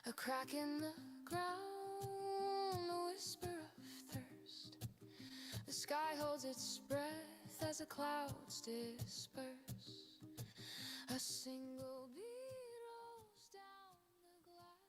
A crack in the ground, a whisper of thirst. The sky holds its breath as the clouds disperse. A single beat rolls down the glass.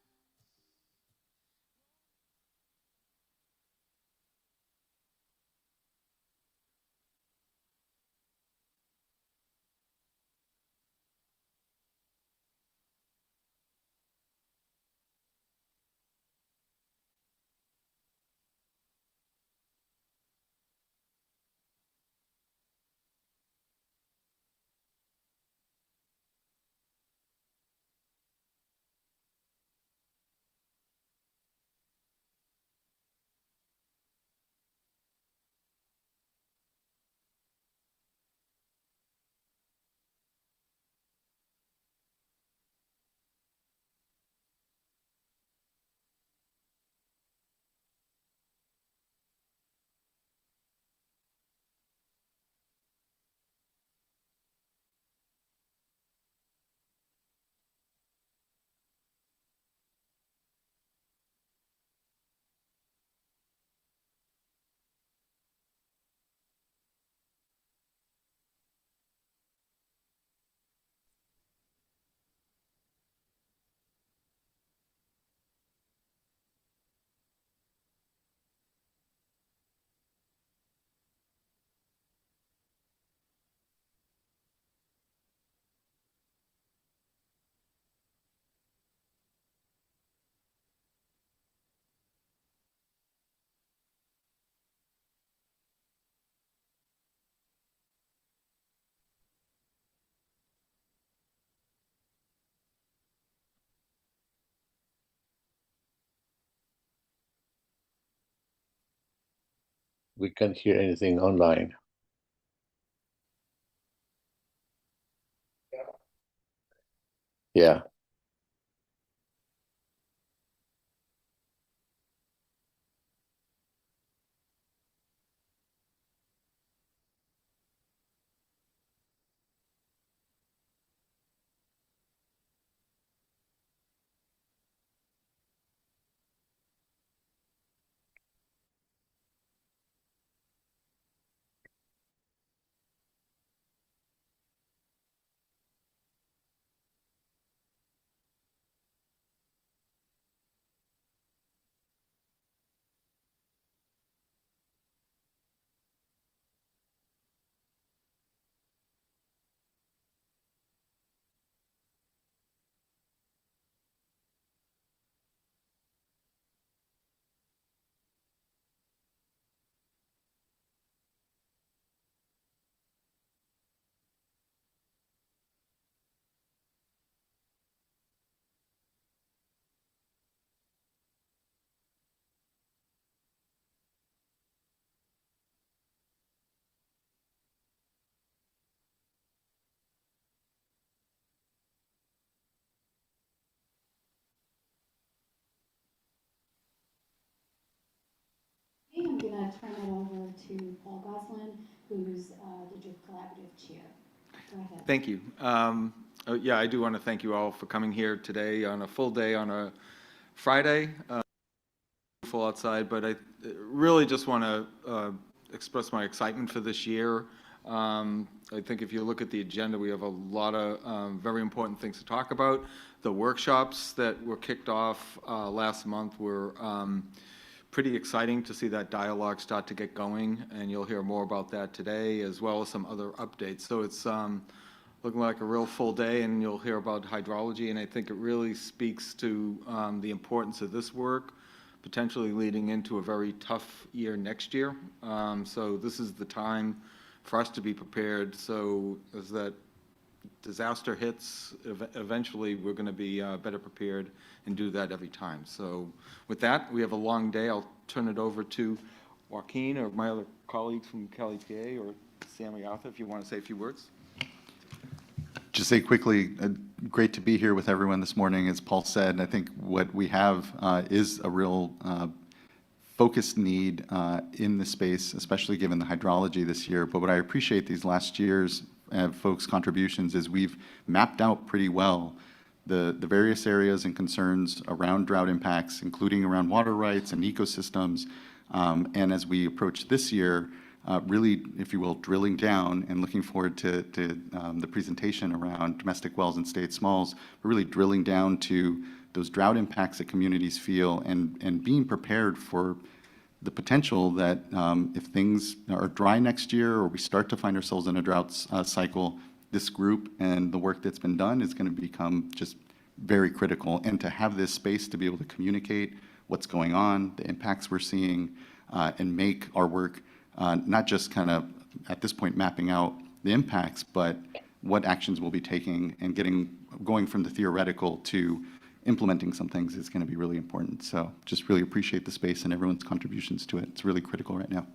we can't hear anything online. Yeah. I'm going to turn it over to Paul Goslin, who's the DRIP Collaborative Chair. Go ahead. Thank you. Yeah, I do want to thank you all for coming here today on a full day on a Friday. Beautiful outside, but I really just want to express my excitement for this year. I think if you look at the agenda, we have a lot of very important things to talk about. The workshops that were kicked off last month were pretty exciting to see that dialogue start to get going, and you'll hear more about that today, as well as some other updates. So it's looking like a real full day, and you'll hear about hydrology, and I think it really speaks to the importance of this work, potentially leading into a very tough year next year. So this is the time for us to be prepared, so as that disaster hits, eventually we're going to be better prepared and do that every time. So with that, we have a long day. I'll turn it over to Joaquin or my other colleagues from Cali TA or Sammy Arthur if you want to say a few words. Just say quickly, great to be here with everyone this morning. As Paul said, I think what we have is a real focused need in the space, especially given the hydrology this year. But what I appreciate these last years folks' contributions is we've mapped out pretty well the various areas and concerns around drought impacts, including around water rights and ecosystems. And as we approach this year, really, if you will, drilling down and looking forward to the presentation around domestic wells and state smalls, we're really drilling down to those drought impacts that communities feel and being prepared for the potential that if things are dry next year or we start to find ourselves in a drought cycle, this group and the work that's been done is going to become just very critical. And to have this space to be able to communicate what's going on, the impacts we're seeing, and make our work not just kind of at this point mapping out the impacts, but what actions we'll be taking and going from the theoretical to implementing some things is going to be really important. So just really appreciate the space and everyone's contributions to it. It's really critical right now.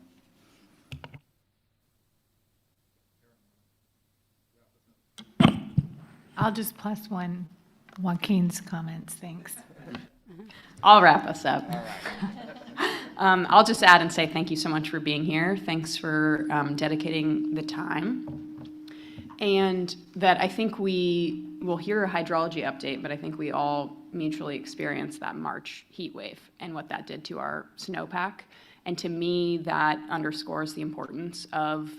I'll just plus one Joaquin's comments, thanks. I'll wrap us up. I'll just add and say thank you so much for being here. Thanks for dedicating the time. And that I think we will hear a hydrology update, but I think we all mutually experienced that March heat wave and what that did to our snowpack. And to me, that underscores the importance of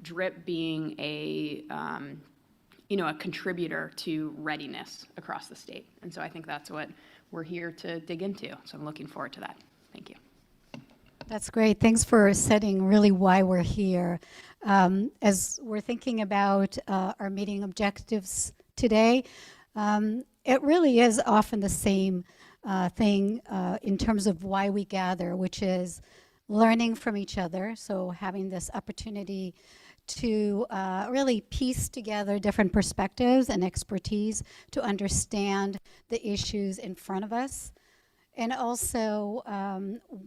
DRIP being a contributor to readiness across the state. And so I think that's what we're here to dig into. So I'm looking forward to that. Thank you. That's great. Thanks for setting really why we're here. As we're thinking about our meeting objectives today, it really is often the same thing in terms of why we gather, which is learning from each other. So having this opportunity to really piece together different perspectives and expertise to understand the issues in front of us. And also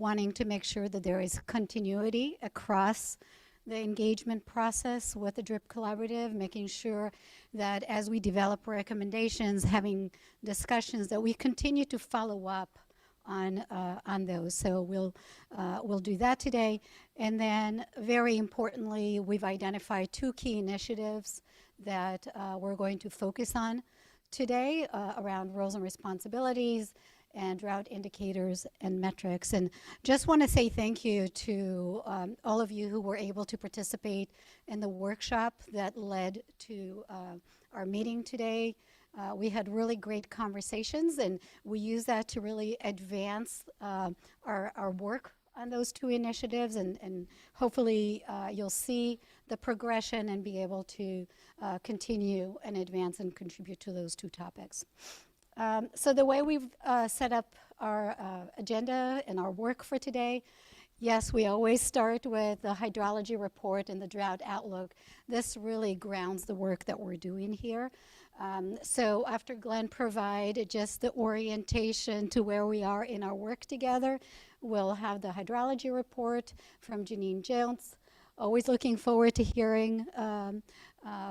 wanting to make sure that there is continuity across the engagement process with the DRIP Collaborative, making sure that as we develop recommendations, having discussions, that we continue to follow up on those. So we'll do that today. And then very importantly, we've identified 2 key initiatives that we're going to focus on today around roles and responsibilities and drought indicators and metrics. And just want to say thank you to all of you who were able to participate in the workshop that led to our meeting today. We had really great conversations, and we use that to really advance our work on those 2 initiatives, and hopefully you'll see the progression and be able to continue and advance and contribute to those 2 topics. So the way we've set up our agenda and our work for today, yes, we always start with the hydrology report and the drought outlook. This really grounds the work that we're doing here. So after Glenn provided just the orientation to where we are in our work together, we'll have the hydrology report from Janine Jones. Always looking forward to hearing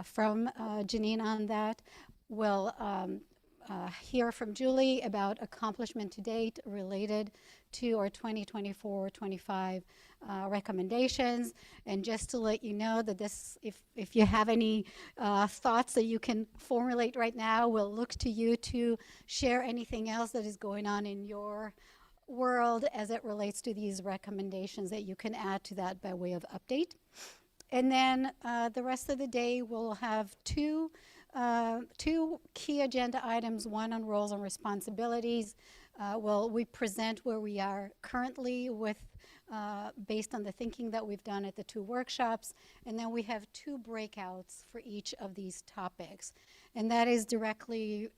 from Janine on that. We'll hear from Julie about accomplishment to date related to our 2024-25 recommendations. And just to let you know that this, if you have any thoughts that you can formulate right now, we'll look to you to share anything else that is going on in your world as it relates to these recommendations that you can add to that by way of update. And then the rest of the day we'll have two key agenda items, one on roles and responsibilities. We present where we are currently with based on the thinking that we've done at the 2 workshops, and then we have 2 breakouts for each of these topics. And that is directly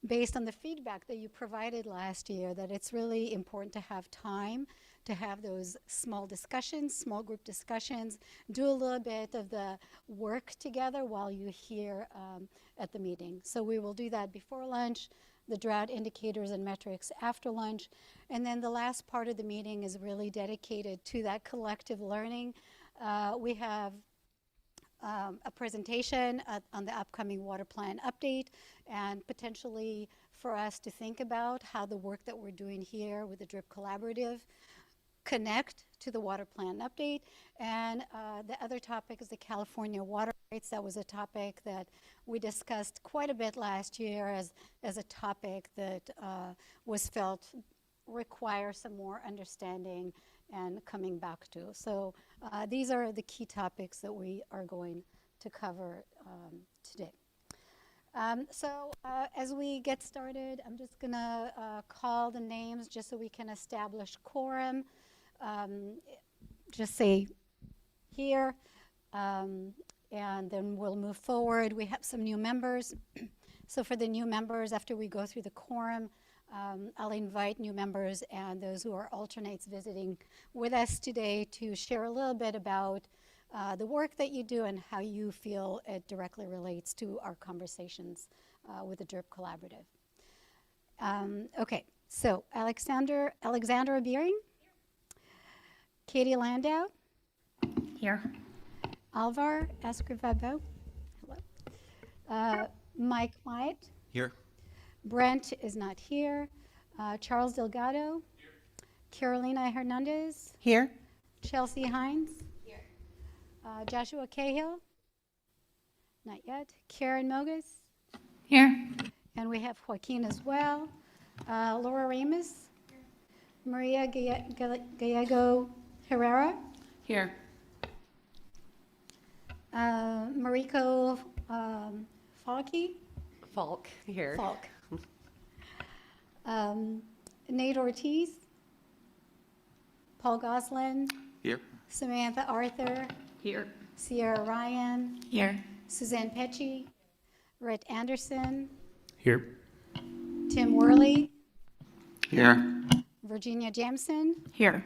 based on the feedback that you provided last year, that it's really important to have time to have those small discussions, small group discussions, do a little bit of the work together while you're here at the meeting. So we will do that before lunch, the drought indicators and metrics after lunch, and then the last part of the meeting is really dedicated to that collective learning. We have a presentation on the upcoming water plan update, and potentially for us to think about how the work that we're doing here with the DRIP Collaborative connect to the water plan update. And the other topic is the California water rights. That was a topic that we discussed quite a bit last year as a topic that was felt require some more understanding and coming back to. So these are the key topics that we are going to cover today. So as we get started, I'm just going to call the names just so we can establish quorum. Just say here, and then we'll move forward. We have some new members. So for the new members, after we go through the quorum, I'll invite new members and those who are alternates visiting with us today to share a little bit about the work that you do and how you feel it directly relates to our conversations with the DRIP Collaborative. Okay, so Alexandra Beering, Katie Landau, Here. Alvar Escrivabo, hello, Mike Myatt, Here. Brent is not here, Charles Delgado, Carolina Hernandez, Here. Chelsea Hines, here. Joshua Cahill, not yet, Karen Mogus, Here. and we have Joaquin as well, Laura Ramus, Maria Gallego Herrera, Here. Mariko Falke, Falk here. Falk, Nate Ortiz, Paul Goslin, Here. Samantha Arthur, Here. Sierra Ryan, Here. Suzanne Pecci, Rhett Anderson, Here. Tim Worley, Here. Virginia Jamson. Here.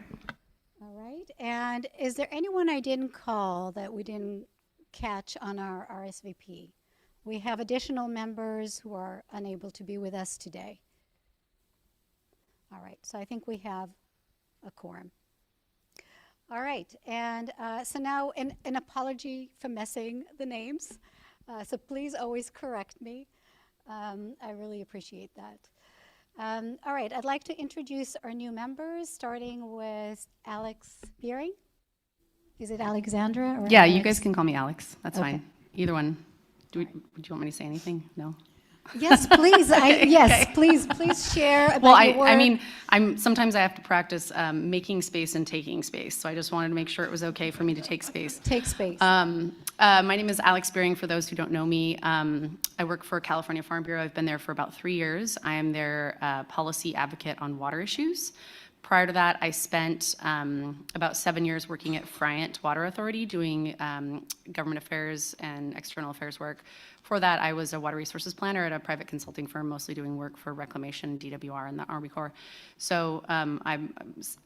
All right. And is there anyone I didn't call that we didn't catch on our RSVP? We have additional members who are unable to be with us today. All right. So I think we have a quorum. All right, and so now an apology for messing the names. So please always correct me. I really appreciate that. All right, I'd like to introduce our new members, starting with Alex Beering. Is it Alexandra or Yeah, Alex? you guys can call me Alex. That's Okay. fine. Either one. Do you want me to say anything? No? Yes, please. Yes, please share about Well, your work. I mean, sometimes I have to practice making space and taking space. So I just wanted to make sure it was okay for me to take space. Take space. My name is Alex Beering, for those who don't know me. I work for California Farm Bureau. I've been there for about 3 years. I am their policy advocate on water issues. Prior to that, I spent about 7 years working at Friant Water Authority doing government affairs and external affairs work. For that, I was a water resources planner at a private consulting firm, mostly doing work for reclamation, DWR, and the Army Corps. So I'm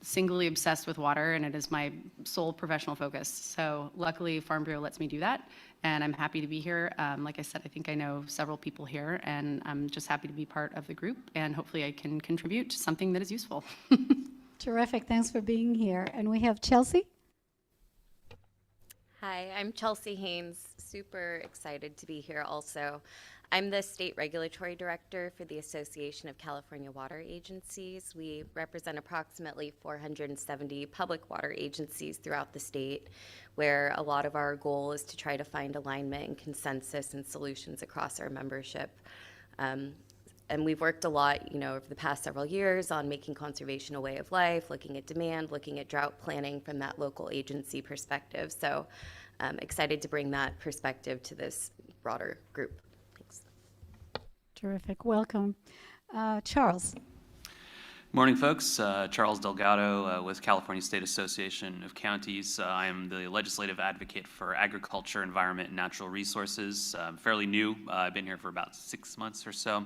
singly obsessed with water, and it is my sole professional focus. So luckily, Farm Bureau lets me do that, and I'm happy to be here. Like I said, I think I know several people here, and I'm just happy to be part of the group, and hopefully I can contribute to something that is useful. Terrific. Thanks for being here. And we have Chelsea. Hi, I'm Chelsea Haynes. Super excited to be here also. I'm the State Regulatory Director for the Association of California Water Agencies. We represent approximately 470 public water agencies throughout the state, where a lot of our goal is to try to find alignment and consensus and solutions across our membership. And we've worked a lot, over the past several years on making conservation a way of life, looking at demand, looking at drought planning from that local agency perspective. So I'm excited to bring that perspective to this broader group. Thanks. Terrific. Welcome. Charles. Morning, folks. Charles Delgado with California State Association of Counties. I am the legislative advocate for agriculture, environment, and natural resources. I'm fairly new. I've been here for about 6 months or so.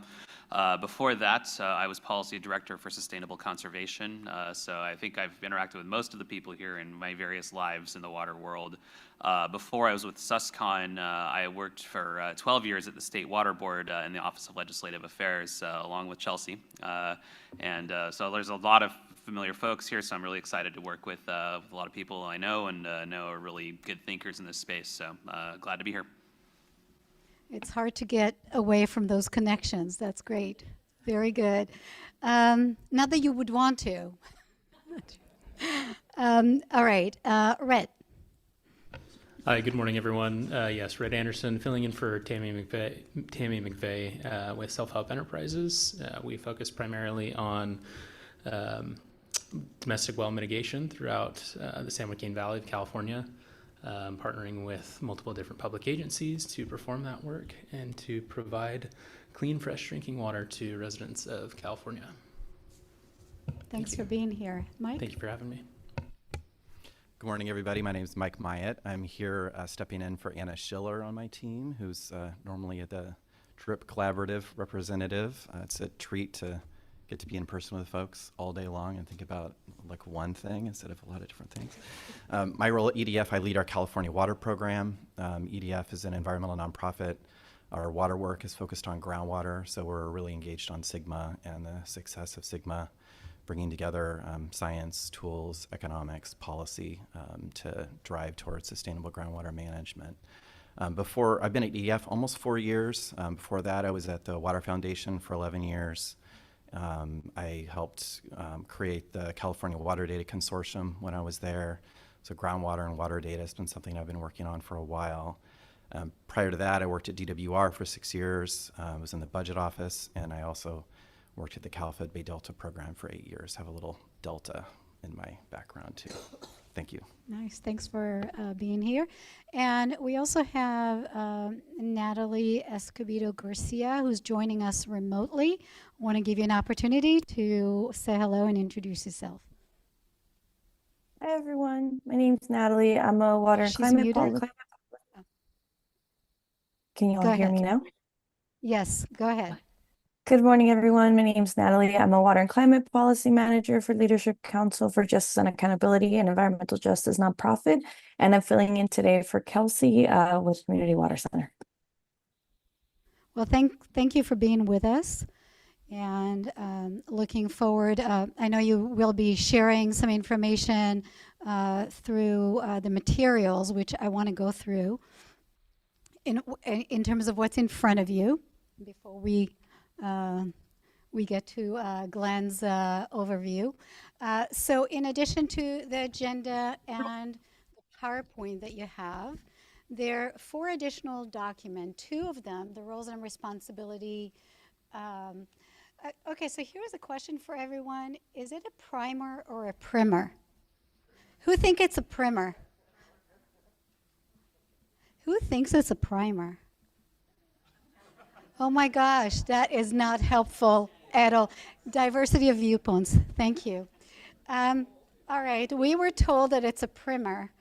Before that, I was policy director for sustainable conservation. So I think I've interacted with most of the people here in my various lives in the water world. Before I was with SUSCON, I worked for 12 years at the State Water Board in the Office of Legislative Affairs, along with Chelsea. So there's a lot of familiar folks here, so I'm really excited to work with a lot of people I know and know are really good thinkers in this space. So glad to be here. It's hard to get away from those connections. That's great. Very good. Not that you would want to. All right. Rhett. Hi, good morning, everyone. Yes, Rhett Anderson, filling in for Tammy McVeigh with Self-Help Enterprises. We focus primarily on domestic well mitigation throughout the San Joaquin Valley of California, partnering with multiple different public agencies to perform that work and to provide clean, fresh drinking water to residents of California. Thanks for being here. Mike? Thank you for having me. Good morning, everybody. My name is Mike Myatt. I'm here stepping in for Anna Schiller on my team, who's normally the DRIP Collaborative representative. It's a treat to get to be in person with folks all day long and think about like one thing instead of a lot of different things. My role at EDF, I lead our California Water Program. EDF is an environmental nonprofit. Our water work is focused on groundwater, so we're really engaged on SGMA and the success of SGMA, bringing together science, tools, economics, policy to drive towards sustainable groundwater management. I've been at EDF almost 4 years. Before that, I was at the Water Foundation for 11 years. I helped create the California Water Data Consortium when I was there. So groundwater and water data has been something I've been working on for a while. Prior to that, I worked at DWR for 6 years. I was in the budget office, and I also worked at the Cal-Fed Bay Delta program for 8 years. Have a little Delta in my background too. Thank you. Nice. Thanks for being here. And we also have Natalie Escobedo Garcia, who's joining us remotely. Want to give you an opportunity to say hello and introduce yourself. Hi, everyone. My name's Natalie. I'm a water and She's climate muted. policy. Can you all hear me now? Yes, go ahead. Good morning, everyone. My name's Natalie. I'm a water and climate policy manager for Leadership Council for Justice and Accountability and Environmental Justice nonprofit, and I'm filling in today for Kelsey with Community Water Center. Well, thank you for being with us. And looking forward, I know you will be sharing some information through the materials, which I want to go through in terms of what's in front of you before we get to Glenn's overview. So in addition to the agenda and the PowerPoint that you have, there are 4 additional documents, 2 of them, the roles and responsibility. Okay, so here's a question for everyone. Is it a primer or a primer? Who think it's a primer? Who thinks it's a primer? Oh my gosh, that is not helpful at all. Diversity of viewpoints, thank you. All right, we were told that it's a primer.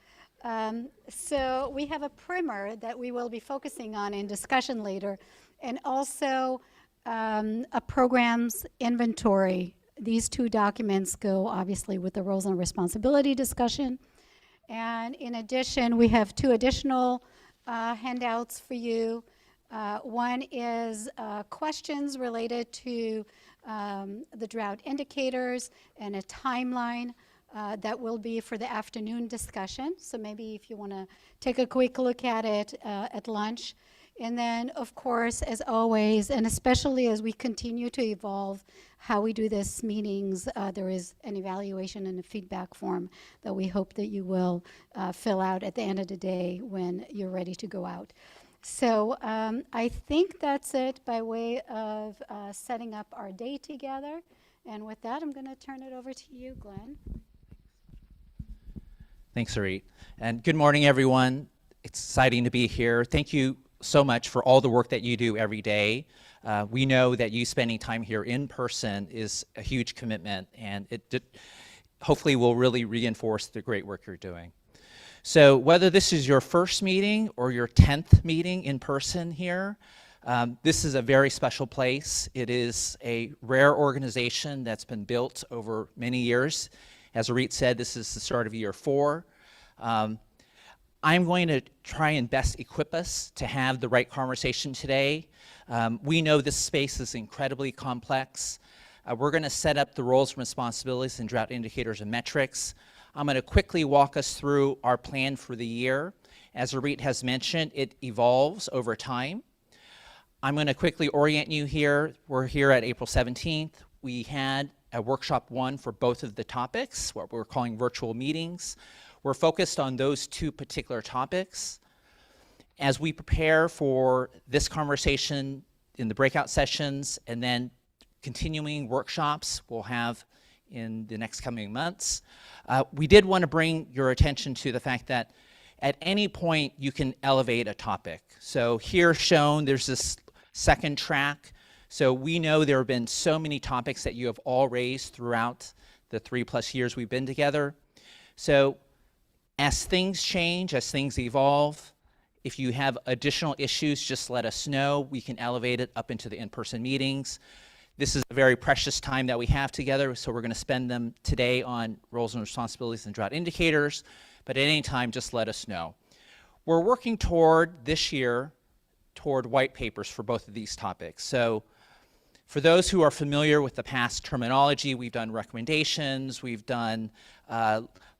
So we have a primer that we will be focusing on in discussion later, and also a program's inventory. These 2 documents go obviously with the roles and responsibility discussion. And in addition, we have 2 additional handouts for you. One is questions related to the drought indicators and a timeline that will be for the afternoon discussion. So maybe if you want to take a quick look at it at lunch. And then, of course, as always, and especially as we continue to evolve how we do this meetings, there is an evaluation and a feedback form that we hope that you will fill out at the end of the day when you're ready to go out. So I think that's it by way of setting up our day together. And with that, I'm going to turn it over to you, Glenn. Thanks, Sarit. And good morning, everyone. It's exciting to be here. Thank you so much for all the work that you do every day. We know that you spending time here in person is a huge commitment, and it hopefully will really reinforce the great work you're doing. So whether this is your first meeting or your 10th meeting in person here, this is a very special place. It is a rare organization that's been built over many years. As Arit said, this is the start of year 4. I'm going to try and best equip us to have the right conversation today. We know this space is incredibly complex. We're going to set up the roles and responsibilities and drought indicators and metrics. I'm going to quickly walk us through our plan for the year. As Arit has mentioned, it evolves over time. I'm going to quickly orient you here. We're here at April 17th. We had a workshop 1 for both of the topics, what we're calling virtual meetings. We're focused on those 2 particular topics. As we prepare for this conversation in the breakout sessions and then continuing workshops we'll have in the next coming months, we did want to bring your attention to the fact that at any point you can elevate a topic. So here shown, there's this second track. So we know there have been so many topics that you have all raised throughout the 3+ years we've been together. So as things change, as things evolve, if you have additional issues, just let us know. We can elevate it up into the in-person meetings. This is a very precious time that we have together, so we're going to spend them today on roles and responsibilities and drought indicators, but at any time, just let us know. We're working toward, this year, toward white papers for both of these topics. So for those who are familiar with the past terminology, we've done recommendations, we've done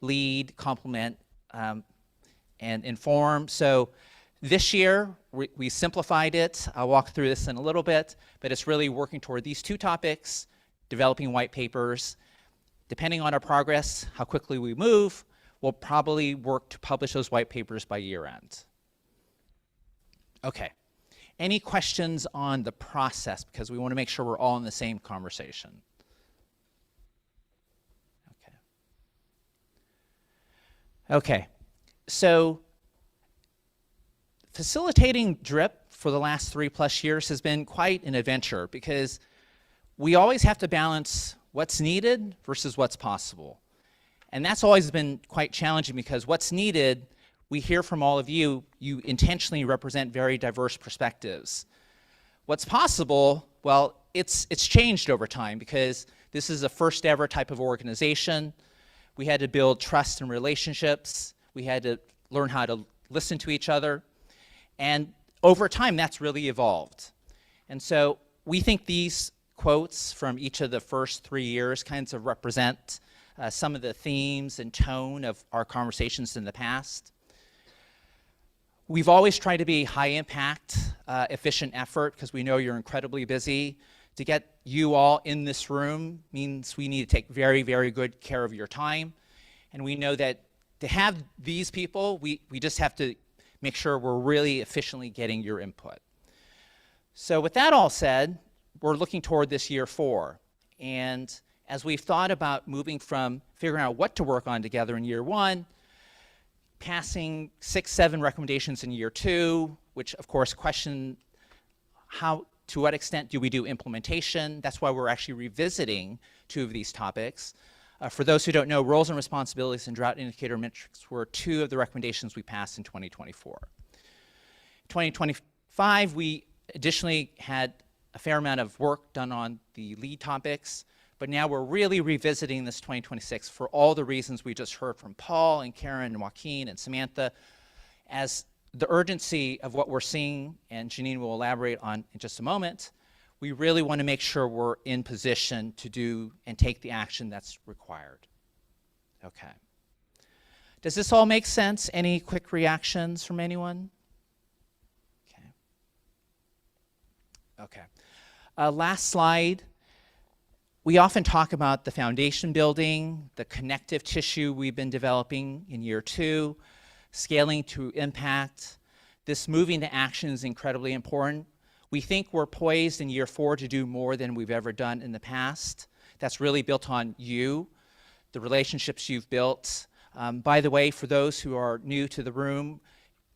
lead, complement, and inform. So this year, we simplified it. I'll walk through this in a little bit, but it's really working toward these 2 topics, developing white papers. Depending on our progress, how quickly we move, we'll probably work to publish those white papers by year end. Okay. Any questions on the process? Because we want to make sure we're all in the same conversation. Okay, so facilitating DRIP for the last 3+ years has been quite an adventure because we always have to balance what's needed versus what's possible. And that's always been quite challenging because what's needed, we hear from all of you, you intentionally represent very diverse perspectives. What's possible, well, it's changed over time because this is a first ever type of organization. We had to build trust and relationships. We had to learn how to listen to each other. And over time, that's really evolved. And so we think these quotes from each of the first 3 years kinds of represent some of the themes and tone of our conversations in the past. We've always tried to be high impact, efficient effort, because we know you're incredibly busy. To get you all in this room means we need to take very, very good care of your time. And we know that to have these people, we just have to make sure we're really efficiently getting your input. So with that all said, we're looking toward this year 4. And as we've thought about moving from figuring out what to work on together in year 1, passing 6, 7 recommendations in year 2, which of course question to what extent do we do implementation? That's why we're actually revisiting 2 of these topics. For those who don't know, roles and responsibilities and drought indicator metrics were 2 of the recommendations we passed in 2024. In 2025, we additionally had a fair amount of work done on the lead topics, but now we're really revisiting this 2026 for all the reasons we just heard from Paul and Karen and Joaquin and Samantha, as the urgency of what we're seeing, and Janine will elaborate on in just a moment, we really want to make sure we're in position to do and take the action that's required. Okay. Does this all make sense? Any quick reactions from anyone? Okay. Okay. Last slide. We often talk about the foundation building, the connective tissue we've been developing in year 2, scaling to impact. This moving to action is incredibly important. We think we're poised in year 4 to do more than we've ever done in the past. That's really built on you, the relationships you've built. By the way, for those who are new to the room,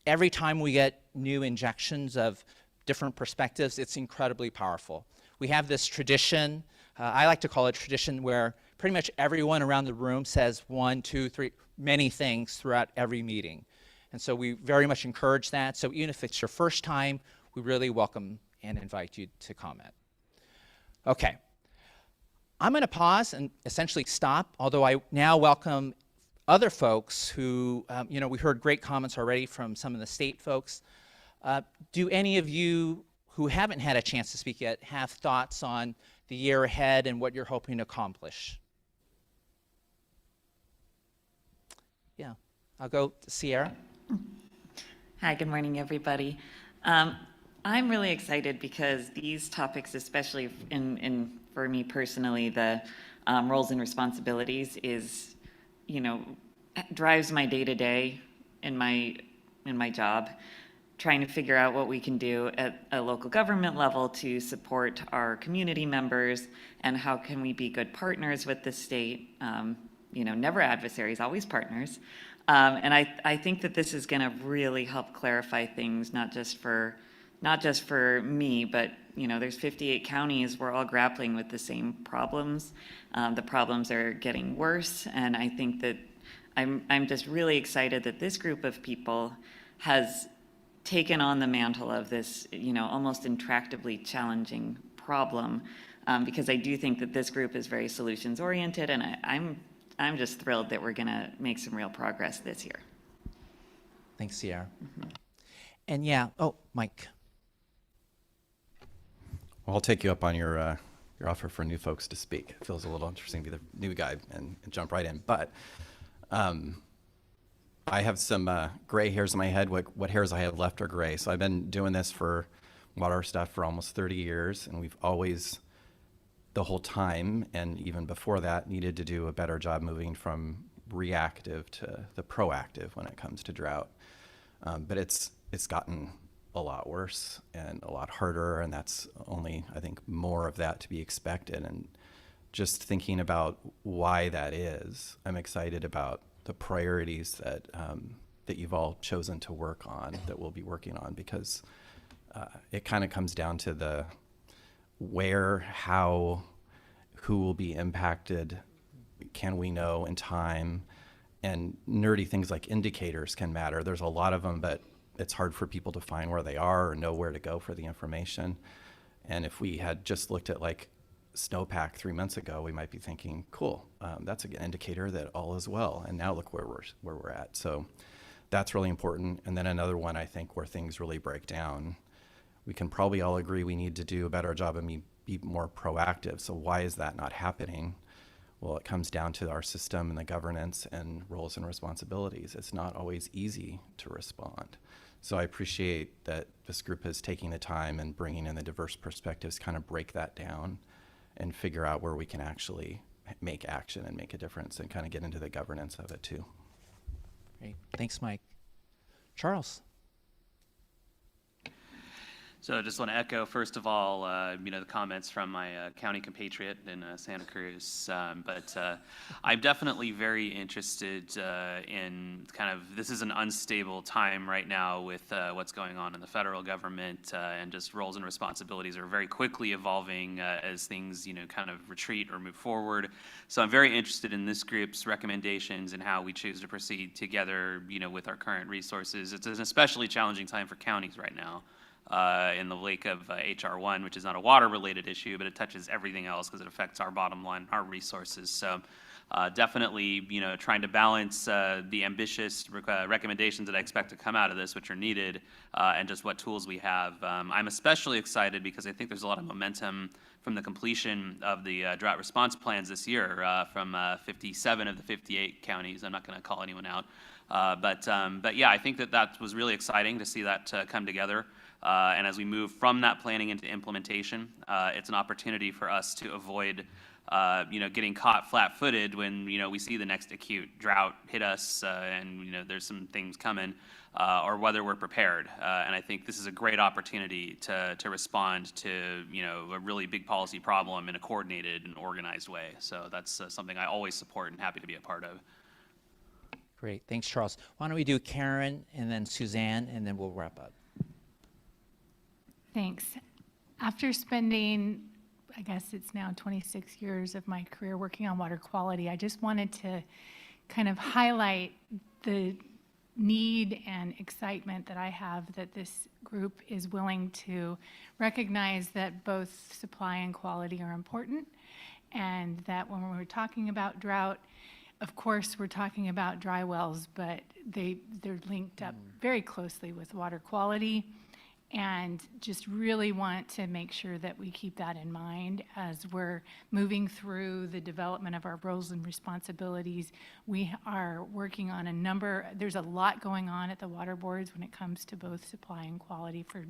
every time we get new injections of different perspectives, it's incredibly powerful. We have this tradition, I like to call it a tradition, where pretty much everyone around the room says 1, 2, 3, many things throughout every meeting. And so we very much encourage that. So even if it's your first time, we really welcome and invite you to comment. Okay. I'm going to pause and essentially stop, although I now welcome other folks who, we heard great comments already from some of the state folks. Do any of you who haven't had a chance to speak yet have thoughts on the year ahead and what you're hoping to accomplish? Yeah, I'll go to Sierra. Hi, good morning, everybody. I'm really excited because these topics, especially for me personally, the roles and responsibilities is, drives my day-to-day in my job, trying to figure out what we can do at a local government level to support our community members, and how can we be good partners with the state, never adversaries, always partners. And I think that this is going to really help clarify things, not just for me, but there's 58 counties. We're all grappling with the same problems. The problems are getting worse, and I think that I'm just really excited that this group of people has taken on the mantle of this, almost intractably challenging problem, because I do think that this group is very solutions oriented, and I'm just thrilled that we're going to make some real progress this year. Thanks, Sierra. Mm-hmm. And Mike. Well, I'll take you up on your offer for new folks to speak. It feels a little interesting to be the new guy and jump right in. But I have some gray hairs in my head. What hairs I have left are gray. So I've been doing this for water stuff for almost 30 years, and we've always, the whole time, and even before that, needed to do a better job moving from reactive to the proactive when it comes to drought. But it's gotten a lot worse and a lot harder, and that's only, I think, more of that to be expected. And just thinking about why that is, I'm excited about the priorities that you've all chosen to work on, that we'll be working on, because it kind of comes down to the where, how, who will be impacted, can we know in time, and nerdy things like indicators can matter. There's a lot of them, but it's hard for people to find where they are or know where to go for the information. And if we had just looked at like snowpack 3 months ago, we might be thinking, cool, that's an indicator that all is well. And now look where we're at. So that's really important. And then another one, I think, where things really break down, we can probably all agree we need to do a better job of be more proactive. So why is that not happening? Well, it comes down to our system and the governance and roles and responsibilities. It's not always easy to respond. So I appreciate that this group is taking the time and bringing in the diverse perspectives, kind of break that down and figure out where we can actually make action and make a difference and kind of get into the governance of it too. Great. Thanks, Mike. Charles. So I just want to echo, first of all, the comments from my county compatriot in Santa Cruz. I'm definitely very interested in this is an unstable time right now with what's going on in the federal government, and just roles and responsibilities are very quickly evolving as things, kind of retreat or move forward. So I'm very interested in this group's recommendations and how we choose to proceed together, with our current resources. It's an especially challenging time for counties right now. In the wake of HR 1, which is not a water-related issue, but it touches everything else because it affects our bottom line, our resources. So definitely, trying to balance the ambitious recommendations that I expect to come out of this, which are needed, and just what tools we have. I'm especially excited because I think there's a lot of momentum from the completion of the drought response plans this year from 57 of the 58 counties. I'm not going to call anyone out. But yeah, I think that was really exciting to see that come together. And as we move from that planning into implementation, it's an opportunity for us to avoid, getting caught flat-footed when, we see the next acute drought hit us and, there's some things coming, or whether we're prepared. And I think this is a great opportunity to respond to, a really big policy problem in a coordinated and organized way. So that's something I always support and happy to be a part of. Great. Thanks, Charles. Why don't we do Karen and then Suzanne, and then we'll wrap up. Thanks. After spending, I guess it's now 26 years of my career working on water quality, I just wanted to kind of highlight the need and excitement that I have that this group is willing to recognize that both supply and quality are important, and that when we're talking about drought, of course, we're talking about dry wells, but they're linked up very closely with water quality, and just really want to make sure that we keep that in mind as we're moving through the development of our roles and responsibilities. We are working on there's a lot going on at the water boards when it comes to both supply and quality for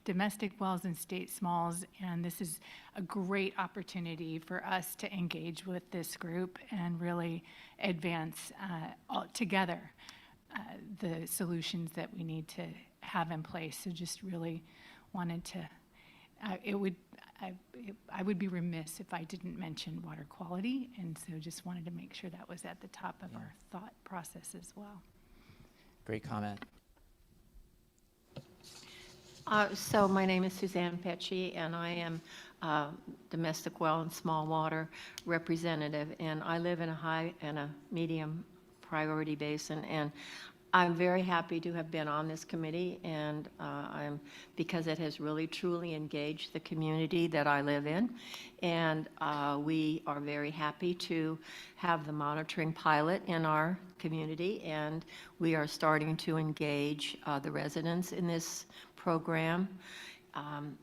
domestic wells and state smalls, and this is a great opportunity for us to engage with this group and really advance all together the solutions that we need to have in place. So just really wanted to, I would be remiss if I didn't mention water quality, and so just wanted to make sure that was at the top of our thought process as well. Great comment. So my name is Suzanne Pecci, and I am domestic well and small water representative, and I live in a high and a medium priority basin, and I'm very happy to have been on this committee, and because it has really truly engaged the community that I live in, and we are very happy to have the monitoring pilot in our community, and we are starting to engage the residents in this program.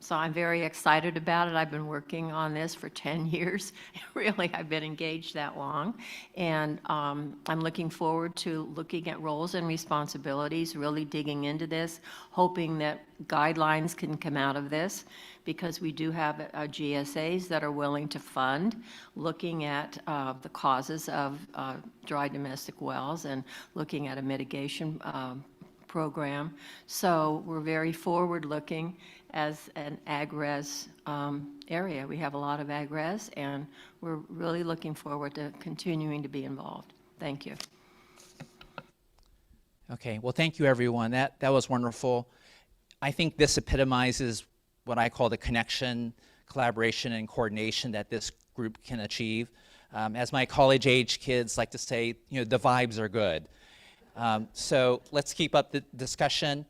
So I'm very excited about it. I've been working on this for 10 years. Really, I've been engaged that long. And I'm looking forward to looking at roles and responsibilities, really digging into this, hoping that guidelines can come out of this, because we do have GSAs that are willing to fund looking at the causes of dry domestic wells and looking at a mitigation program. So we're very forward-looking as an ag-res area. We have a lot of ag-res, and we're really looking forward to continuing to be involved. Thank you. Okay, well, thank you, everyone. That was wonderful. I think this epitomizes what I call the connection, collaboration, and coordination that this group can achieve. As my college-age kids like to say, the vibes are good. So let's keep up the discussion.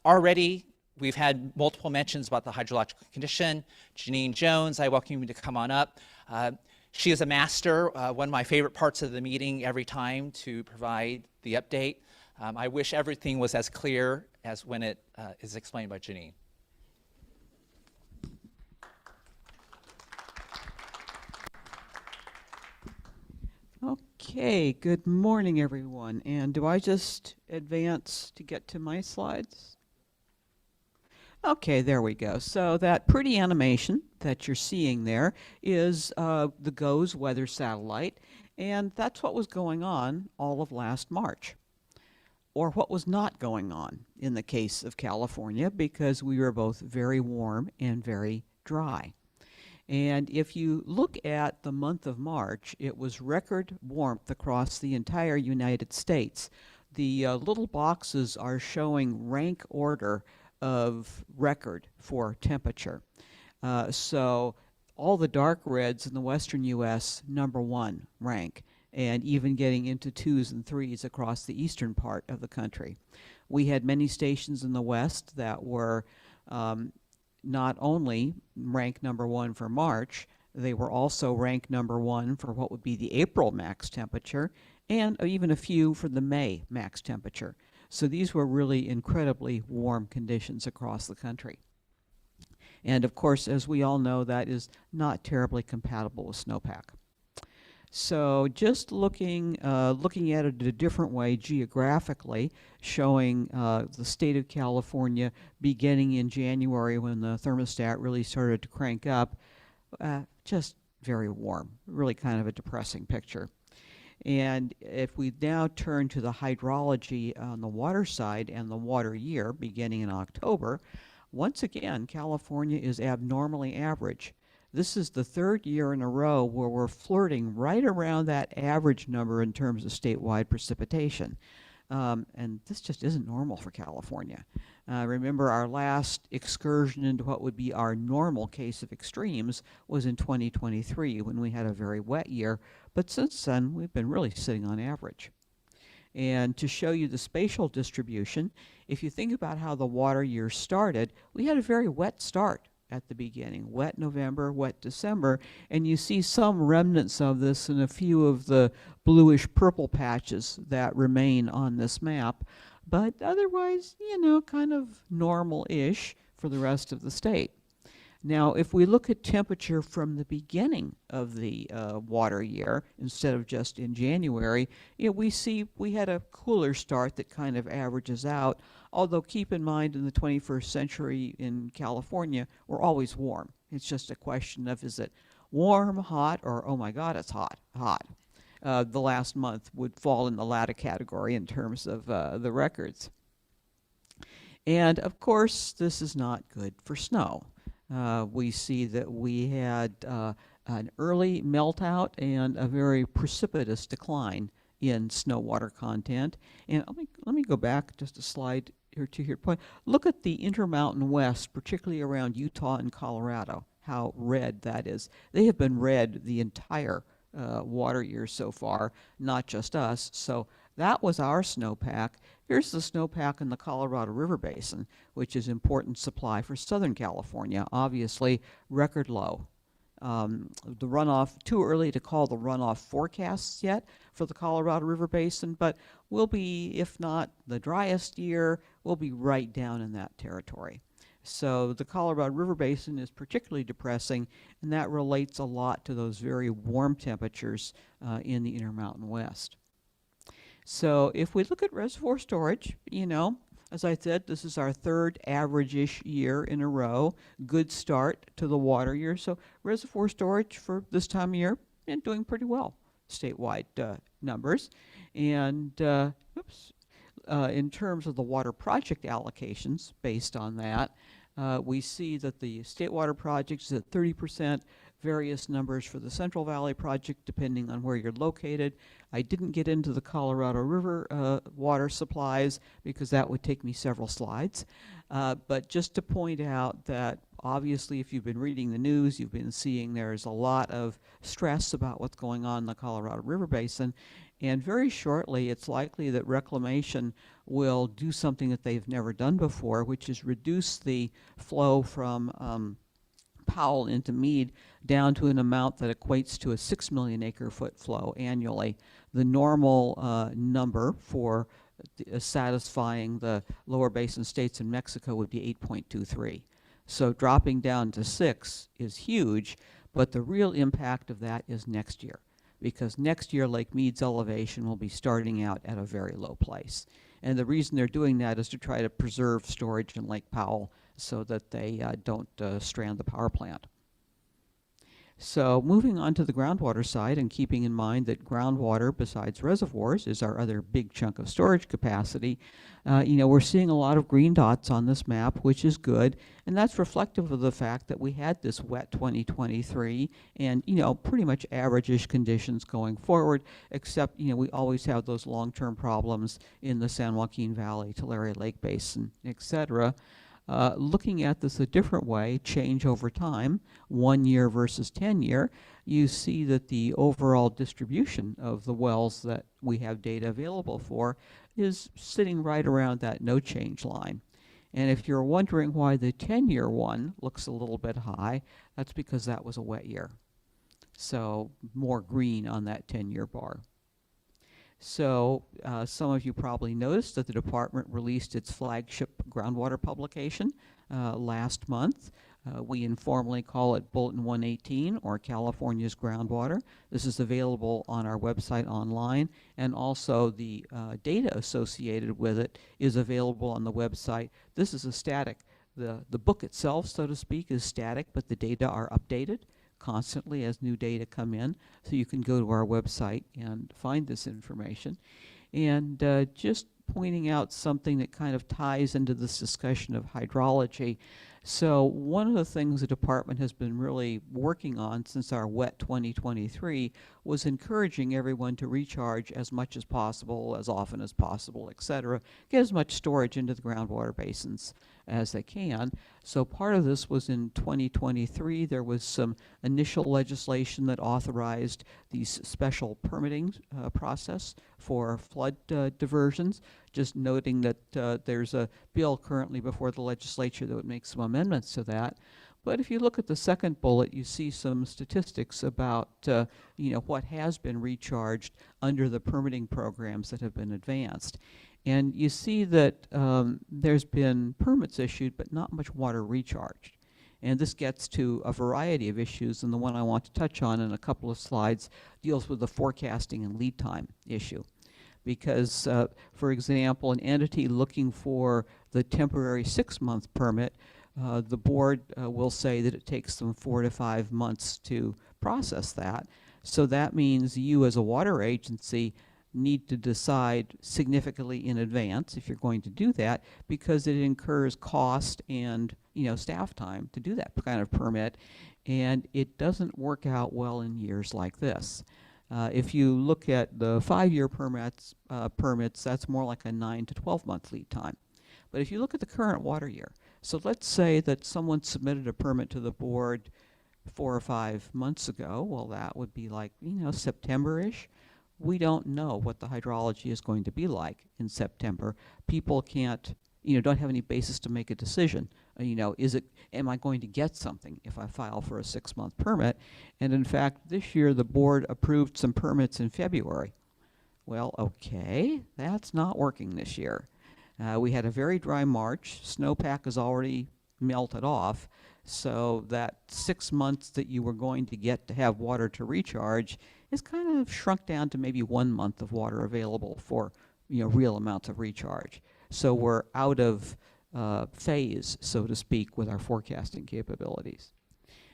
Already, we've had multiple mentions about the hydrological condition. Janine Jones, I welcome you to come on up. She is a master, one of my favorite parts of the meeting every time to provide the update. I wish everything was as clear as when it is explained by Janine. Okay, good morning, everyone. And do I just advance to get to my slides? Okay, there we go. So that pretty animation that you're seeing there is the GOES weather satellite, and that's what was going on all of last March, or what was not going on in the case of California, because we were both very warm and very dry. And if you look at the month of March, it was record warmth across the entire United States. The little boxes are showing rank order of record for temperature. So all the dark reds in the western U.S., #1 rank, and even getting into 2s and 3s across the eastern part of the country. We had many stations in the west that were not only ranked #1 for March, they were also ranked #1 for what would be the April max temperature, and even a few for the May max temperature. So these were really incredibly warm conditions across the country. And of course, as we all know, that is not terribly compatible with snowpack. So just looking at it a different way geographically, showing the state of California beginning in January when the thermostat really started to crank up, just very warm, really kind of a depressing picture. And if we now turn to the hydrology on the water side and the water year beginning in October, once again, California is abnormally average. This is the third year in a row where we're flirting right around that average number in terms of statewide precipitation. And this just isn't normal for California. Remember, our last excursion into what would be our normal case of extremes was in 2023 when we had a very wet year, but since then we've been really sitting on average. And to show you the spatial distribution, if you think about how the water year started, we had a very wet start at the beginning. Wet November, wet December, and you see some remnants of this in a few of the bluish purple patches that remain on this map, but otherwise, you know, kind of normal-ish for the rest of the state. Now, if we look at temperature from the beginning of the water year, instead of just in January, you know, we see we had a cooler start that kind of averages out, although keep in mind in the 21st century in California, we're always warm. It's just a question of, is it warm, hot, or oh my God, it's hot, hot. The last month would fall in the latter category in terms of the records. And of course, this is not good for snow. We see that we had an early meltout and a very precipitous decline in snow water content. And let me go back just a slide here to your point. Look at the Intermountain West, particularly around Utah and Colorado, how red that is. They have been red the entire water year so far, not just us. So that was our snowpack. Here's the snowpack in the Colorado River Basin, which is important supply for Southern California. Obviously, record low. The runoff, too early to call the runoff forecasts yet for the Colorado River Basin, but we'll be, if not the driest year, we'll be right down in that territory. So the Colorado River Basin is particularly depressing, and that relates a lot to those very warm temperatures in the Intermountain West. So if we look at reservoir storage, you know, as I said, this is our third average-ish year in a row. Good start to the water year. So reservoir storage for this time of year, and doing pretty well, statewide numbers. And in terms of the water project allocations based on that, we see that the state water project is at 30%, various numbers for the Central Valley project depending on where you're located. I didn't get into the Colorado River water supplies because that would take me several slides. But just to point out that obviously if you've been reading the news, you've been seeing there's a lot of stress about what's going on in the Colorado River Basin. And very shortly, it's likely that Reclamation will do something that they've never done before, which is reduce the flow from Powell into Meade down to an amount that equates to a 6 million acre foot flow annually. The normal number for satisfying the lower basin states in Mexico would be 8.23. So dropping down to 6 is huge, but the real impact of that is next year. because next year Lake Mead's elevation will be starting out at a very low place. And the reason they're doing that is to try to preserve storage in Lake Powell so that they don't strand the power plant. So moving on to the groundwater side, and keeping in mind that groundwater, besides reservoirs, is our other big chunk of storage capacity, we're seeing a lot of green dots on this map, which is good, and that's reflective of the fact that we had this wet 2023 and, pretty much average-ish conditions going forward, except, we always have those long-term problems in the San Joaquin Valley, Tulare Lake Basin, etc. Looking at this a different way, change over time, 1 year versus 10 year, you see that the overall distribution of the wells that we have data available for is sitting right around that no change line. And if you're wondering why the 10-year one looks a little bit high, that's because that was a wet year. So more green on that 10-year bar. So some of you probably noticed that the department released its flagship groundwater publication last month. We informally call it Bulletin 118, or California's Groundwater. This is available on our website online, and also the data associated with it is available on the website. This is a static. The book itself, so to speak, is static, but the data are updated constantly as new data come in, so you can go to our website and find this information. And just pointing out something that kind of ties into this discussion of hydrology. So one of the things the department has been really working on since our wet 2023 was encouraging everyone to recharge as much as possible, as often as possible, etc. Get as much storage into the groundwater basins as they can. So part of this was in 2023, there was some initial legislation that authorized these special permitting process for flood diversions, just noting that there's a bill currently before the legislature that would make some amendments to that. But if you look at the second bullet, you see some statistics about what has been recharged under the permitting programs that have been advanced. And you see that there's been permits issued, but not much water recharged. And this gets to a variety of issues, and the one I want to touch on in a couple of slides deals with the forecasting and lead time issue. Because, for example, an entity looking for the temporary 6-month permit, the board will say that it takes them 4 to 5 months to process that. So that means you as a water agency need to decide significantly in advance if you're going to do that, because it incurs cost and staff time to do that kind of permit, and it doesn't work out well in years like this. If you look at the 5-year permits, that's more like a 9 to 12 month lead time. But if you look at the current water year, so let's say that someone submitted a permit to the board 4 or 5 months ago, well, that would be like, September-ish. We don't know what the hydrology is going to be like in September. People can't, don't have any basis to make a decision. Am I going to get something if I file for a 6-month permit? And in fact, this year the board approved some permits in February. Well, okay, that's not working this year. We had a very dry March. Snowpack has already melted off, so that 6 months that you were going to get to have water to recharge is kind of shrunk down to maybe 1 month of water available for real amounts of recharge. So we're out of phase, so to speak, with our forecasting capabilities.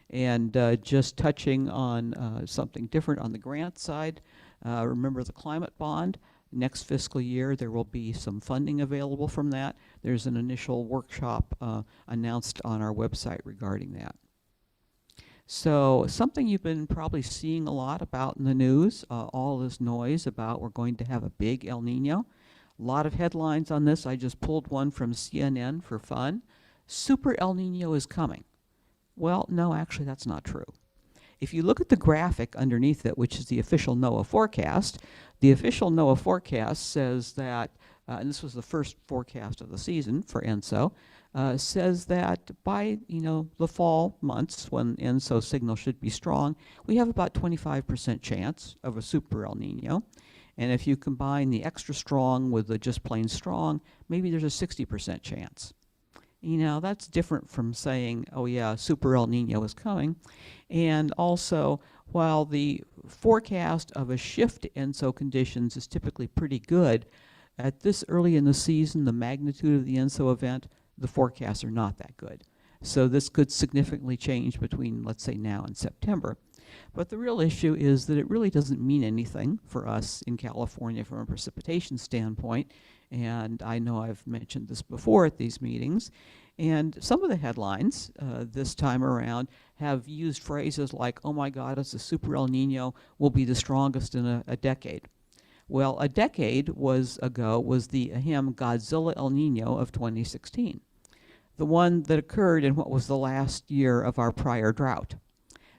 And just touching on something different on the grant side, remember the climate bond. Next fiscal year, there will be some funding available from that. There's an initial workshop announced on our website regarding that. So something you've been probably seeing a lot about in the news, all this noise about we're going to have a big El Nino. A lot of headlines on this. I just pulled one from CNN for fun. Super El Nino is coming. Well, no, actually that's not true. If you look at the graphic underneath it, which is the official NOAA forecast, the official NOAA forecast says that, and this was the first forecast of the season for ENSO, says that by the fall months when ENSO signal should be strong, we have about 25% chance of a super El Nino. And if you combine the extra strong with the just plain strong, maybe there's a 60% chance. You know, that's different from saying, oh yeah, Super El Nino is coming. And also, while the forecast of a shift to ENSO conditions is typically pretty good, at this early in the season, the magnitude of the ENSO event, the forecasts are not that good. So this could significantly change between, let's say, now and September. But the real issue is that it really doesn't mean anything for us in California from a precipitation standpoint. And I know I've mentioned this before at these meetings. And some of the headlines this time around have used phrases like, oh my God, it's a Super El Nino, will be the strongest in a decade. Well, a decade ago was the ahem Godzilla El Nino of 2016, the one that occurred in what was the last year of our prior drought.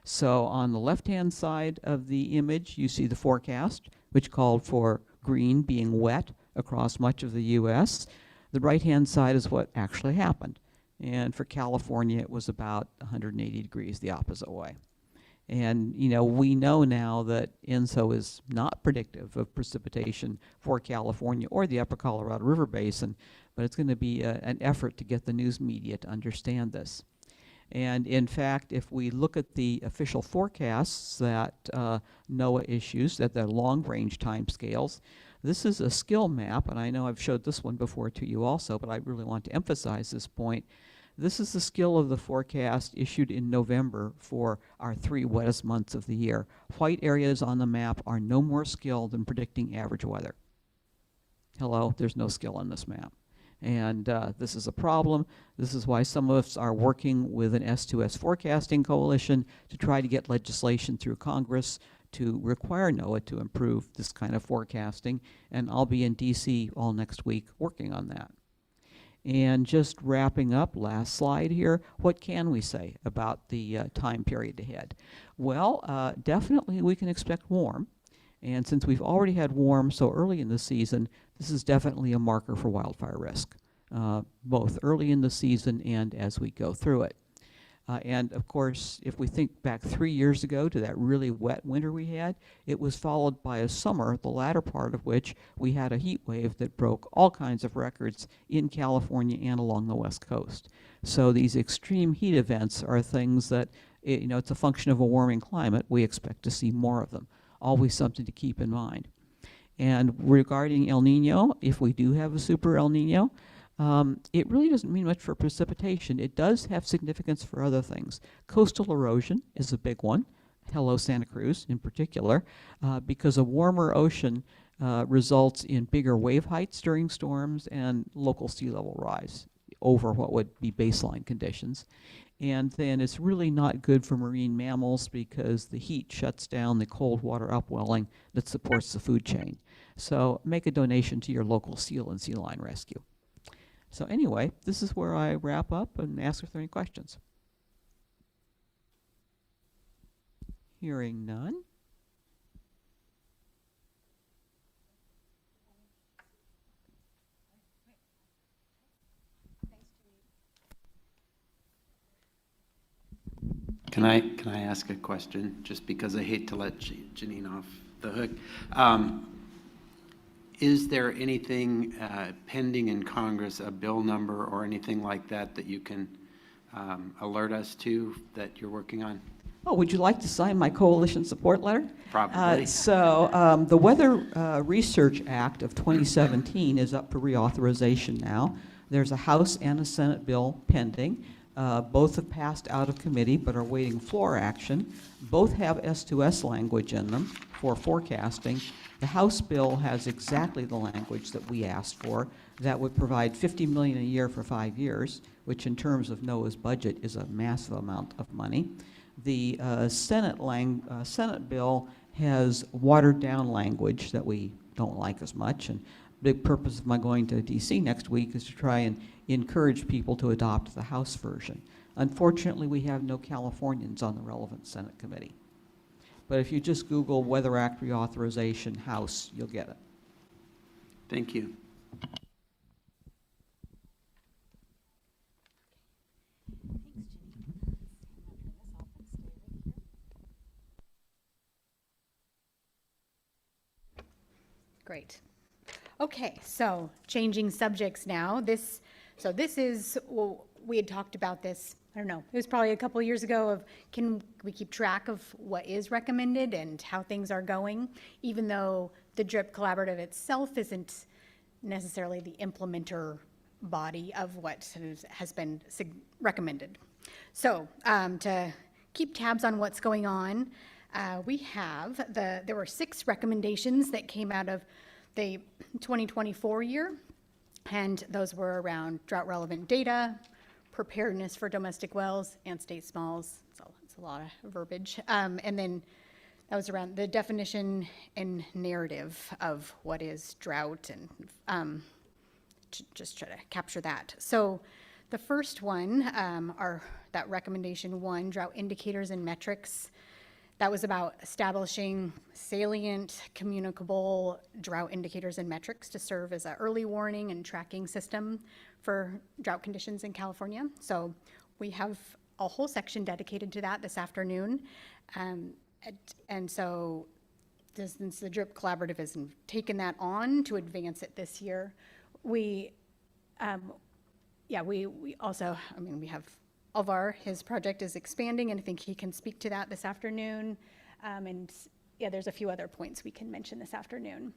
So on the left-hand side of the image, you see the forecast, which called for green being wet across much of the U.S. The right-hand side is what actually happened. And for California, it was about 180 degrees the opposite way. And, you know, we know now that ENSO is not predictive of precipitation for California or the upper Colorado River Basin, but it's going to be an effort to get the news media to understand this. And in fact, if we look at the official forecasts that NOAA issues, that the long-range timescales, this is a skill map, and I know I've showed this one before to you also, but I really want to emphasize this point. This is the skill of the forecast issued in November for our 3 wettest months of the year. White areas on the map are no more skilled than predicting average weather. Hello, there's no skill on this map. And this is a problem. This is why some of us are working with an S2S forecasting coalition to try to get legislation through Congress to require NOAA to improve this kind of forecasting. And I'll be in DC all next week working on that. And just wrapping up, last slide here, what can we say about the time period ahead? Well, definitely we can expect warm. And since we've already had warm so early in the season, this is definitely a marker for wildfire risk, both early in the season and as we go through it. And of course, if we think back 3 years ago to that really wet winter we had, it was followed by a summer, the latter part of which we had a heat wave that broke all kinds of records in California and along the West Coast. So these extreme heat events are things that, you know, it's a function of a warming climate. We expect to see more of them. Always something to keep in mind. And regarding El Nino, if we do have a Super El Nino, it really doesn't mean much for precipitation. It does have significance for other things. Coastal erosion is a big one. Hello, Santa Cruz in particular, because a warmer ocean results in bigger wave heights during storms and local sea level rise over what would be baseline conditions. And then it's really not good for marine mammals because the heat shuts down the cold water upwelling that supports the food chain. So make a donation to your local seal and sea lion rescue. So anyway, this is where I wrap up and ask if there are any questions. Hearing none. Can I ask a question, just because I hate to let Janine off the hook? Is there anything pending in Congress, a bill number or anything like that, that you can alert us to that you're working on? Oh, would you like to sign my coalition support letter? Probably. The Weather Research Act of 2017 is up for reauthorization now. There's a House and a Senate bill pending. Both have passed out of committee but are waiting floor action. Both have S2S language in them for forecasting. The House bill has exactly the language that we asked for. That would provide $50 million a year for 5 years, which in terms of NOAA's budget is a massive amount of money. The Senate bill has watered down language that we don't like as much. And big purpose of my going to DC next week is to try and encourage people to adopt the House version. Unfortunately, we have no Californians on the relevant Senate committee. But if you just Google Weather Act reauthorization House, you'll get it. Thank you. Great. Okay, so changing subjects now. This is we had talked about this, I don't know, it was probably a couple of years ago of can we keep track of what is recommended and how things are going, even though the DRIP Collaborative itself isn't necessarily the implementer body of what has been recommended. So to keep tabs on what's going on, we have there were 6 recommendations that came out of the 2024 year, and those were around drought relevant data, preparedness for domestic wells and state smalls. It's a lot of verbiage. And then that was around the definition and narrative of what is drought, and just try to capture that. So the first one, that recommendation 1, drought indicators and metrics, that was about establishing salient, communicable drought indicators and metrics to serve as an early warning and tracking system for drought conditions in California. So we have a whole section dedicated to that this afternoon. And so since the DRIP Collaborative has taken that on to advance it this year, we also, we have Alvar, his project is expanding, and I think he can speak to that this afternoon. And yeah, there's a few other points we can mention this afternoon.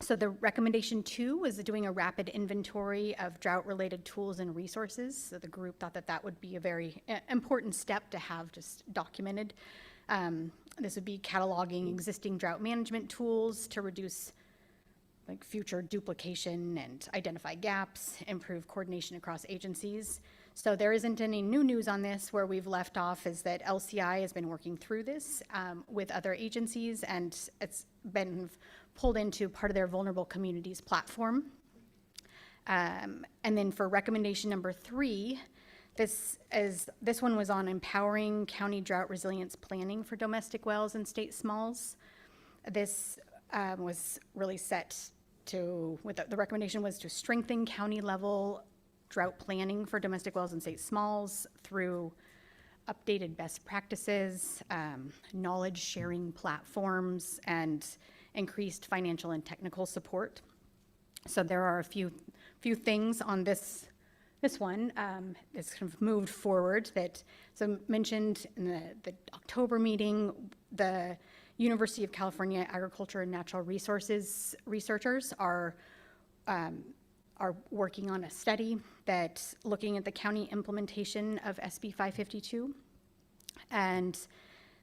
So the recommendation 2 was doing a rapid inventory of drought-related tools and resources. So the group thought that would be a very important step to have just documented. This would be cataloging existing drought management tools to reduce future duplication and identify gaps, improve coordination across agencies. So there isn't any new news on this. Where we've left off is that LCI has been working through this with other agencies, and it's been pulled into part of their vulnerable communities platform. And then for recommendation number 3, this one was on empowering county drought resilience planning for domestic wells and state smalls. This was really set to, the recommendation was to strengthen county level drought planning for domestic wells and state smalls through updated best practices, knowledge sharing platforms, and increased financial and technical support. So there are a few things on this one that's kind of moved forward that, so mentioned in the October meeting, the University of California Agriculture and Natural Resources researchers are working on a study that's looking at the county implementation of SB 552. And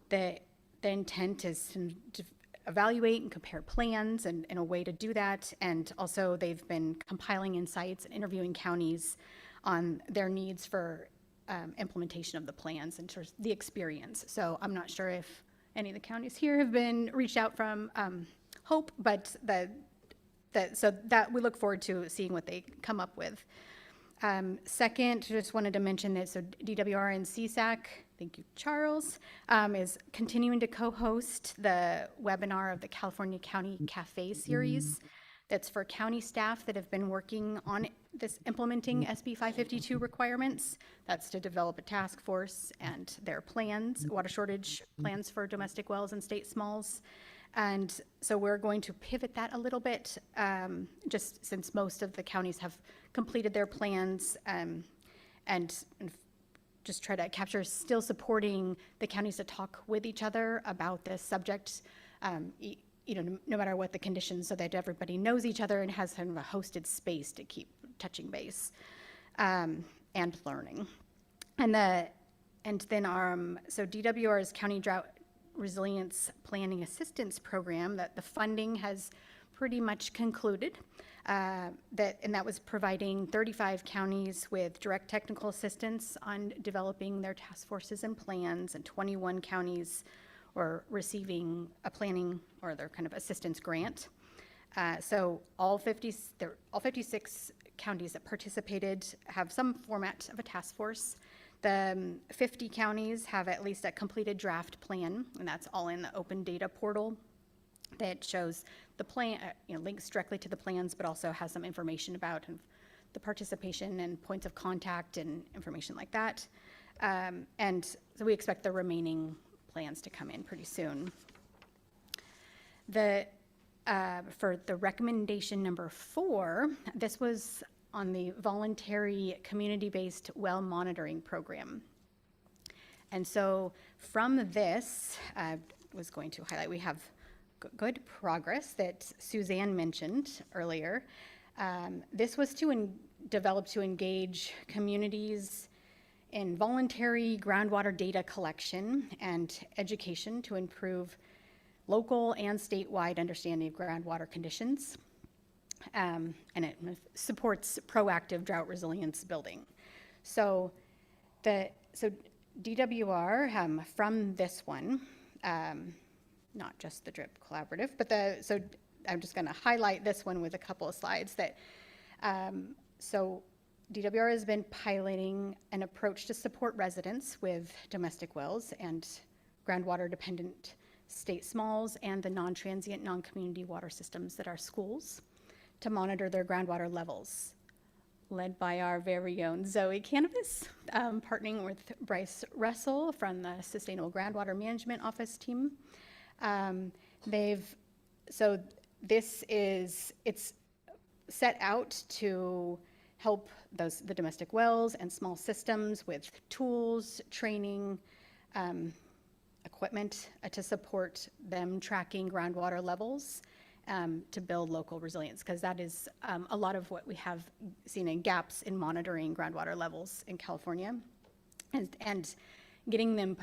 the intent is to evaluate and compare plans and a way to do that. And also they've been compiling insights and interviewing counties on their needs for implementation of the plans and sort of the experience. So I'm not sure if any of the counties here have been reached out from Hope, but so that we look forward to seeing what they come up with. Second, just wanted to mention that, so DWR and CSAC, thank you, Charles, is continuing to co-host the webinar of the California County Cafe series. That's for county staff that have been working on this implementing SB 552 requirements. That's to develop a task force and their plans, water shortage plans for domestic wells and state smalls. And so we're going to pivot that a little bit, just since most of the counties have completed their plans, and just try to capture still supporting the counties to talk with each other about this subject, no matter what the conditions, so that everybody knows each other and has kind of a hosted space to keep touching base and learning. And then so DWR's County Drought Resilience Planning Assistance Program, that the funding has pretty much concluded. That was providing 35 counties with direct technical assistance on developing their task forces and plans, and 21 counties were receiving a planning or their kind of assistance grant. So all 56 counties that participated have some format of a task force. The 50 counties have at least a completed draft plan, and that's all in the open data portal that shows the plan, links directly to the plans, but also has some information about the participation and points of contact and information like that. And so we expect the remaining plans to come in pretty soon. For the recommendation number 4, this was on the voluntary community-based well monitoring program. And so from this, I was going to highlight, we have good progress that Suzanne mentioned earlier. This was developed to engage communities in voluntary groundwater data collection and education to improve local and statewide understanding of groundwater conditions. And it supports proactive drought resilience building. So DWR, from this one, not just the DRIP Collaborative, but so I'm just going to highlight this one with a couple of slides that, so DWR has been piloting an approach to support residents with domestic wells and groundwater dependent state smalls and the non-transient, non-community water systems that are schools to monitor their groundwater levels, led by our very own Zoe Cannabis, partnering with Bryce Russell from the Sustainable Groundwater Management Office team. It's set out to help the domestic wells and small systems with tools, training, equipment to support them tracking groundwater levels to build local resilience, because that is a lot of what we have seen in gaps in monitoring groundwater levels in California, and getting them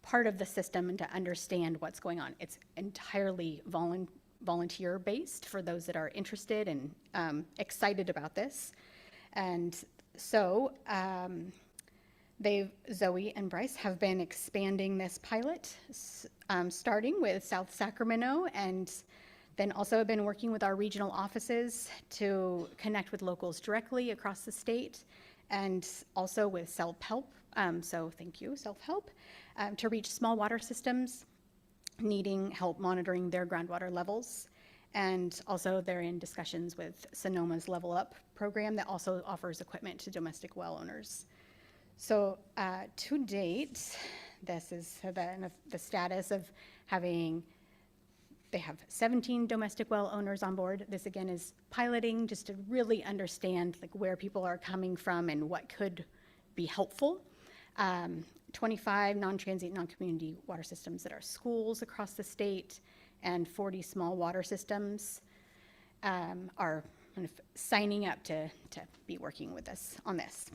part of the system and to understand what's going on. It's entirely volunteer-based for those that are interested and excited about this. And so Zoe and Bryce have been expanding this pilot, starting with South Sacramento, and then also have been working with our regional offices to connect with locals directly across the state, and also with self-help. So thank you, self-help, to reach small water systems needing help monitoring their groundwater levels. And also they're in discussions with Sonoma's Level Up program that also offers equipment to domestic well owners. So to date, this is the status of they have 17 domestic well owners on board. This again is piloting just to really understand where people are coming from and what could be helpful. 25 non-transient, non-community water systems that are schools across the state, and 40 small water systems are kind of signing up to be working with us on this.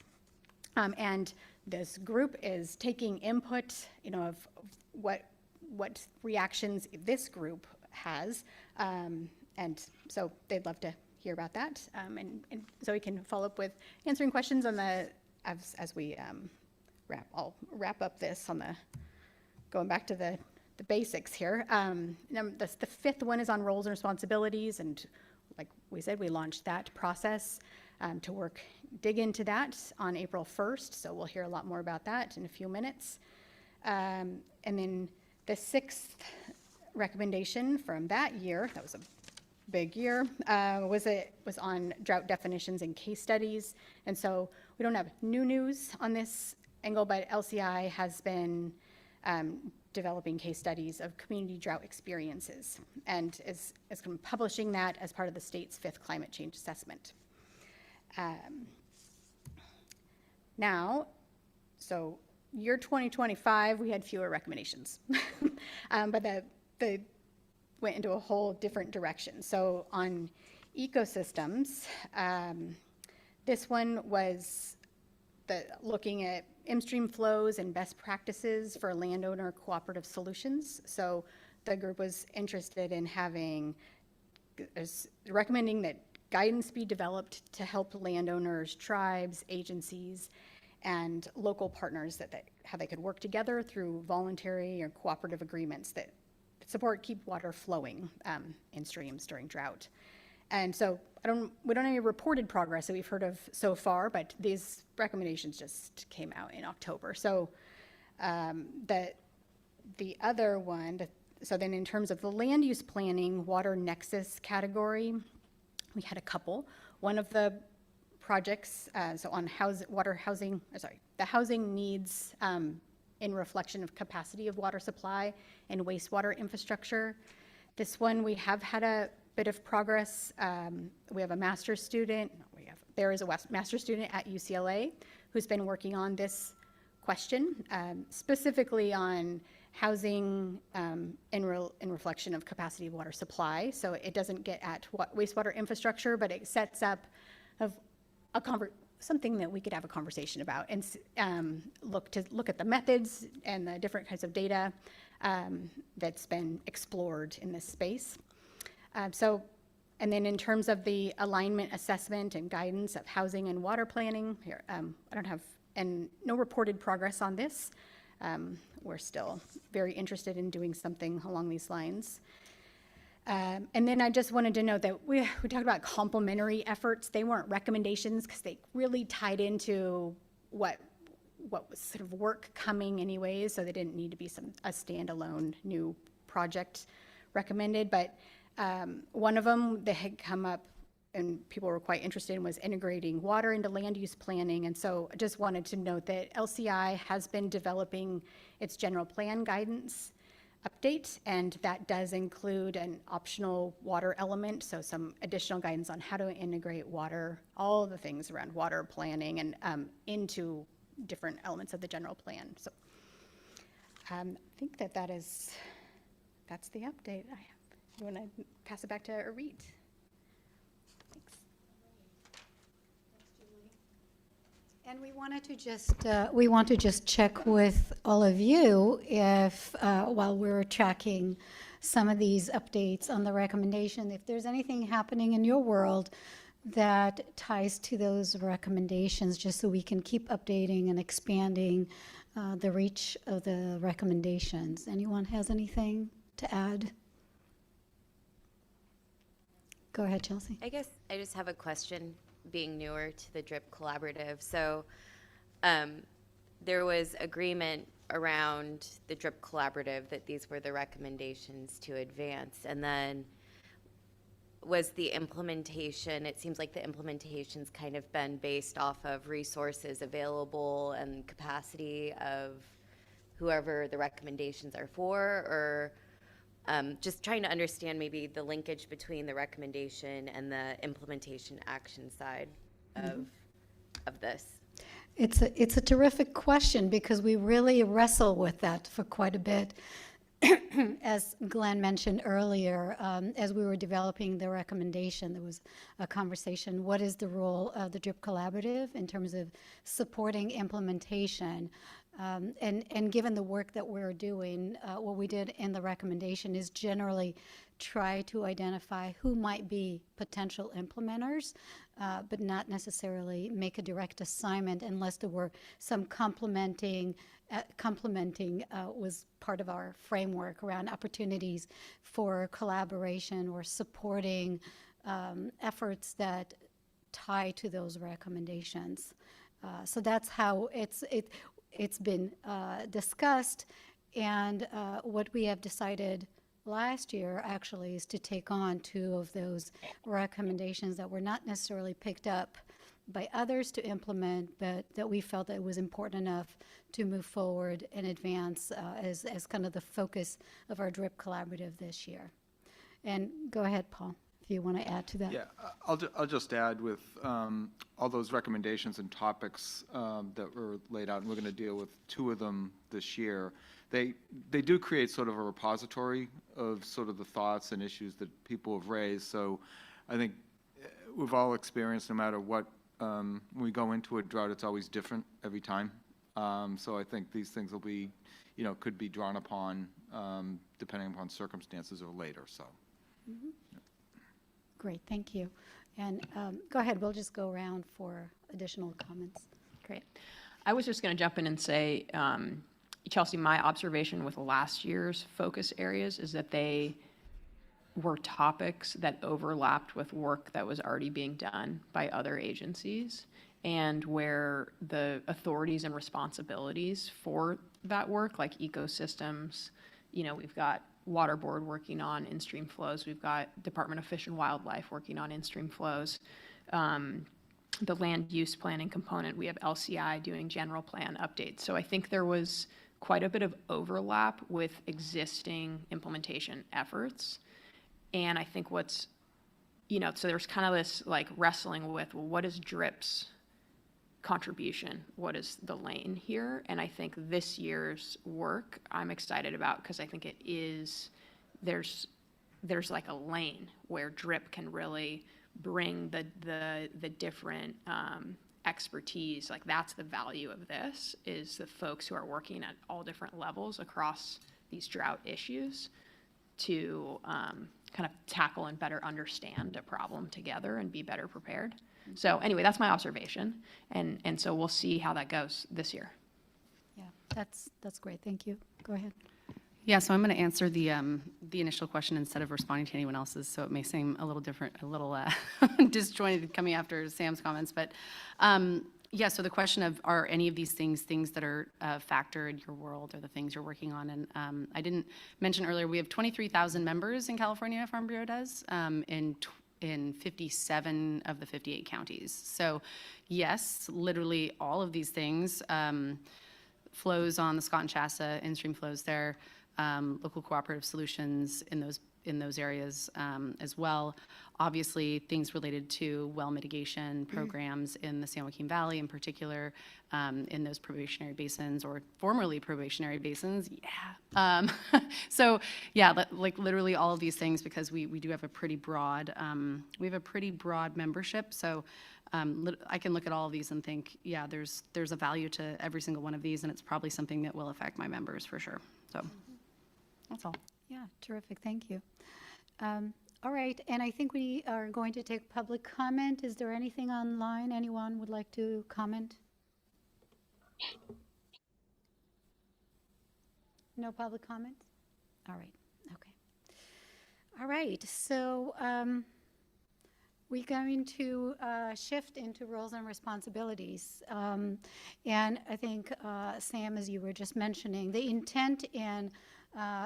And this group is taking input, of what reactions this group has, and so they'd love to hear about that. And so we can follow up with answering questions on as we I'll wrap up this on going back to the basics here. The fifth one is on roles and responsibilities, and like we said, we launched that process to dig into that on April 1st, so we'll hear a lot more about that in a few minutes. And then the sixth recommendation from that year, that was a big year, was on drought definitions and case studies. And so we don't have new news on this angle, but LCI has been developing case studies of community drought experiences and is publishing that as part of the state's 5th climate change assessment. Now, so year 2025, we had fewer recommendations, but they went into a whole different direction. So on ecosystems, this one was looking at in-stream flows and best practices for landowner cooperative solutions. So the group was interested in recommending that guidance be developed to help landowners, tribes, agencies, and local partners how they could work together through voluntary or cooperative agreements that keep water flowing in streams during drought. And so we don't have any reported progress that we've heard of so far, but these recommendations just came out in October. So the other one, so then in terms of the land use planning water nexus category, we had a couple. One of the projects, so on the housing needs in reflection of capacity of water supply and wastewater infrastructure. This one we have had a bit of progress. We have a master's student, we have there is a master's student at UCLA who's been working on this question, specifically on housing in reflection of capacity of water supply. So it doesn't get at wastewater infrastructure, but it sets up something that we could have a conversation about and look at the methods and the different kinds of data that's been explored in this space. And then in terms of the alignment assessment and guidance of housing and water planning, here, I don't have no reported progress on this. We're still very interested in doing something along these lines. And then I just wanted to note that we talked about complementary efforts. They weren't recommendations because they really tied into what was sort of work coming anyways, so they didn't need to be a standalone new project recommended. But one of them that had come up and people were quite interested in was integrating water into land use planning. And so I just wanted to note that LCI has been developing its general plan guidance update, and that does include an optional water element, so some additional guidance on how to integrate water, all the things around water planning and into different elements of the general plan. So I think that's the update I have. You want to pass it back to Arit? And we want to just check with all of you if, while we're tracking some of these updates on the recommendation, if there's anything happening in your world that ties to those recommendations, just so we can keep updating and expanding the reach of the recommendations. Anyone has anything to add? Go ahead, Chelsea. I guess I just have a question, being newer to the DRIP Collaborative. So there was agreement around the DRIP Collaborative that these were the recommendations to advance. And then was the implementation, it seems like the implementation's kind of been based off of resources available and capacity of whoever the recommendations are for, or just trying to understand maybe the linkage between the recommendation and the implementation action side of this. It's a terrific question because we really wrestle with that for quite a bit. As Glenn mentioned earlier, as we were developing the recommendation, there was a conversation, what is the role of the DRIP Collaborative in terms of supporting implementation? And given the work that we're doing, what we did in the recommendation is generally try to identify who might be potential implementers, but not necessarily make a direct assignment unless there were some complementing was part of our framework around opportunities for collaboration or supporting efforts that tie to those recommendations. So that's how it's been discussed, and what we have decided last year actually is to take on 2 of those recommendations that were not necessarily picked up by others to implement, but that we felt that it was important enough to move forward and advance as kind of the focus of our DRIP Collaborative this year. And go ahead, Paul, if you want to add to that. Yeah, I'll just add with all those recommendations and topics that were laid out, and we're going to deal with 2 of them this year. They do create sort of a repository of sort of the thoughts and issues that people have raised. So I think we've all experienced, no matter what, when we go into a drought, it's always different every time. So I think these things will be, could be drawn upon depending upon circumstances or later. So. Mm-hmm. Great, thank you. And go ahead, we'll just go around for additional comments. Great. I was just going to jump in and say, Chelsea, my observation with last year's focus areas is that they were topics that overlapped with work that was already being done by other agencies, and where the authorities and responsibilities for that work, like ecosystems, we've got Water Board working on in-stream flows, we've got Department of Fish and Wildlife working on in-stream flows, the land use planning component, we have LCI doing general plan updates. So I think there was quite a bit of overlap with existing implementation efforts. And I think what's so there's kind of this like wrestling with, well, what is DRIP's contribution? What is the lane here? And I think this year's work I'm excited about because I think it is, there's like a lane where DRIP can really bring the different expertise. Like that's the value of this, is the folks who are working at all different levels across these drought issues to kind of tackle and better understand a problem together and be better prepared. So anyway, that's my observation, and so we'll see how that goes this year. Yeah, that's great. Thank you. Go ahead. Yeah, so I'm going to answer the initial question instead of responding to anyone else's, so it may seem a little different, a little disjointed coming after Sam's comments. But yeah, so the question of, are any of these things that are a factor in your world or the things you're working on? And I didn't mention earlier, we have 23,000 members in California, Farm Bureau does, in 57 of the 58 counties. So yes, literally all of these things, flows on the Scott and Shasta, in-stream flows there, local cooperative solutions in those areas as well. Obviously, things related to well mitigation programs in the San Joaquin Valley in particular, in those probationary basins or formerly probationary basins. Yeah. So yeah, like literally all of these things, because we do have a pretty broad, membership. So I can look at all of these and think, yeah, there's a value to every single one of these, and it's probably something that will affect my members for sure. So that's all. Yeah, terrific. Thank you. All right, and I think we are going to take public comment. Is there anything online anyone would like to comment? No public comment? All right, okay. All right, so we're going to shift into roles and responsibilities. And I think, Sam, as you were just mentioning, the intent in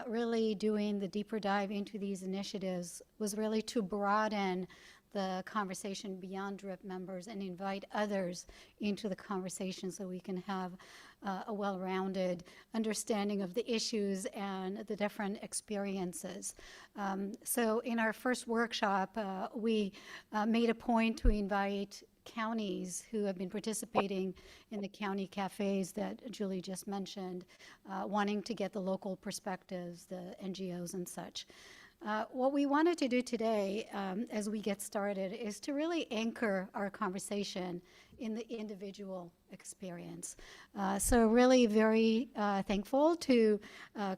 really doing the deeper dive into these initiatives was really to broaden the conversation beyond DRIP members and invite others into the conversation so we can have a well-rounded understanding of the issues and the different experiences. So in our first workshop, we made a point to invite counties who have been participating in the county cafes that Julie just mentioned, wanting to get the local perspectives, the NGOs and such. What we wanted to do today, as we get started, is to really anchor our conversation in the individual experience. So really very thankful to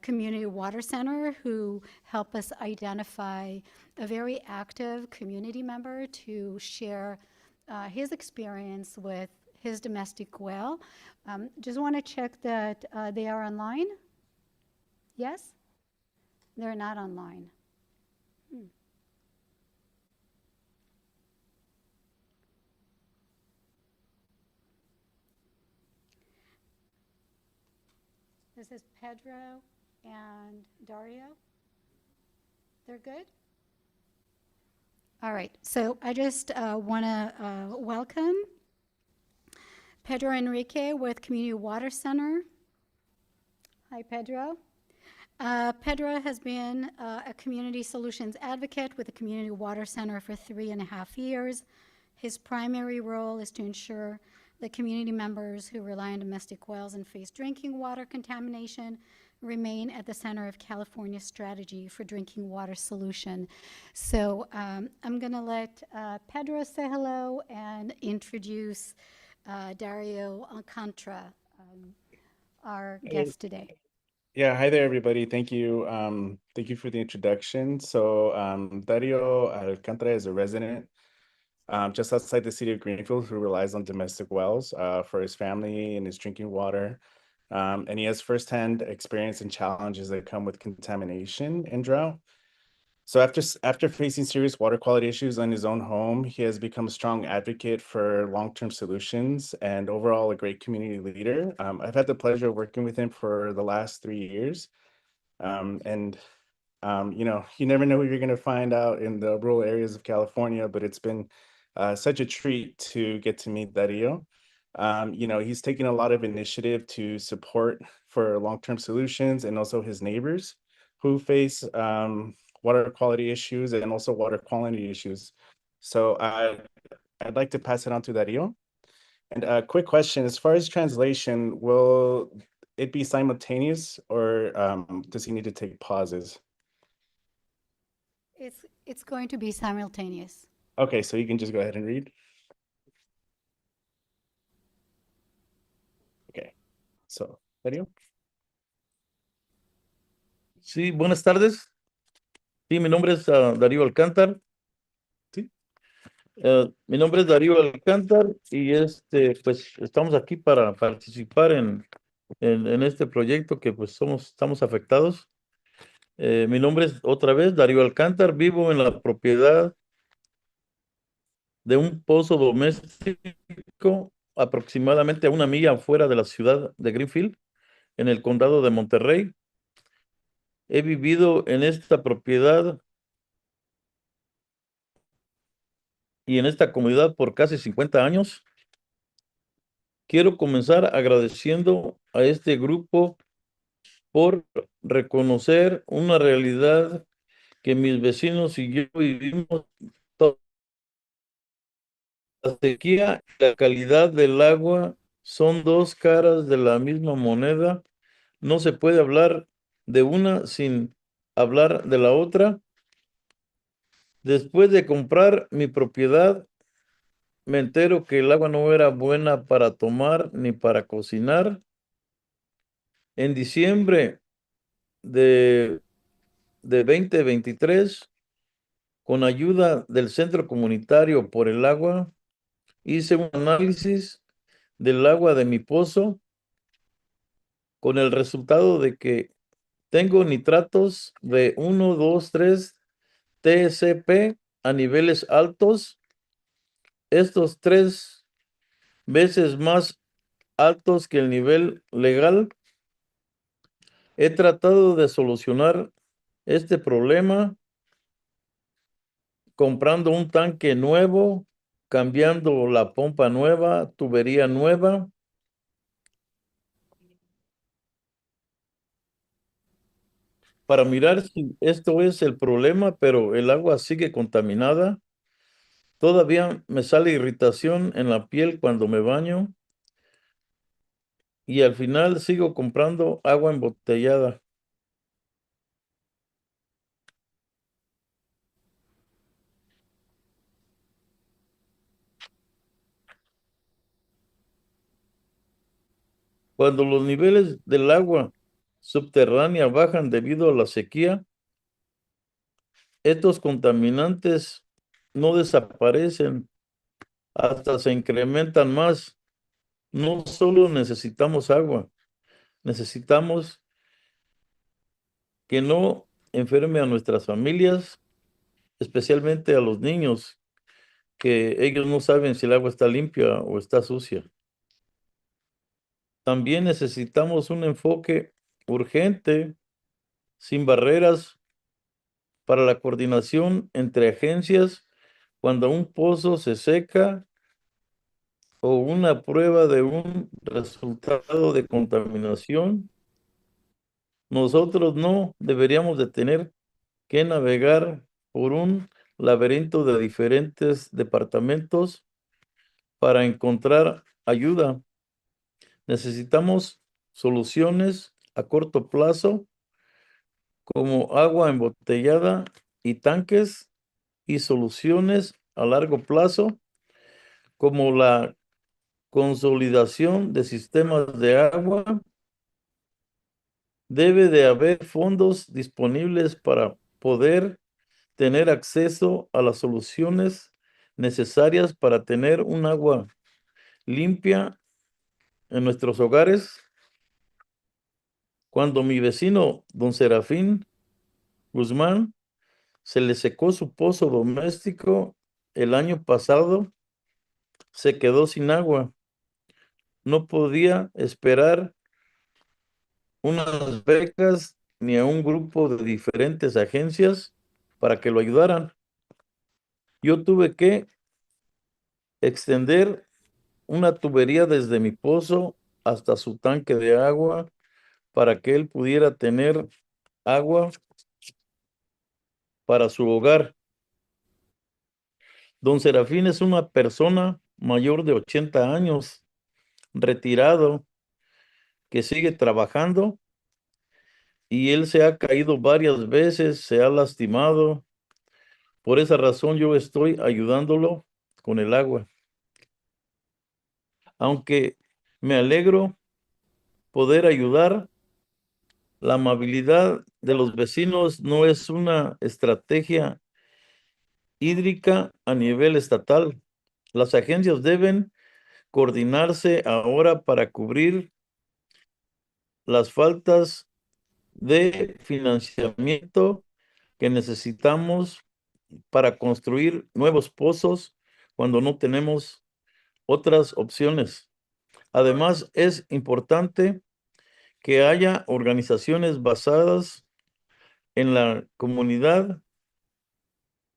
Community Water Center, who helped us identify a very active community member to share his experience with his domestic well. Just want to check that they are online. Yes? They're not online. This is Pedro and Dario. They're good? All right, so I just want to welcome Pedro Enrique with Community Water Center. Hi, Pedro. Pedro has been a community solutions advocate with the Community Water Center for 3.5 years. His primary role is to ensure that community members who rely on domestic wells and face drinking water contamination remain at the center of California's strategy for drinking water solution. So I'm going to let Pedro say hello and introduce Dario Alcantara, our guest today. Yeah, hi there, everybody. Thank you. Thank you for the introduction. So Dario Alcantara is a resident just outside the city of Greenfield who relies on domestic wells for his family and his drinking water. And he has firsthand experience and challenges that come with contamination and drought. So after facing serious water quality issues in his own home, he has become a strong advocate for long-term solutions and overall a great community leader. I've had the pleasure of working with him for the last 3 years. You know, you never know who you're going to find out in the rural areas of California, but it's been such a treat to get to meet Dario. You know, he's taken a lot of initiative to support for long-term solutions and also his neighbors who face water quality issues and also water quality issues. So I'd like to pass it on to Dario. And a quick question, as far as translation, will it be simultaneous or does he need to take pauses? It's going to be simultaneous. Okay, so you can just go ahead and read. Okay, so Dario. Sí, buenas tardes. Sí, mi nombre es Darío Alcántar. Sí. Mi nombre es Darío Alcántar y pues estamos aquí para participar en este proyecto que pues estamos afectados. Mi nombre es otra vez Darío Alcántar, vivo en la propiedad de un pozo doméstico aproximadamente a 1 milla afuera de la ciudad de Greenfield, en el condado de Monterrey. He vivido en esta propiedad y en esta comunidad por casi 50 años. Quiero comenzar agradeciendo a este grupo por reconocer una realidad que mis vecinos y yo vivimos. La sequía y la calidad del agua son dos caras de la misma moneda. No se puede hablar de una sin hablar de la otra. Después de comprar mi propiedad, me entero que el agua no era buena para tomar ni para cocinar. En diciembre de 2023, con ayuda del Centro Comunitario por el Agua, hice un análisis del agua de mi pozo con el resultado de que tengo nitratos de 1, 2, 3 TSP a niveles altos. Estos 3 veces más altos que el nivel legal. He tratado de solucionar este problema comprando un tanque nuevo, cambiando la pompa nueva, tubería nueva. Para mirar si esto es el problema, pero el agua sigue contaminada. Todavía me sale irritación en la piel cuando me baño. Y al final sigo comprando agua embotellada. Cuando los niveles del agua subterránea bajan debido a la sequía, estos contaminantes no desaparecen, hasta se incrementan más. No solo necesitamos agua, necesitamos que no enferme a nuestras familias, especialmente a los niños, que ellos no saben si el agua está limpia o está sucia. También necesitamos un enfoque urgente, sin barreras, para la coordinación entre agencias cuando un pozo se seca o una prueba de un resultado de contaminación. Nosotros no deberíamos de tener que navegar por un laberinto de diferentes departamentos para encontrar ayuda. Necesitamos soluciones a corto plazo como agua embotellada y tanques, y soluciones a largo plazo como la consolidación de sistemas de agua. Debe de haber fondos disponibles para poder tener acceso a las soluciones necesarias para tener un agua limpia en nuestros hogares. Cuando mi vecino, don Serafín Guzmán, se le secó su pozo doméstico el año pasado, se quedó sin agua. No podía esperar unas becas ni a un grupo de diferentes agencias para que lo ayudaran. Yo tuve que extender una tubería desde mi pozo hasta su tanque de agua para que él pudiera tener agua para su hogar. Don Serafín es una persona mayor de 80 años, retirado, que sigue trabajando y él se ha caído varias veces, se ha lastimado. Por esa razón yo estoy ayudándolo con el agua. Aunque me alegro poder ayudar, la amabilidad de los vecinos no es una estrategia hídrica a nivel estatal. Las agencias deben coordinarse ahora para cubrir las faltas de financiamiento que necesitamos para construir nuevos pozos cuando no tenemos otras opciones. Además, es importante que haya organizaciones basadas en la comunidad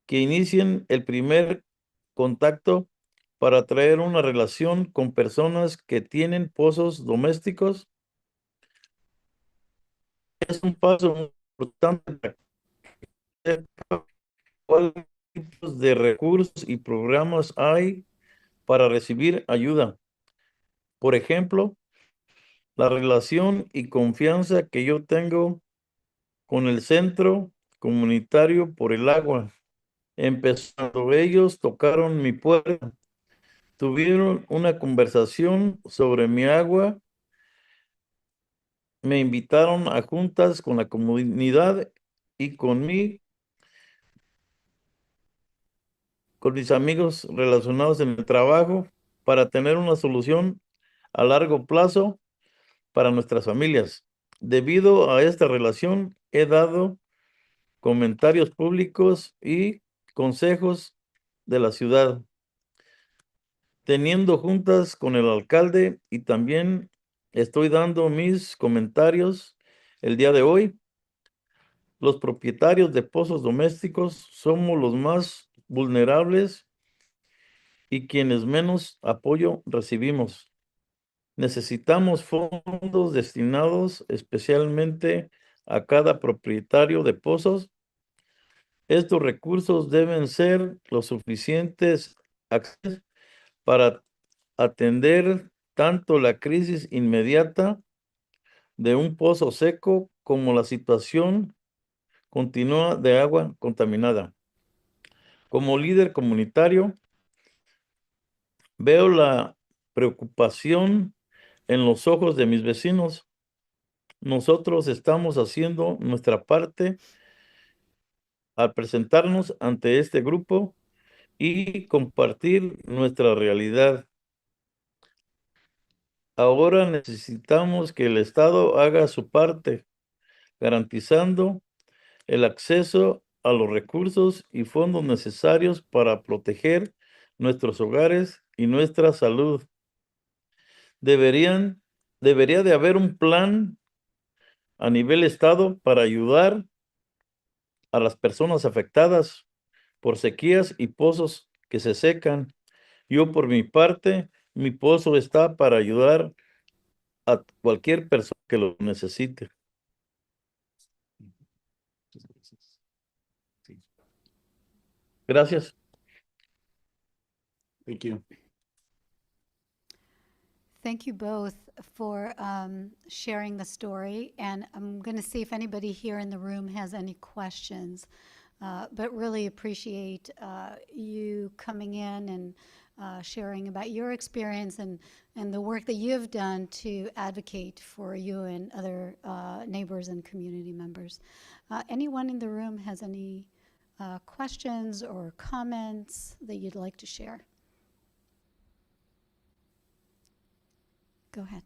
que inicien el primer contacto para traer una relación con personas que tienen pozos domésticos. Es un paso muy importante para sepa cuáles tipos de recursos y programas hay para recibir ayuda. Por ejemplo, la relación y confianza que yo tengo con el Centro Comunitario por el Agua. Empezando ellos tocaron mi puerta, tuvieron una conversación sobre mi agua, me invitaron a juntas con la comunidad y con mis amigos relacionados en el trabajo para tener una solución a largo plazo para nuestras familias. Debido a esta relación, he dado comentarios públicos y consejos de la ciudad, teniendo juntas con el alcalde, y también estoy dando mis comentarios el día de hoy. Los propietarios de pozos domésticos somos los más vulnerables y quienes menos apoyo recibimos. Necesitamos fondos destinados especialmente a cada propietario de pozos. Estos recursos deben ser lo suficientes para atender tanto la crisis inmediata de un pozo seco como la situación continua de agua contaminada. Como líder comunitario, veo la preocupación en los ojos de mis vecinos. Nosotros estamos haciendo nuestra parte al presentarnos ante este grupo y compartir nuestra realidad. Ahora necesitamos que el Estado haga su parte, garantizando el acceso a los recursos y fondos necesarios para proteger nuestros hogares y nuestra salud. Debería de haber un plan a nivel Estado para ayudar a las personas afectadas por sequías y pozos que se secan. Yo, por mi parte, mi pozo está para ayudar a cualquier persona que lo necesite. Gracias. Thank you. Thank you both for sharing the story. And I'm going to see if anybody here in the room has any questions. But really appreciate you coming in and sharing about your experience and the work that you've done to advocate for you and other neighbors and community members. Anyone in the room has any questions or comments that you'd like to share? Go ahead.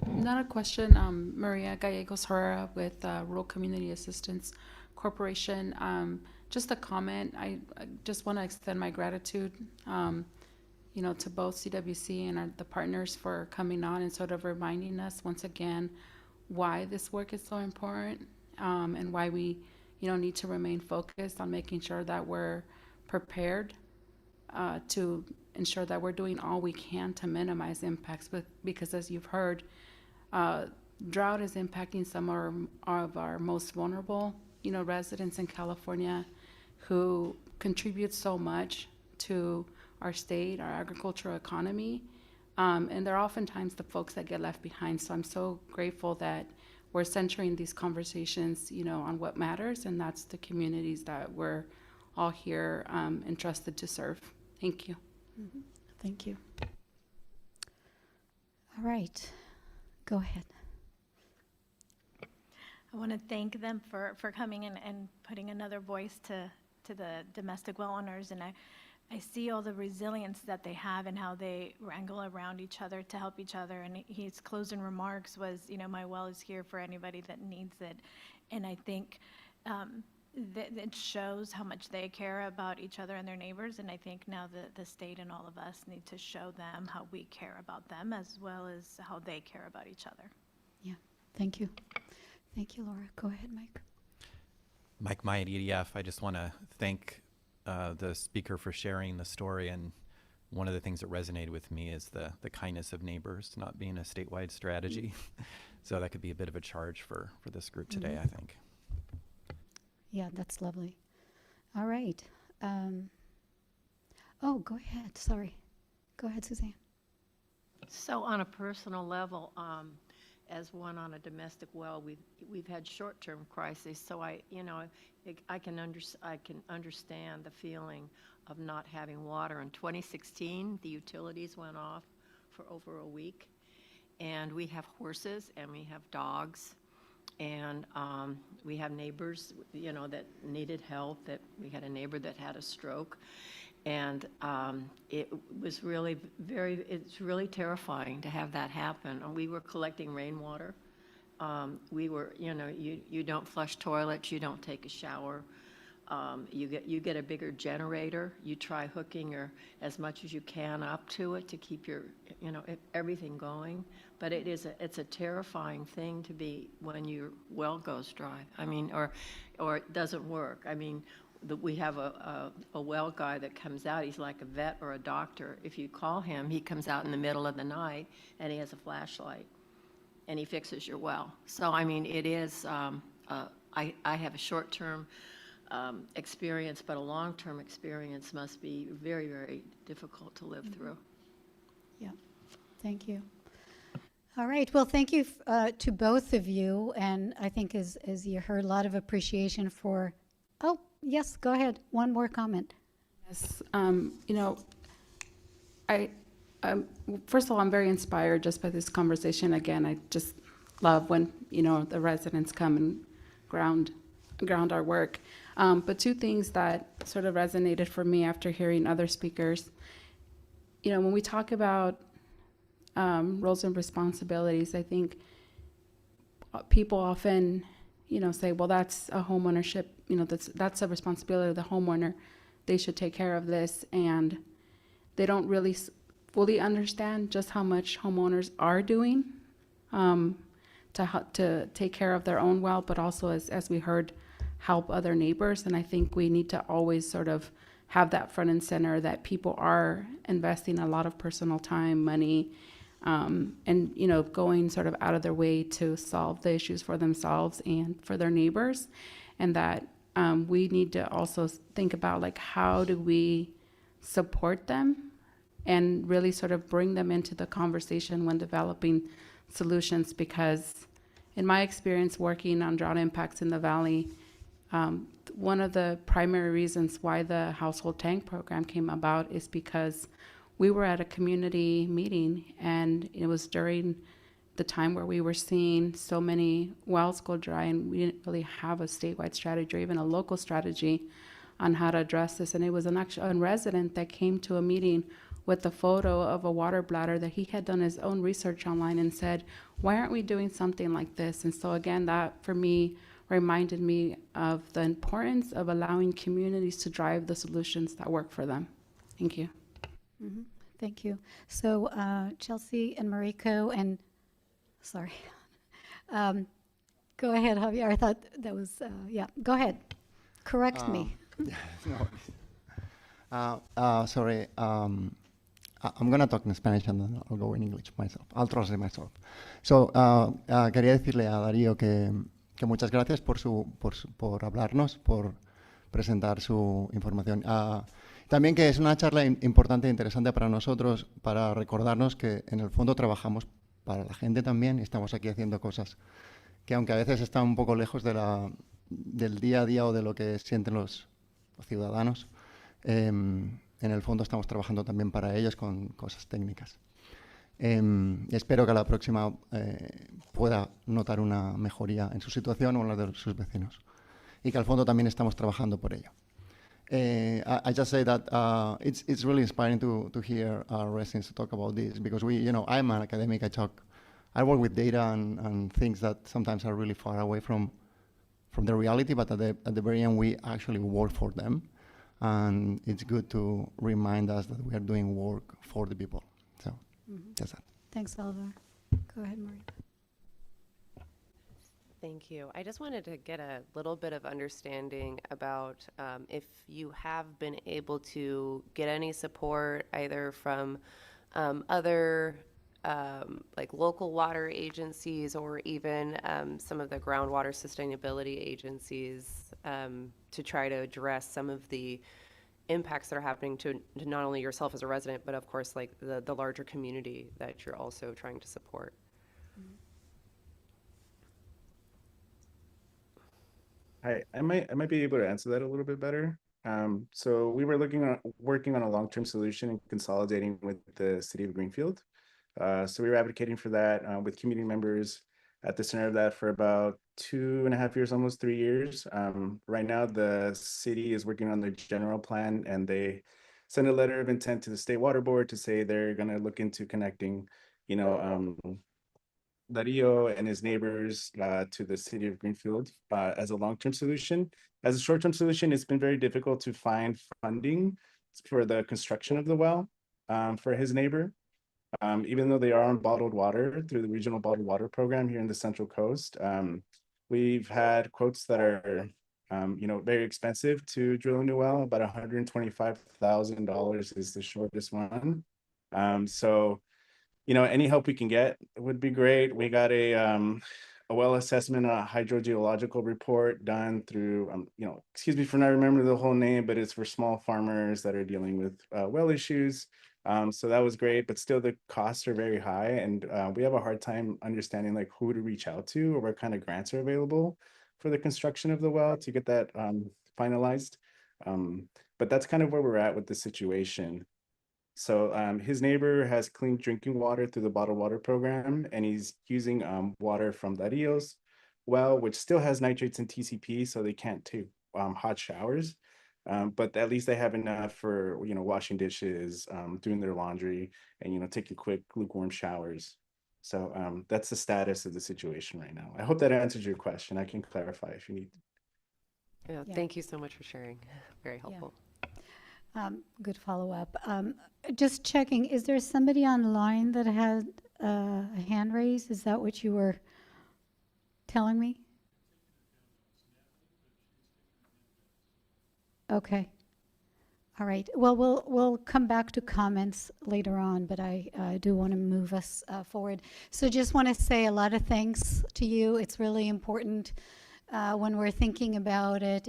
Not a question. Maria Gallegos Herrera with Rural Community Assistance Corporation. Just a comment. I just want to extend my gratitude, to both CWC and the partners for coming on and sort of reminding us once again why this work is so important, and why we, need to remain focused on making sure that we're prepared to ensure that we're doing all we can to minimize impacts. Because as you've heard, drought is impacting some of our most vulnerable, residents in California who contribute so much to our state, our agricultural economy. And they're oftentimes the folks that get left behind. So I'm so grateful that we're centering these conversations, on what matters, and that's the communities that we're all here entrusted to serve. Thank you. Thank you. All right, go ahead. I want to thank them for coming and putting another voice to the domestic well owners. And I see all the resilience that they have and how they wrangle around each other to help each other. And his closing remarks was, my well is here for anybody that needs it. And I think that it shows how much they care about each other and their neighbors. And I think now the state and all of us need to show them how we care about them as well as how they care about each other. Yeah, thank you. Thank you, Laura. Go ahead, Mike. Mike Myatt, EDF. I just want to thank the speaker for sharing the story. And one of the things that resonated with me is the kindness of neighbors not being a statewide strategy. So that could be a bit of a charge for this group today, I think. Yeah, that's lovely. All right. Oh, go ahead. Sorry. Go ahead, Suzanne. So on a personal level, as one on a domestic well, we've had short-term crises. So I can understand the feeling of not having water. In 2016, the utilities went off for over a week, and we have horses and we have dogs, and we have neighbors, that needed help. That we had a neighbor that had a stroke. And it was really it's really terrifying to have that happen. And we were collecting rainwater. We were, you don't flush toilets, you don't take a shower. You get a bigger generator. You try hooking as much as you can up to it to keep your, everything going. But it's a terrifying thing to be when your well goes dry. I mean, or it doesn't work. I mean, we have a well guy that comes out. He's like a vet or a doctor. If you call him, he comes out in the middle of the night and he has a flashlight and he fixes your well. So, I mean, it is, I have a short-term experience, but a long-term experience must be very, very difficult to live through. Yeah, thank you. All right, well, thank you to both of you. And I think as you heard, a lot of appreciation for, oh, yes, go ahead. One more comment. Yes, first of all, I'm very inspired just by this conversation. Again, I just love when, the residents come and ground our work. But two things that sort of resonated for me after hearing other speakers, when we talk about roles and responsibilities, I think people often, say, well, that's a homeownership, that's a responsibility of the homeowner. They should take care of this. And they don't really fully understand just how much homeowners are doing to take care of their own well, but also, as we heard, help other neighbors. And I think we need to always sort of have that front and center, that people are investing a lot of personal time, money, and going sort of out of their way to solve the issues for themselves and for their neighbors. And that we need to also think about, like, how do we support them and really sort of bring them into the conversation when developing solutions. Because in my experience working on drought impacts in the Valley, one of the primary reasons why the household tank program came about is because we were at a community meeting, and it was during the time where we were seeing so many wells go dry, and we didn't really have a statewide strategy or even a local strategy on how to address this. And it was a resident that came to a meeting with a photo of a water bladder that he had done his own research online and said, why aren't we doing something like this? And so again, that for me reminded me of the importance of allowing communities to drive the solutions that work for them. Thank you. Mm-hmm. Thank you. So Chelsea and Mariko and, sorry. Go ahead, Javier. I thought that was, yeah, go ahead. Correct me. Sorry. I'm going to talk in Spanish and then I'll go in English myself. I'll translate myself. So, quería decirle a Darío que muchas gracias por hablarnos, por presentar su información. También que es una charla importante e interesante para nosotros, para recordarnos que en el fondo trabajamos para la gente también y estamos aquí haciendo cosas que aunque a veces están un poco lejos del día a día o de lo que sienten los ciudadanos, en el fondo estamos trabajando también para ellos con cosas técnicas. Espero que a la próxima pueda notar una mejoría en su situación o en la de sus vecinos y que al fondo también estamos trabajando por ello. I just say that it's really inspiring to hear our residents talk about this because I'm an academic. I work with data and things that sometimes are really far away from the reality, but at the very end we actually work for them, and it's good to remind us that we are doing work for the people. So that's it. Thanks, Oliver. Go ahead, Maria. Thank you. I just wanted to get a little bit of understanding about if you have been able to get any support either from other like local water agencies or even some of the groundwater sustainability agencies to try to address some of the impacts that are happening to not only yourself as a resident, but of course like the larger community that you're also trying to support. I might be able to answer that a little bit better. So we were working on a long-term solution and consolidating with the city of Greenfield. So we were advocating for that with community members at the center of that for about 2.5 years, almost 3 years. Right now, the city is working on their general plan, and they sent a letter of intent to the state water board to say they're going to look into connecting, Dario and his neighbors to the city of Greenfield as a long-term solution. As a short-term solution, it's been very difficult to find funding for the construction of the well for his neighbor. Even though they are on bottled water through the regional bottled water program here in the Central Coast, we've had quotes that are, very expensive to drill a new well. About $125,000 is the shortest one. So, any help we can get would be great. We got a well assessment, a hydrogeological report done through, excuse me for not remembering the whole name, but it's for small farmers that are dealing with well issues. So that was great, but still the costs are very high, and we have a hard time understanding like who to reach out to or what kind of grants are available for the construction of the well to get that finalized. But that's kind of where we're at with the situation. So his neighbor has clean drinking water through the bottled water program, and he's using water from Dario's well, which still has nitrates and TCP, so they can't take hot showers. But at least they have enough for, washing dishes, doing their laundry, and, taking quick lukewarm showers. So that's the status of the situation right now. I hope that answers your question. I can clarify if you need. Yeah, thank you so much for sharing. Very helpful. Good follow-up. Just checking, is there somebody online that had a hand raised? Is that what you were telling me? Okay. All right. Well, we'll come back to comments later on, but I do want to move us forward. So just want to say a lot of thanks to you. It's really important when we're thinking about it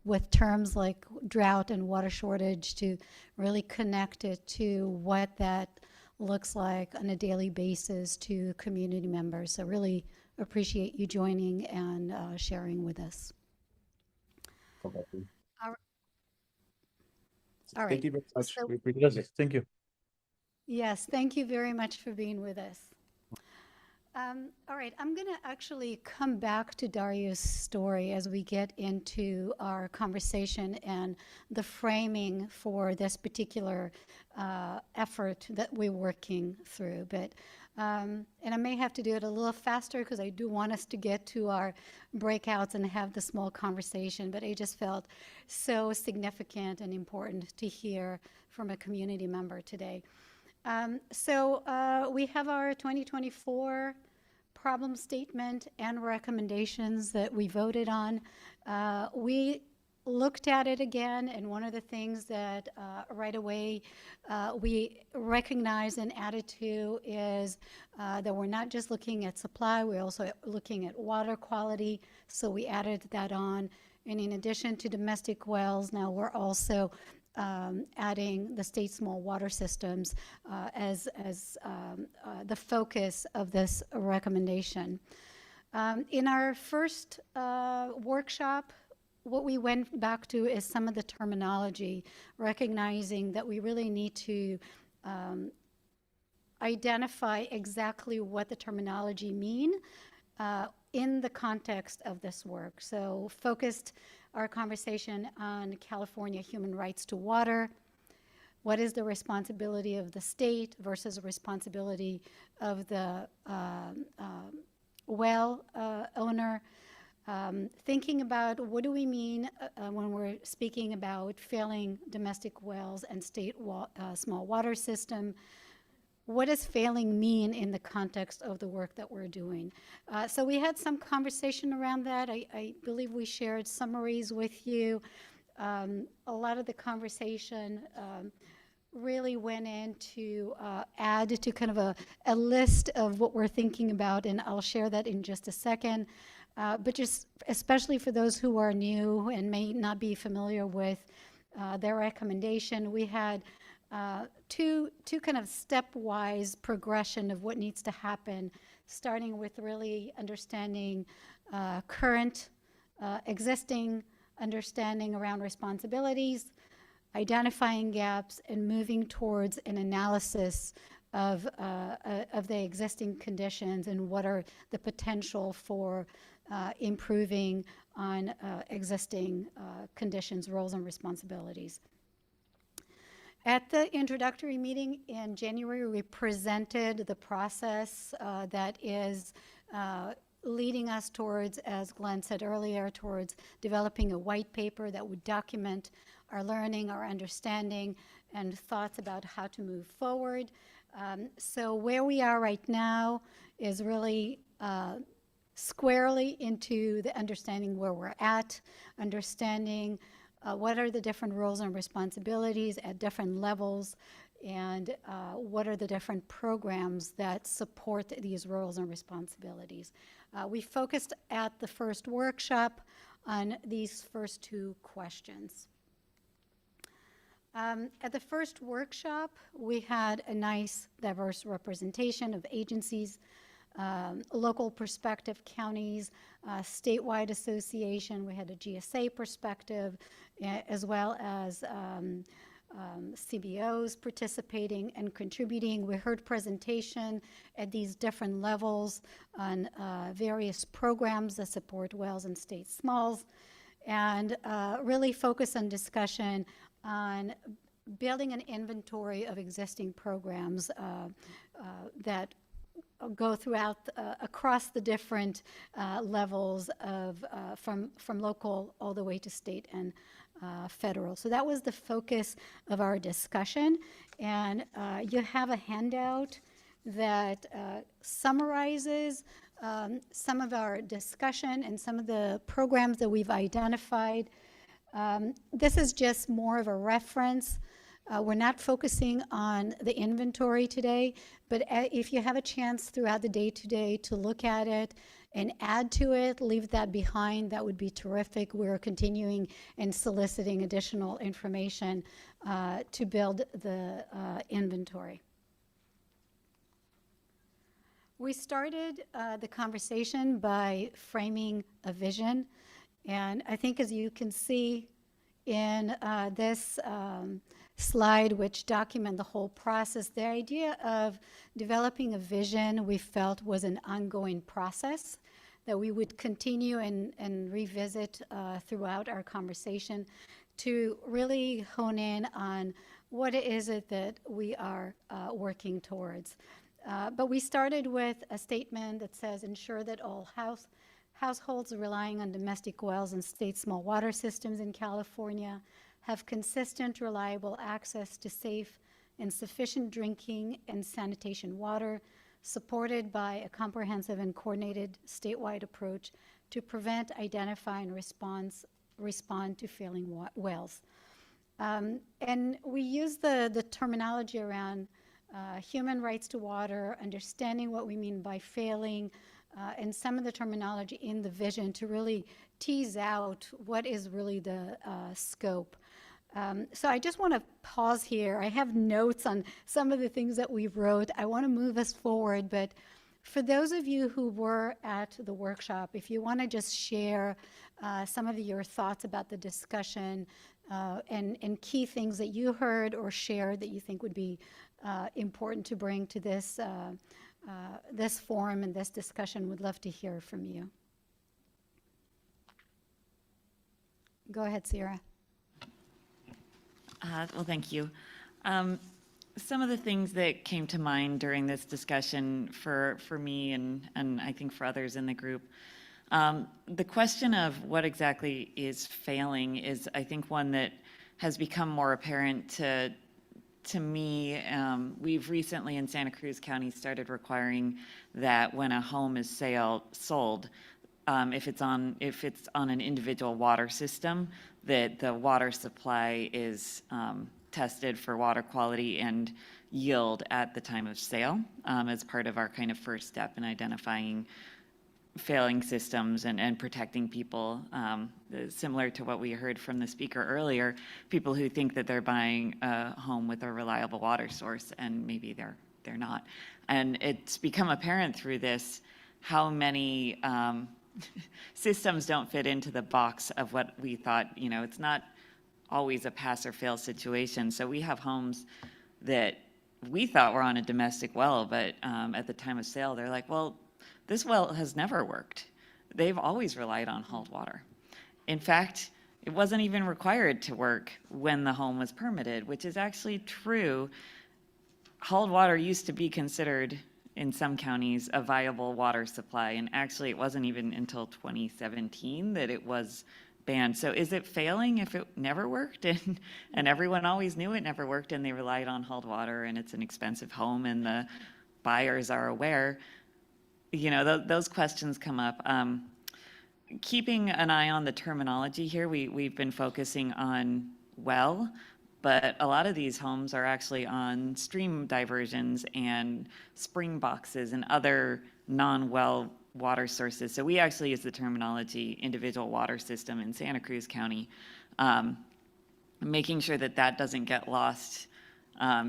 with terms like drought and water shortage to really connect it to what that looks like on a daily basis to community members. So really appreciate you joining and sharing with us. All right. Thank you very much. So, We appreciate it. Thank you. yes, thank you very much for being with us. All right, I'm going to actually come back to Dario's story as we get into our conversation and the framing for this particular effort that we're working through. But and I may have to do it a little faster because I do want us to get to our breakouts and have the small conversation. But I just felt so significant and important to hear from a community member today. So we have our 2024 problem statement and recommendations that we voted on. We looked at it again, and one of the things that right away we recognized and added to is that we're not just looking at supply, we're also looking at water quality, so we added that on. And in addition to domestic wells, now we're also adding the state small water systems as the focus of this recommendation. In our first workshop, what we went back to is some of the terminology, recognizing that we really need to identify exactly what the terminology mean in the context of this work. So focused our conversation on California human rights to water. What is the responsibility of the state versus the responsibility of the well owner? Thinking about what do we mean when we're speaking about failing domestic wells and state small water system. What does failing mean in the context of the work that we're doing? So we had some conversation around that. I believe we shared summaries with you. A lot of the conversation really went into add to kind of a list of what we're thinking about, and I'll share that in just a second. But just especially for those who are new and may not be familiar with their recommendation, we had two kind of stepwise progression of what needs to happen, starting with really understanding current, existing understanding around responsibilities, identifying gaps, and moving towards an analysis of the existing conditions and what are the potential for improving on existing conditions, roles, and responsibilities. At the introductory meeting in January, we presented the process that is leading us towards, as Glenn said earlier, towards developing a white paper that would document our learning, our understanding, and thoughts about how to move forward. So where we are right now is really squarely into the understanding where we're at, understanding what are the different roles and responsibilities at different levels, and what are the different programs that support these roles and responsibilities. We focused at the first workshop on these first two questions. At the first workshop, we had a nice diverse representation of agencies, local perspective, counties, statewide association. We had a GSA perspective, as well as CBOs participating and contributing. We heard presentation at these different levels on various programs that support wells and state smalls, and really focus on discussion on building an inventory of existing programs that go throughout across the different levels of from local all the way to state and federal. So that was the focus of our discussion, and you have a handout that summarizes some of our discussion and some of the programs that we've identified. This is just more of a reference. We're not focusing on the inventory today, but if you have a chance throughout the day today to look at it and add to it, leave that behind, that would be terrific. We're continuing and soliciting additional information to build the inventory. We started the conversation by framing a vision, and I think as you can see in this slide, which document the whole process, the idea of developing a vision we felt was an ongoing process that we would continue and revisit throughout our conversation to really hone in on what is it that we are working towards. But we started with a statement that says, ensure that all households relying on domestic wells and state small water systems in California have consistent, reliable access to safe and sufficient drinking and sanitation water, supported by a comprehensive and coordinated statewide approach to prevent, identify, and respond to failing wells. And we use the terminology around human rights to water, understanding what we mean by failing, and some of the terminology in the vision to really tease out what is really the scope. So I just want to pause here. I have notes on some of the things that we wrote. I want to move us forward, but for those of you who were at the workshop, if you want to just share some of your thoughts about the discussion and key things that you heard or shared that you think would be important to bring to this, this forum and this discussion, would love to hear from you. Go ahead, Sierra. Well, thank you. Some of the things that came to mind during this discussion for me and I think for others in the group, the question of what exactly is failing is, I think, one that has become more apparent to me. We've recently in Santa Cruz County started requiring that when a home is sold, if it's on an individual water system, that the water supply is tested for water quality and yield at the time of sale, as part of our kind of first step in identifying failing systems and protecting people, similar to what we heard from the speaker earlier, people who think that they're buying a home with a reliable water source and maybe they're not. And it's become apparent through this how many systems don't fit into the box of what we thought. It's not always a pass or fail situation. So we have homes that we thought were on a domestic well, but at the time of sale, they're like, well, this well has never worked. They've always relied on hauled water. In fact, it wasn't even required to work when the home was permitted, which is actually true. Hauled water used to be considered, in some counties, a viable water supply, and actually it wasn't even until 2017 that it was banned. So is it failing if it never worked and everyone always knew it never worked and they relied on hauled water and it's an expensive home and the buyers are aware? Those questions come up. Keeping an eye on the terminology here, we've been focusing on well, but a lot of these homes are actually on stream diversions and spring boxes and other non-well water sources. So we actually use the terminology individual water system in Santa Cruz County, making sure that that doesn't get lost,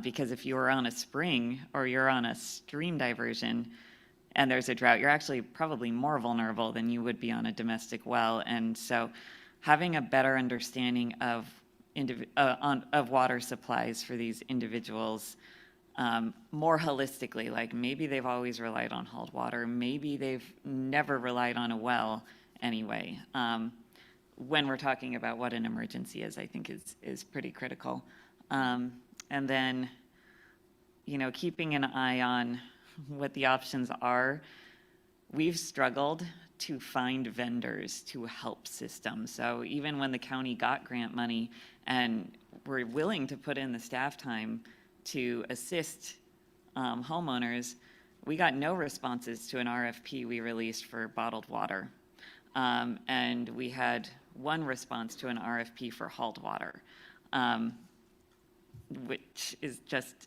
because if you're on a spring or you're on a stream diversion and there's a drought, you're actually probably more vulnerable than you would be on a domestic well. And so having a better understanding of water supplies for these individuals more holistically, like maybe they've always relied on hauled water, maybe they've never relied on a well anyway. When we're talking about what an emergency is, I think is pretty critical. And then, keeping an eye on what the options are. We've struggled to find vendors to help systems. So even when the county got grant money and were willing to put in the staff time to assist homeowners, we got no responses to an RFP we released for bottled water. And we had one response to an RFP for hauled water, which is just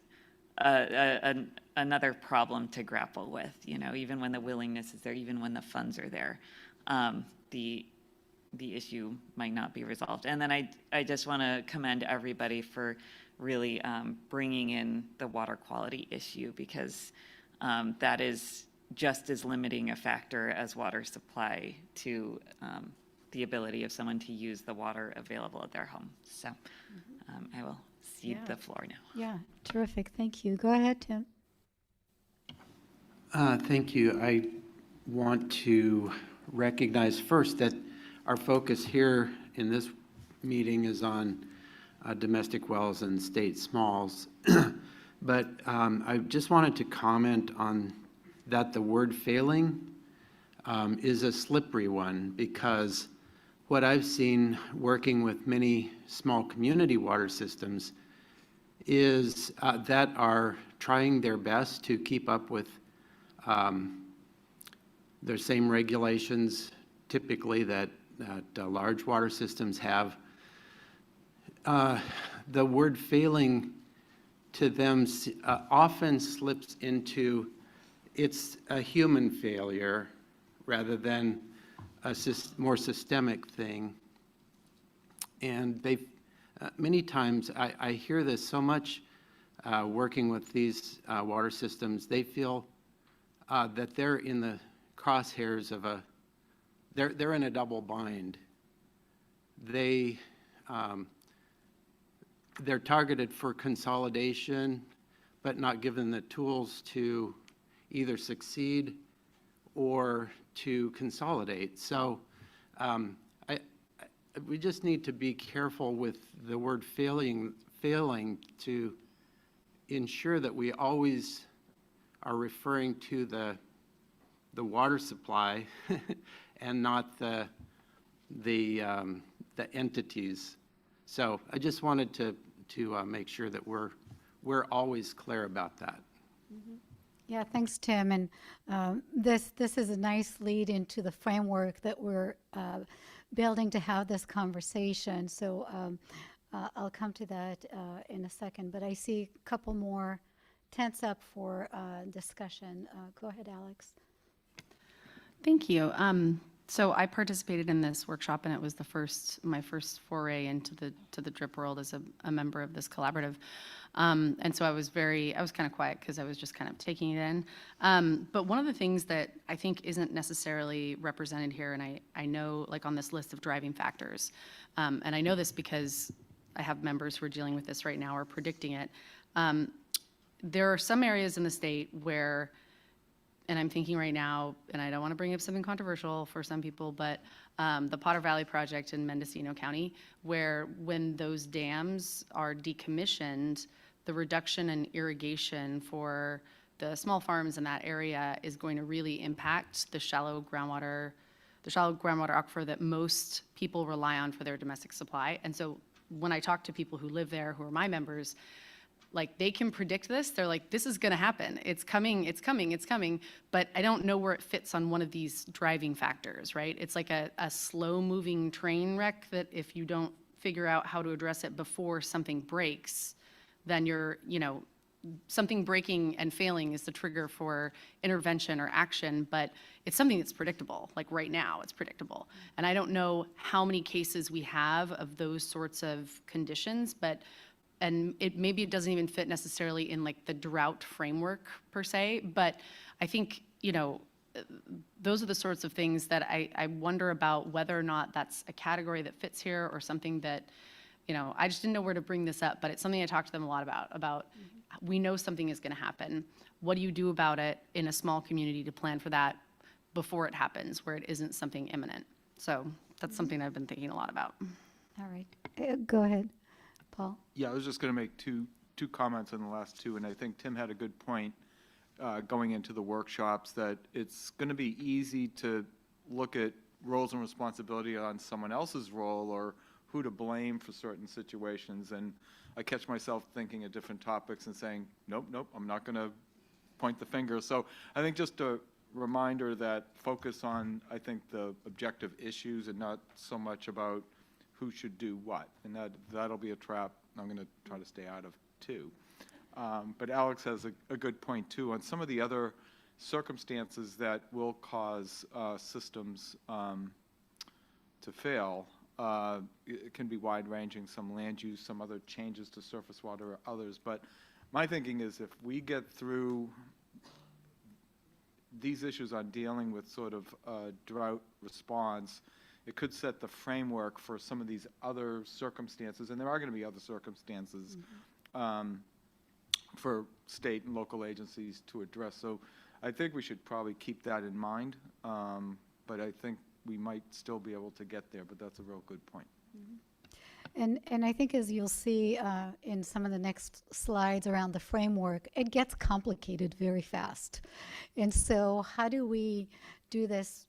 another problem to grapple with, even when the willingness is there, even when the funds are there, the issue might not be resolved. And then I just want to commend everybody for really bringing in the water quality issue, because that is just as limiting a factor as water supply to the ability of someone to use the water available at their home. So I will cede the floor now. Yeah, terrific. Thank you. Go ahead, Tim. Thank you. I want to recognize first that our focus here in this meeting is on domestic wells and state smalls. But I just wanted to comment on that the word failing is a slippery one, because what I've seen working with many small community water systems is that are trying their best to keep up with their same regulations typically that large water systems have. The word failing to them often slips into it's a human failure rather than more systemic thing. And they've, many times, I hear this so much working with these water systems, they feel that they're in the crosshairs of they're in a double bind. They're targeted for consolidation, but not given the tools to either succeed or to consolidate. So we just need to be careful with the word failing to ensure that we always are referring to the water supply and not the entities. So I just wanted to make sure that we're always clear about that. Yeah, thanks, Tim. And this is a nice lead into the framework that we're building to have this conversation. So I'll come to that in a second. But I see a couple more tents up for discussion. Go ahead, Alex. Thank you. So I participated in this workshop, and it was my first foray into the DRIP world as a member of this collaborative. And so I was kind of quiet because I was just kind of taking it in. But one of the things that I think isn't necessarily represented here, and I know, like on this list of driving factors, and I know this because I have members who are dealing with this right now or predicting it. There are some areas in the state where, and I'm thinking right now, and I don't want to bring up something controversial for some people, but the Potter Valley project in Mendocino County, where when those dams are decommissioned, the reduction in irrigation for the small farms in that area is going to really impact the shallow groundwater aquifer that most people rely on for their domestic supply. And so when I talk to people who live there, who are my members, like they can predict this. They're like, this is going to happen. It's coming, it's coming, it's coming. But I don't know where it fits on one of these driving factors, right? It's like a slow moving train wreck that if you don't figure out how to address it before something breaks, then something breaking and failing is the trigger for intervention or action, but it's something that's predictable. Like right now, it's predictable. And I don't know how many cases we have of those sorts of conditions, and maybe it doesn't even fit necessarily in like the drought framework per se, but I think, those are the sorts of things that I wonder about whether or not that's a category that fits here or something that, I just didn't know where to bring this up, but it's something I talk to them a lot about we know something is going to happen. What do you do about it in a small community to plan for that before it happens, where it isn't something imminent? So that's something I've been thinking a lot about. All right. Go ahead, Paul. Yeah, I was just going to make two comments on the last two, and I think Tim had a good point going into the workshops, that it's going to be easy to look at roles and responsibility on someone else's role or who to blame for certain situations. And I catch myself thinking of different topics and saying, nope, I'm not going to point the finger. So I think just a reminder that focus on, I think, the objective issues and not so much about who should do what. And that'll be a trap I'm going to try to stay out of too. But Alex has a good point too on some of the other circumstances that will cause systems to fail. It can be wide-ranging, some land use, some other changes to surface water, or others. But my thinking is if we get through these issues on dealing with sort of drought response, it could set the framework for some of these other circumstances, and there are going to be other circumstances for state and local agencies to address. So I think we should probably keep that in mind, but I think we might still be able to get there, but that's a real good point. And I think as you'll see in some of the next slides around the framework, it gets complicated very fast. And so how do we do this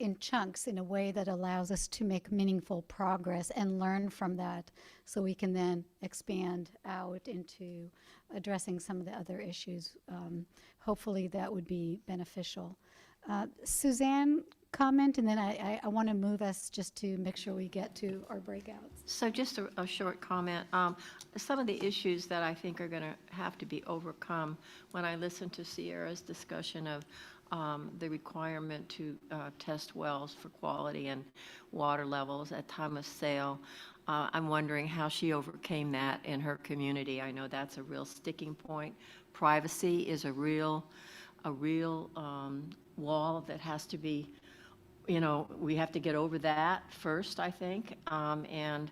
in chunks in a way that allows us to make meaningful progress and learn from that so we can then expand out into addressing some of the other issues. Hopefully that would be beneficial. Suzanne, comment, and then I want to move us just to make sure we get to our breakouts. So just a short comment. Some of the issues that I think are going to have to be overcome when I listen to Sierra's discussion of the requirement to test wells for quality and water levels at time of sale. I'm wondering how she overcame that in her community. I know that's a real sticking point. Privacy is a real wall that has to be, we have to get over that first, I think. And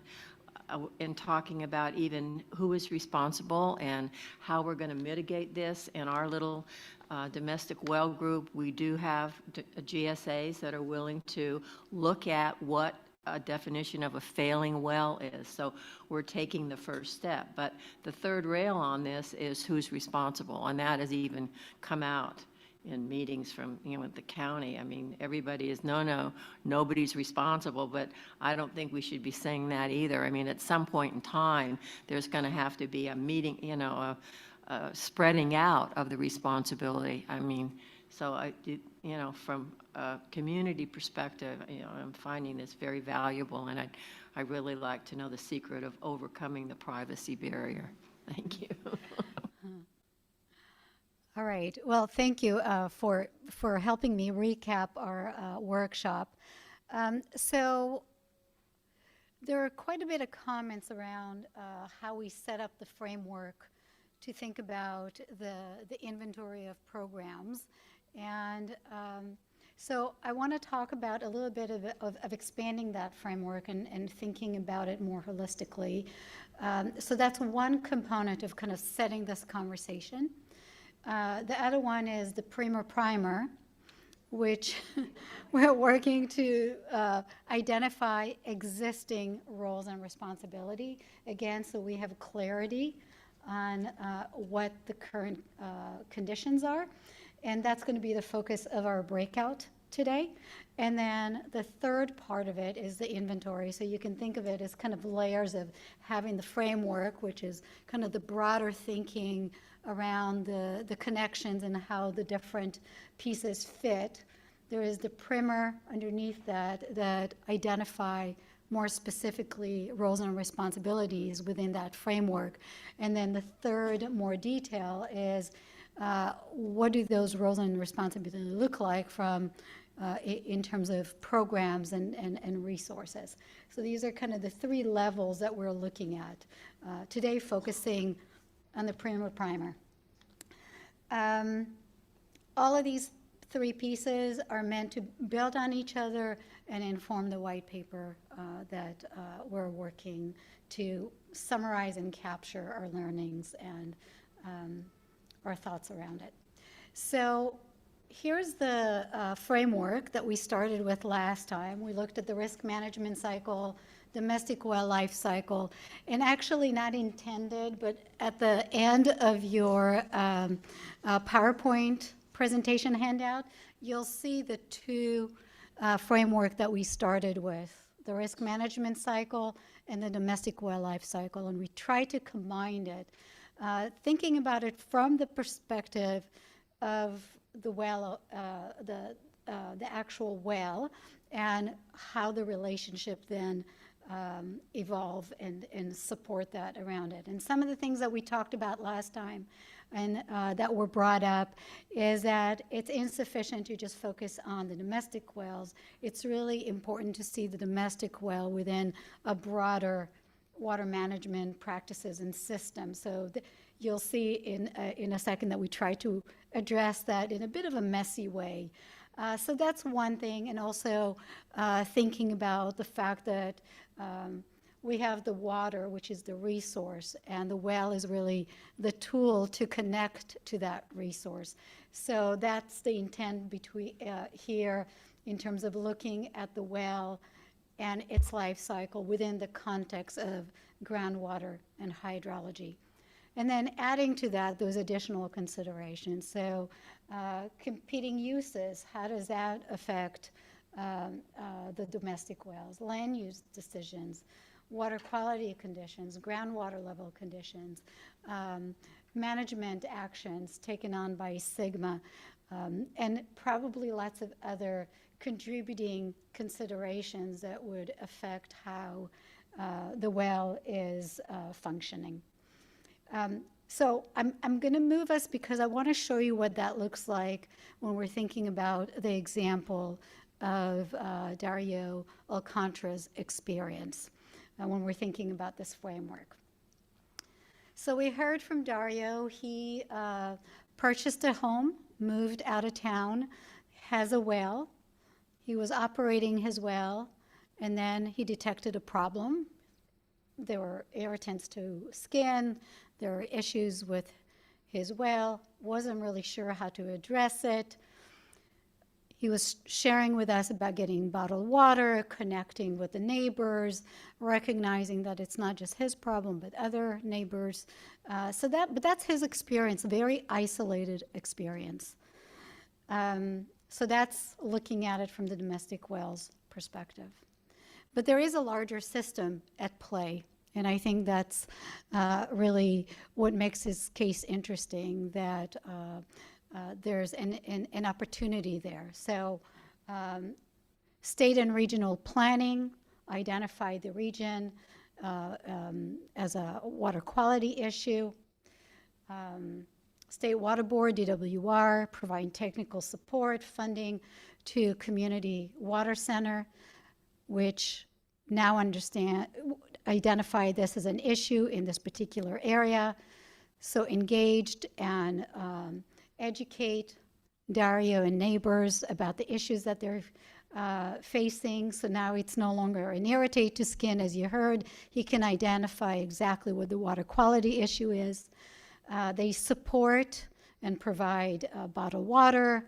in talking about even who is responsible and how we're going to mitigate this. In our little domestic well group, we do have GSAs that are willing to look at what a definition of a failing well is. So we're taking the first step. But the third rail on this is who's responsible, and that has even come out in meetings from, with the county. I mean, everybody is, nobody's responsible, but I don't think we should be saying that either. I mean, at some point in time, there's going to have to be a meeting, a spreading out of the responsibility. I mean, so from a community perspective, I'm finding this very valuable, and I really like to know the secret of overcoming the privacy barrier. Thank you. All right. Well, thank you for helping me recap our workshop. So there are quite a bit of comments around how we set up the framework to think about the inventory of programs. And so I want to talk about a little bit of expanding that framework and thinking about it more holistically. So that's one component of kind of setting this conversation. The other one is the primer, which we're working to identify existing roles and responsibility, again, so we have clarity on what the current conditions are. And that's going to be the focus of our breakout today. And then the third part of it is the inventory. So you can think of it as kind of layers of having the framework, which is kind of the broader thinking around the connections and how the different pieces fit. There is the primer underneath that identify more specifically roles and responsibilities within that framework. And then the third, more detail, is what do those roles and responsibilities look like from in terms of programs and resources. So these are kind of the three levels that we're looking at today, focusing on the primer. All of these three pieces are meant to build on each other and inform the white paper that we're working to summarize and capture our learnings and our thoughts around it. So here's the framework that we started with last time. We looked at the risk management cycle, domestic well life cycle, and actually not intended, but at the end of your PowerPoint presentation handout, you'll see the two framework that we started with, the risk management cycle and the domestic well life cycle, and we try to combine it, thinking about it from the perspective of the well, the actual well, and how the relationship then evolve and support that around it. And some of the things that we talked about last time and that were brought up is that it's insufficient to just focus on the domestic wells. It's really important to see the domestic well within a broader water management practices and systems. So you'll see in a second that we try to address that in a bit of a messy way. So that's one thing, and also thinking about the fact that we have the water, which is the resource, and the well is really the tool to connect to that resource. So that's the intent between here in terms of looking at the well and its life cycle within the context of groundwater and hydrology. And then adding to that those additional considerations. So competing uses, how does that affect the domestic wells? Land use decisions, water quality conditions, groundwater level conditions, management actions taken on by SGMA, and probably lots of other contributing considerations that would affect how the well is functioning. So I'm going to move us because I want to show you what that looks like when we're thinking about the example of Dario Alcantara's experience when we're thinking about this framework. So we heard from Dario. He purchased a home, moved out of town, has a well. He was operating his well, and then he detected a problem. There were irritants to skin. There were issues with his well. Wasn't really sure how to address it. He was sharing with us about getting bottled water, connecting with the neighbors, recognizing that it's not just his problem, but other neighbors. But that's his experience, a very isolated experience. So that's looking at it from the domestic wells perspective. But there is a larger system at play, and I think that's really what makes his case interesting, that there's an opportunity there. So state and regional planning identified the region as a water quality issue. State Water Board, DWR, providing technical support, funding to Community Water Center, which now identify this as an issue in this particular area. So engaged and educate Dario and neighbors about the issues that they're facing. So now it's no longer an irritate to skin, as you heard. He can identify exactly what the water quality issue is. They support and provide bottled water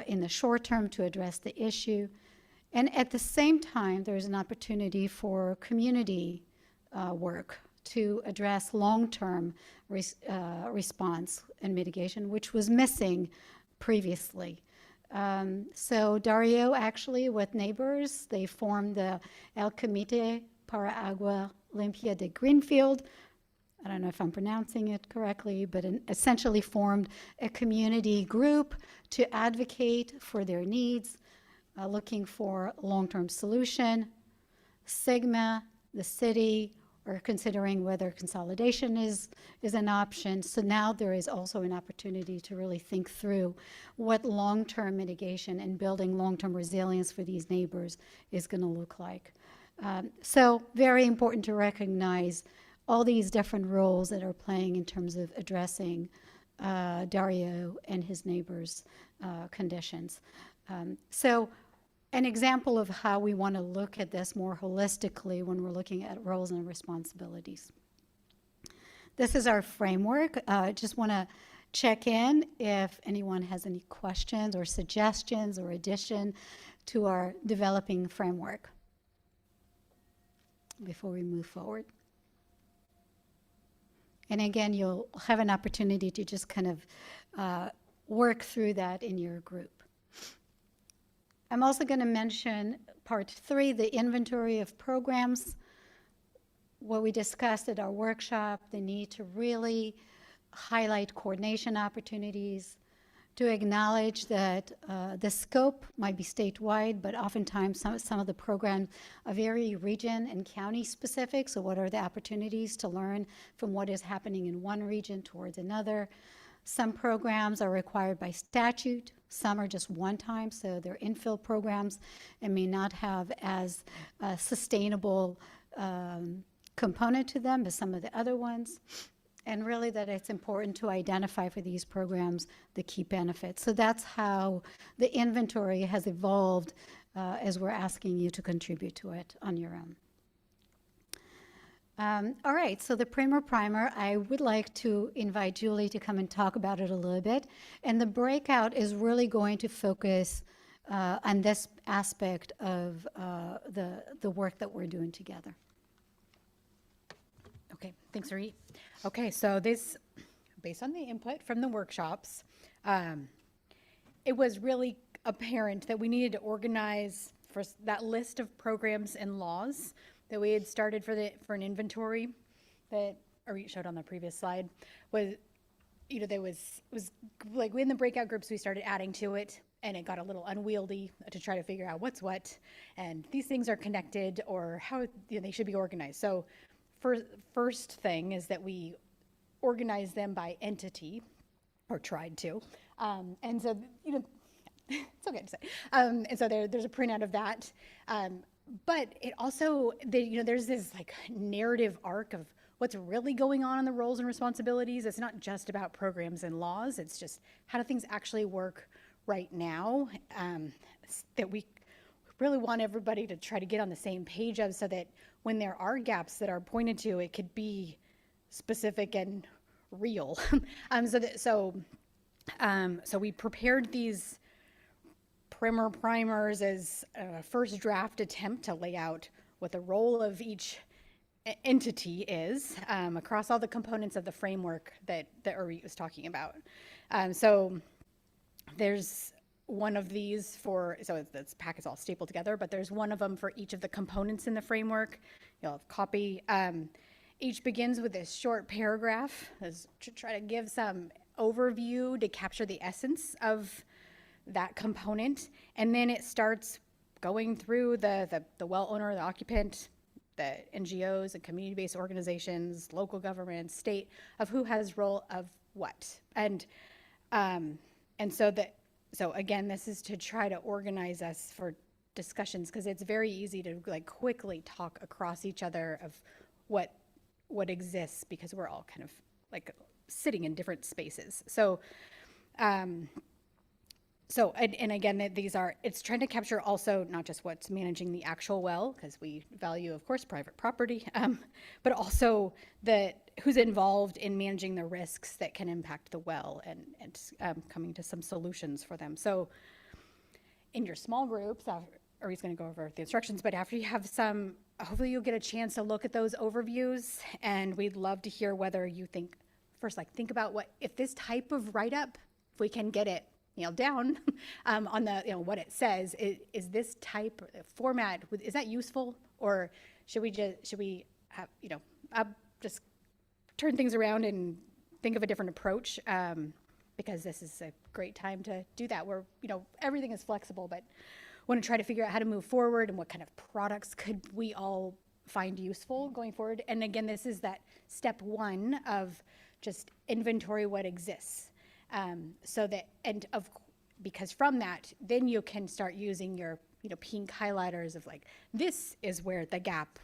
in the short term to address the issue. And at the same time, there's an opportunity for community work to address long-term response and mitigation, which was missing previously. So Dario, actually, with neighbors, they formed the El Comité para Agua Limpia de Greenfield. I don't know if I'm pronouncing it correctly, but essentially formed a community group to advocate for their needs, looking for long-term solution. Sigma, the city, are considering whether consolidation is an option. So now there is also an opportunity to really think through what long-term mitigation and building long-term resilience for these neighbors is going to look like. So very important to recognize all these different roles that are playing in terms of addressing Dario and his neighbors' conditions. So an example of how we want to look at this more holistically when we're looking at roles and responsibilities. This is our framework. I just want to check in if anyone has any questions or suggestions or addition to our developing framework before we move forward. And again, you'll have an opportunity to just kind of work through that in your group. I'm also going to mention part 3, the inventory of programs. What we discussed at our workshop, the need to really highlight coordination opportunities, to acknowledge that the scope might be statewide, but oftentimes some of the programs are very region and county specific. So what are the opportunities to learn from what is happening in one region towards another? Some programs are required by statute. Some are just one time, so they're infill programs and may not have as sustainable component to them as some of the other ones. And really that it's important to identify for these programs the key benefits. So that's how the inventory has evolved as we're asking you to contribute to it on your own. All right, so the primer, I would like to invite Julie to come and talk about it a little bit. And the breakout is really going to focus on this aspect of the work that we're doing together. Okay, thanks, Marie. Okay, so this, based on the input from the workshops, it was really apparent that we needed to organize for that list of programs and laws that we had started for an inventory that Arit showed on the previous slide. Was, you know, there was like in the breakout groups we started adding to it, and it got a little unwieldy to try to figure out what's what, and these things are connected or how they should be organized. So first thing is that we organize them by entity, or tried to. And so, it's okay to say. And so there's a printout of that. But it also, there's this like narrative arc of what's really going on in the roles and responsibilities. It's not just about programs and laws. It's just how do things actually work right now, that we really want everybody to try to get on the same page of, so that when there are gaps that are pointed to, it could be specific and real. So we prepared these primers as a first draft attempt to lay out what the role of each entity is across all the components of the framework that Uri was talking about. So there's one of these so this packet's all stapled together, but there's one of them for each of the components in the framework. You'll have a copy. Each begins with this short paragraph to try to give some overview to capture the essence of that component, and then it starts going through the well owner, the occupant, the NGOs and community-based organizations, local governments, state, of who has role of what. And so again, this is to try to organize us for discussions, because it's very easy to like quickly talk across each other of what exists, because we're all kind of like sitting in different spaces. So and again, it's trying to capture also not just what's managing the actual well, because we value, of course, private property, but also who's involved in managing the risks that can impact the well, and coming to some solutions for them. So in your small groups, Uri's going to go over the instructions, but after you have some, hopefully you'll get a chance to look at those overviews, and we'd love to hear whether you think, first, like think about if this type of write-up, if we can get it nailed down on the, what it says, is this type format, is that useful? Or should we have, just turn things around and think of a different approach? Because this is a great time to do that, where, everything is flexible, but want to try to figure out how to move forward and what kind of products could we all find useful going forward. And again, this is that step one of just inventory what exists. Because from that, then you can start using your, pink highlighters of like, this is where the gap,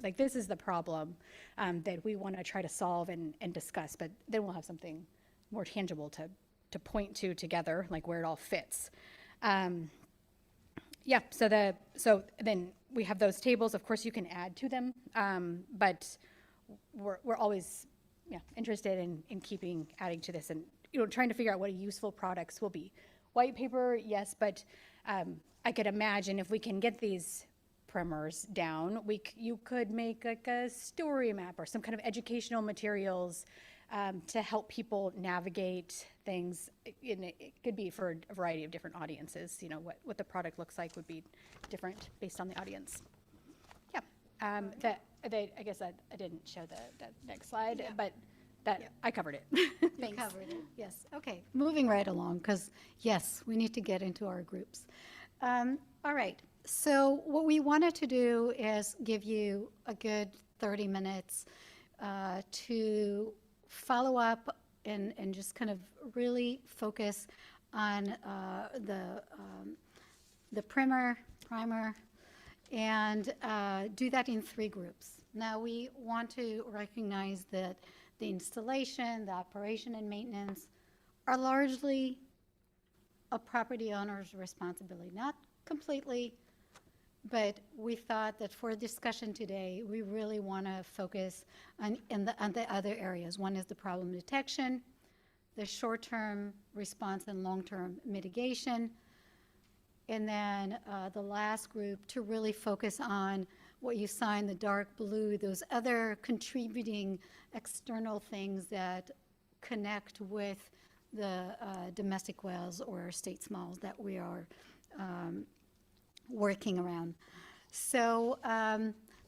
like this is the problem that we want to try to solve and discuss, but then we'll have something more tangible to point to together, like where it all fits. So then we have those tables. Of course, you can add to them, but we're always interested in keeping adding to this, and trying to figure out what useful products will be. White paper, yes, but I could imagine if we can get these primers down, you could make like a story map or some kind of educational materials to help people navigate things. It could be for a variety of different audiences. What the product looks like would be different based on the audience. Yeah, I guess I didn't show the next slide, but I covered it. Thanks. You covered it, yes. Okay, moving right along, because yes, we need to get into our groups. All right, so what we wanted to do is give you a good 30 minutes to follow up and just kind of really focus on the primer, and do that in 3 groups. Now, we want to recognize that the installation, the operation, and maintenance are largely a property owner's responsibility. Not completely, but we thought that for discussion today, we really want to focus on the other areas. One is the problem detection, the short-term response and long-term mitigation, and then the last group to really focus on what you saw in the dark blue, those other contributing external things that connect with the domestic wells or state smalls that we are working around. So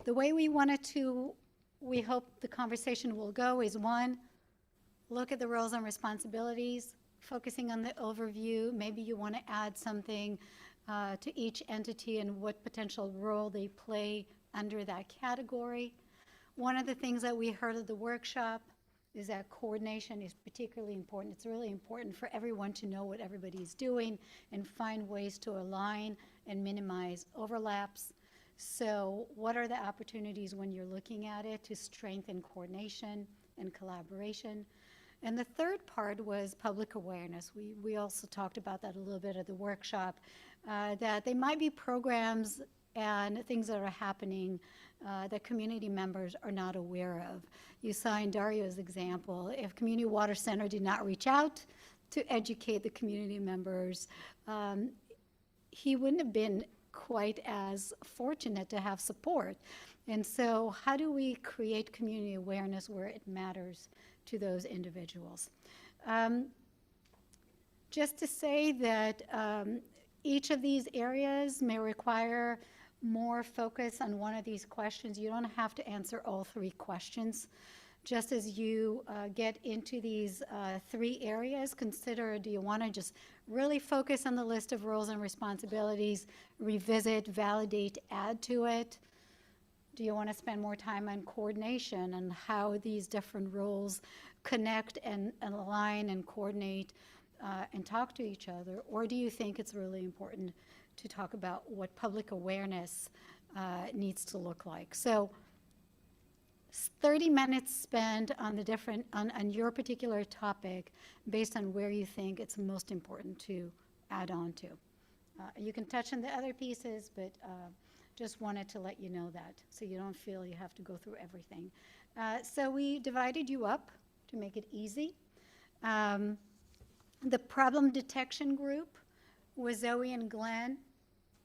the way we hope the conversation will go is, 1, look at the roles and responsibilities, focusing on the overview. Maybe you want to add something to each entity and what potential role they play under that category. One of the things that we heard at the workshop is that coordination is particularly important. It's really important for everyone to know what everybody's doing and find ways to align and minimize overlaps. So what are the opportunities when you're looking at it to strengthen coordination and collaboration? And the third part was public awareness. We also talked about that a little bit at the workshop, that they might be programs and things that are happening that community members are not aware of. You saw in Dario's example, if Community Water Center did not reach out to educate the community members, he wouldn't have been quite as fortunate to have support. And so how do we create community awareness where it matters to those individuals? Just to say that each of these areas may require more focus on one of these questions. You don't have to answer all three questions. Just as you get into these three areas, consider, do you want to just really focus on the list of roles and responsibilities, revisit, validate, add to it? Do you want to spend more time on coordination and how these different roles connect and align and coordinate and talk to each other? Or do you think it's really important to talk about what public awareness needs to look like? So 30 minutes spent on the different, on your particular topic based on where you think it's most important to add on to. You can touch on the other pieces, but just wanted to let you know that so you don't feel you have to go through everything. So we divided you up to make it easy. The problem detection group with Zoe and Glenn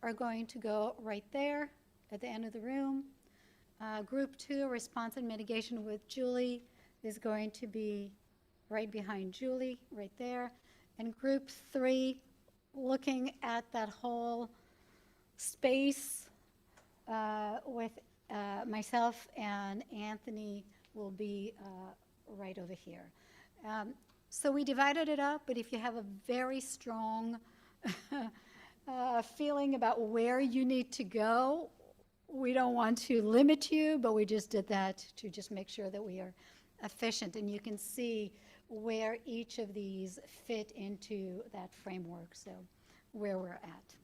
are going to go right there at the end of the room. Group 2, response and mitigation with Julie, is going to be right behind Julie, right there. And Group 3, looking at that whole space with myself and Anthony will be right over here. So we divided it up, but if you have a very strong feeling about where you need to go, we don't want to limit you, but we just did that to just make sure that we are efficient. And you can see where each of these fit into that framework, so where we're at.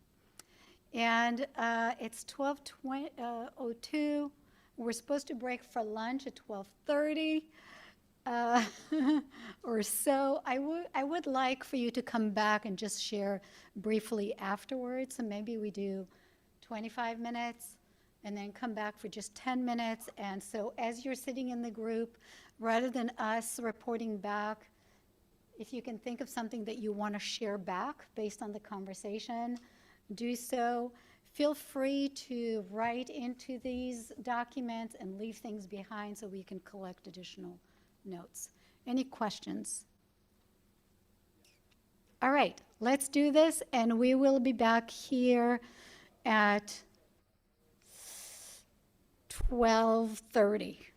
And it's 12:02. We're supposed to break for lunch at 12:30 or so. I would like for you to come back and just share briefly afterwards. So maybe we do 25 minutes and then come back for just 10 minutes. And so as you're sitting in the group, rather than us reporting back, if you can think of something that you want to share back based on the conversation, do so. Feel free to write into these documents and leave things behind so we can collect additional notes. Any questions? All right, let's do this, and we will be back here at 12:30.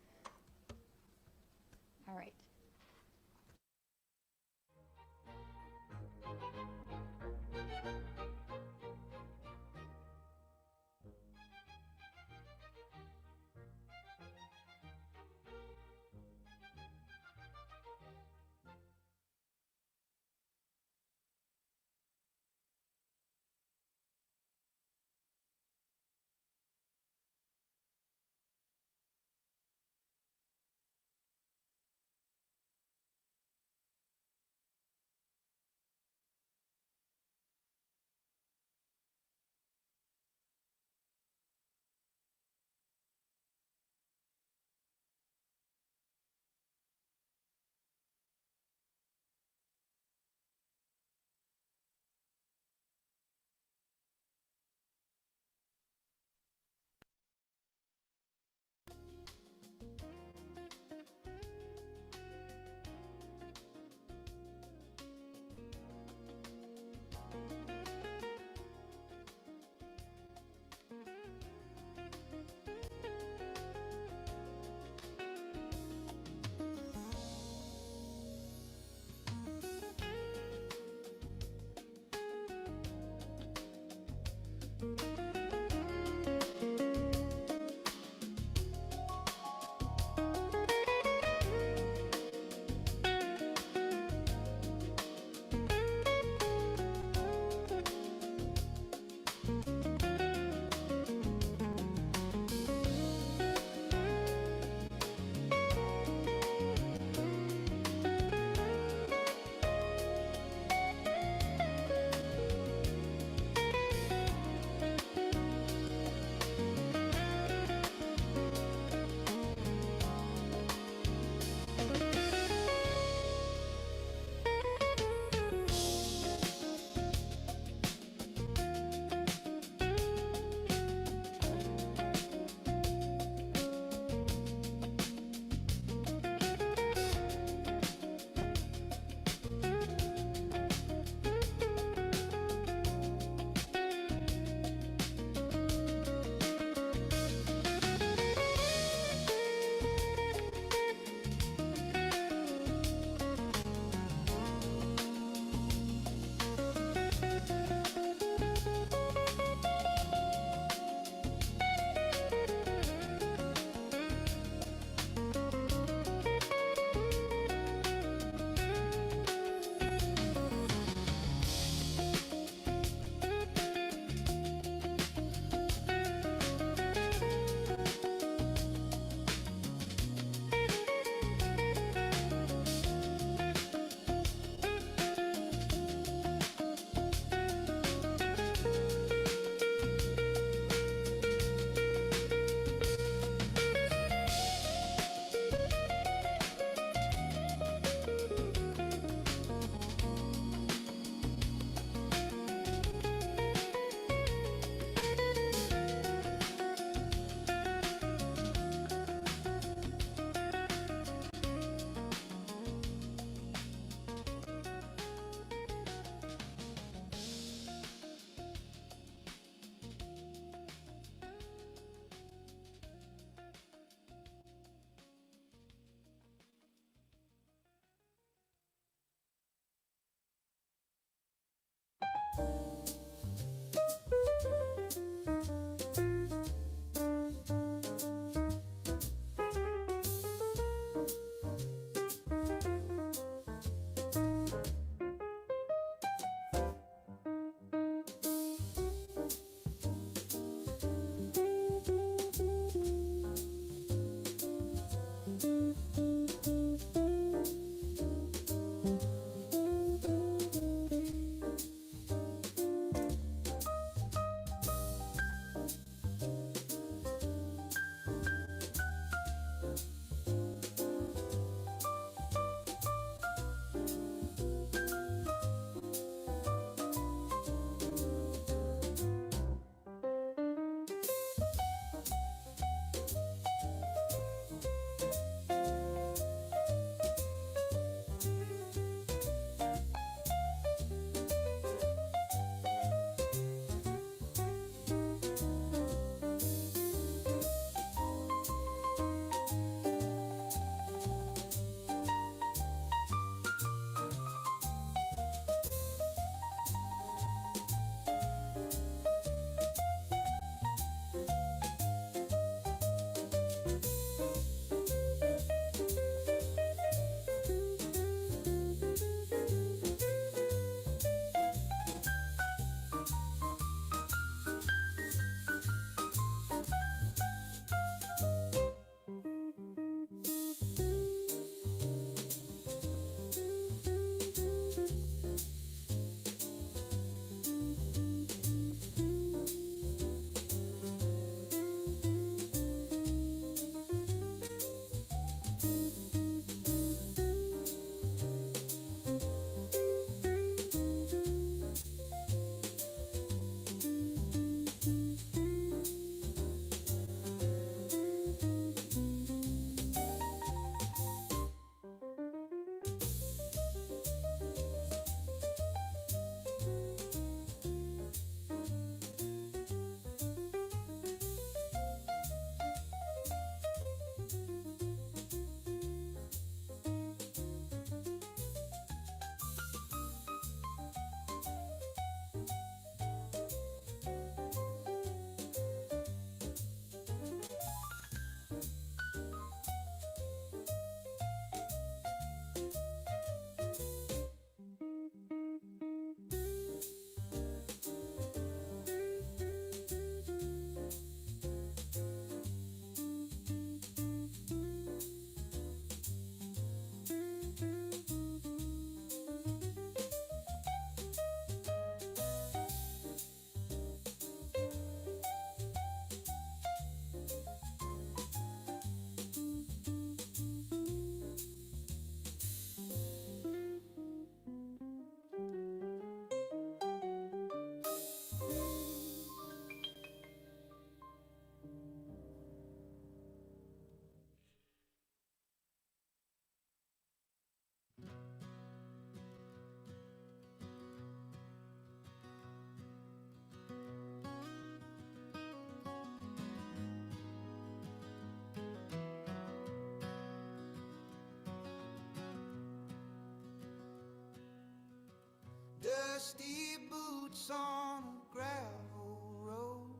dusty boots on a gravel road.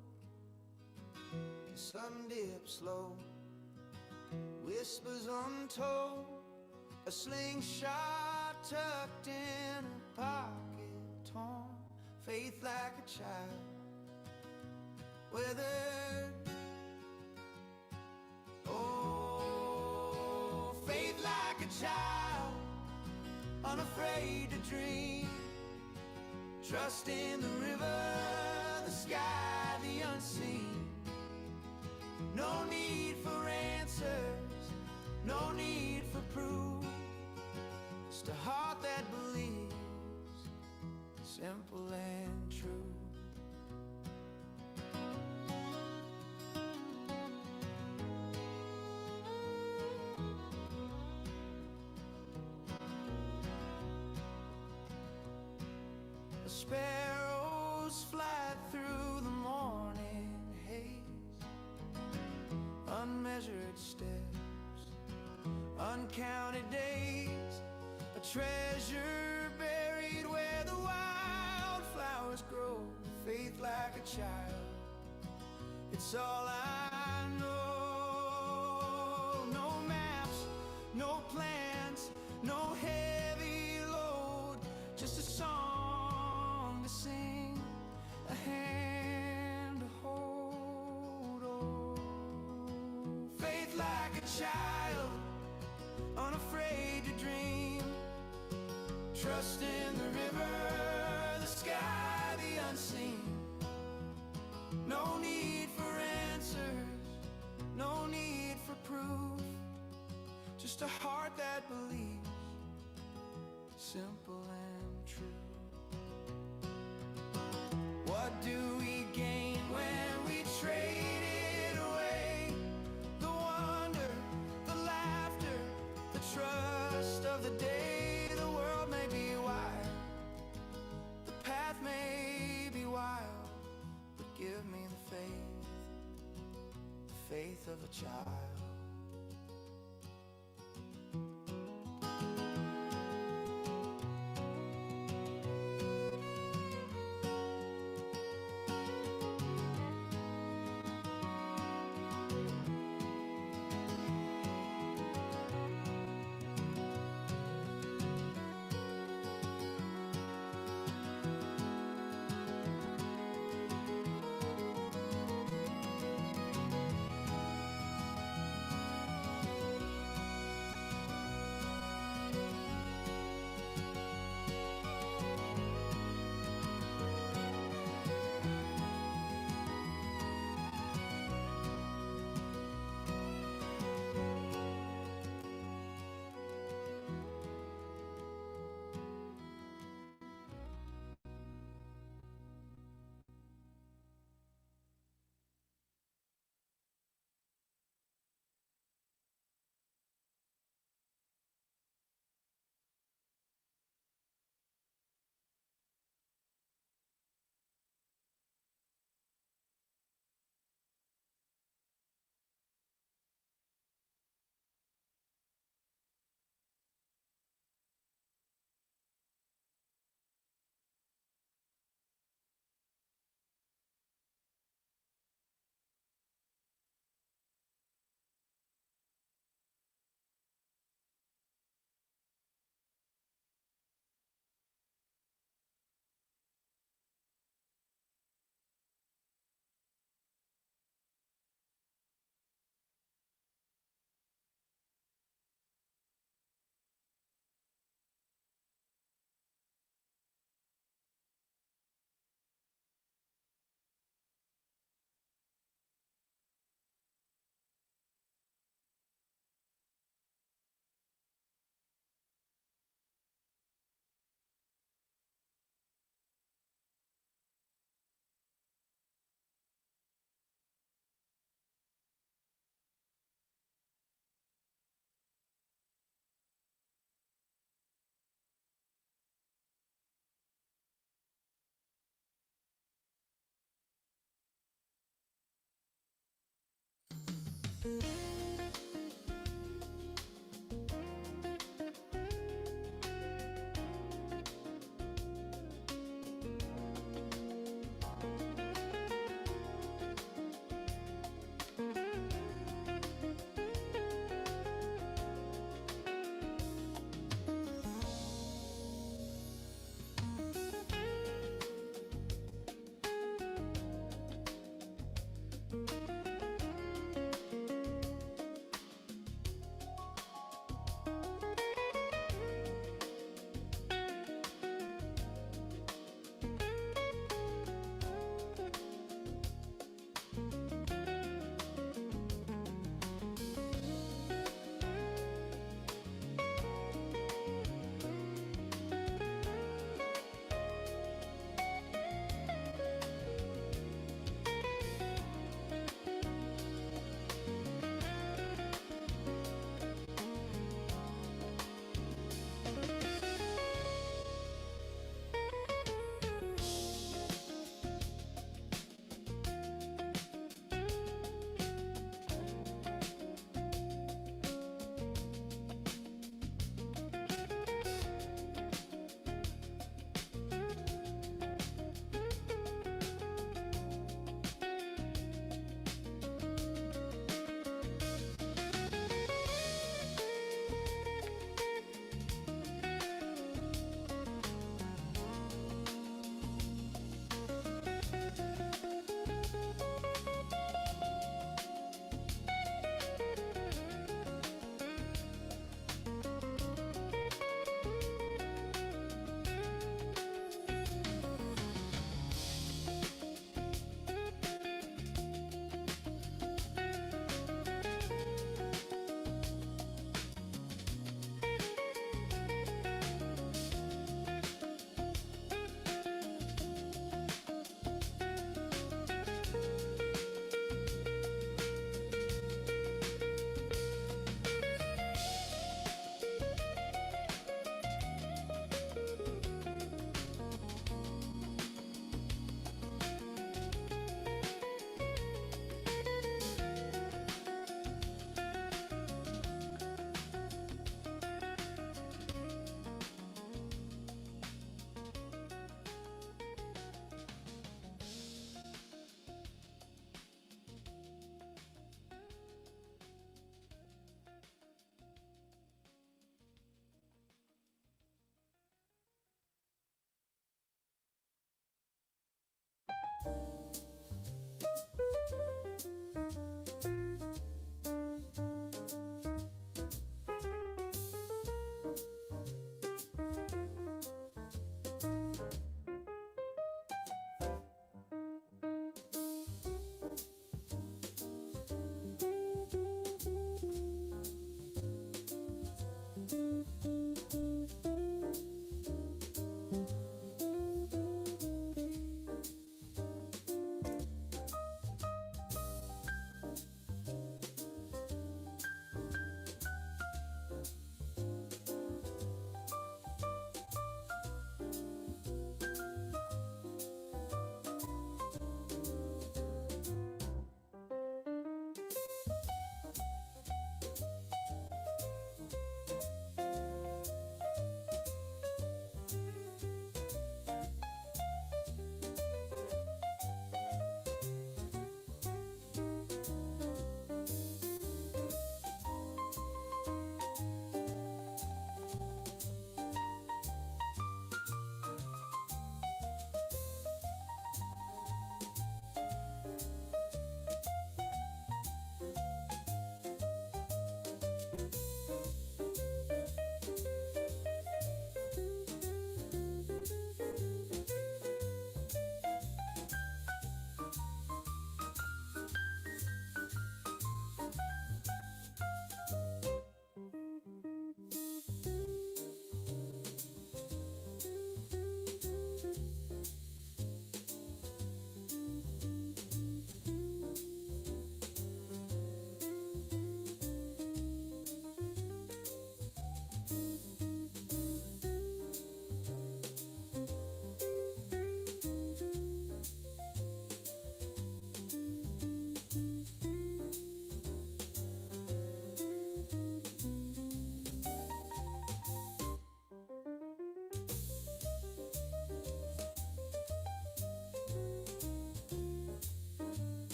The sun dips low, whispers untold, a slingshot tucked in a pocket torn, faith like a child, weathered. Oh, faith like a child, unafraid to dream, trust in the river, the sky, the unseen. No need for answers, no need for proof, just a heart that believes, simple and true. The sparrows fly through the morning haze, unmeasured steps, uncounted days, a treasure buried where the wildflowers grow, faith like a child, it's all I know. No maps, no plans, no heavy load, just a song to sing, a hand to hold. Oh, faith like a child, unafraid to dream, trust in the river, the sky, the unseen. No need for answers, no need for proof, just a heart that believes, simple and true. What do we gain when we trade it away? The wonder, the laughter, the trust of the day. The world may be wild, the path may be wild, but give me the faith of a child.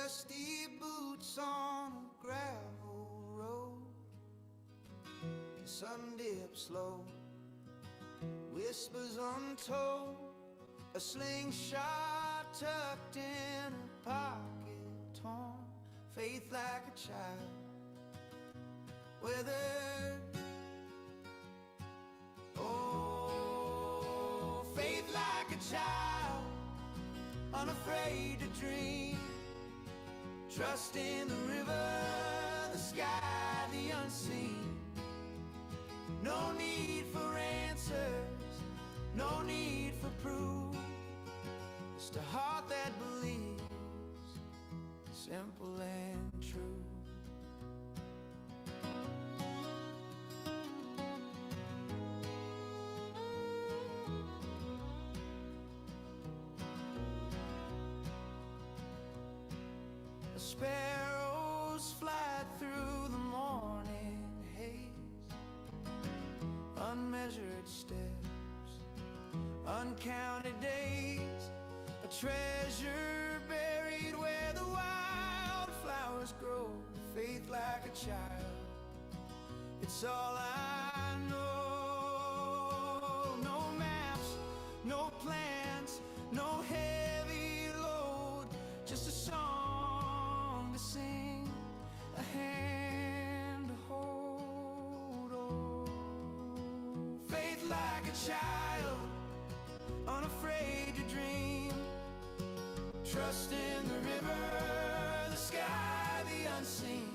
dusty boots on a gravel road. The sun dips low, whispers untold, a slingshot tucked in a pocket torn, faith like a child, weathered. Oh, faith like a child, unafraid to dream, trust in the river, the sky, the unseen. No need for answers, no need for proof, just a heart that believes, simple and true. The sparrows fly through the morning haze, unmeasured steps, uncounted days, a treasure buried where the wildflowers grow, faith like a child, it's all I know. No maps, no plans, no heavy load, just a song to sing, a hand to hold. Oh, faith like a child, unafraid to dream, trust in the river, the sky, the unseen.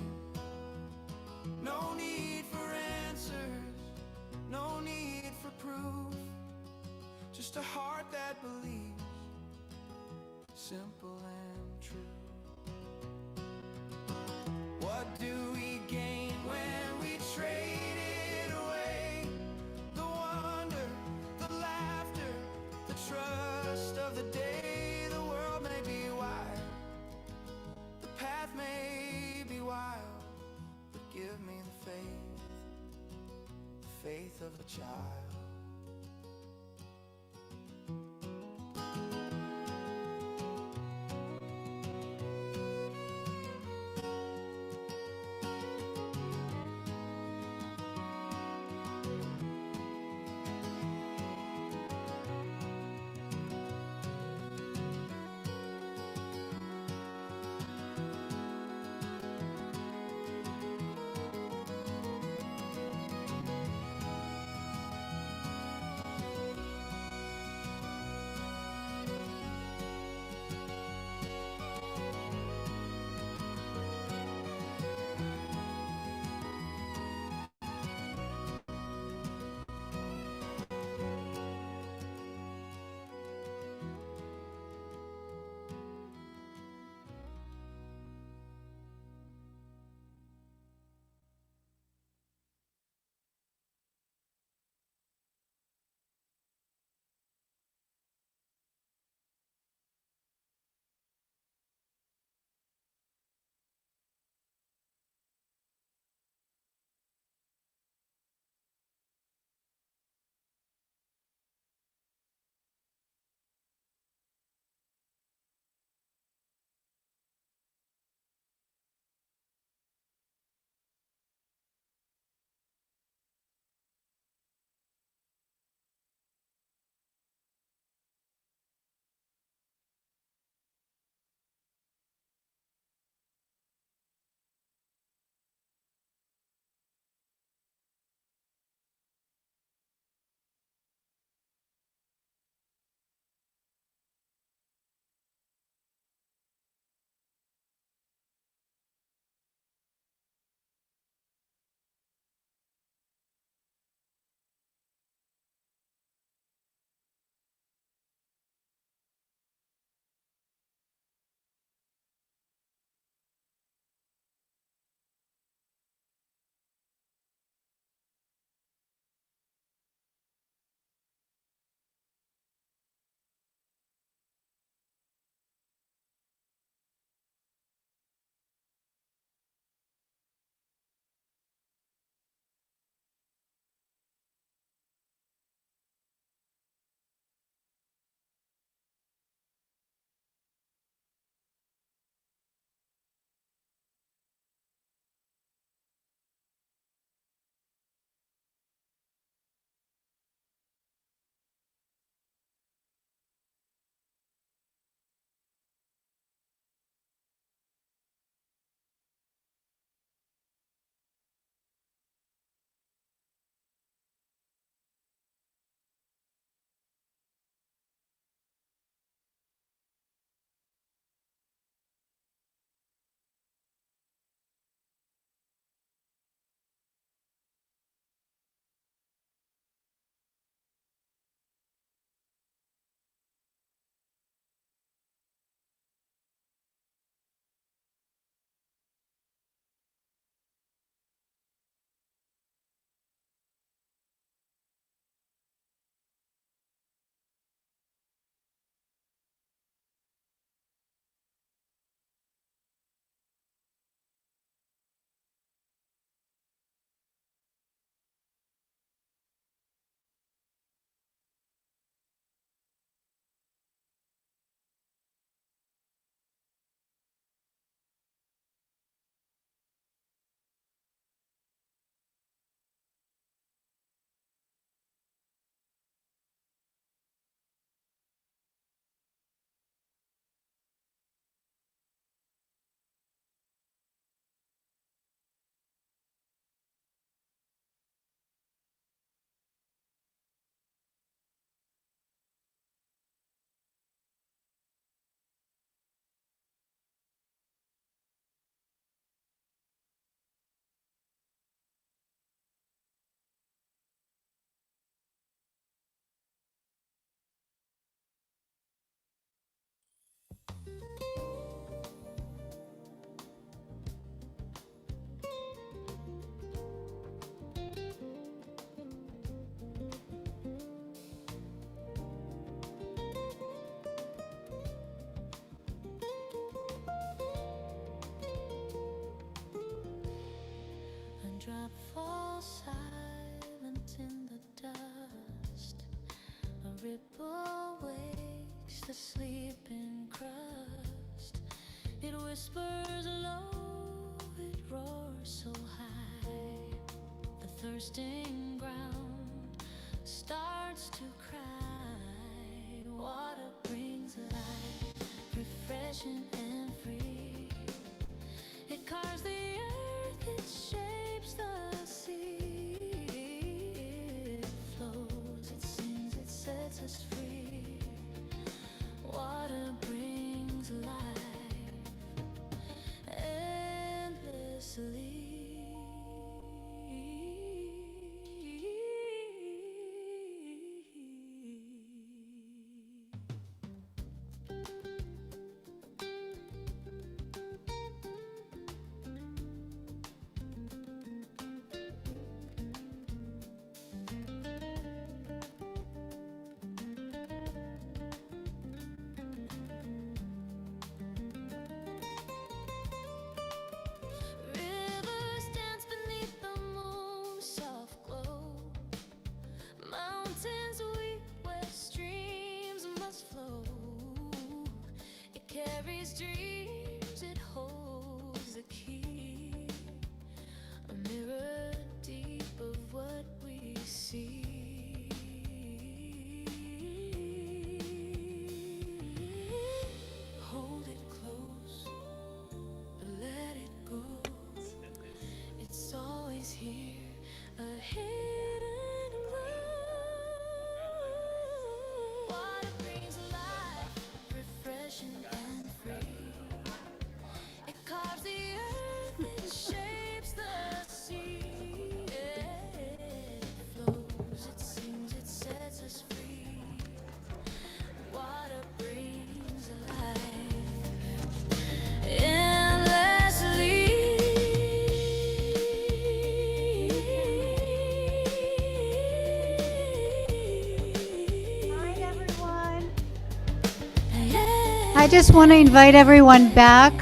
No need for answers, no need for proof, just a heart that believes, simple and true. What do we gain when we trade it away? The wonder, the laughter, the trust of the day. The world may be wild, the path may be wild, but give me the faith of a child. ripple wakes the sleeping crust. It whispers low, it roars so high. The thirsting ground starts to cry. Water brings life, refreshing and free. It carves the earth, it shapes the sea. It flows, it sings, it sets us free. Water brings life endlessly. Rivers dance beneath the moon's soft glow. Mountains weep where streams must flow. It carries dreams, it holds the key. A mirror deep of what we see. Hold it close, let it go. It's always here, a hidden glow. Water brings life, refreshing and free. It carves the earth, it shapes the sea. It flows, it sings, it sets us free. Water brings life endlessly. Hi, everyone. I just want to invite everyone back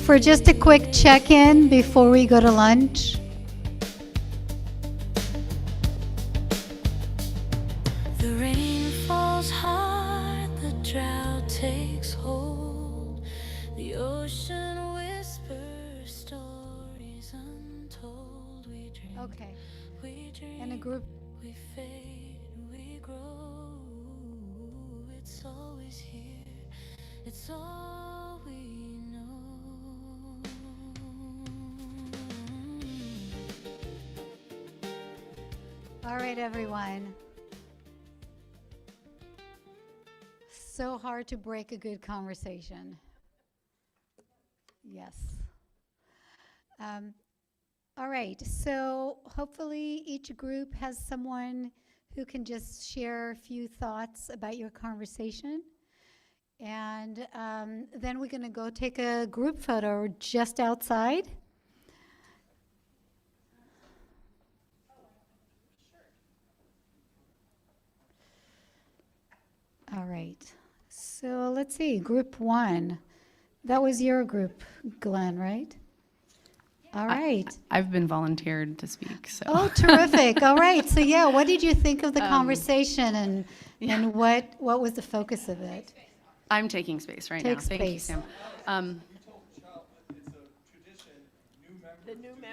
for just a quick check-in before we go to lunch. The rain falls hard, the drought takes hold. The ocean whispers stories untold. We drink, Okay. we dream, And a group. we fade, we grow. It's always here, it's all we know. All right, everyone. So hard to break a good conversation. Yes. All right, so hopefully each group has someone who can just share a few thoughts about your conversation. And then we're going to go take a group photo just outside. All right. So let's see, group one. That was your group, Glenn, right? All right. I've been volunteered to speak, so. Oh, terrific. All right. So yeah, what did you think of the conversation and what was the focus of it? I'm taking space right Take now. Thank you, space. Sam.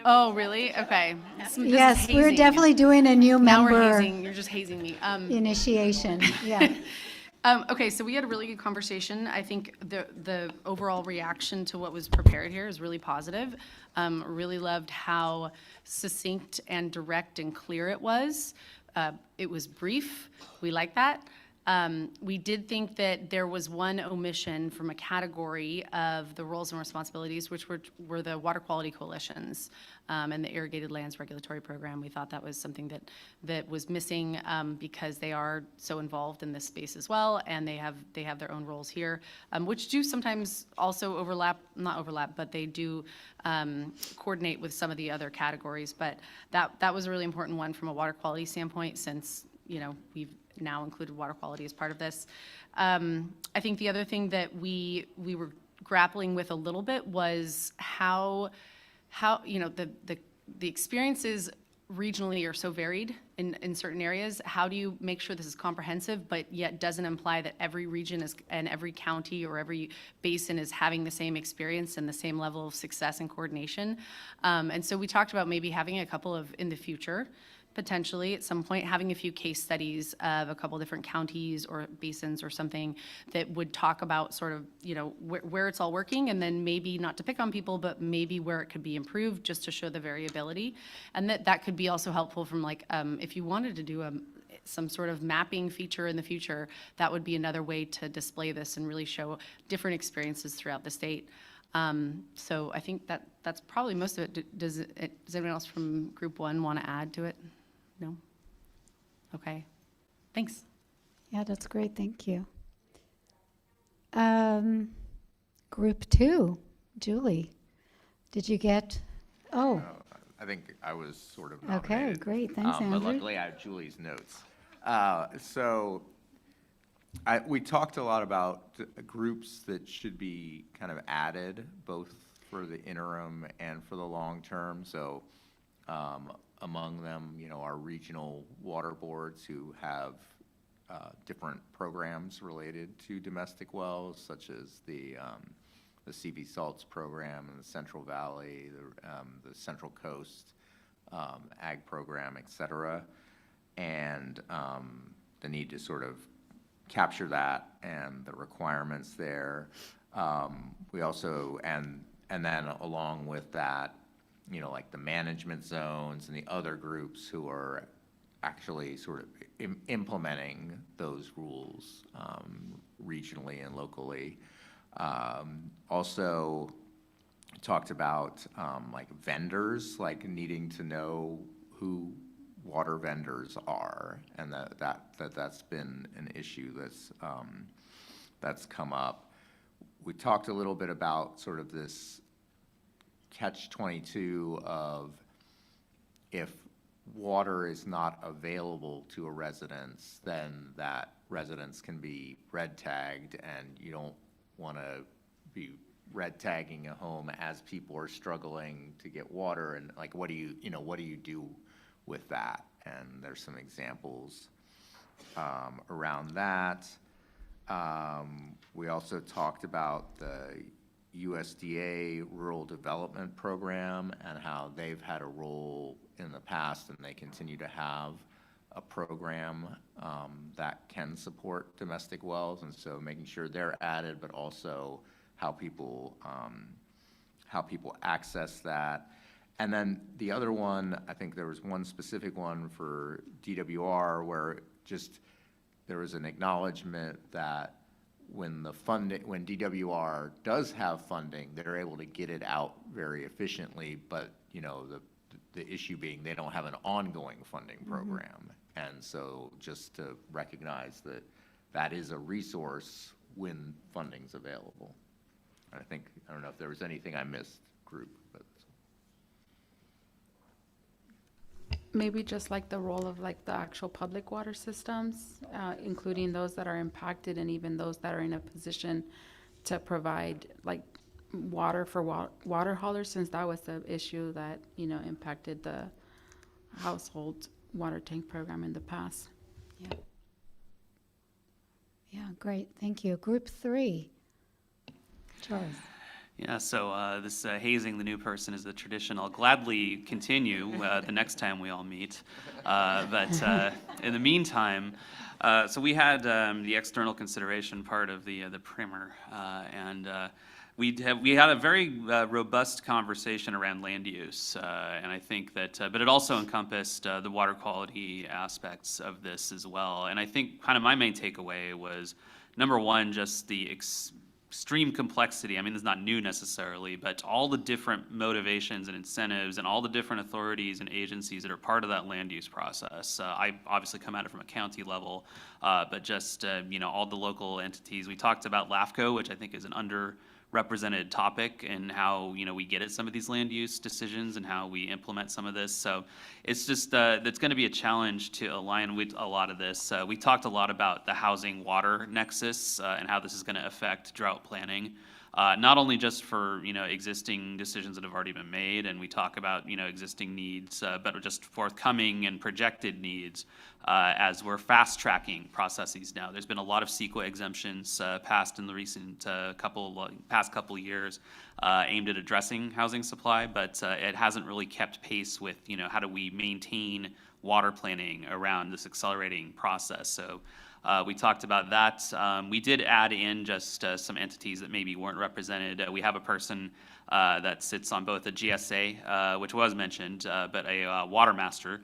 Oh, really? Okay. This is Yes, we're hazing. definitely doing a new Now we're member hazing. You're just hazing me. initiation. Yeah. Okay, so we had a really good conversation. I think the overall reaction to what was prepared here is really positive. Really loved how succinct and direct and clear it was. It was brief. We like that. We did think that there was one omission from a category of the roles and responsibilities, which were the water quality coalitions and the irrigated lands regulatory program. We thought that was something that was missing because they are so involved in this space as well, and they have their own roles here, which do sometimes also not overlap, but they do coordinate with some of the other categories. But that was a really important one from a water quality standpoint, since we've now included water quality as part of this. I think the other thing that we were grappling with a little bit was how the experiences regionally are so varied in certain areas. How do you make sure this is comprehensive, but yet doesn't imply that every region is, and every county or every basin is having the same experience and the same level of success and coordination? And so we talked about maybe having a couple of, in the future, potentially at some point, having a few case studies of a couple different counties or basins or something that would talk about sort of, you know, where it's all working, and then maybe not to pick on people, but maybe where it could be improved, just to show the variability. And that could be also helpful from like, if you wanted to do some sort of mapping feature in the future, that would be another way to display this and really show different experiences throughout the state. So I think that's probably most of it. Does anyone else from Group 1 want to add to it? No? Okay. Thanks. Yeah, that's great. Thank you. Group 2, Julie, did you get? Oh, I think I was sort of okay, nominated. great. Thanks, But Andrew. luckily, I have Julie's notes. We talked a lot about groups that should be kind of added, both for the interim and for the long term. So among them, you know, our regional water boards who have different programs related to domestic wells, such as the CV Salts program in the Central Valley, the Central Coast Ag program, et cetera, and the need to sort of capture that and the requirements there. We also, and then along with that, you know, like the management zones and the other groups who are actually sort of implementing those rules regionally and locally. Also talked about like vendors, like needing to know who water vendors are, and that's been an issue that's come up. We talked a little bit about sort of this catch-22 of if water is not available to a residence, then that residence can be red tagged, and you don't want to be red tagging a home as people are struggling to get water, and like what do you do with that? And there's some examples around that. We also talked about the USDA Rural Development Program and how they've had a role in the past, and they continue to have a program that can support domestic wells, and so making sure they're added, but also how people access that. And then the other one, I think there was one specific one for DWR where just there was an acknowledgement that when DWR does have funding, they're able to get it out very efficiently, but you know, the issue being they don't have an ongoing funding program. And so just to recognize that that is a resource when funding's available. And I don't know if there was anything I missed, group, but. Maybe just like the role of like the actual public water systems, including those that are impacted and even those that are in a position to provide like water for water haulers, since that was the issue that, you know, impacted the household water tank program in the past. Yeah. Yeah, great. Thank you. Group 3, Charles. Yeah, so this hazing the new person is a tradition I'll gladly continue the next time we all meet. But in the meantime, so we had the external consideration part of the primer, and we had a very robust conversation around land use, and I think that, but it also encompassed the water quality aspects of this as well. And I think kind of my main takeaway was, number one, just the extreme complexity. I mean, it's not new necessarily, but all the different motivations and incentives and all the different authorities and agencies that are part of that land use process. I obviously come at it from a county level, but just, you know, all the local entities. We talked about LAFCO, which I think is an represented topic in how, you know, we get at some of these land use decisions and how we implement some of this. So it's just, it's going to be a challenge to align with a lot of this. We talked a lot about the housing water nexus and how this is going to affect drought planning. Not only just for, you know, existing decisions that have already been made, and we talk about, you know, existing needs, but just forthcoming and projected needs as we're fast tracking processes now. There's been a lot of CEQA exemptions passed in the recent past couple years aimed at addressing housing supply, but it hasn't really kept pace with, you know, how do we maintain water planning around this accelerating process. So we talked about that. We did add in just some entities that maybe weren't represented. We have a person that sits on both a GSA, which was mentioned, but a water master,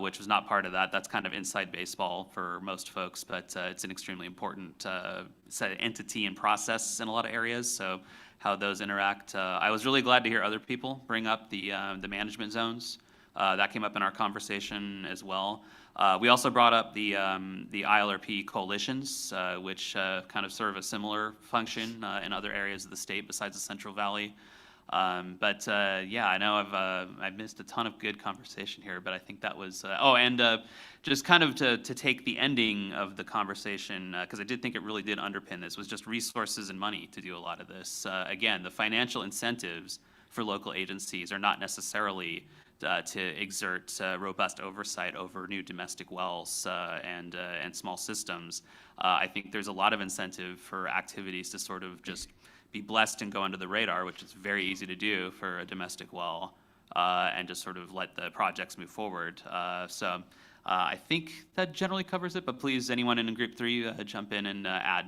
which was not part of that. That's kind of inside baseball for most folks, but it's an extremely important entity and process in a lot of areas. So how those interact. I was really glad to hear other people bring up the management zones. That came up in our conversation as well. We also brought up the ILRP coalitions, which kind of serve a similar function in other areas of the state besides the Central Valley. Yeah, I know I've missed a ton of good conversation here, but I think that was just kind of to take the ending of the conversation, because I did think it really did underpin this, was just resources and money to do a lot of this. Again, the financial incentives for local agencies are not necessarily to exert robust oversight over new domestic wells and small systems. I think there's a lot of incentive for activities to sort of just be blessed and go under the radar, which is very easy to do for a domestic well, and just sort of let the projects move forward. I think that generally covers it, but please, anyone in Group 3, jump in and add.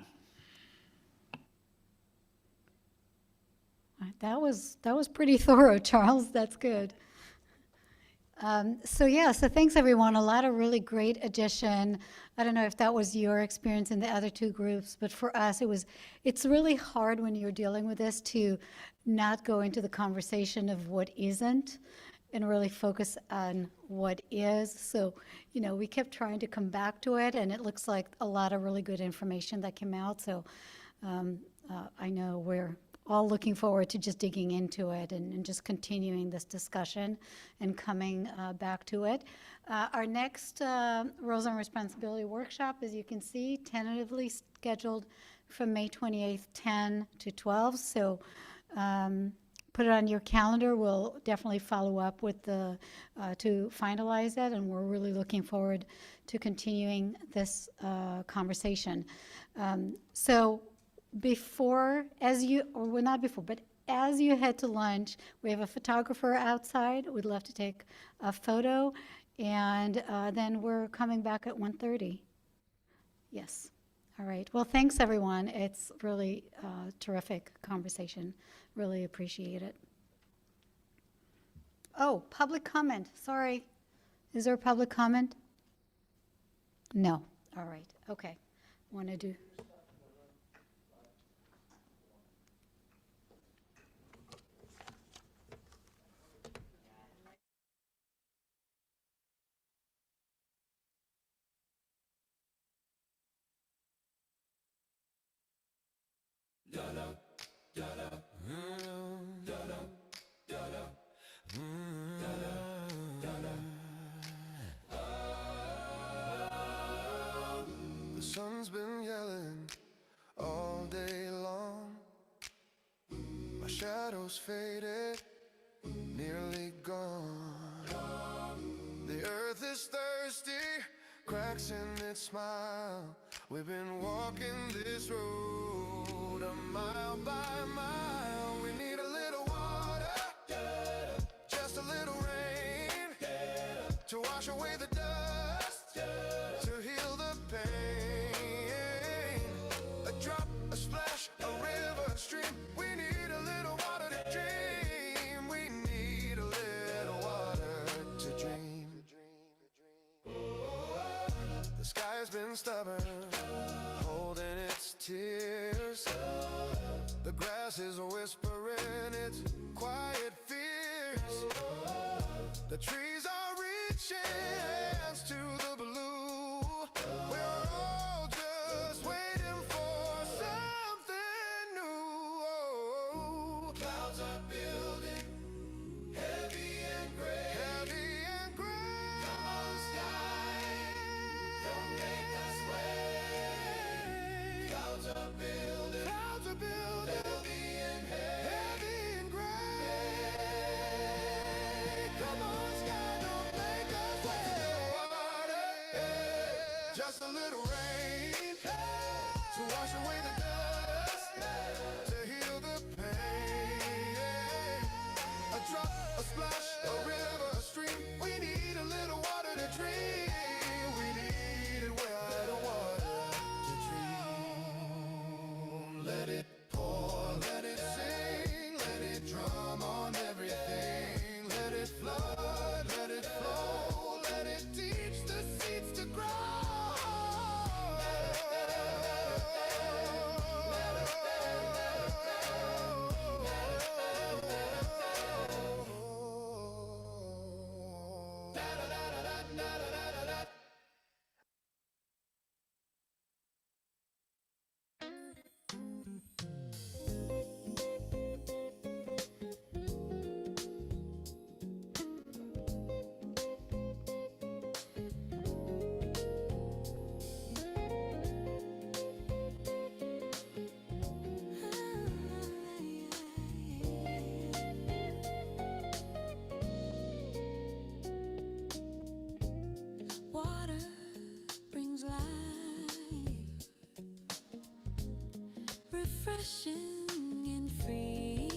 That was pretty thorough, Charles. That's good. So thanks everyone. A lot of really great addition. I don't know if that was your experience in the other two groups, but for us, it's really hard when you're dealing with this to not go into the conversation of what isn't and really focus on what is. So, you know, we kept trying to come back to it, and it looks like a lot of really good information that came out. So I know we're all looking forward to just digging into it and just continuing this discussion and coming back to it. Our next Roles and Responsibility workshop, as you can see, tentatively scheduled from May 28th, 10 to 12. So put it on your calendar. We'll definitely follow up with to finalize that, and we're really looking forward to continuing this conversation. As you head to lunch, we have a photographer outside. We'd love to take a photo, and then we're coming back at 1:30. Yes. All right. Well, thanks, everyone. It's really a terrific conversation. Really appreciate it. Oh, public comment. Sorry. Is there a public comment? No. All right. Okay. Want to do... The sun's been yelling all day long. My shadow's faded, nearly gone. The earth is thirsty, cracks in its smile. We've been walking this road a mile by mile. We need a little water, just a little rain, to wash away the dust, to heal the pain. A drop, a splash, a river, a stream. We need a little water to dream. We need a little water to dream. The sky's been stubborn, holding its tears. The grass is whispering its quiet fears. The trees are reaching hands to the blue. We're all just waiting for something new. Clouds are building, heavy and gray. Heavy and gray. Come on, sky, don't make us wait. Clouds are building, heavy and gray. Come on, sky, don't make us wait. Just a little rain to wash away the dust, to heal the pain. A drop, a splash, a river, a stream. We need a little water to drink. We need it where the water to dream. Let it pour, let it sing, let it drum on everything. Let it flood, let it flow, let it teach the seeds to grow. Water brings life, refreshing and free.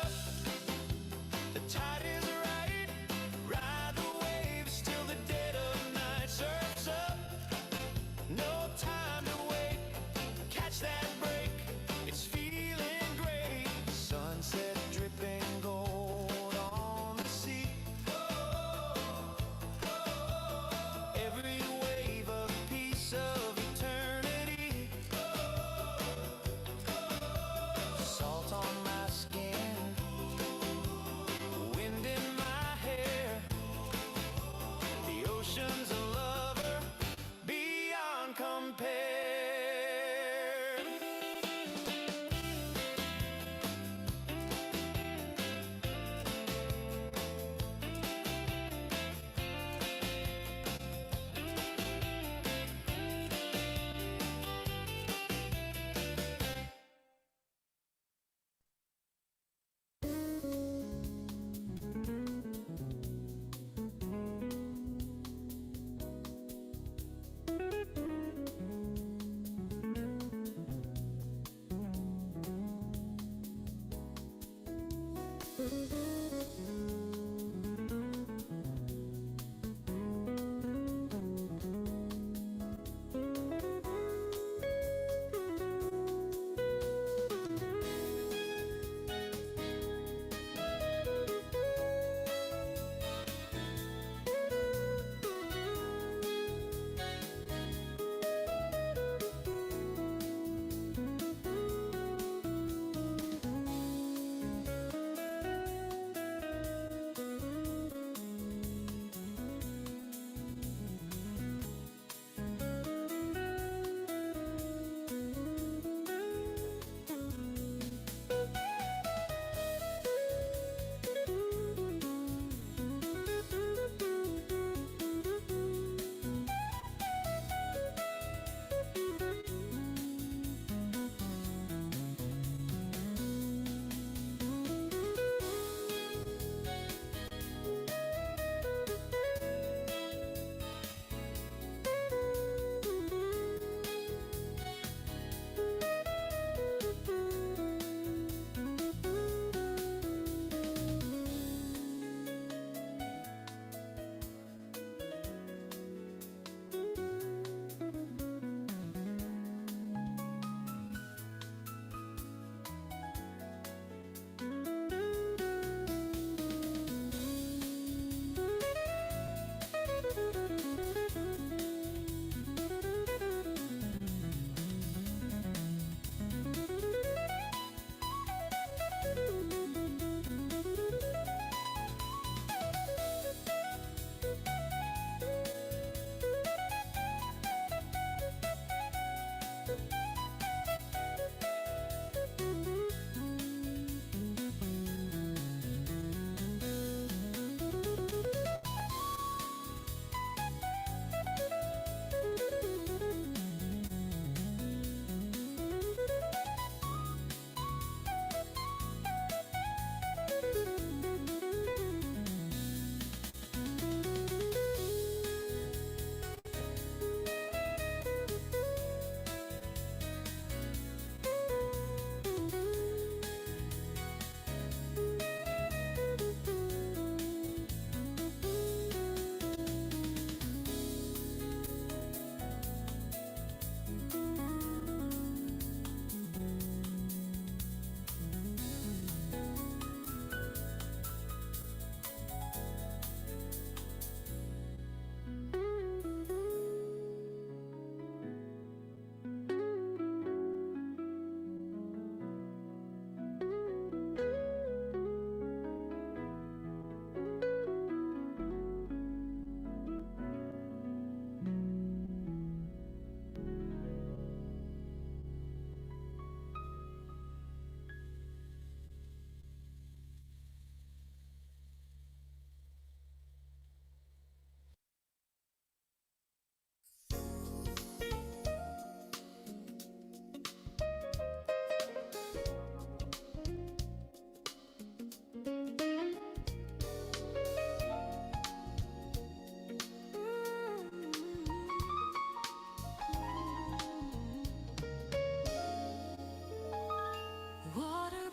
up. The tide is right, ride the waves till the dead of night. Surf's up, no time to wait. Catch that break, it's feeling great. Sunset dripping gold on the sea. Every wave a piece of eternity. Salt on my skin, wind in my hair. The ocean's a lover beyond compare.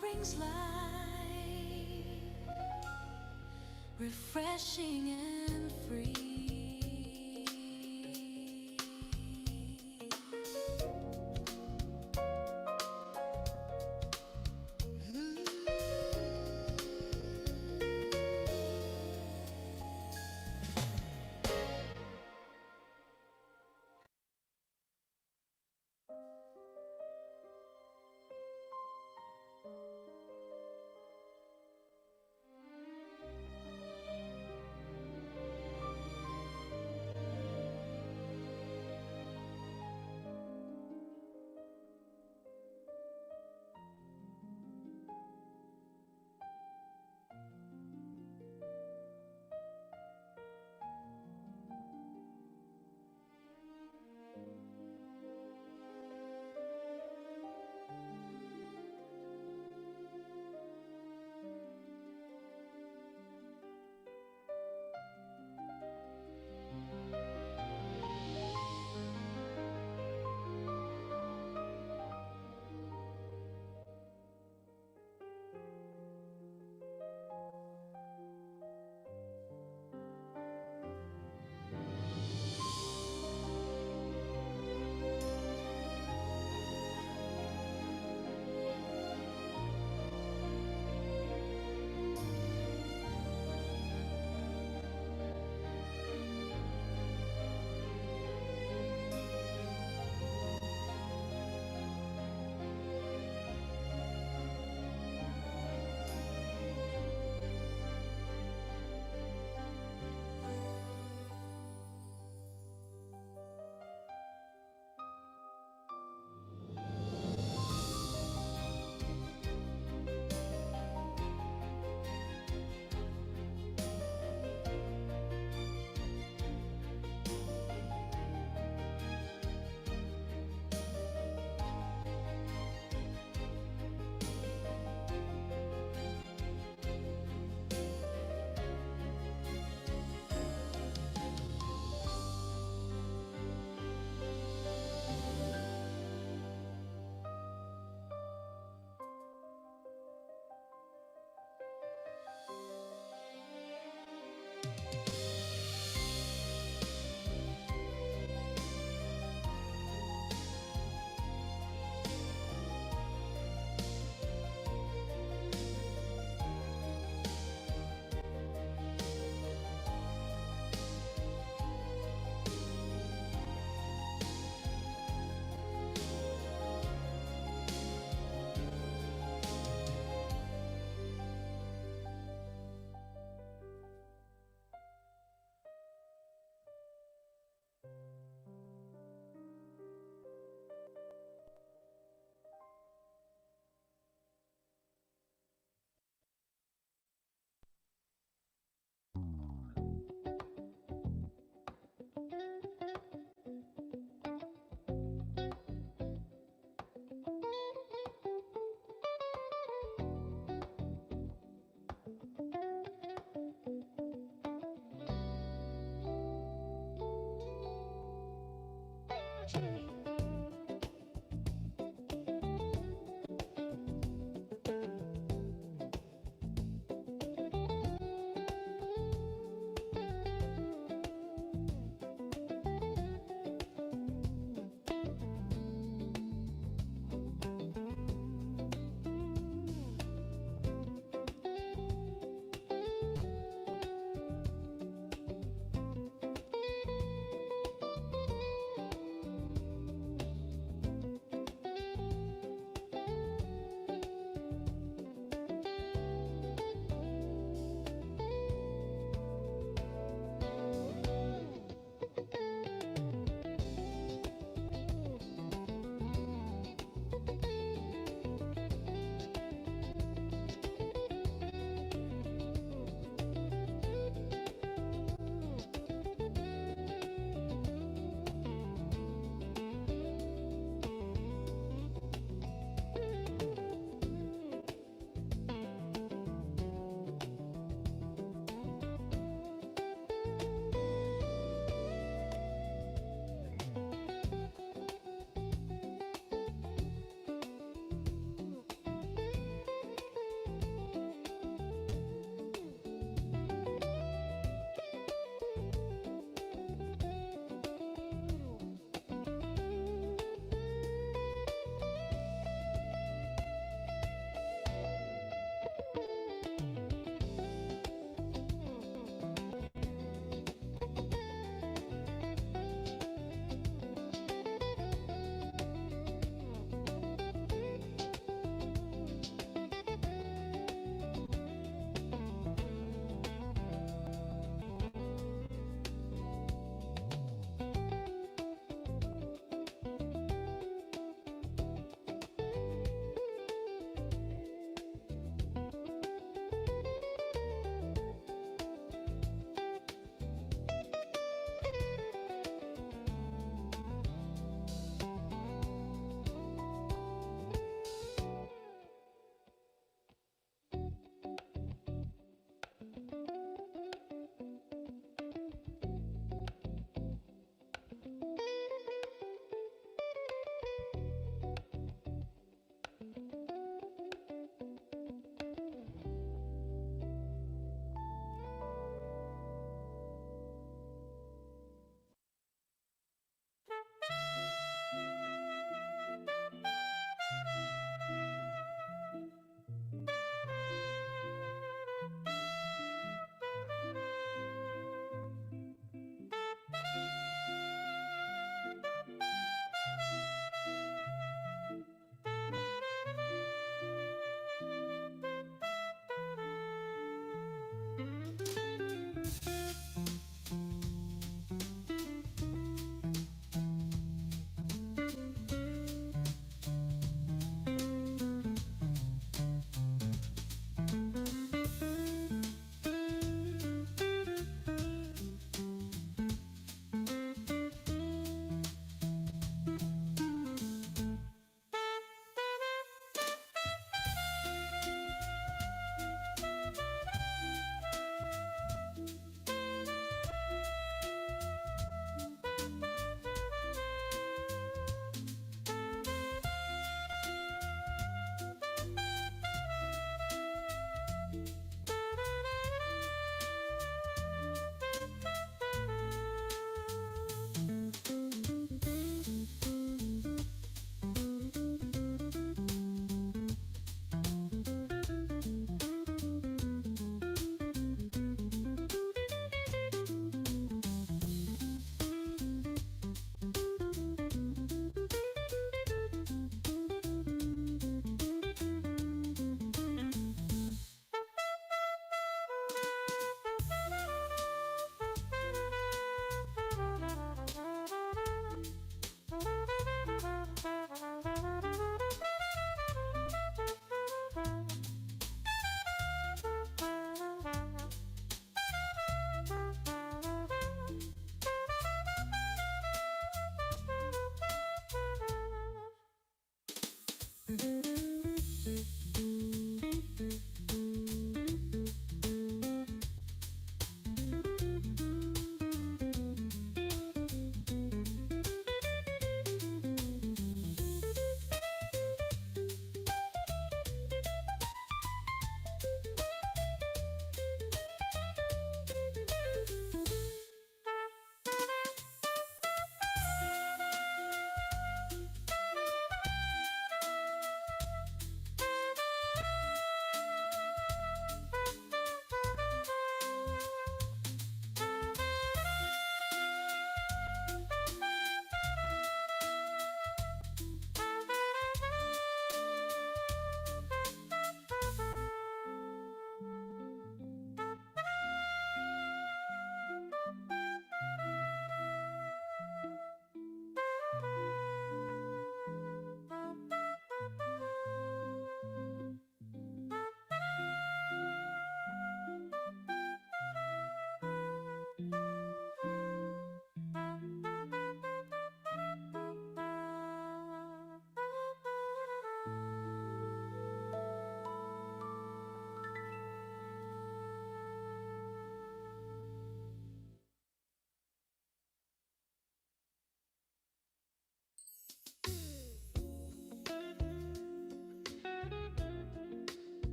brings life. refreshing and free.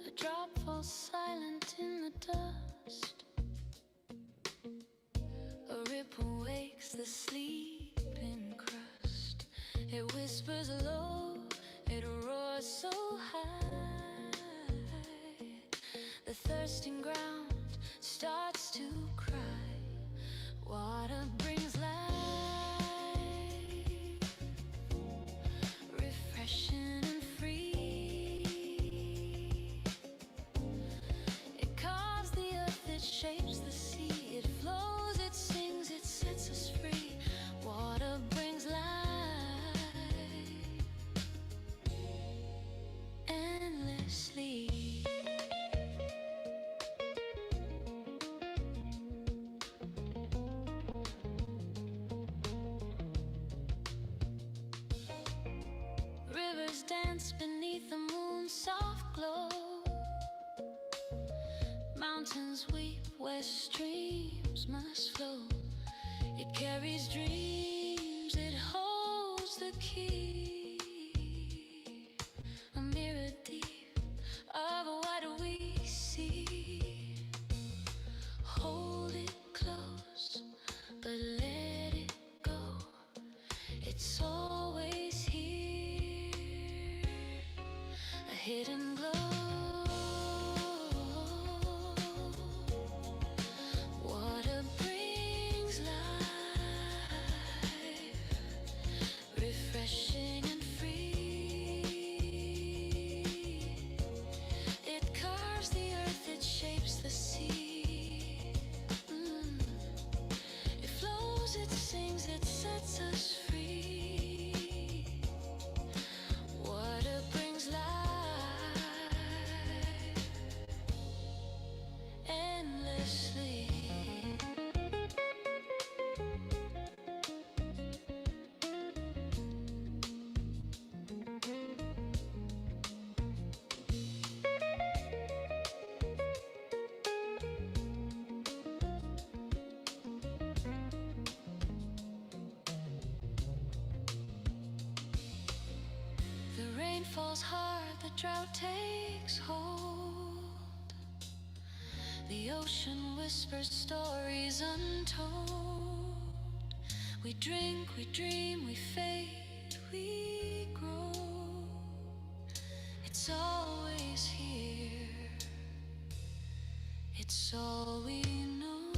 A drop falls silent in the dust. A ripple wakes the sleeping crust. It whispers low, it roars so high. The thirsting ground starts to cry. Water brings life, refreshing and free. It carves the earth, it shapes the sea. It flows, it sings, it sets us free. Water brings life endlessly. Rivers dance beneath the moon's soft glow. Mountains weep where streams must flow. It carries dreams, it holds the key. A mirror deep of what we see. Hold it close, but let it go. It's always here, a hidden glow. Water brings life, refreshing and free. It carves the earth, it shapes the sea. It flows, it sings, it sets us free. Water brings life endlessly. The rain falls hard, the drought takes hold. The ocean whispers stories untold. We drink, we dream, we fade, we grow. It's always here. It's all we know.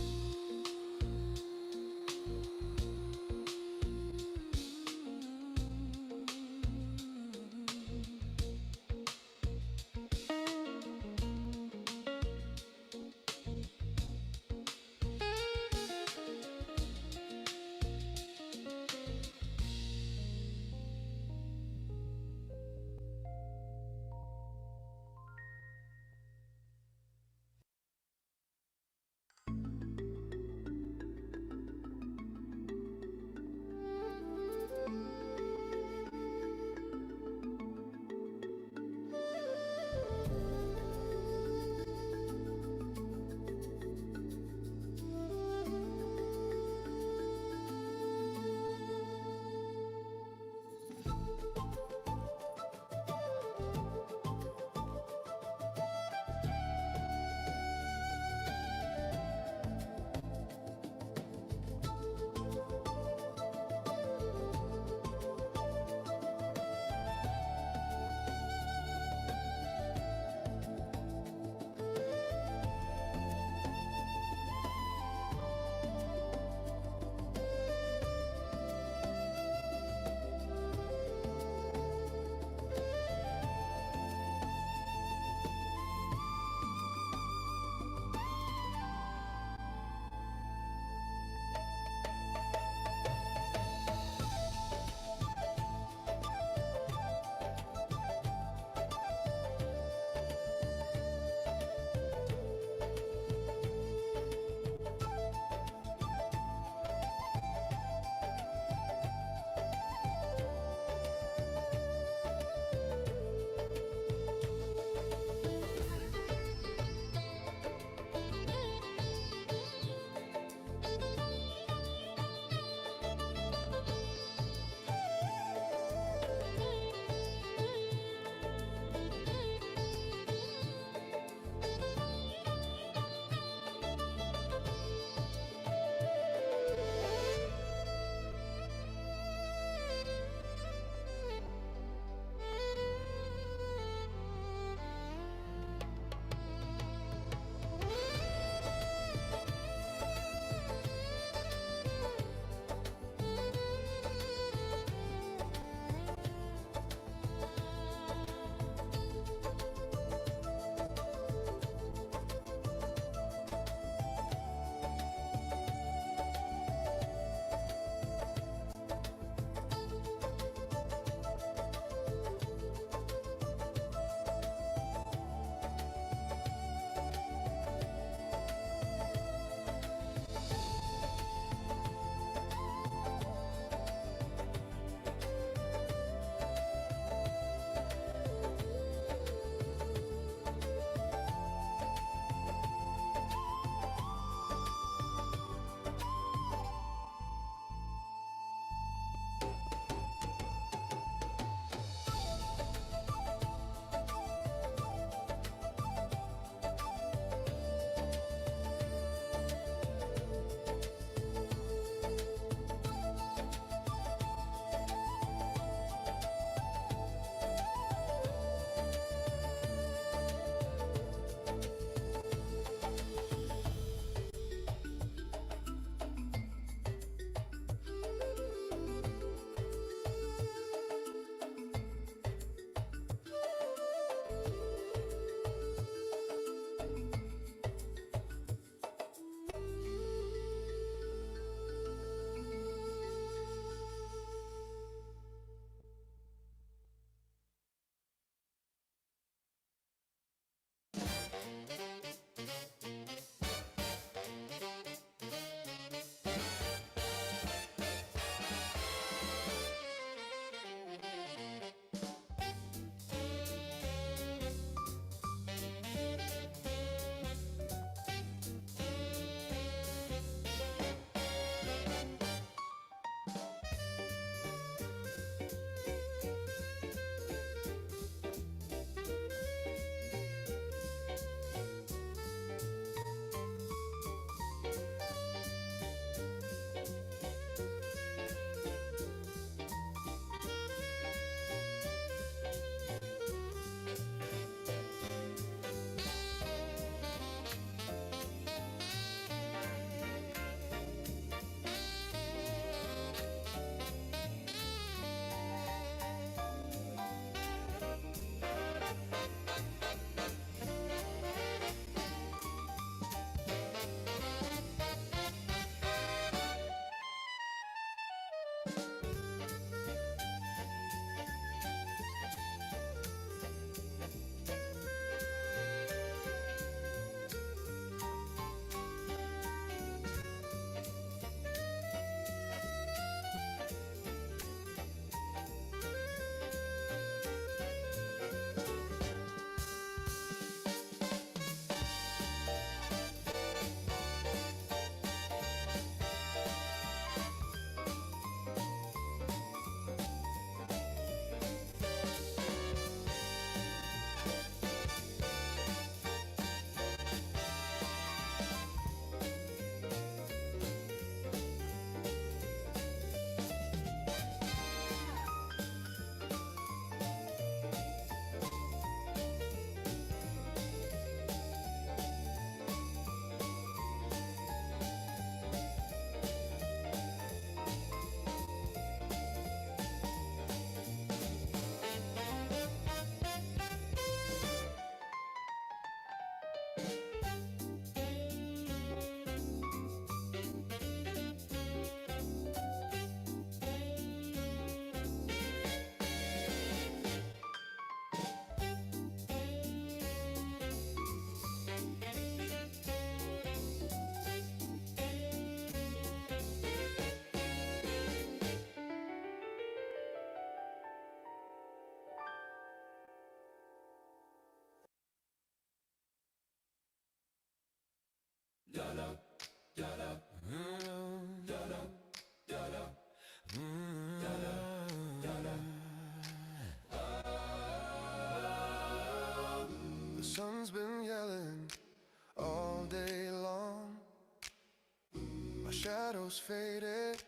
shadows faded,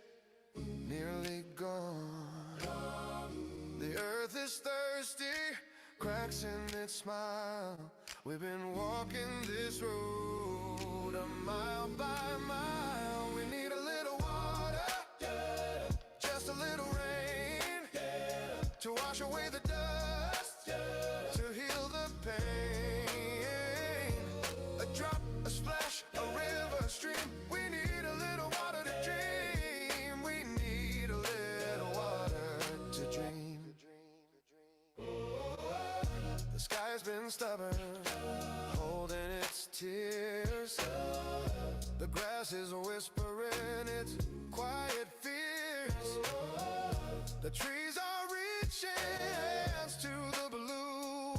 nearly gone. The earth is thirsty, cracks in its smile. We've been walking this road a mile by mile. We need a little water, just a little rain, to wash away the dust, to heal the pain. A drop, a splash, a river, a stream. We need a little water to dream. We need a little water to dream. The sky has been stubborn, holding its tears. The grass is whispering its quiet fears. The trees are reaching hands to the blue.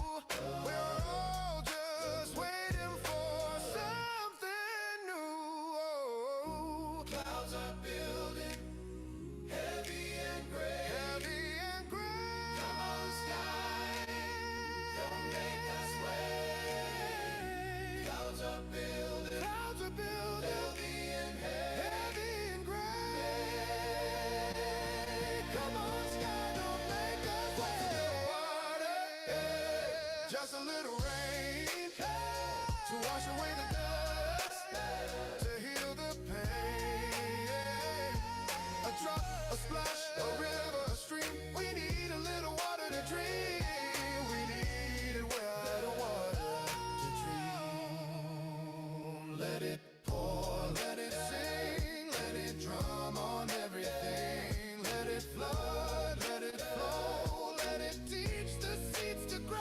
We're all just waiting for something new. Clouds are building, heavy and gray. Heavy and gray. Come on, sky, don't make us wait. Clouds are building, heavy and gray. Come on, sky, don't make us wait. Water, just a little rain, to wash away the dust, to heal the pain. A drop, a splash, a river, a stream. We need a little water to dream. We need a little water to dream. Let it pour, let it sing, let it drum on everything. Let it flood, let it flow, let it teach the seeds to grow.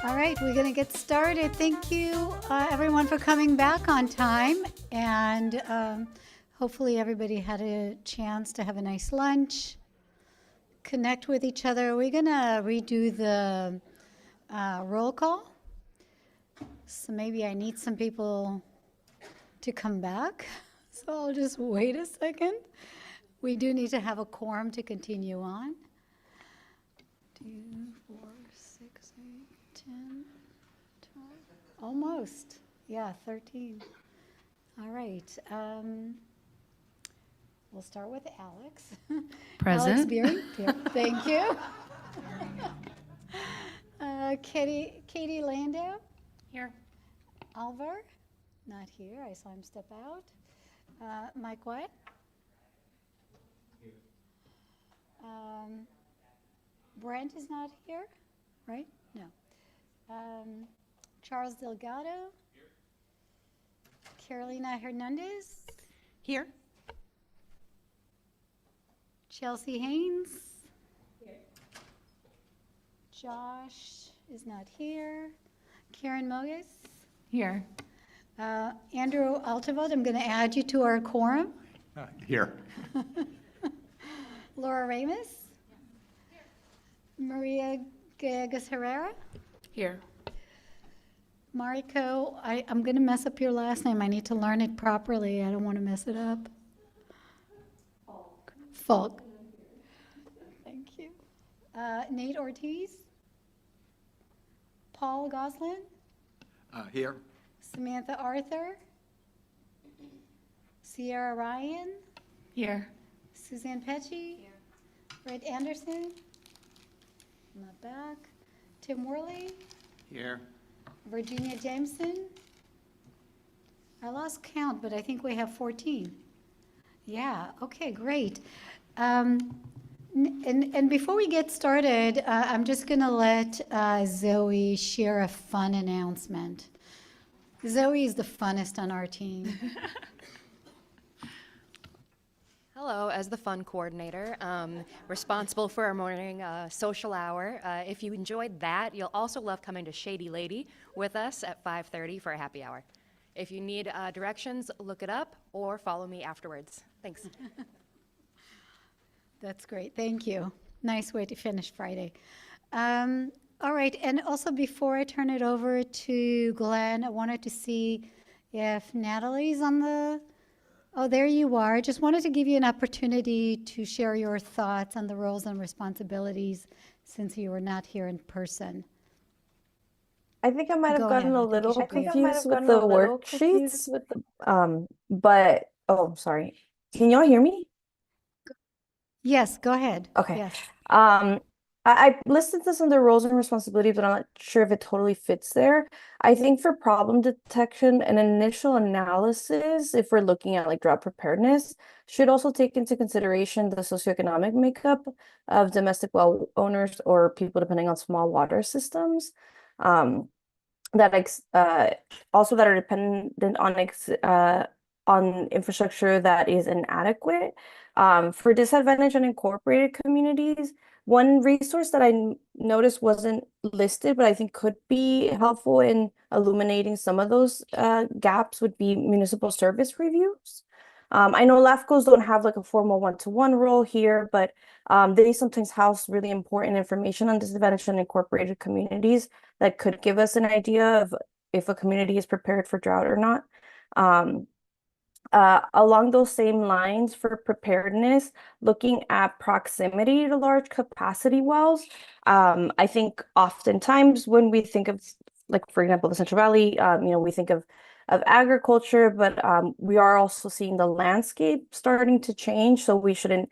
All right, we're going to get started. Thank you, everyone, for coming back on time. And hopefully everybody had a chance to have a nice lunch, connect with each other. We're going to redo the roll call. So maybe I need some people to come back. So I'll just wait a second. We do need to have a quorum to continue on. 2, 4, 6, 8, 10, 12. Almost. Yeah, 13. All right. We'll start with Alex. Alex Present. Beering. Here. Thank you. Katie Landau. Here. Alvar. Not here. I saw him step out. Mike White. Brent is not here, right? No. Charles Delgado. Carolina Hernandez. Here. Chelsea Haynes. Here. Josh is not here. Karen Mogus. Here. Andrew Altavod, I'm going to add you to our quorum. Here. Laura Ramus. Maria Gallegos Herrera. Here. Mariko, I'm going to mess up your last name. I need to learn it properly. I don't want to mess it up. Falk. Thank you. Nate Ortiz. Paul Goslin. Here. Samantha Arthur. Sierra Ryan. Here. Suzanne Pecci. Here. Red Anderson. Not back. Tim Worley. Here. Virginia Jameson. I lost count, but I think we have 14. Yeah, okay, great. And before we get started, I'm just going to let Zoe share a fun announcement. Zoe is the funnest on our team. Hello, as the fun coordinator, responsible for our morning social hour. If you enjoyed that, you'll also love coming to Shady Lady with us at 5:30 for a happy hour. If you need directions, look it up or follow me afterwards. Thanks. That's great, thank you. Nice way to finish Friday. All right, and also before I turn it over to Glenn, I wanted to see if Natalie's on the... Oh, there you are. Just wanted to give you an opportunity to share your thoughts on the roles and responsibilities since you were not here in person. I think I might have Go gotten ahead. a little I think you should confused with the worksheets. But oh, sorry. Can y'all hear me? Yes, go ahead. Okay. Yes. I listed this under roles and responsibilities, but I'm not sure if it totally fits there. I think for problem detection and initial analysis, if we're looking at like drought preparedness, should also take into consideration the socioeconomic makeup of domestic well owners or people depending on small water systems. Also that are dependent on infrastructure that is inadequate. For disadvantaged and incorporated communities, one resource that I noticed wasn't listed, but I think could be helpful in illuminating some of those gaps would be municipal service reviews. I know LAFCOs don't have like a formal one-to-one role here, but they sometimes house really important information on disadvantaged and incorporated communities that could give us an idea of if a community is prepared for drought or not. Along those same lines for preparedness, looking at proximity to large capacity wells, I think oftentimes when we think of, like, for example, the Central Valley, we think of agriculture, but we are also seeing the landscape starting to change. So we should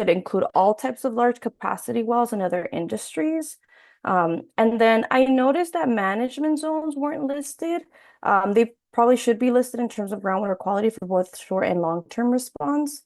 include all types of large capacity wells and other industries. And then I noticed that management zones weren't listed. They probably should be listed in terms of groundwater quality for both short and long-term response.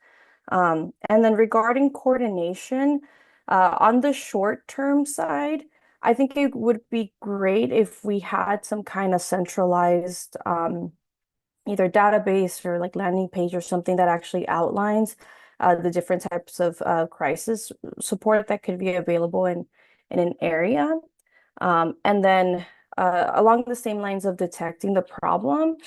And then regarding coordination, on the short-term side, I think it would be great if we had some kind of centralized either database or like landing page or something that actually outlines the different types of crisis support that could be available in an area. And then along the same lines of detecting the problem,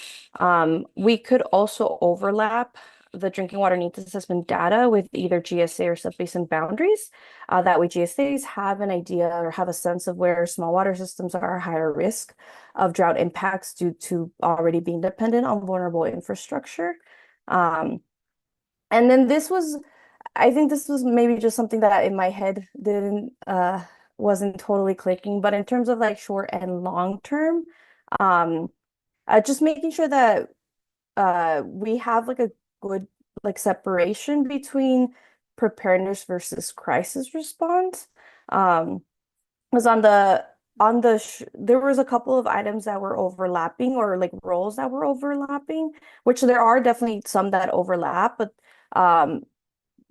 we could also overlap the drinking water needs assessment data with either GSA or subbasin boundaries. That way GSAs have an idea or have a sense of where small water systems are higher risk of drought impacts due to already being dependent on vulnerable infrastructure. And then I think this was maybe just something that in my head wasn't totally clicking, but in terms of like short and long term, just making sure that we have like a good like separation between preparedness versus crisis response. Was there was a couple of items that were overlapping or like roles that were overlapping, which there are definitely some that overlap, but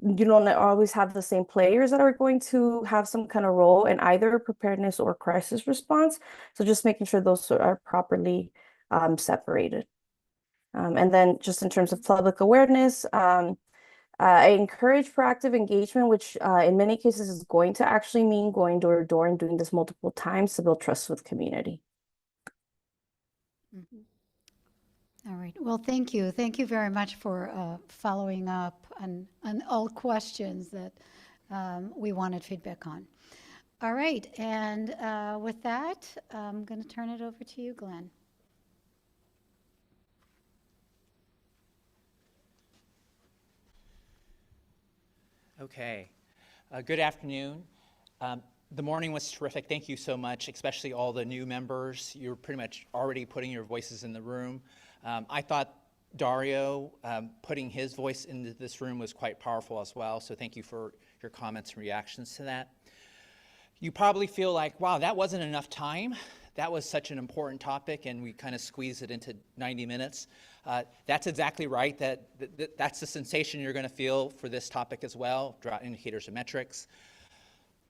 you don't always have the same players that are going to have some kind of role in either preparedness or crisis response. So just making sure those are properly separated. And then just in terms of public awareness, I encourage proactive engagement, which in many cases is going to actually mean going door to door and doing this multiple times to build trust with community. All right. Well, thank you. Thank you very much for following up on all questions that we wanted feedback on. All right. And with that, I'm going to turn it over to you, Glenn. Okay. Good afternoon. The morning was terrific. Thank you so much, especially all the new members. You're pretty much already putting your voices in the room. I thought Dario putting his voice into this room was quite powerful as well, so thank you for your comments and reactions to that. You probably feel like, wow, that wasn't enough time. That was such an important topic, and we kind of squeezed it into 90 minutes. That's exactly right. That's the sensation you're going to feel for this topic as well, drought indicators and metrics.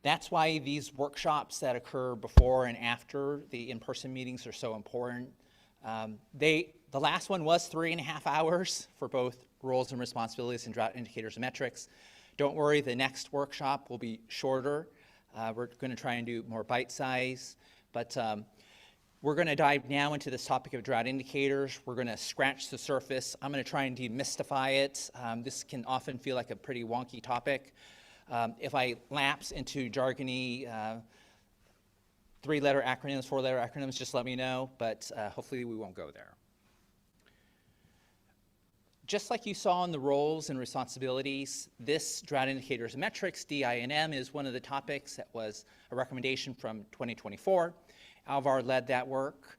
That's why these workshops that occur before and after the in-person meetings are so important. The last one was 3.5 hours for both roles and responsibilities and drought indicators and metrics. Don't worry, the next workshop will be shorter. We're going to try and do more bite size, but we're going to dive now into this topic of drought indicators. We're going to scratch the surface. I'm going to try and demystify it. This can often feel like a pretty wonky topic. If I lapse into jargony, 3-letter acronyms, 4-letter acronyms, just let me know, but hopefully we won't go there. Just like you saw in the roles and responsibilities, this drought indicators and metrics, DINM, is one of the topics that was a recommendation from 2024. Alvar led that work.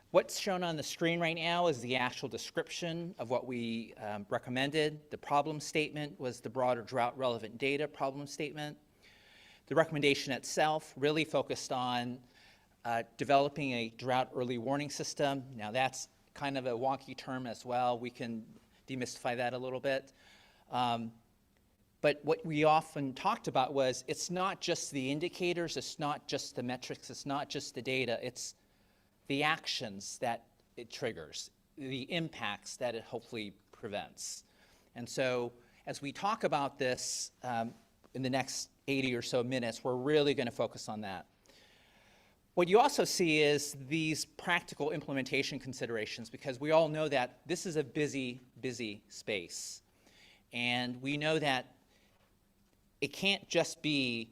What's shown on the screen right now is the actual description of what we recommended. The problem statement was the broader drought relevant data problem statement. The recommendation itself really focused on developing a drought early warning system. Now that's kind of a wonky term as well. We can demystify that a little bit. But what we often talked about was it's not just the indicators, it's not just the metrics, it's not just the data, it's the actions that it triggers, the impacts that it hopefully prevents. And so as we talk about this in the next 80 or so minutes, we're really going to focus on that. What you also see is these practical implementation considerations, because we all know that this is a busy, busy space. And we know that it can't just be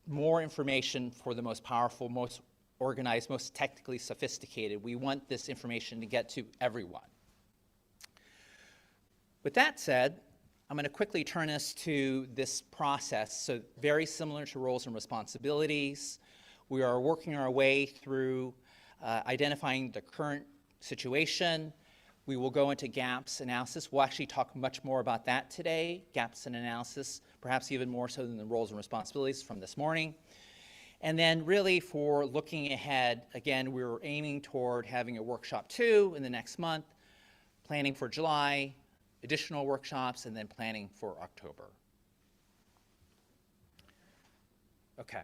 more information for the most powerful, most organized, most technically sophisticated. We want this information to get to everyone. With that said, I'm going to quickly turn us to this process. So very similar to roles and responsibilities, we are working our way through identifying the current situation. We will go into gaps analysis. We'll actually talk much more about that today, gaps and analysis, perhaps even more so than the roles and responsibilities from this morning. And then really for looking ahead, again, we're aiming toward having a workshop 2 in the next month, planning for July, additional workshops, and then planning for October. Okay.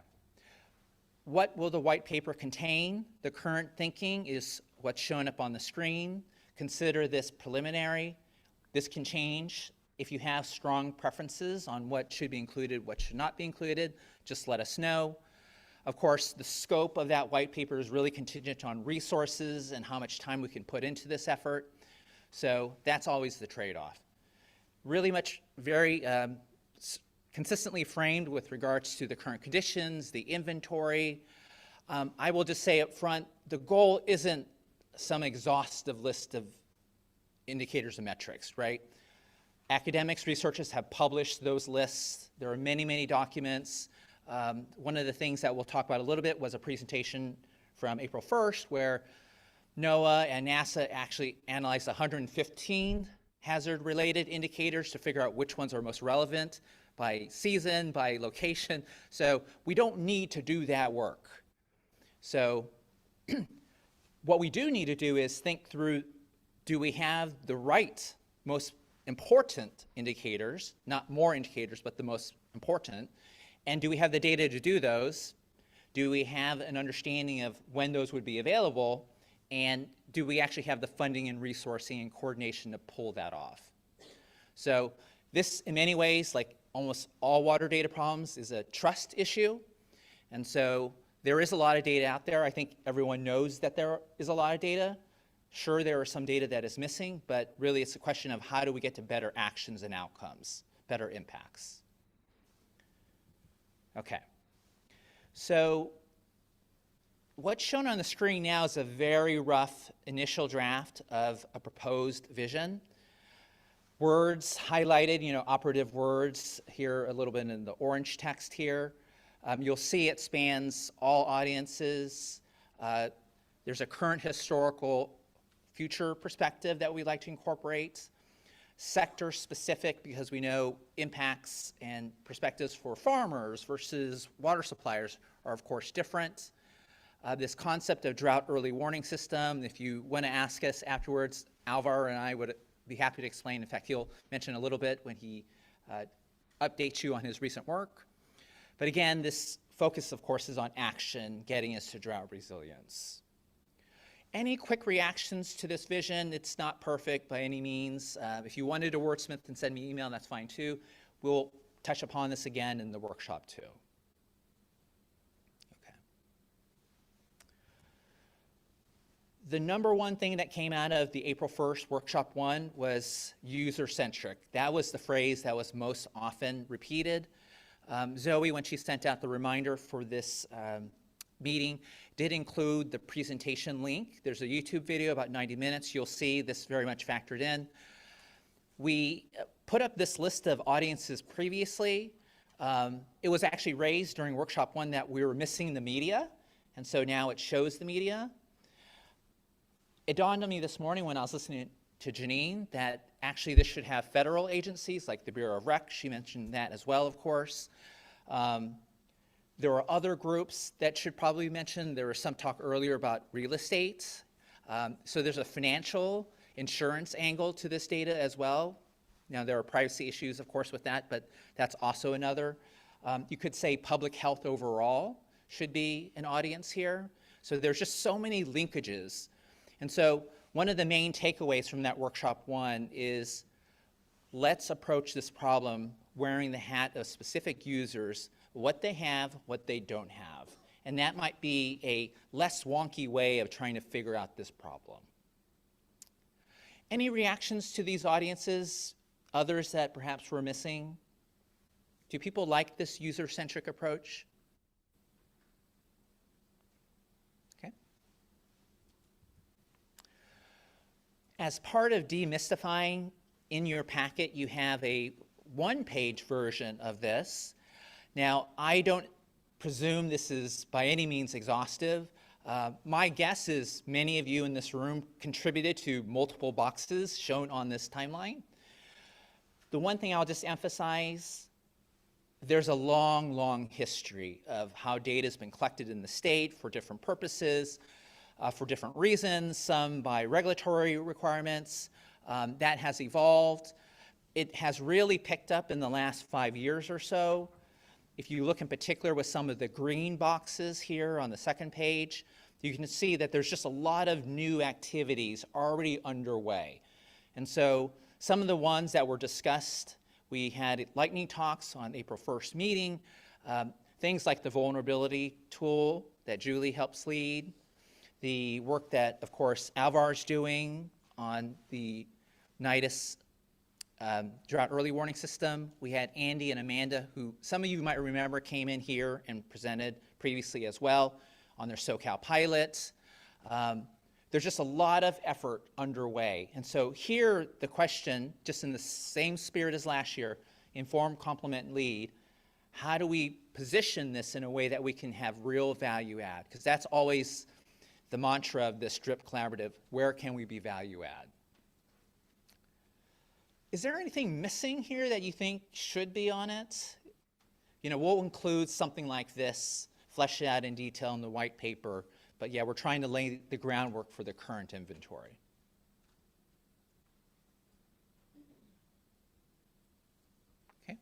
What will the white paper contain? The current thinking is what's shown up on the screen. Consider this preliminary. This can change. If you have strong preferences on what should be included, what should not be included, just let us know. Of course, the scope of that white paper is really contingent on resources and how much time we can put into this effort. So that's always the trade-off. Really much very consistently framed with regards to the current conditions, the inventory. I will just say up front, the goal isn't some exhaustive list of indicators and metrics, right? Academics, researchers have published those lists. There are many, many documents. One of the things that we'll talk about a little bit was a presentation from April 1st where NOAA and NASA actually analyzed 115 hazard-related indicators to figure out which ones are most relevant by season, by location. So we don't need to do that work. So what we do need to do is think through, do we have the right, most important indicators, not more indicators, but the most important, and do we have the data to do those? Do we have an understanding of when those would be available? And do we actually have the funding and resourcing and coordination to pull that off? So this, in many ways, like almost all water data problems, is a trust issue. And so there is a lot of data out there. I think everyone knows that there is a lot of data. Sure, there are some data that is missing, but really it's a question of how do we get to better actions and outcomes, better impacts. Okay. So what's shown on the screen now is a very rough initial draft of a proposed vision. Words highlighted, operative words here a little bit in the orange text here. You'll see it spans all audiences. There's a current historical future perspective that we'd like to incorporate. Sector specific, because we know impacts and perspectives for farmers versus water suppliers are of course different. This concept of drought early warning system, if you want to ask us afterwards, Alvar and I would be happy to explain. In fact, he'll mention a little bit when he updates you on his recent work. But again, this focus, of course, is on action, getting us to drought resilience. Any quick reactions to this vision? It's not perfect by any means. If you wanted to wordsmith and send me an email, that's fine too. We'll touch upon this again in the workshop too. Okay. The number one thing that came out of the April 1st workshop 1 was user-centric. That was the phrase that was most often repeated. Zoe, when she sent out the reminder for this meeting, did include the presentation link. There's a YouTube video about 90 minutes. You'll see this very much factored in. We put up this list of audiences previously. It was actually raised during workshop 1 that we were missing the media, and so now it shows the media. It dawned on me this morning when I was listening to Janine that actually this should have federal agencies like the Bureau of Rec. She mentioned that as well, of course. There are other groups that should probably be mentioned. There was some talk earlier about real estate. So there's a financial insurance angle to this data as well. Now there are privacy issues, of course, with that, but that's also another. You could say public health overall should be an audience here. So there's just so many linkages. And so one of the main takeaways from that workshop 1 is let's approach this problem wearing the hat of specific users, what they have, what they don't have. And that might be a less wonky way of trying to figure out this problem. Any reactions to these audiences, others that perhaps we're missing? Do people like this user-centric approach? Okay. As part of demystifying, in your packet you have a one-page version of this. Now, I don't presume this is by any means exhaustive. My guess is many of you in this room contributed to multiple boxes shown on this timeline. The one thing I'll just emphasize, there's a long, long history of how data has been collected in the state for different purposes, for different reasons, some by regulatory requirements. That has evolved. It has really picked up in the last 5 years or so. If you look in particular with some of the green boxes here on the second page, you can see that there's just a lot of new activities already underway. And so some of the ones that were discussed, we had lightning talks on April 1st meeting. things like the vulnerability tool that Julie helps lead, the work that, of course, Alvar's doing on the NIDIS drought early warning system. We had Andy and Amanda, who some of you might remember came in here and presented previously as well on their SoCal pilot. There's just a lot of effort underway. And so here, the question, just in the same spirit as last year, inform, complement, lead, how do we position this in a way that we can have real value add? Because that's always the mantra of this DRIP collaborative. Where can we be value add? Is there anything missing here that you think should be on it? You know, we'll include something like this, flesh it out in detail in the white paper, but yeah, we're trying to lay the groundwork for the current inventory. Okay.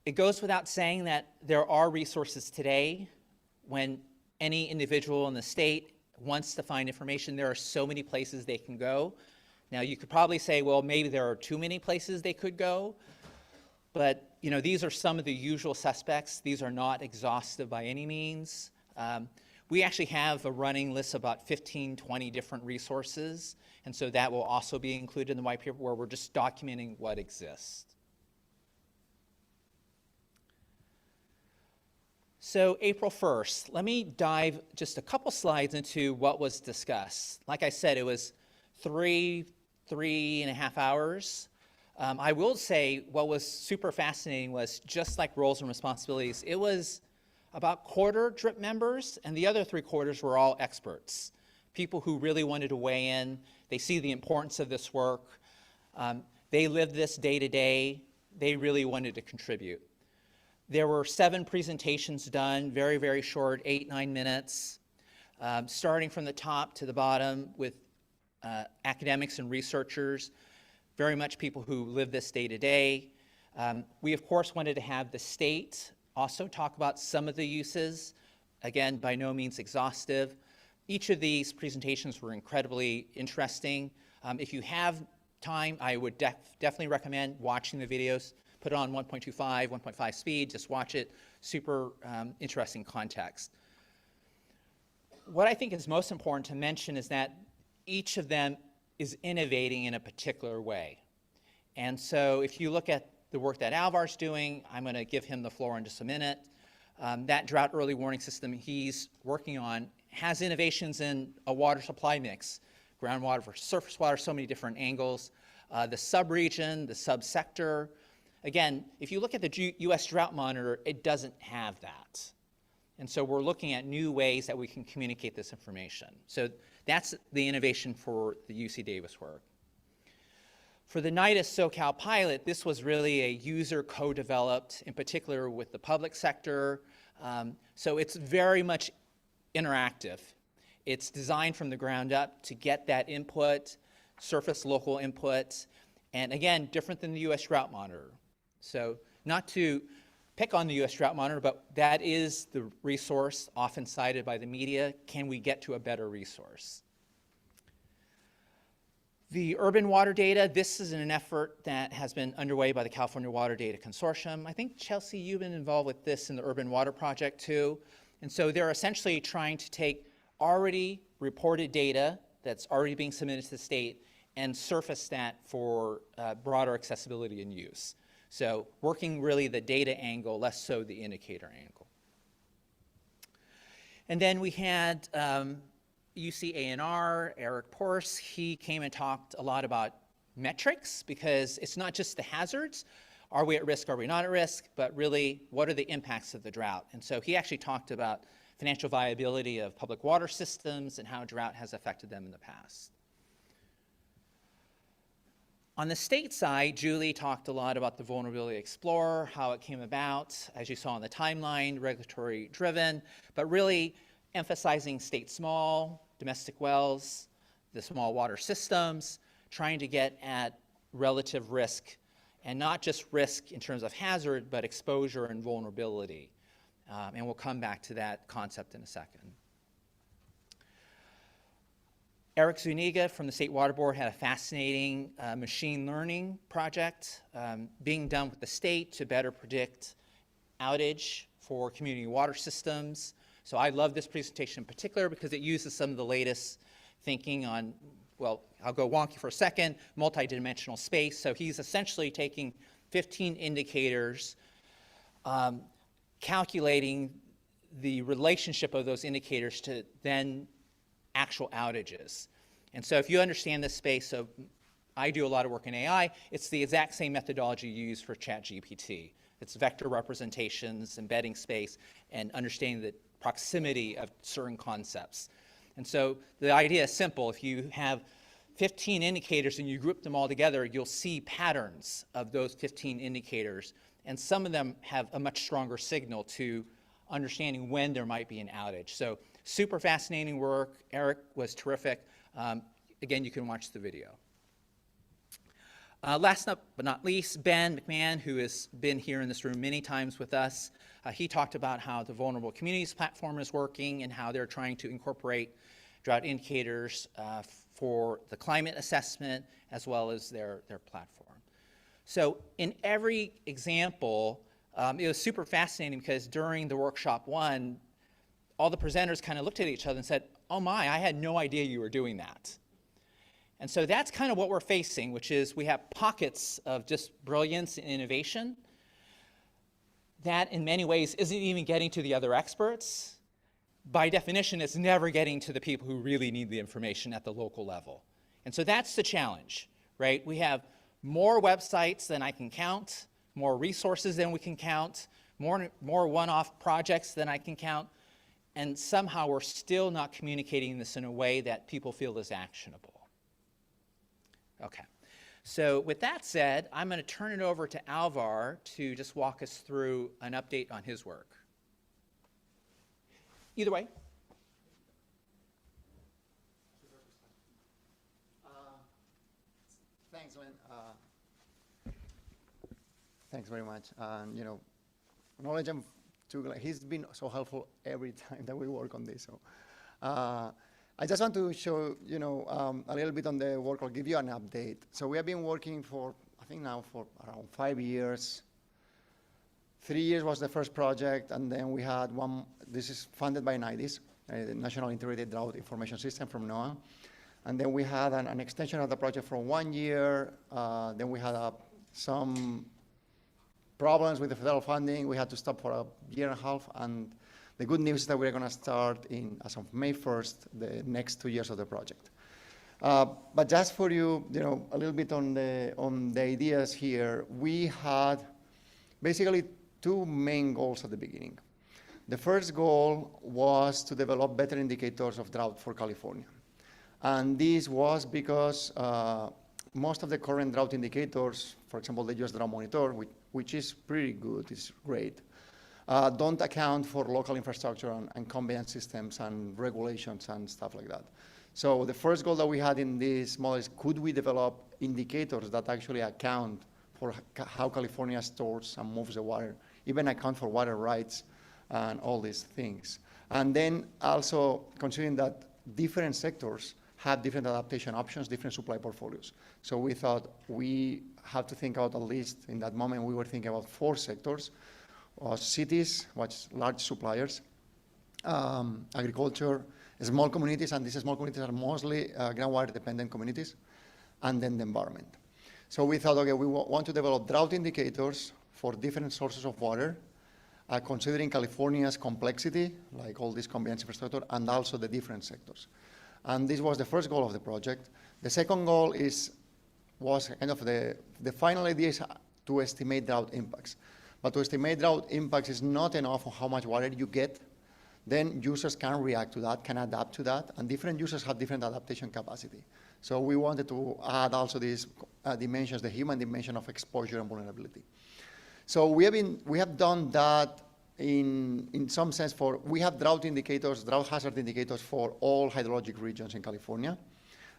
It goes without saying that there are resources today. When any individual in the state wants to find information, there are so many places they can go. Now, you could probably say, well, maybe there are too many places they could go, but you know, these are some of the usual suspects. These are not exhaustive by any means. We actually have a running list of about 15, 20 different resources, and so that will also be included in the white paper where we're just documenting what exists. So April 1st, let me dive just a couple slides into what was discussed. Like I said, it was three and a half hours. I will say what was super fascinating was just like roles and responsibilities, it was about quarter DRIP members, and the other 3/4 were all experts, people who really wanted to weigh in. They see the importance of this work. They live this day to day. They really wanted to contribute. There were 7 presentations done, very, very short, 8, 9 minutes, starting from the top to the bottom with academics and researchers, very much people who live this day to day. We, of course, wanted to have the state also talk about some of the uses. Again, by no means exhaustive. Each of these presentations were incredibly interesting. If you have time, I would definitely recommend watching the videos. Put it on 1.25, 1.5 speed, just watch it. Super interesting context. What I think is most important to mention is that each of them is innovating in a particular way. And so if you look at the work that Alvar's doing, I'm going to give him the floor in just a minute. That drought early warning system he's working on has innovations in a water supply mix, groundwater versus surface water, so many different angles. The sub-region, the subsector. Again, if you look at the U.S. Drought Monitor, it doesn't have that. And so we're looking at new ways that we can communicate this information. So that's the innovation for the UC Davis work. For the NIDIS SoCal pilot, this was really a user co-developed, in particular with the public sector. So it's very much interactive. It's designed from the ground up to get that input, surface local input, and again, different than the U.S. Drought Monitor. So not to pick on the U.S. Drought Monitor, but that is the resource often cited by the media. Can we get to a better resource? The urban water data, this is an effort that has been underway by the California Water Data Consortium. I think, Chelsea, you've been involved with this in the Urban Water Project too. And so they're essentially trying to take already reported data that's already being submitted to the state and surface that for broader accessibility and use. So working really the data angle, less so the indicator angle. And then we had UC A&R, Eric Porce. He came and talked a lot about metrics because it's not just the hazards. Are we at risk, are we not at risk? But really, what are the impacts of the drought? And so he actually talked about financial viability of public water systems and how drought has affected them in the past. On the state side, Julie talked a lot about the Vulnerability Explorer, how it came about, as you saw on the timeline, regulatory driven, but really emphasizing state small, domestic wells, the small water systems, trying to get at relative risk, and not just risk in terms of hazard, but exposure and vulnerability. And we'll come back to that concept in a second. Eric Zuniga from the State Water Board had a fascinating machine learning project being done with the state to better predict outage for community water systems. So I love this presentation in particular because it uses some of the latest thinking on, well, I'll go wonky for a second, multidimensional space. So he's essentially taking 15 indicators, calculating the relationship of those indicators to then actual outages. And so if you understand this space, so I do a lot of work in AI, it's the exact same methodology you use for ChatGPT. It's vector representations, embedding space, and understanding the proximity of certain concepts. And so the idea is simple. If you have 15 indicators and you group them all together, you'll see patterns of those 15 indicators. And some of them have a much stronger signal to understanding when there might be an outage. So super fascinating work. Eric was terrific. Again, you can watch the video. Last but not least, Ben McMahon, who has been here in this room many times with us. He talked about how the Vulnerable Communities platform is working and how they're trying to incorporate drought indicators for the climate assessment as well as their platform. So in every example, it was super fascinating because during the workshop one, all the presenters kind of looked at each other and said, oh my, I had no idea you were doing that. And so that's kind of what we're facing, which is we have pockets of just brilliance and innovation that in many ways isn't even getting to the other experts. By definition, it's never getting to the people who really need the information at the local level. And so that's the challenge, right? We have more websites than I can count, more resources than we can count, more one-off projects than I can count, and somehow we're still not communicating this in a way that people feel is actionable. Okay, so with that said, I'm going to turn it over to Alvar to just walk us through an update on his work. Either way. Thanks, Lynn. Thanks very much. You know, knowledge I'm too glad. He's been so helpful every time that we work on this. So, I just want to show, you know, a little bit on the work. I'll give you an update. So we have been working for, I think now for around 5 years. 3 years was the first project, and then we had one. This is funded by NIDIS, the National Integrated Drought Information System from NOAA. And then we had an extension of the project for 1 year. Then we had some problems with the federal funding. We had to stop for a year and a half. And the good news is that we're going to start as of May 1st, the next 2 years of the project. But just for you, you know, a little bit on the ideas here, we had basically two main goals at the beginning. The first goal was to develop better indicators of drought for California. And this was because most of the current drought indicators, for example, the US Drought Monitor, which is pretty good, it's great, don't account for local infrastructure and conveyance systems and regulations and stuff like that. So the first goal that we had in this model is, could we develop indicators that actually account for how California stores and moves the water, even account for water rights and all these things. And then also considering that different sectors have different adaptation options, different supply portfolios. So we thought we have to think about, at least in that moment, we were thinking about 4 sectors: cities, which large suppliers, agriculture, small communities, and these small communities are mostly groundwater dependent communities, and then the environment. So we thought, okay, we want to develop drought indicators for different sources of water, considering California's complexity, like all this conveyance infrastructure, and also the different sectors. And this was the first goal of the project. The second goal was kind of the final idea is to estimate drought impacts. But to estimate drought impacts is not enough on how much water you get. Then users can react to that, can adapt to that, and different users have different adaptation capacity. So we wanted to add also these dimensions, the human dimension of exposure and vulnerability. So we have done that in some sense we have drought indicators, drought hazard indicators for all hydrologic regions in California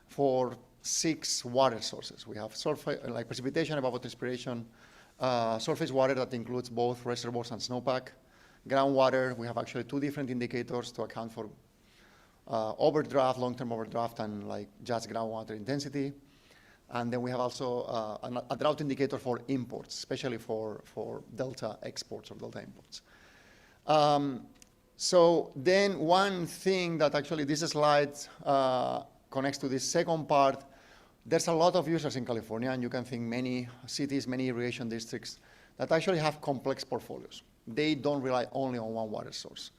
for 6 water sources. We have like precipitation, evapotranspiration, surface water that includes both reservoirs and snowpack. Groundwater, we have actually 2 different indicators to account for overdraft, long-term overdraft, and like just groundwater intensity. And then we have also a drought indicator for imports, especially for delta exports or delta imports. So then one thing that actually this slide connects to this second part, there's a lot of users in California, and you can think many cities, many irrigation districts that actually have complex portfolios. They don't rely only on one water source.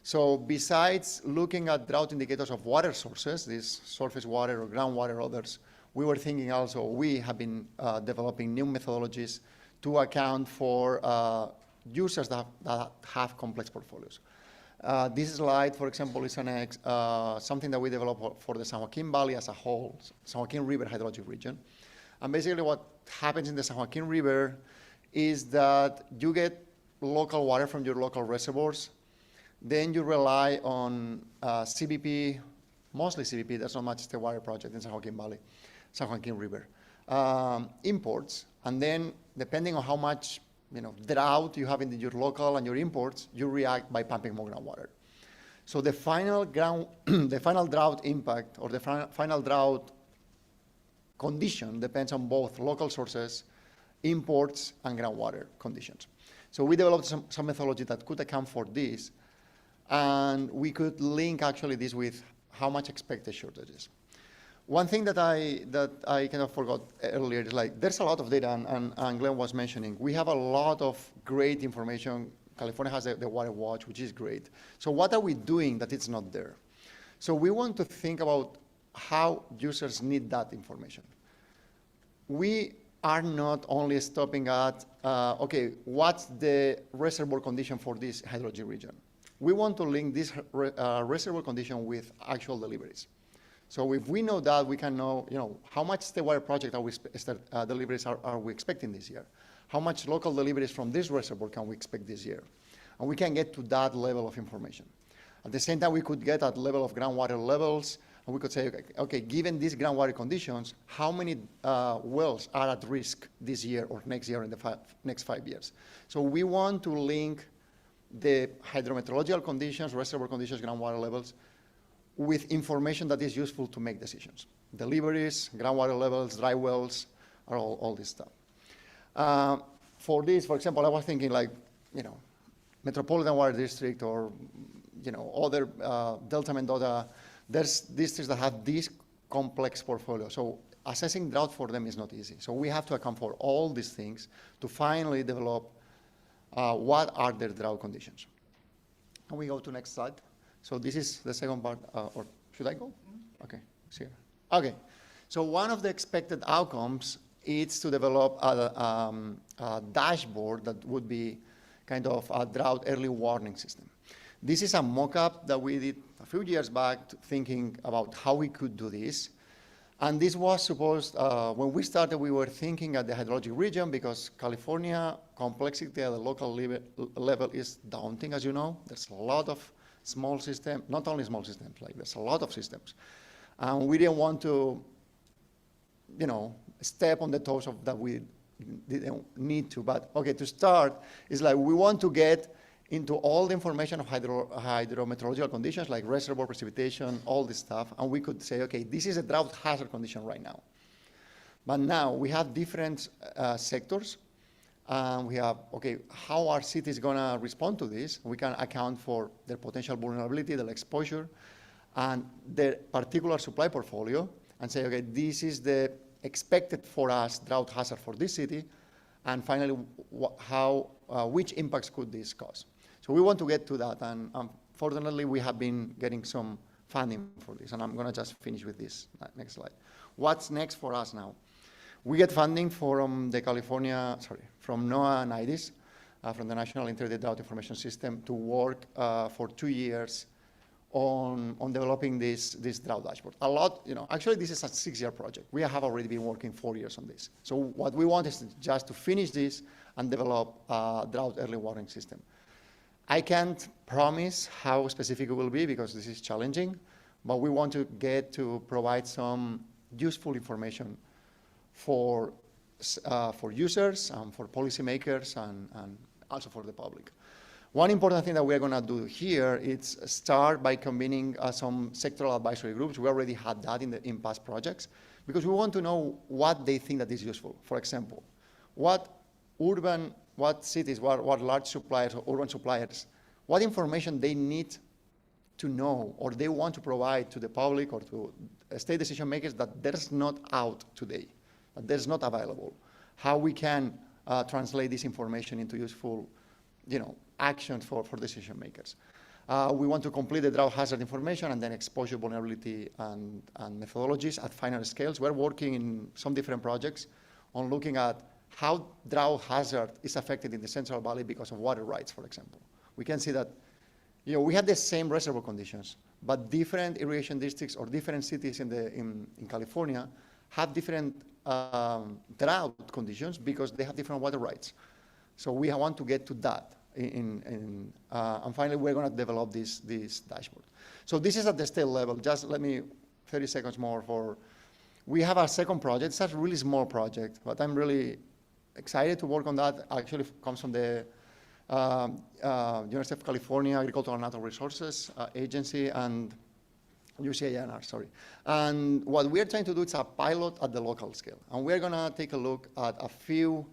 So besides looking at drought indicators of water sources, this surface water or groundwater or others, we were thinking also, we have been developing new methodologies to account for users that have complex portfolios. This slide, for example, is something that we developed for the San Joaquin Valley as a whole, San Joaquin River hydrologic region. And basically what happens in the San Joaquin River is that you get local water from your local reservoirs. Then you rely on CBP, mostly CBP, there's not much state water project in San Joaquin Valley, San Joaquin River, imports. And then depending on how much drought you have in your local and your imports, you react by pumping more groundwater. So the final drought impact or the final drought condition depends on both local sources, imports, and groundwater conditions. So we developed some methodology that could account for this, and we could link actually this with how much expected shortages. One thing that I kind of forgot earlier is like there's a lot of data, and Glenn was mentioning, we have a lot of great information. California has the Water Watch, which is great. So what are we doing that it's not there? So we want to think about how users need that information. We are not only stopping at, okay, what's the reservoir condition for this hydrologic region? We want to link this reservoir condition with actual deliveries. So if we know that, we can know, how much state water project deliveries are we expecting this year? How much local deliveries from this reservoir can we expect this year? And we can get to that level of information. At the same time, we could get at level of groundwater levels, and we could say, okay, given these groundwater conditions, how many wells are at risk this year or next year in the next 5 years? So we want to link the hydrometeorological conditions, reservoir conditions, groundwater levels, with information that is useful to make decisions. Deliveries, groundwater levels, dry wells, are all this stuff. For this, for example, I was thinking like, Metropolitan Water District or, other Delta Mendota, there's districts that have this complex portfolio. So assessing drought for them is not easy. So we have to account for all these things to finally develop what are their drought conditions. Can we go to next slide? So this is the second part, or should I go? Okay, it's here. Okay, so one of the expected outcomes is to develop a dashboard that would be kind of a drought early warning system. This is a mock-up that we did a few years back thinking about how we could do this. And this was supposed, when we started, we were thinking at the hydrologic region because California complexity at the local level is daunting, as you know. There's a lot of small systems, not only small systems, like there's a lot of systems. And we didn't want to, step on the toes of that we didn't need to. But okay, to start, it's like we want to get into all the information of hydrometeorological conditions like reservoir precipitation, all this stuff, and we could say, okay, this is a drought hazard condition right now. But now we have different sectors, and we have, okay, how are cities gonna respond to this? We can account for their potential vulnerability, their exposure, and their particular supply portfolio, and say, okay, this is the expected for us drought hazard for this city, and finally, which impacts could this cause? So we want to get to that, and fortunately, we have been getting some funding for this, and I'm gonna just finish with this next slide. What's next for us now? We get funding from from NOAA and IDIS, from the National Integrated Drought Information System, to work for 2 years on developing this drought dashboard. A lot, actually this is a 6-year project. We have already been working 4 years on this. So what we want is just to finish this and develop a drought early warning system. I can't promise how specific it will be because this is challenging, but we want to get to provide some useful information for users and for policymakers and also for the public. One important thing that we're going to do here is start by convening some sectoral advisory groups. We already had that in past projects, because we want to know what they think that is useful. For example, what cities, what large suppliers or urban suppliers, what information they need to know or they want to provide to the public or to state decision makers that there's not out today, that there's not available. How we can translate this information into useful, actions for decision makers. We want to complete the drought hazard information and then exposure vulnerability and methodologies at finer scales. We're working in some different projects on looking at how drought hazard is affected in the Central Valley because of water rights, for example. We can see that we have the same reservoir conditions, but different irrigation districts or different cities in California have different drought conditions because they have different water rights. So we want to get to that. And finally, we're going to develop this dashboard. So this is at the state level. Just let me 30 seconds more we have our second project. It's a really small project, but I'm really excited to work on that. Actually, it comes from the University of California Agricultural and Natural Resources Agency and UCANR, sorry. And what we're trying to do is a pilot at the local scale. And we're going to take a look at a few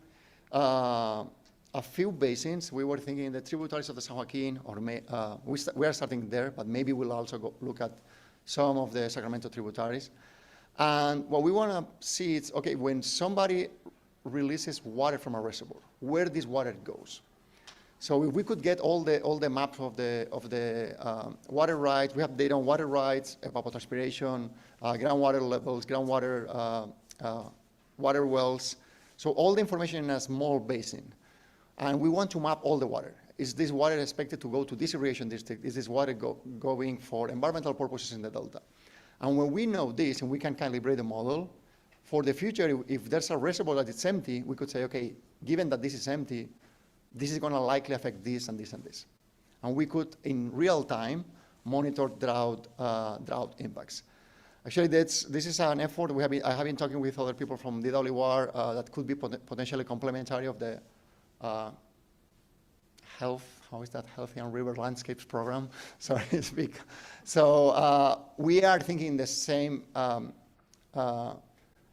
basins. We were thinking the tributaries of the San Joaquin, or we are starting there, but maybe we'll also look at some of the Sacramento tributaries. And what we want to see is, okay, when somebody releases water from a reservoir, where this water goes. So if we could get all the maps of the water rights, we have data on water rights, evapotranspiration, groundwater levels, groundwater water wells. So all the information in a small basin. And we want to map all the water. Is this water expected to go to this irrigation district? Is this water going for environmental purposes in the delta? And when we know this and we can calibrate the model, for the future, if there's a reservoir that is empty, we could say, okay, given that this is empty, this is going to likely affect this and this and this. And we could, in real time, monitor drought impacts. Actually, this is an effort I have been talking with other people from DWR that could be potentially complementary of the Healthy and River Landscapes program, sorry to speak. So we are thinking the same,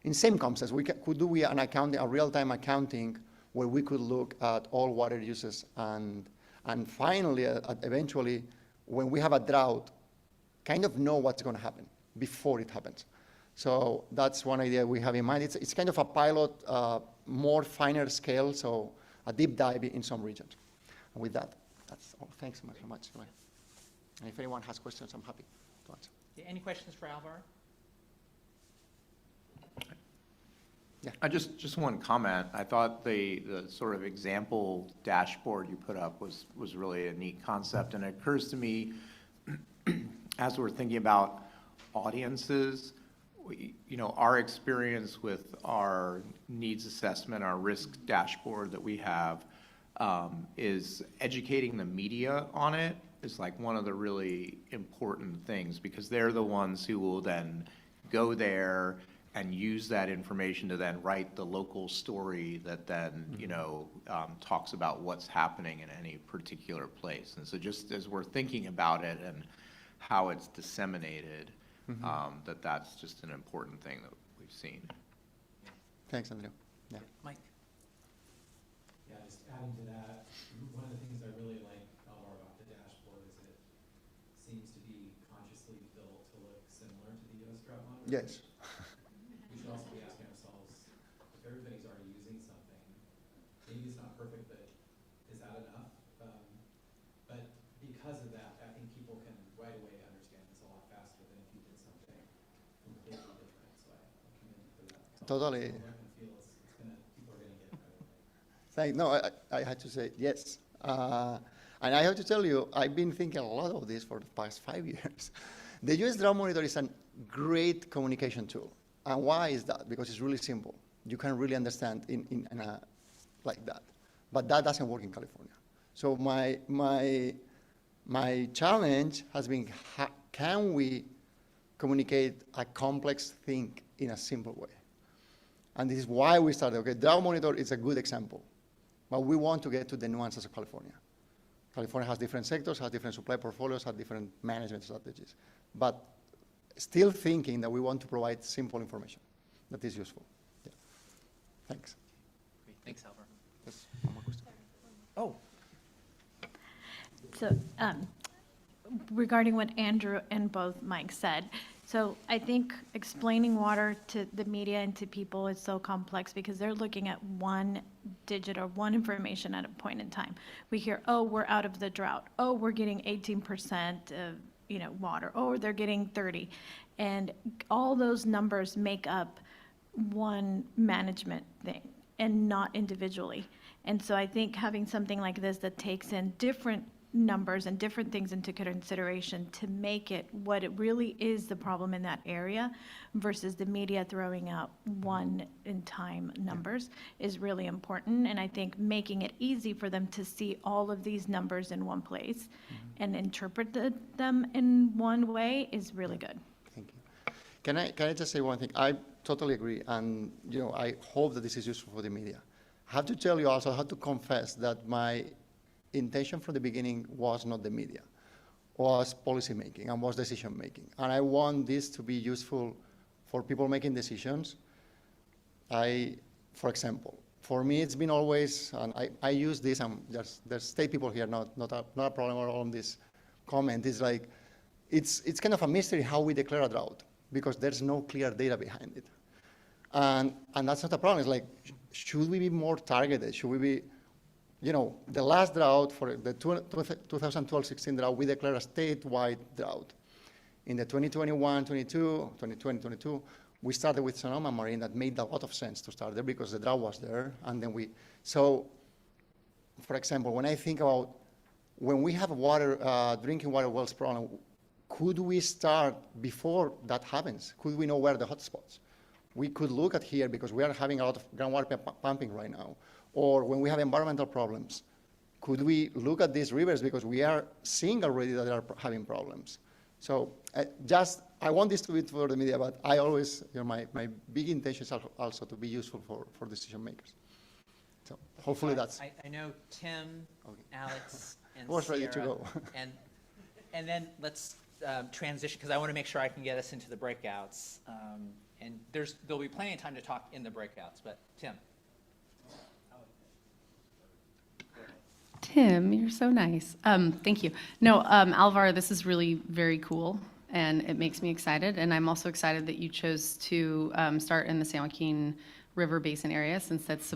in same concepts. We could do an accounting, a real-time accounting, where we could look at all water uses and finally, eventually, when we have a drought, kind of know what's going to happen before it happens. So that's one idea we have in mind. It's kind of a pilot, more finer scale, so a deep dive in some regions. And with that, that's all. Thanks so much. And if anyone has questions, I'm happy to answer. Any questions for Alvaro? Yeah. I just one comment. I thought the sort of example dashboard you put up was really a neat concept, and it occurs to me as we're thinking about audiences, our experience with our needs assessment, our risk dashboard that we have, is educating the media on it is like one of the really important things, because they're the ones who will then go there and use that information to then write the local story that then, talks about what's happening in any particular place. And so just as we're thinking about it and how it's disseminated, that's just an important thing that we've seen. Thanks, Andrew. Yeah. Mike? Yeah, just adding to that, one of the things I really like about the dashboard is it seems to be consciously built to look similar to the U.S. drought monitor. Yes. We should also be asking ourselves, if everybody's already using something, maybe it's not perfect, but is that enough? But because of that, I think people can right away understand this a lot faster than if you did something completely different. So I commend you for that. Totally. People are going to get it right away. No, I had to say yes. And I have to tell you, I've been thinking a lot of this for the past 5 years. The US Drought Monitor is a great communication tool. And why is that? Because it's really simple. You can really understand in a, like that. But that doesn't work in California. So my challenge has been, can we communicate a complex thing in a simple way? And this is why we started. Okay, Drought Monitor is a good example, but we want to get to the nuances of California. California has different sectors, has different supply portfolios, has different management strategies. But still thinking that we want to provide simple information that is useful. Yeah. Thanks. Great. Thanks, Alvaro. Yes, one more question. Oh, So regarding what Andrew and both Mike said, so I think explaining water to the media and to people is so complex because they're looking at one digit or one information at a point in time. We hear, oh, we're out of the drought. Oh, we're getting 18% of water. Oh, they're getting 30. And all those numbers make up one management thing and not individually. And so I think having something like this that takes in different numbers and different things into consideration to make it what it really is the problem in that area versus the media throwing out one in time numbers is really important. And I think making it easy for them to see all of these numbers in one place and interpret them in one way is really good. Thank you. Can I just say one thing? I totally agree, and I hope that this is useful for the media. I have to tell you also, I have to confess that my intention from the beginning was not the media, was policy making and was decision making. And I want this to be useful for people making decisions. For example, for me it's been always, and I use this, and there's state people here, not a problem at all on this comment, is like, it's kind of a mystery how we declare a drought, because there's no clear data behind it. And that's not a problem. It's like, should we be more targeted? Should we be, the last drought, for the 2012-16 drought, we declared a statewide drought. In the 2021-22, we started with Sonoma Marine. That made a lot of sense to start there because the drought was there. And then so for example, when I think about when we have drinking water wells problem, could we start before that happens? Could we know where the hotspots? We could look at here because we are having a lot of groundwater pumping right now. Or when we have environmental problems, could we look at these rivers because we are seeing already that they are having problems? So I want this to be for the media, but I always, my big intention is also to be useful for decision makers. So hopefully that's. I know Tim, Alex, and was ready to Sierra, go. and then let's transition, because I want to make sure I can get us into the breakouts. And there'll be plenty of time to talk in the breakouts, but Tim. Tim, you're so nice. Thank you. No, Alvaro, this is really very cool, and it makes me excited. And I'm also excited that you chose to start in the San Joaquin River Basin area, since it's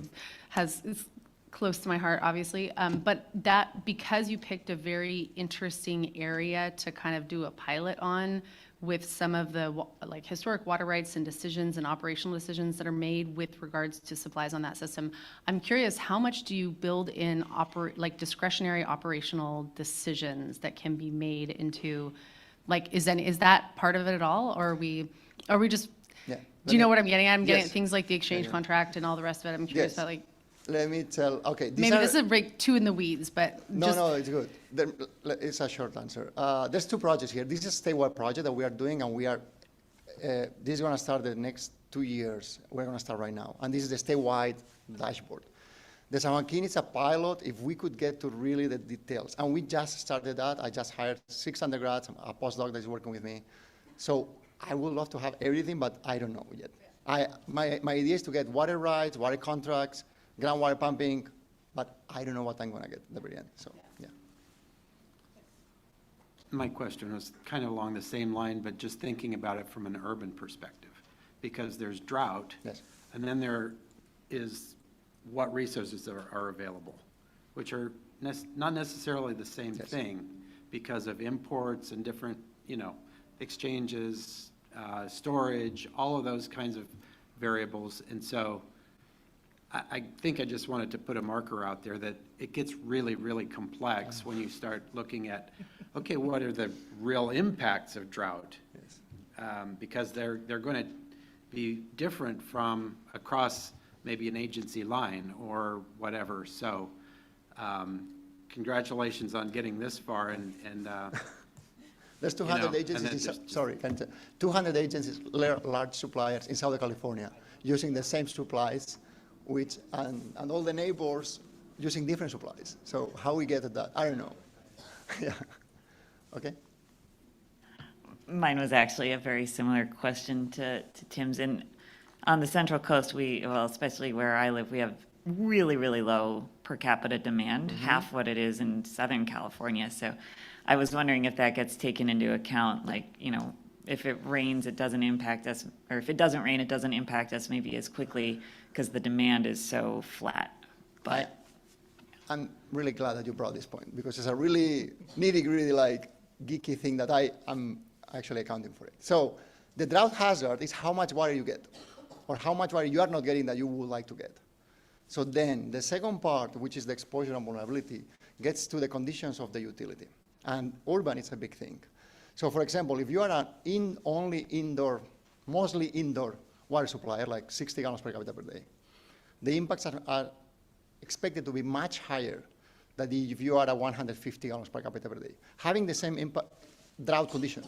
close to my heart, obviously. But that, because you picked a very interesting area to kind of do a pilot on, with some of the historic water rights and decisions and operational decisions that are made with regards to supplies on that system. I'm curious, how much do you build in discretionary operational decisions that can be made into, is that part of it at all, or are we just? Yeah. Do you know what I'm getting at? I'm getting Yes. at things like the exchange contract and all the rest of it. I'm curious Yes. about Let me tell. Okay. maybe this is too in the weeds, but No, it's good. It's a short answer. There's two projects here. This is a statewide project that we are doing, and this is going to start the next 2 years. We're going to start right now. And this is the statewide dashboard. The San Joaquin is a pilot if we could get to really the details. And we just started that. I just hired 6 undergrads, a postdoc that is working with me. So I would love to have everything, but I don't know yet. My idea is to get water rights, water contracts, groundwater pumping, but I don't know what I'm going to get at the very end. So, yeah. My question was kind of along the same line, but just thinking about it from an urban perspective, because there's drought, Yes. and then there is what resources are available, which are not necessarily the same Yes. thing because of imports and different, exchanges, storage, all of those kinds of variables. And so I think I just wanted to put a marker out there that it gets really, really complex when you start looking at, okay, what are the real impacts of drought? Yes. Because they're going to be different from across maybe an agency line or whatever. So congratulations on getting this far, and There's 200 and then agencies, there's- 200 agencies, large suppliers in Southern California using the same supplies, and all the neighbors using different supplies. So how we get at that, I don't know. Yeah. Okay. Mine was actually a very similar question to Tim's. And on the Central Coast, well, especially where I live, we have really, really low per capita demand, half what it is in Southern California. So I was wondering if that gets taken into account, like, if it rains, it doesn't impact us, or if it doesn't rain, it doesn't impact us maybe as quickly because the demand is so flat. But I'm really glad that you brought this point because it's a really nitty-gritty, like geeky thing that I'm actually accounting for it. So the drought hazard is how much water you get or how much water you are not getting that you would like to get. So then the second part, which is the exposure and vulnerability, gets to the conditions of the utility. And urban is a big thing. So for example, if you are mostly indoor water supplier, like 60 gallons per capita per day, the impacts are expected to be much higher than if you are at 150 gallons per capita per day, having the same impact, drought condition.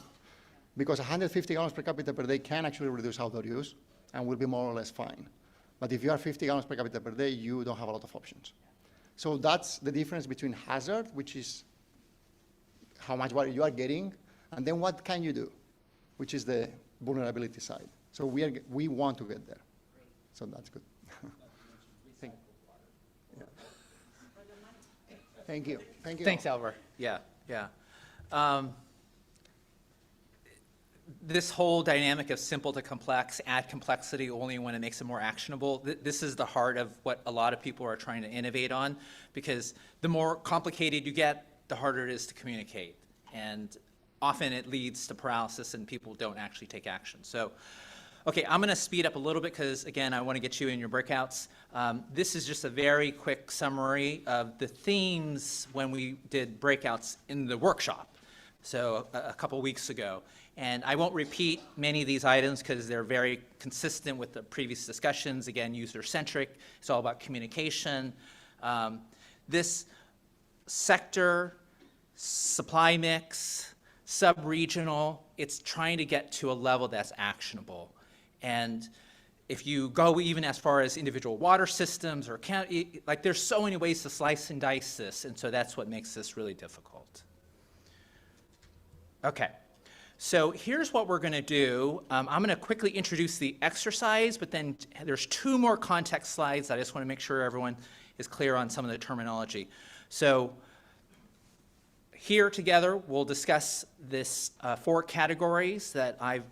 Because 150 gallons per capita per day can actually reduce outdoor use and will be more or less fine. But if you are 50 gallons per capita per day, you don't have a lot of options. So that's the difference between hazard, which is how much water you are getting, and then what can you do, which is the vulnerability side. So we want to get there. So that's good. Thank you. Thank you. Thanks, Alvar. Yeah. This whole dynamic of simple to complex, add complexity only when it makes it more actionable, this is the heart of what a lot of people are trying to innovate on, because the more complicated you get, the harder it is to communicate. And often it leads to paralysis and people don't actually take action. So, okay, I'm gonna speed up a little bit because, again, I wanna get you in your breakouts. This is just a very quick summary of the themes when we did breakouts in the workshop, so a couple weeks ago. And I won't repeat many of these items because they're very consistent with the previous discussions. Again, user-centric, it's all about communication. This sector, supply mix, sub-regional, it's trying to get to a level that's actionable. And if you go even as far as individual water systems or county, like there's so many ways to slice and dice this, and so that's what makes this really difficult. Okay, so here's what we're gonna do. I'm gonna quickly introduce the exercise, but then there's 2 more context slides. I just wanna make sure everyone is clear on some of the terminology. So here together, we'll discuss this 4 categories that I've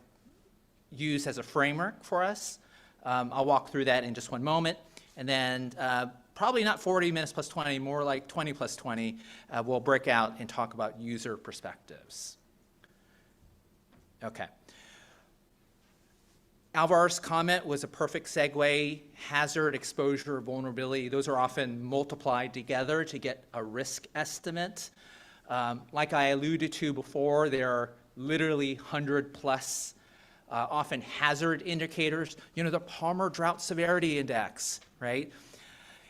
used as a framework for us. I'll walk through that in just one moment. And then probably not 40 minutes plus 20, more like 20 plus 20, we'll break out and talk about user perspectives. Okay. Alvar's comment was a perfect segue. Hazard, exposure, vulnerability, those are often multiplied together to get a risk estimate. Like I alluded to before, there are literally 100 plus often hazard indicators. You know, the Palmer Drought Severity Index, right?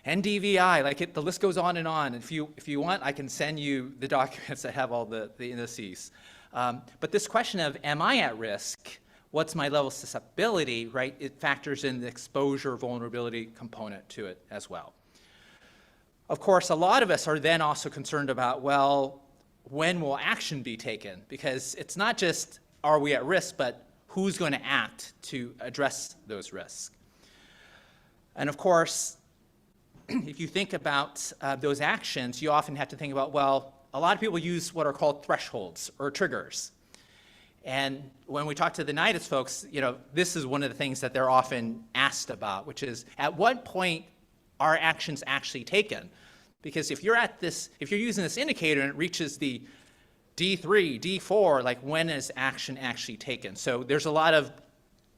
NDVI, like the list goes on and on. If you want, I can send you the documents that have all the indices. But this question of, am I at risk? What's my level of susceptibility, right? It factors in the exposure vulnerability component to it as well. Of course, a lot of us are then also concerned about, well, when will action be taken? Because it's not just, are we at risk, but who's going to act to address those risks? And of course, if you think about those actions, you often have to think about, well, a lot of people use what are called thresholds or triggers. And when we talk to the NIDIS folks, you know, this is one of the things that they're often asked about, which is, at what point are actions actually taken? Because if you're using this indicator and it reaches the D3, D4, like when is action actually taken? So there's a lot of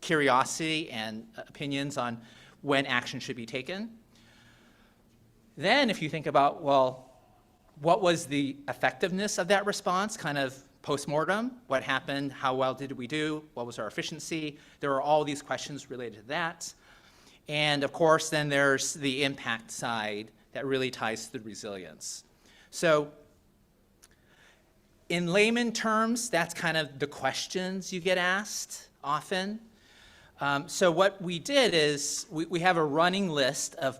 curiosity and opinions on when action should be taken. Then if you think about, well, what was the effectiveness of that response, kind of post-mortem? What happened? How well did we do? What was our efficiency? There are all these questions related to that. And of course, then there's the impact side that really ties to the resilience. So in layman terms, that's kind of the questions you get asked often. So what we did is we have a running list of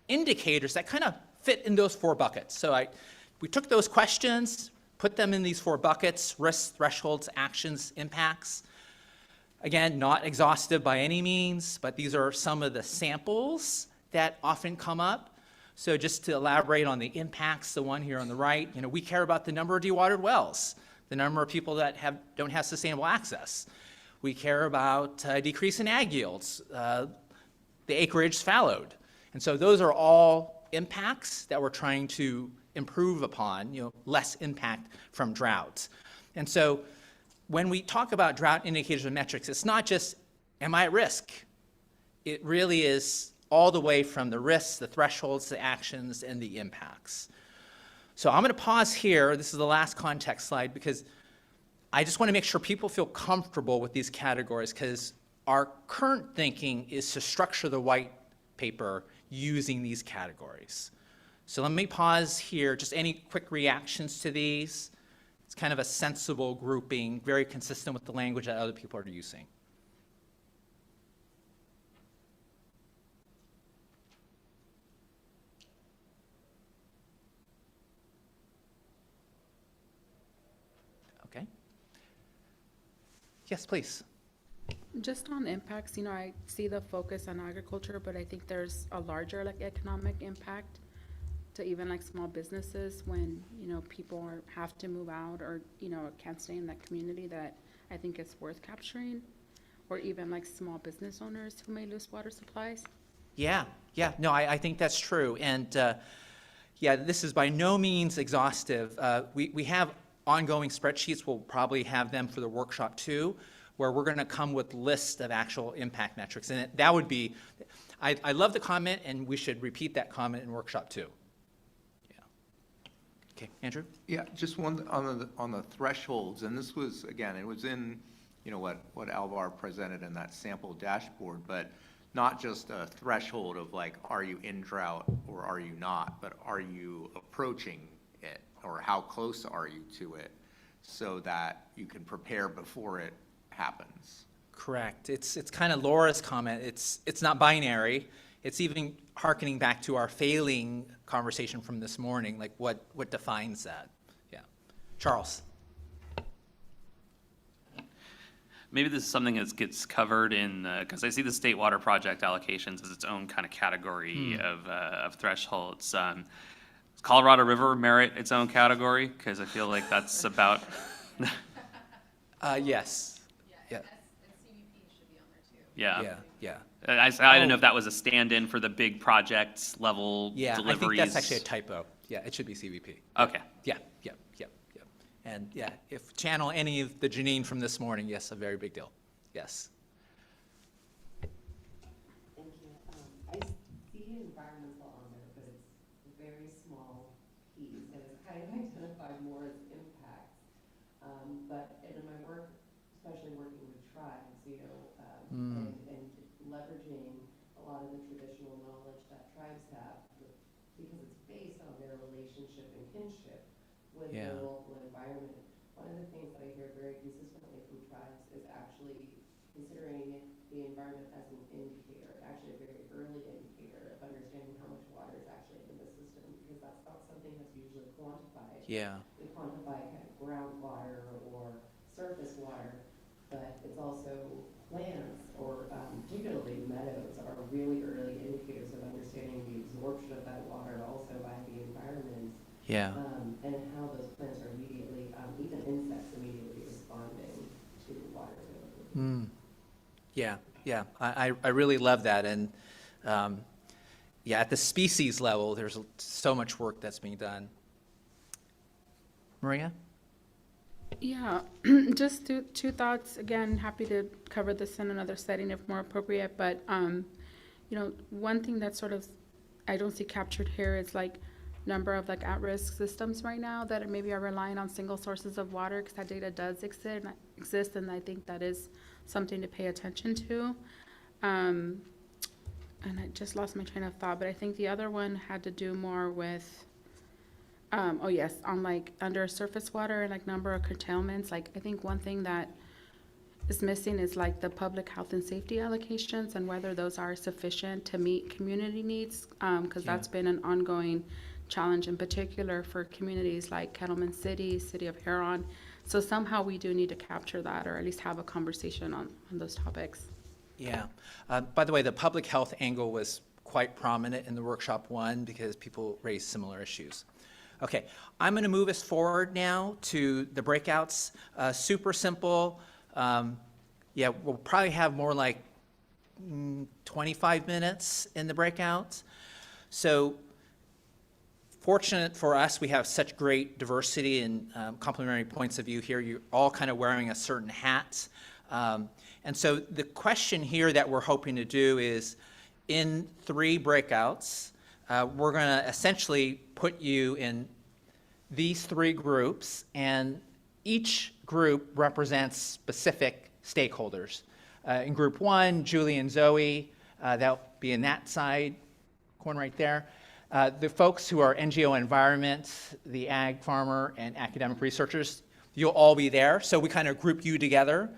indicators that kind of fit in those 4 buckets. So we took those questions, put them in these 4 buckets: risks, thresholds, actions, impacts. Again, not exhaustive by any means, but these are some of the samples that often come up. So just to elaborate on the impacts, the one here on the right, we care about the number of dewatered wells, the number of people that don't have sustainable access. We care about decrease in ag yields, the acreage fallowed. And so those are all impacts that we're trying to improve upon, less impact from droughts. And so when we talk about drought indicators and metrics, it's not just, am I at risk? It really is all the way from the risks, the thresholds, the actions, and the impacts. So I'm going to pause here. This is the last context slide because I just want to make sure people feel comfortable with these categories, because our current thinking is to structure the white paper using these categories. So let me pause here. Just any quick reactions to these? It's kind of a sensible grouping, very consistent with the language that other people are using. Okay. Yes, please. Just on impacts, I see the focus on agriculture, but I think there's a larger economic impact to even small businesses when, people have to move out or, can't stay in that community, that I think it's worth capturing, or even small business owners who may lose water supplies. Yeah, no, I think that's true. And this is by no means exhaustive. We have ongoing spreadsheets. We'll probably have them for the workshop too, where we're going to come with lists of actual impact metrics. And that would be, I love the comment, and we should repeat that comment in workshop too. Yeah. Okay, Andrew? Yeah, just one on the thresholds, and this was, again, it was in, what Alvar presented in that sample dashboard, but not just a threshold of are you in drought or are you not, but are you approaching it, or how close are you to it, so that you can prepare before it happens. Correct. It's kind of Laura's comment. It's not binary. It's even hearkening back to our failing conversation from this morning, what defines that? Yeah. Charles. Maybe this is something that gets covered in, because I see the state water project allocations as its own kind of category of thresholds. Does Colorado River merit its own category? Because I feel like that's about... Yes. Yeah. Yeah. I didn't know if that was a stand-in for the big project level Yeah, deliveries. I think that's actually a typo. Yeah, it should be CVP. Okay. Yeah. And if channel any of the Janine from this morning, yes, a very big deal. Yes. Thank you. I see environmental on there, but it's a very small piece, and it's kind of identified more as impacts. But in my work, especially working with tribes, and leveraging a lot of the traditional knowledge that tribes have, because it's based on their relationship and kinship with the local environment. One of the things that I hear very consistently from tribes is actually considering the environment as an indicator, actually a very early indicator of understanding how much water is actually in the system, because that's not something that's usually quantified. Yeah. We quantify kind of groundwater or surface water, but it's also plants, or particularly meadows, are really early indicators of understanding the absorption of that water also by the environment. Yeah. And how those plants are immediately, even insects immediately responding to water availability. Yeah. I really love that. And at the species level, there's so much work that's being done. Maria? Yeah, just two thoughts. Again, happy to cover this in another setting if more appropriate. But, one thing that sort of I don't see captured here is number of at-risk systems right now that maybe are relying on single sources of water, because that data does exist, and I think that is something to pay attention to. And I just lost my train of thought, but I think the other one had to do more with on under surface water and number of curtailments. I think one thing that is missing is the public health and safety allocations and whether those are sufficient to meet community needs, because that's been an ongoing challenge in particular for communities like Kettleman City, City of Huron. So somehow we do need to capture that, or at least have a conversation on those topics. Yeah. By the way, the public health angle was quite prominent in the workshop one because people raised similar issues. Okay, I'm going to move us forward now to the breakouts. Super simple. Yeah, we'll probably have more like 25 minutes in the breakouts. So fortunate for us, we have such great diversity and complementary points of view here. You're all kind of wearing a certain hat. And so the question here that we're hoping to do is, in 3 breakouts, we're going to essentially put you in these 3 groups, and each group represents specific stakeholders. In group 1, Julie and Zoe, that'll be in that side corner right there. The folks who are NGO environment, the ag farmer, and academic researchers, you'll all be there. So we kind of group you together.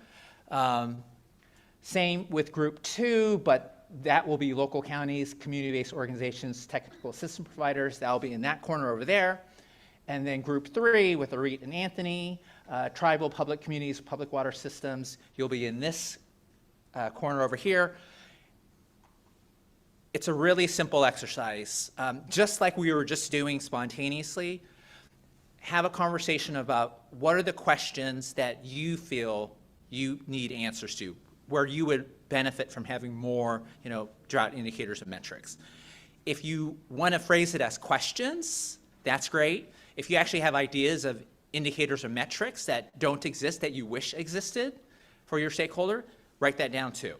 Same with group 2, but that will be local counties, community-based organizations, technical assistance providers. That'll be in that corner over there. And then group 3 with Arit and Anthony, tribal public communities, public water systems. You'll be in this corner over here. It's a really simple exercise. Just like we were just doing spontaneously, have a conversation about what are the questions that you feel you need answers to, where you would benefit from having more, drought indicators and metrics. If you want to phrase it as questions, that's great. If you actually have ideas of indicators or metrics that don't exist that you wish existed for your stakeholder, write that down too.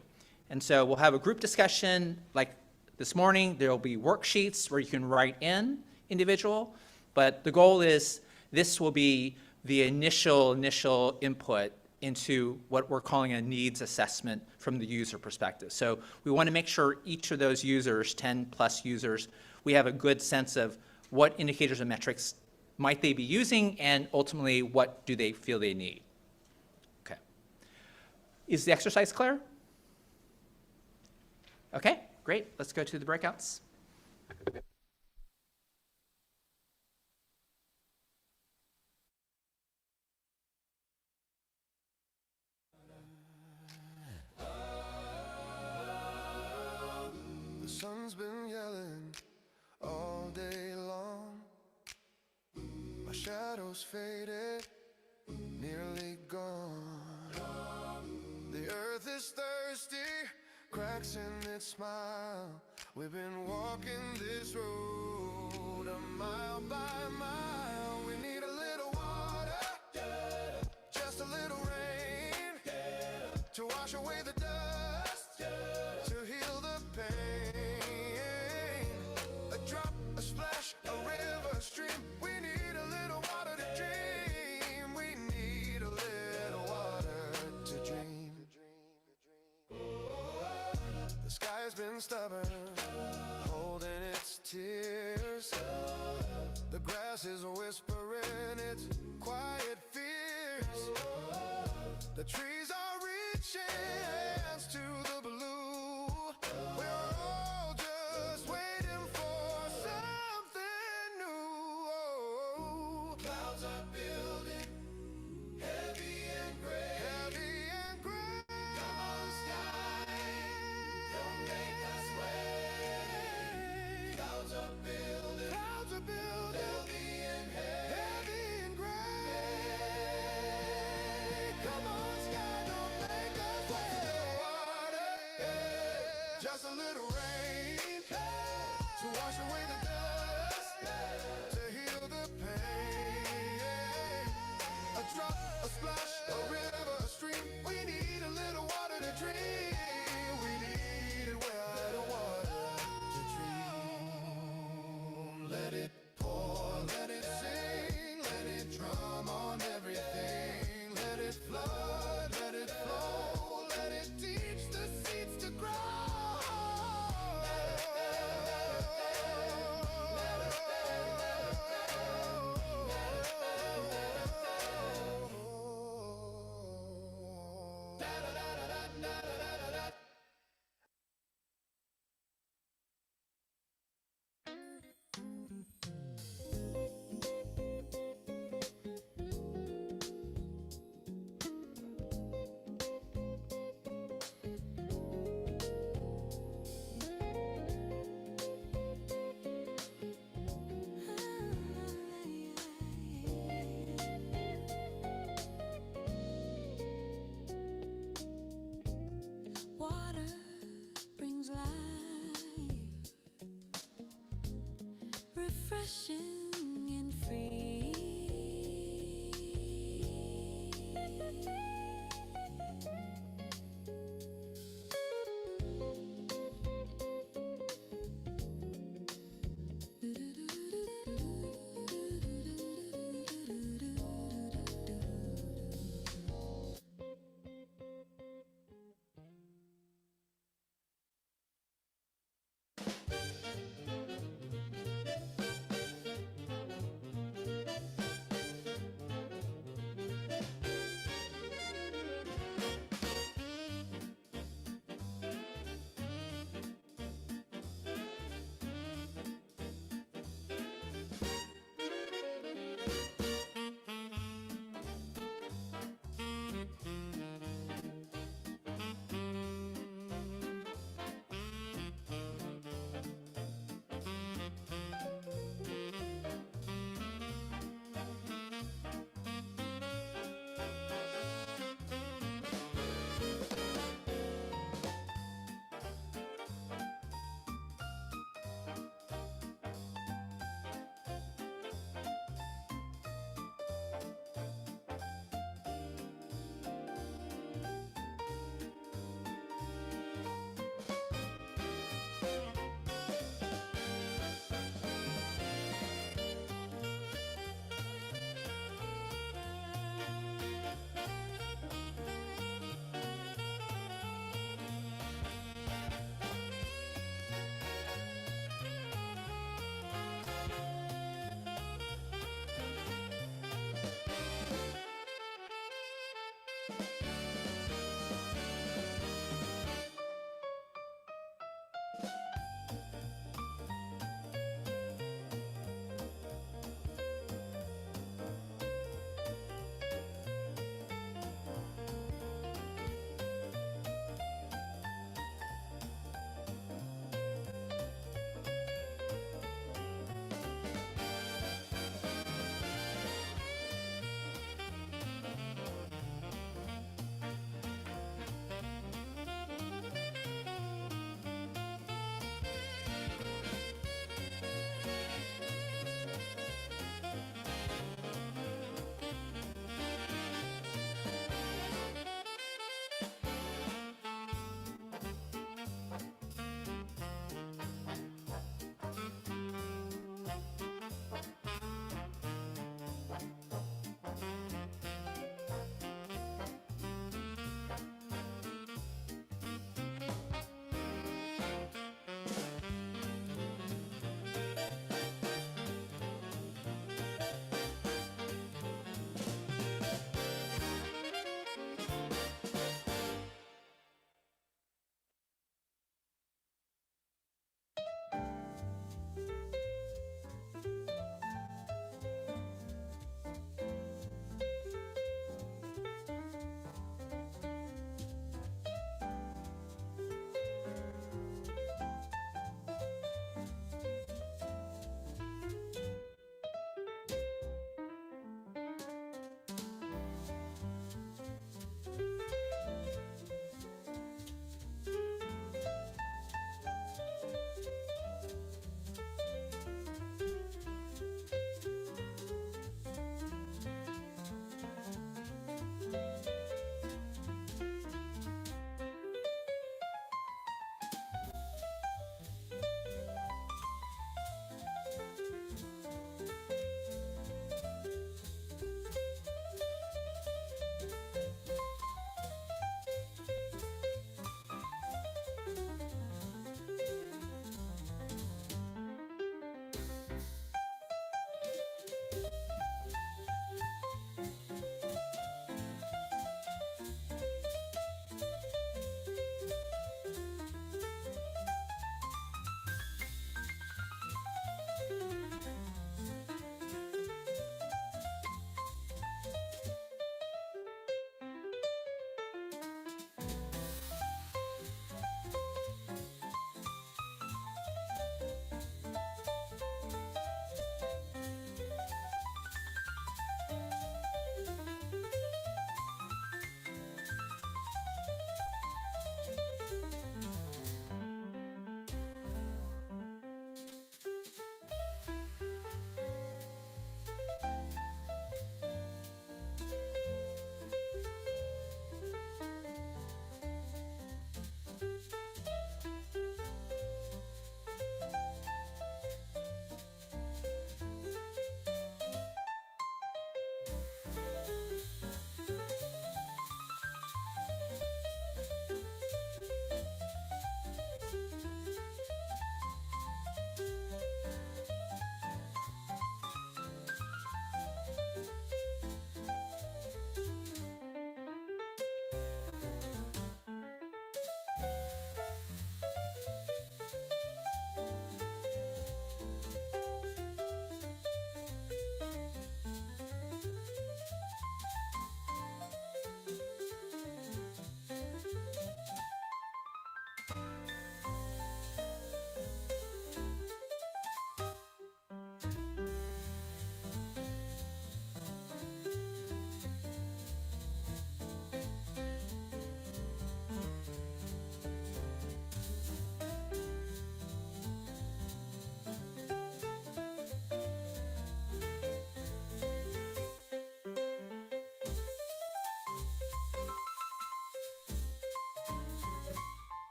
And so we'll have a group discussion like this morning. There'll be worksheets where you can write in individual, but the goal is this will be the initial input into what we're calling a needs assessment from the user perspective. So we want to make sure each of those users, 10 plus users, we have a good sense of what indicators and metrics might they be using, and ultimately what do they feel they need. Okay. Is the exercise clear? Okay, great. Let's go to the breakouts. The sun's been yelling all day long. My shadow's faded, nearly gone. The earth is thirsty, cracks in its smile. We've been walking this road a mile by mile. We need a little water, just a little rain, to wash away the dust, to heal the pain. A drop, a splash, a river, a stream. We need a little water to dream. We need a little water to dream. The sky's been stubborn, holding its tears. The grass is whispering its quiet fears. The trees are reaching hands to the blue. We're all just waiting for something new. Clouds are building, heavy and gray. Heavy and gray. Come on, sky, don't make us wait. Clouds are building, they'll be in heavy and gray. Come on, sky, don't make us wait. Water, just a little rain, to wash away the dust, to heal the pain. A drop, a splash, a river, a stream. We need a little water to dream. We need water to dream. refreshing and free.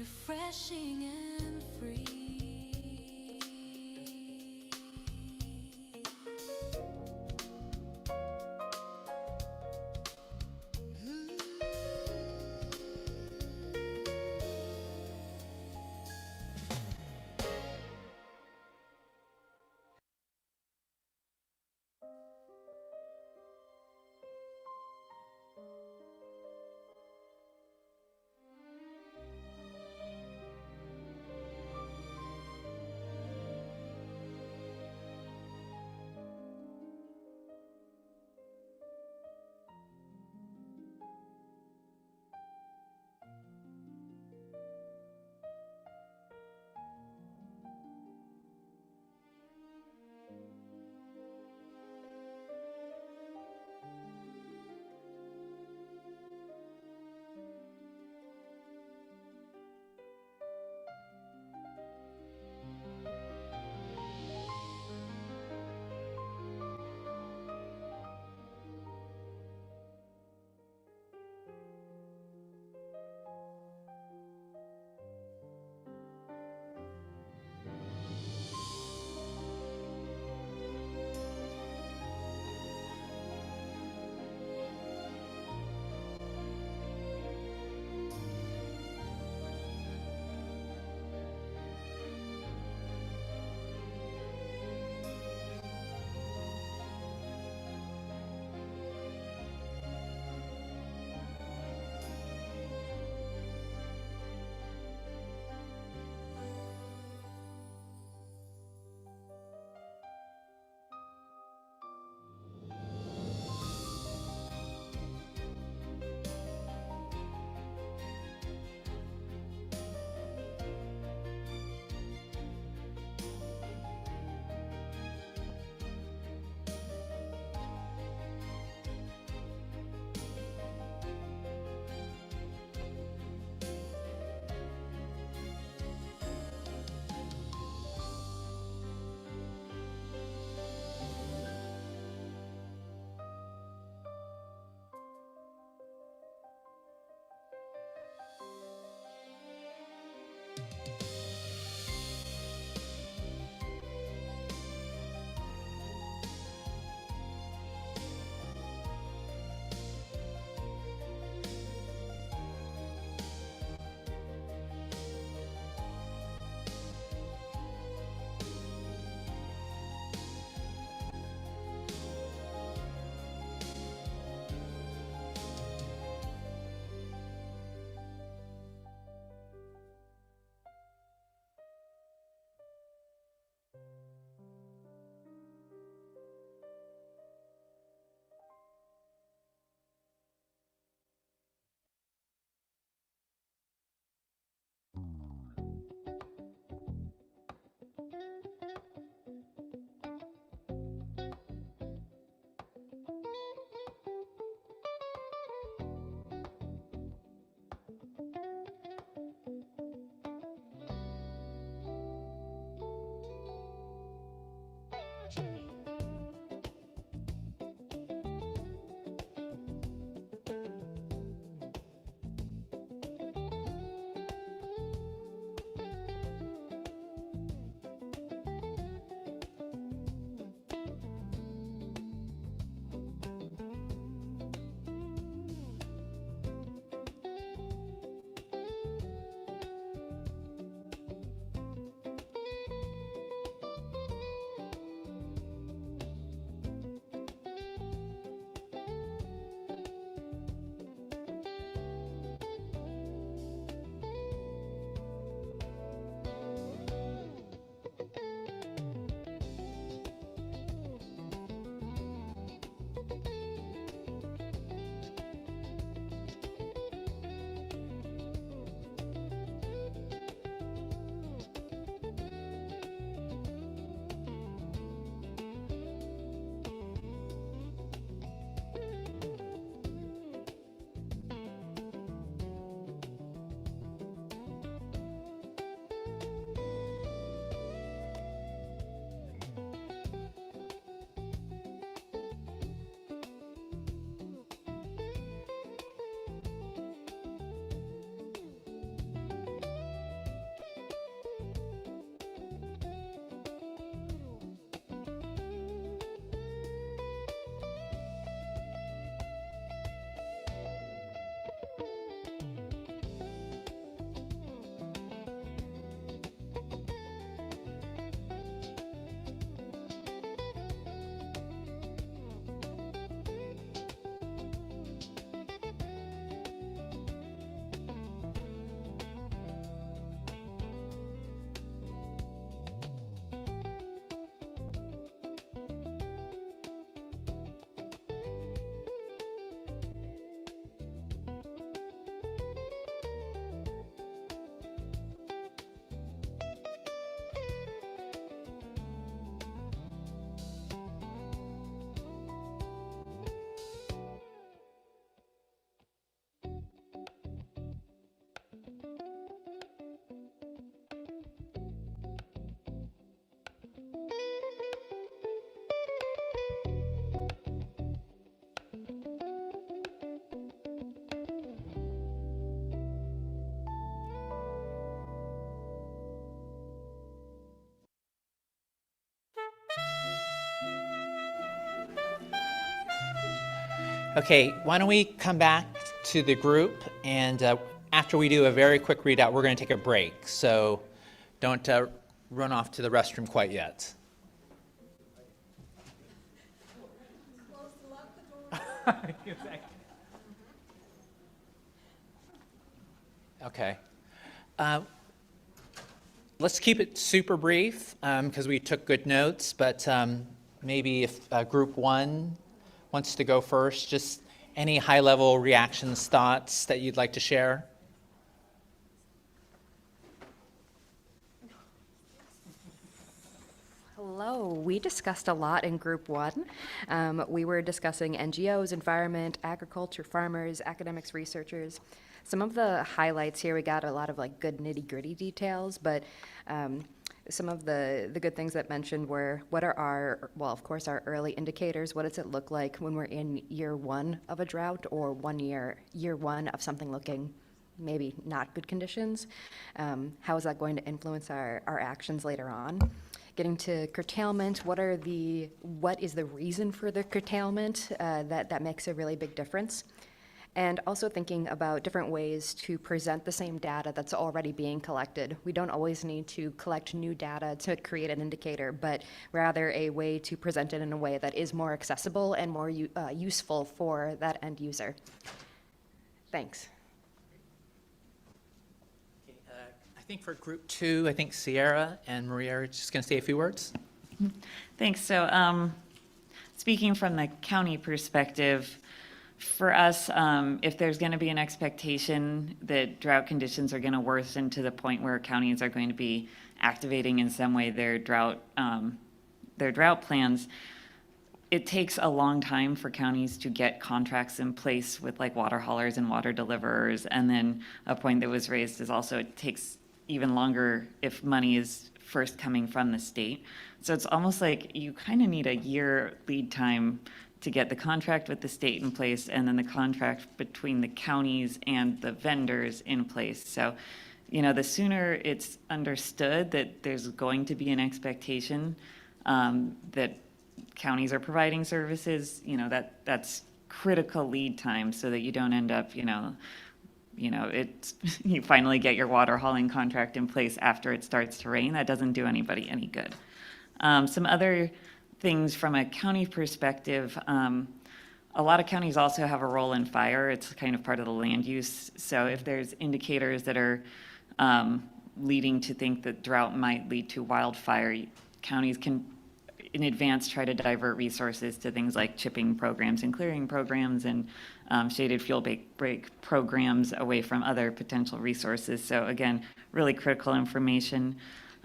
refreshing and free. Okay, why don't we come back to the group, and after we do a very quick readout, we're going to take a break. So don't run off to the restroom quite yet. Okay. Let's keep it super brief because we took good notes, but maybe if group one wants to go first, just any high-level reactions, thoughts that you'd like to share? Hello. We discussed a lot in group one. We were discussing NGOs, environment, agriculture, farmers, academics, researchers. Some of the highlights here, we got a lot of like good nitty-gritty details, but some of the good things that mentioned were what are our, well, of course, our early indicators. What does it look like when we're in year one of a drought or year one of something looking maybe not good conditions? How is that going to influence our actions later on? Getting to curtailment, what is the reason for the curtailment that makes a really big difference? And also thinking about different ways to present the same data that's already being collected. We don't always need to collect new data to create an indicator, but rather a way to present it in a way that is more accessible and more useful for that end user. Thanks. I think for group two, I think Sierra and Maria are just going to say a few words. Thanks. So speaking from the county perspective, for us, if there's going to be an expectation that drought conditions are going to worsen to the point where counties are going to be activating in some way their drought plans, it takes a long time for counties to get contracts in place with like water haulers and water deliverers. And then a point that was raised is also it takes even longer if money is first coming from the state. So it's almost like you kind of need a year lead time to get the contract with the state in place and then the contract between the counties and the vendors in place. So, the sooner it's understood that there's going to be an expectation that counties are providing services, that's critical lead time so that you don't end up, you finally get your water hauling contract in place after it starts to rain. That doesn't do anybody any good. Some other things from a county perspective, a lot of counties also have a role in fire. It's kind of part of the land use. So if there's indicators that are leading to think that drought might lead to wildfire, counties can in advance try to divert resources to things like chipping programs and clearing programs and shaded fuel break programs away from other potential resources. So again, really critical information.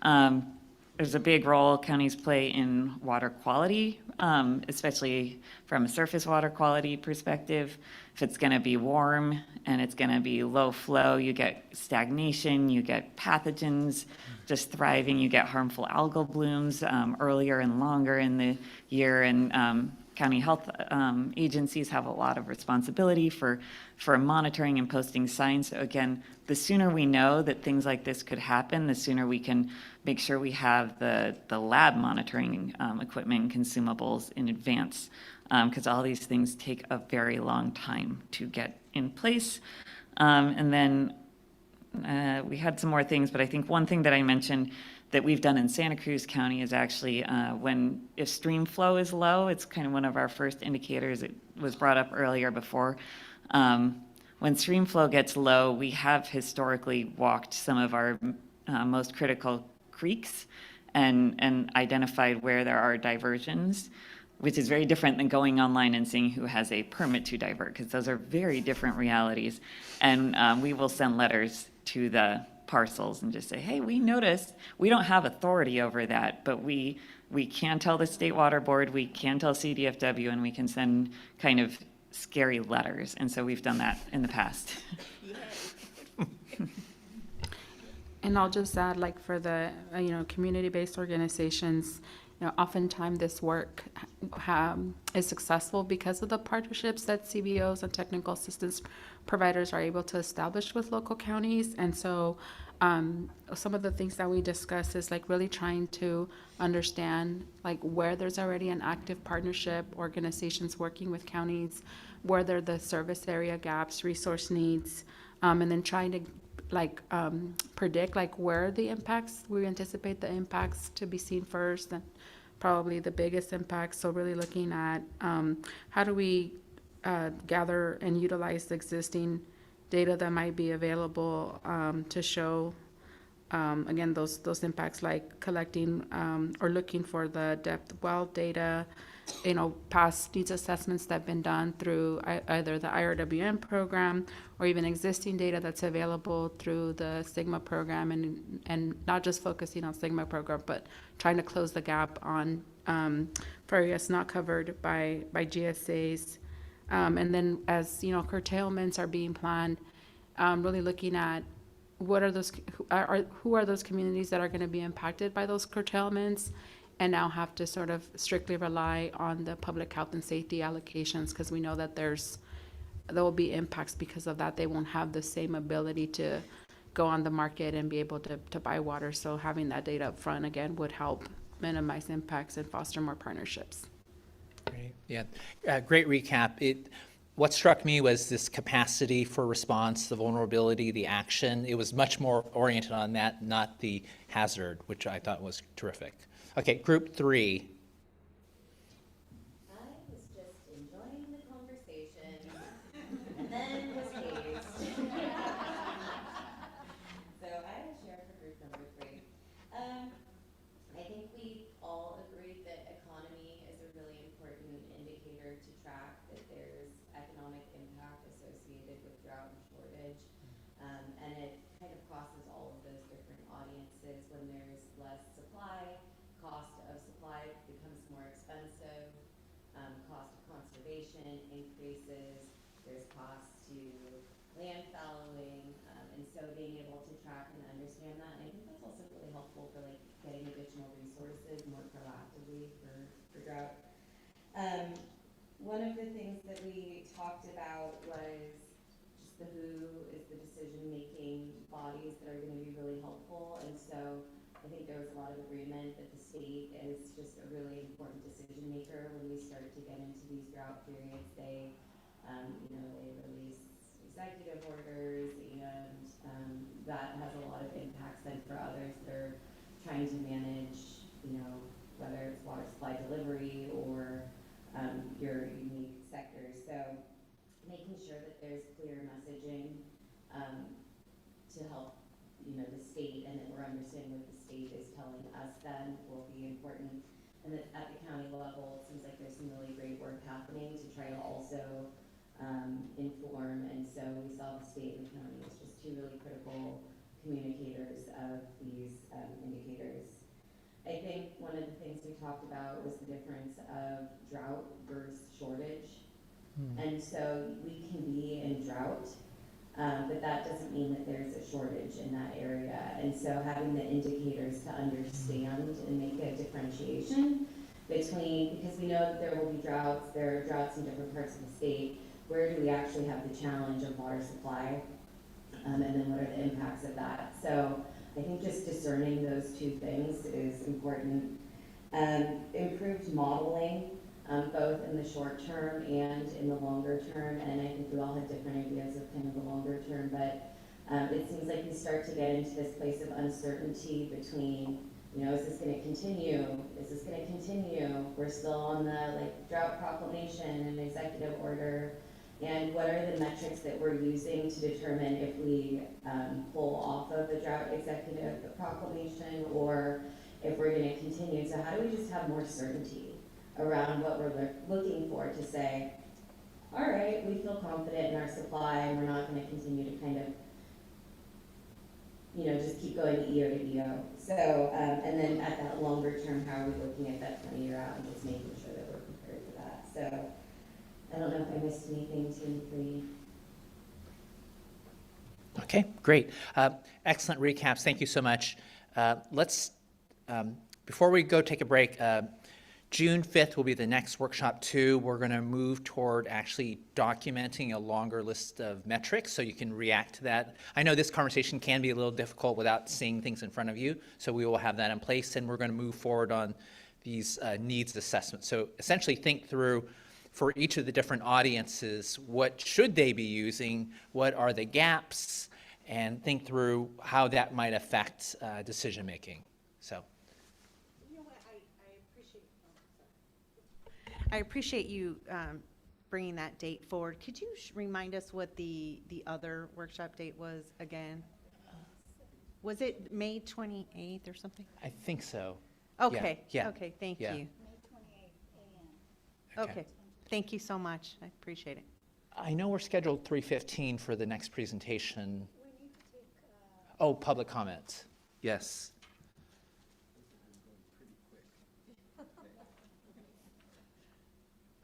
There's a big role counties play in water quality, especially from a surface water quality perspective. If it's going to be warm and it's going to be low flow, you get stagnation, you get pathogens just thriving, you get harmful algal blooms earlier and longer in the year. And county health agencies have a lot of responsibility for monitoring and posting signs. So again, the sooner we know that things like this could happen, the sooner we can make sure we have the lab monitoring equipment and consumables in advance, because all these things take a very long time to get in place. And then we had some more things, but I think one thing that I mentioned that we've done in Santa Cruz County is actually if stream flow is low, it's kind of one of our first indicators. It was brought up earlier before. When stream flow gets low, we have historically walked some of our most critical creeks and identified where there are diversions, which is very different than going online and seeing who has a permit to divert, because those are very different realities. And we will send letters to the parcels and just say, hey, we noticed, we don't have authority over that, but we can tell the State Water Board, we can tell CDFW, and we can send kind of scary letters. And so we've done that in the past. And I'll just add, like, for the, community-based organizations, oftentimes this work is successful because of the partnerships that CBOs and technical assistance providers are able to establish with local counties. And so some of the things that we discussed is like really trying to understand like where there's already an active partnership, organizations working with counties, where there are the service area gaps, resource needs, and then trying to like predict like where the impacts, we anticipate the impacts to be seen first and probably the biggest impacts. So really looking at how do we gather and utilize the existing data that might be available to show, again, those impacts, like collecting or looking for the depth well data, past needs assessments that have been done through either the IRWM program or even existing data that's available through the SIGMA program, and not just focusing on SIGMA program, but trying to close the gap on for areas not covered by GSAs. And then as curtailments are being planned, really looking at what are those, who are those communities that are going to be impacted by those curtailments, and now have to sort of strictly rely on the public health and safety allocations, because we know that there will be impacts because of that. They won't have the same ability to go on the market and be able to buy water. So having that data up front, again, would help minimize impacts and foster more partnerships. Great. Yeah, great recap. What struck me was this capacity for response, the vulnerability, the action. It was much more oriented on that, not the hazard, which I thought was terrific. Okay, group 3. I was just enjoying the conversation and then was hazed. So I will share for group number 3. I think we all agreed that economy is a really important indicator to track, that there's economic impact associated with drought and shortage. And it kind of crosses all of those different audiences. When there's less supply, cost of supply becomes more expensive, cost of conservation increases, there's cost to land fallowing, and so being able to track and understand that. And I think that's also really helpful for like getting additional resources more proactively for drought. One of the things that we talked about was just the who is the decision-making bodies that are going to be really helpful, and so I think there was a lot of agreement that the state is just a really important decision maker when we start to get into these drought periods. They, they release executive orders, and that has a lot of impacts then for others that are trying to manage, whether it's water supply delivery or your unique sectors. So making sure that there's clear messaging to help the state, and that we're understanding what the state is telling us then will be important. And that at the county level, it seems like there's some really great work happening to try to also inform. And so we saw the state and the county as just two really critical communicators of these indicators. I think one of the things we talked about was the difference of drought versus shortage. And so we can be in drought, but that doesn't mean that there's a shortage in that area. And so having the indicators to understand and make a differentiation between, because we know that there will be droughts, there are droughts in different parts of the state, where do we actually have the challenge of water supply, and then what are the impacts of that. So I think just discerning those two things is important. Improved modeling, both in the short term and in the longer term, and I think we all have different ideas of kind of the longer term, but it seems like we start to get into this place of uncertainty between, is this going to continue? Is this going to continue? We're still on the drought proclamation and executive order, and what are the metrics that we're using to determine if we pull off of the drought executive proclamation, or if we're going to continue? So how do we just have more certainty around what we're looking for to say, all right, we feel confident in our supply, and we're not going to continue to kind of, just keep going year to year. So, and then at that longer term, how are we looking at that 20-year out and just making sure that we're prepared for that? So I don't know if I missed anything, 2 and 3. Okay, great. Excellent recaps. Thank you so much. Let's, before we go take a break, June 5th will be the next workshop too. We're going to move toward actually documenting a longer list of metrics so you can react to that. I know this conversation can be a little difficult without seeing things in front of you, so we will have that in place, and we're going to move forward on these needs assessments. So essentially think through for each of the different audiences, what should they be using, what are the gaps, and think through how that might affect decision making. So. I appreciate you bringing that date forward. Could you remind us what the other workshop date was again? Was it May 28th or something? I think so. Okay. Yeah. Okay, thank Yeah. you. Okay, thank you so much. I appreciate it. I know we're scheduled 3:15 for the next presentation. Oh, public comments. Yes.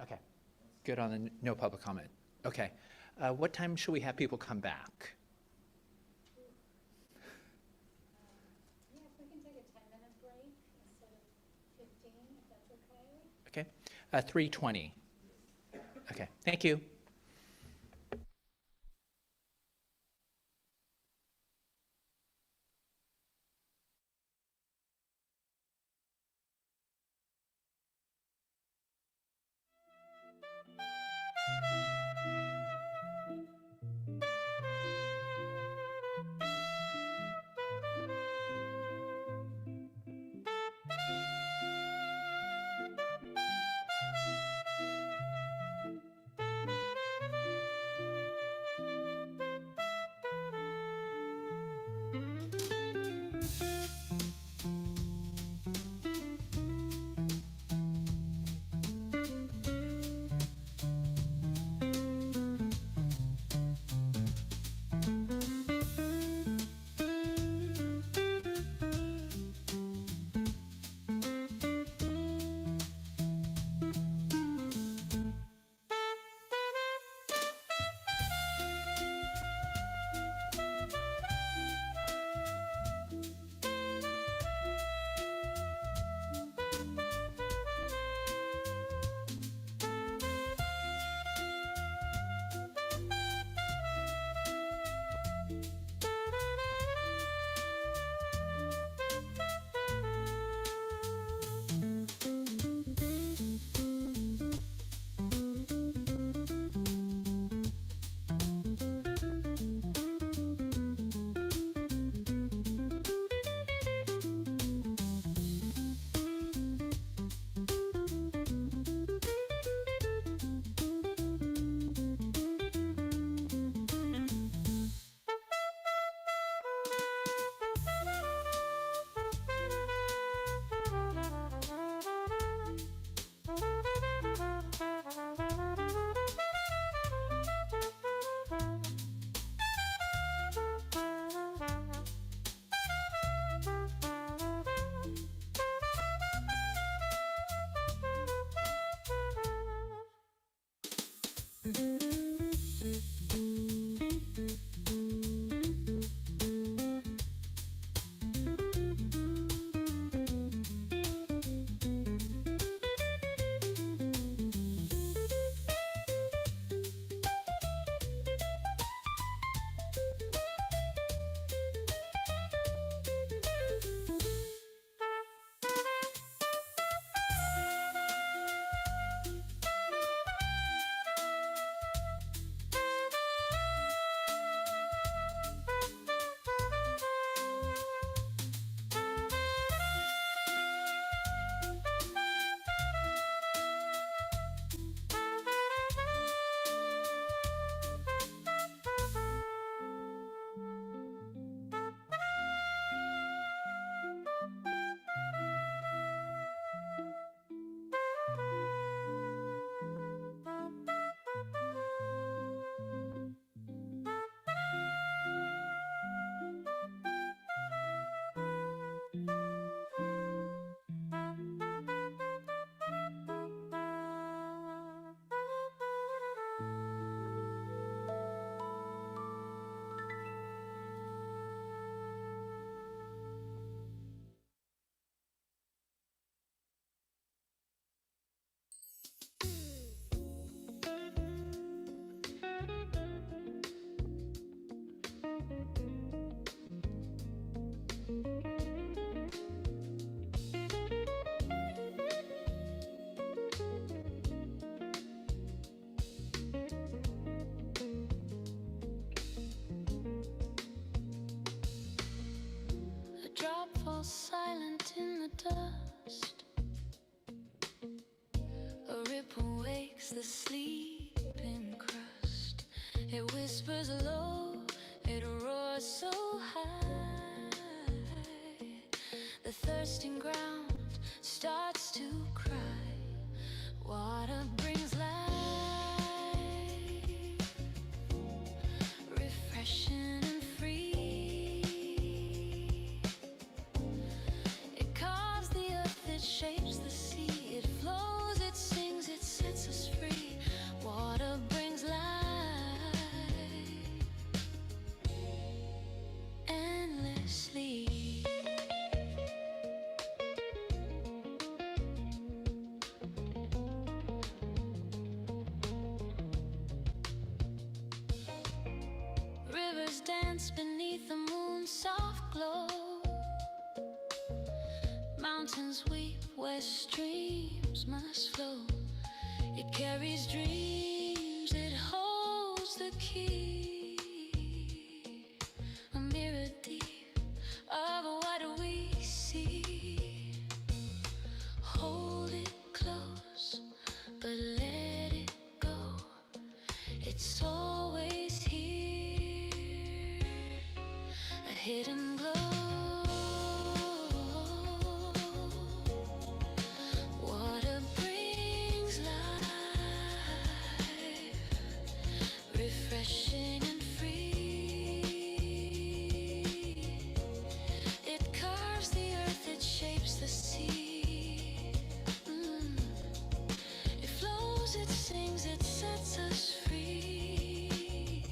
Okay, good on the no public comment. Okay, what time should we have people come back? Yeah, if we can take a 10-minute break instead of 15, if that's okay. Okay, 3:20. Okay, thank you. wakes the sleeping crust. It whispers low, it roars so high. The thirsting ground starts to cry. Water brings life, refreshing and free. It carves the earth, it shapes the sea. It flows, it sings, it sets us free. Water brings life endlessly. Rivers dance beneath the moon's soft glow. Mountains weep where streams must flow. It carries dreams, it holds the key. A mirror deep of what we see. Hold it close, but let it go. It's always here, a hidden glow. Water brings life, refreshing and free. It carves the earth, it shapes the sea. It flows, it sings, it sets us free.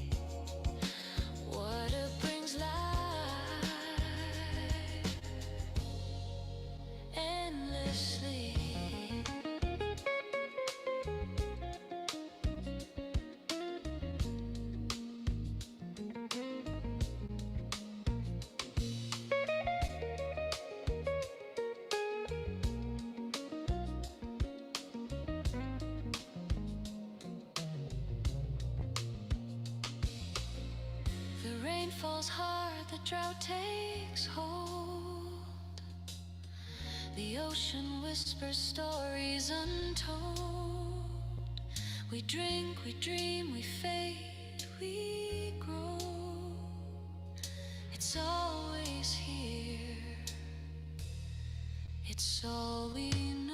Water brings life endlessly. The rain falls hard, the drought takes hold. The ocean whispers stories untold. We drink, we dream, we fade, we grow. It's always here. It's all we know.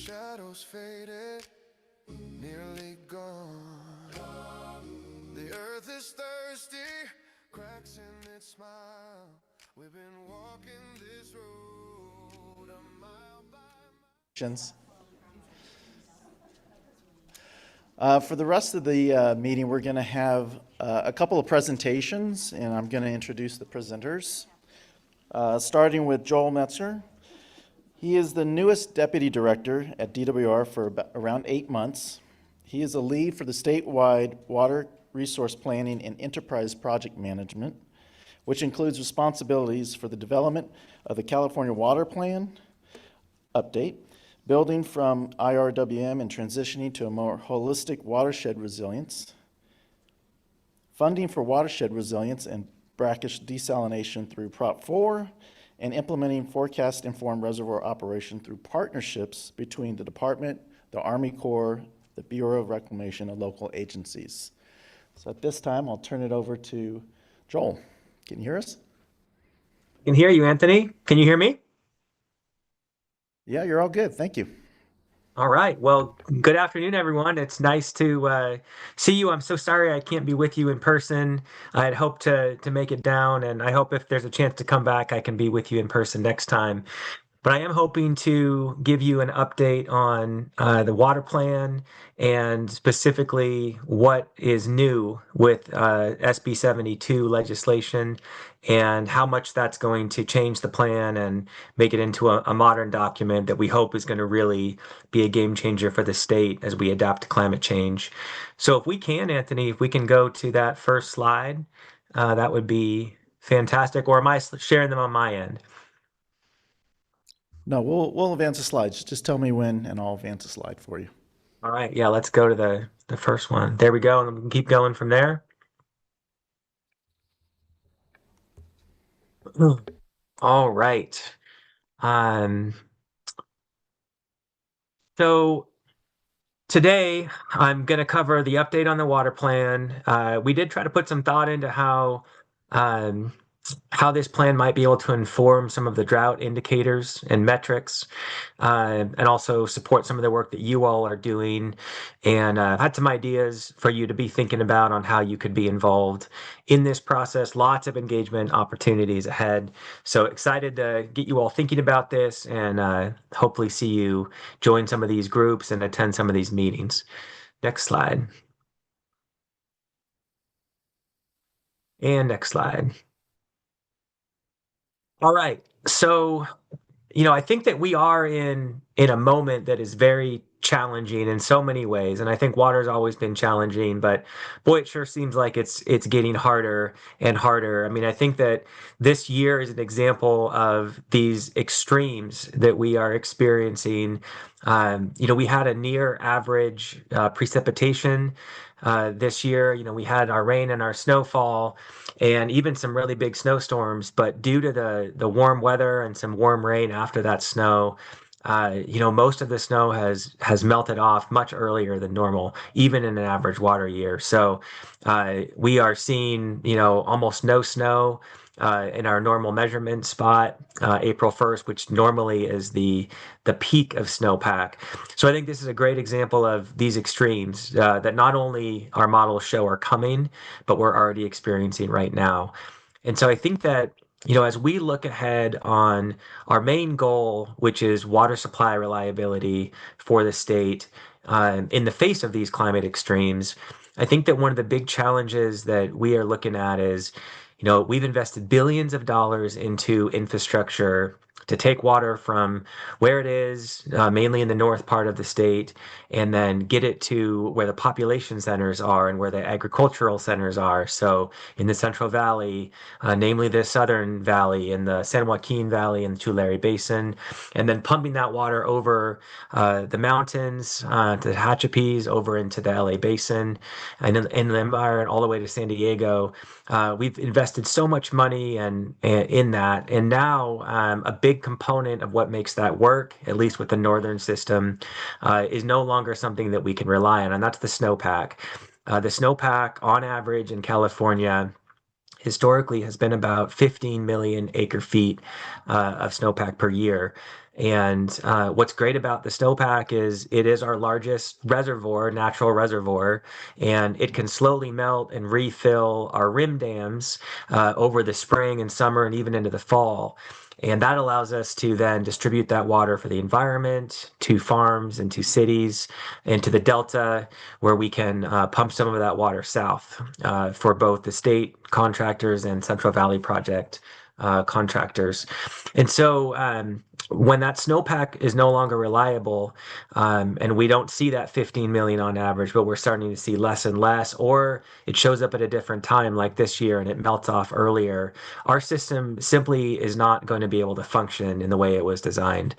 shadows faded, nearly gone. The earth is thirsty, cracks in its smile. We've been walking this road a mile by For the rest of the meeting, we're going to have a couple of presentations, and I'm going to introduce the presenters. Starting with Joel Metzer. He is the newest deputy director at DWR for around 8 months. He is a lead for the statewide water resource planning and enterprise project management, which includes responsibilities for the development of the California Water Plan update, building from IRWM and transitioning to a more holistic watershed resilience, funding for watershed resilience and brackish desalination through Prop 4, and implementing forecast-informed reservoir operation through partnerships between the department, the Army Corps, the Bureau of Reclamation, and local agencies. So at this time, I'll turn it over to Joel. Can you hear us? I can hear you, Anthony. Can you hear me? Yeah, you're all good. Thank you. All right. Well, good afternoon, everyone. It's nice to see you. I'm so sorry I can't be with you in person. I had hoped to make it down, and I hope if there's a chance to come back, I can be with you in person next time. But I am hoping to give you an update on the water plan and specifically what is new with SB 72 legislation and how much that's going to change the plan and make it into a modern document that we hope is going to really be a game changer for the state as we adapt to climate change. So if we can, Anthony, if we can go to that first slide, that would be fantastic. Or am I sharing them on my end? No, we'll advance the slides. Just tell me when, and I'll advance a slide for you. All right. Yeah, let's go to the first one. There we go, and we can keep going from there. All right. So today I'm going to cover the update on the water plan. We did try to put some thought into how this plan might be able to inform some of the drought indicators and metrics, and also support some of the work that you all are doing. And I've had some ideas for you to be thinking about on how you could be involved in this process. Lots of engagement opportunities ahead. So excited to get you all thinking about this and hopefully see you join some of these groups and attend some of these meetings. Next slide. And next slide. All right. So, I think that we are in a moment that is very challenging in so many ways. And I think water's always been challenging, but boy, it sure seems like it's getting harder and harder. I mean, I think that this year is an example of these extremes that we are experiencing. We had a near average precipitation this year. We had our rain and our snowfall and even some really big snowstorms, but due to the warm weather and some warm rain after that snow, most of the snow has melted off much earlier than normal, even in an average water year. So we are seeing, almost no snow in our normal measurement spot, April 1st, which normally is the peak of snowpack. So I think this is a great example of these extremes that not only our models show are coming, but we're already experiencing right now. And so I think that, as we look ahead on our main goal, which is water supply reliability for the state, in the face of these climate extremes, I think that one of the big challenges that we are looking at is, we've invested billions of dollars into infrastructure to take water from where it is, mainly in the north part of the state, and then get it to where the population centers are and where the agricultural centers are. So in the Central Valley, namely the Southern Valley, in the San Joaquin Valley and the Tulare Basin, and then pumping that water over the mountains, to the Tehachapi's, over into the LA Basin, and in the environment all the way to San Diego. We've invested so much money in that, and now a big component of what makes that work, at least with the northern system, is no longer something that we can rely on, and that's the snowpack. The snowpack, on average in California, historically has been about 15 million acre feet of snowpack per year. And what's great about the snowpack is it is our largest reservoir, natural reservoir, and it can slowly melt and refill our rim dams over the spring and summer and even into the fall. And that allows us to then distribute that water for the environment, to farms and to cities, and to the Delta, where we can pump some of that water south for both the state contractors and Central Valley Project contractors. And so when that snowpack is no longer reliable, and we don't see that 15 million on average, but we're starting to see less and less, or it shows up at a different time like this year and it melts off earlier, our system simply is not going to be able to function in the way it was designed.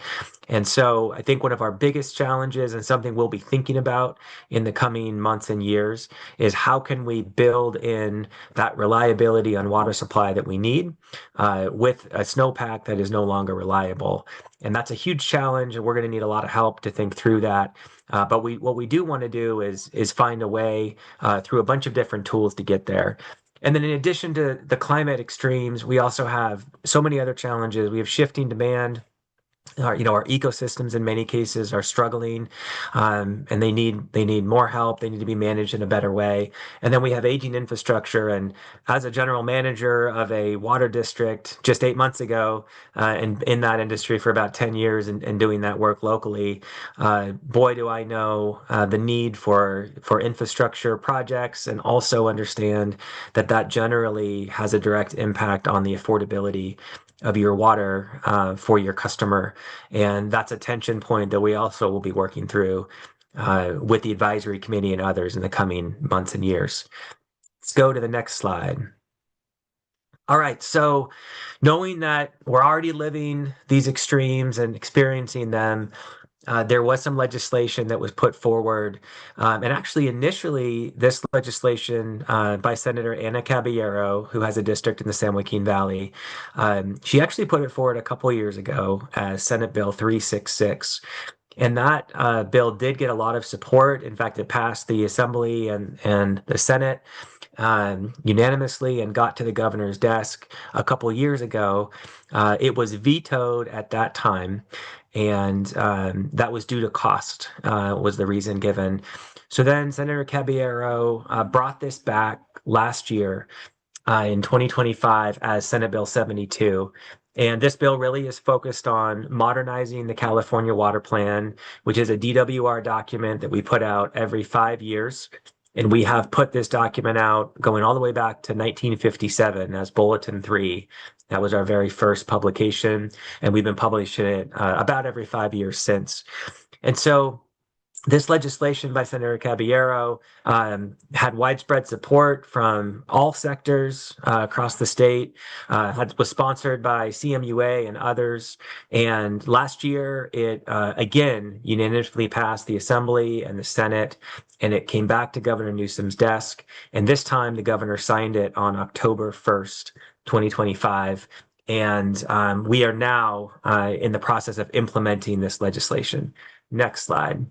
And so I think one of our biggest challenges, and something we'll be thinking about in the coming months and years, is how can we build in that reliability on water supply that we need with a snowpack that is no longer reliable. And that's a huge challenge, and we're going to need a lot of help to think through that. But what we do want to do is find a way through a bunch of different tools to get there. And then in addition to the climate extremes, we also have so many other challenges. We have shifting demand. Our ecosystems in many cases are struggling, and they need more help. They need to be managed in a better way. And then we have aging infrastructure. And as a general manager of a water district just 8 months ago, and in that industry for about 10 years and doing that work locally, boy, do I know the need for infrastructure projects, and also understand that generally has a direct impact on the affordability of your water for your customer. And that's a tension point that we also will be working through with the advisory committee and others in the coming months and years. Let's go to the next slide. All right, so knowing that we're already living these extremes and experiencing them, there was some legislation that was put forward. And actually, initially, this legislation by Senator Ana Caballero, who has a district in the San Joaquin Valley, she actually put it forward a couple years ago as Senate Bill 366. And that bill did get a lot of support. In fact, it passed the Assembly and the Senate unanimously and got to the governor's desk a couple years ago. It was vetoed at that time, and that was due to cost, was the reason given. So then Senator Caballero brought this back last year in 2025 as Senate Bill 72. And this bill really is focused on modernizing the California Water Plan, which is a DWR document that we put out every 5 years. And we have put this document out going all the way back to 1957 as Bulletin 3. That was our very first publication, and we've been publishing it about every 5 years since. And so this legislation by Senator Caballero had widespread support from all sectors across the state, was sponsored by CMUA and others. And last year, it again unanimously passed the Assembly and the Senate, and it came back to Governor Newsom's desk. And this time, the governor signed it on October 1st, 2025. And we are now in the process of implementing this legislation. Next slide.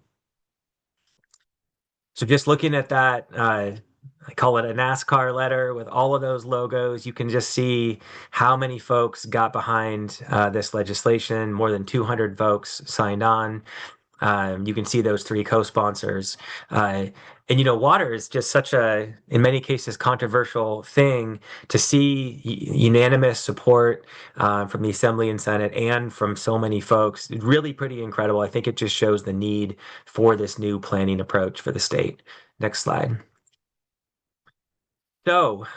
So just looking at that, I call it a NASCAR letter with all of those logos, you can just see how many folks got behind this legislation. More than 200 folks signed on. You can see those 3 co-sponsors. And, water is just such a, in many cases, controversial thing. To see unanimous support from the Assembly and Senate and from so many folks, really pretty incredible. I think it just shows the need for this new planning approach for the state. Next slide. So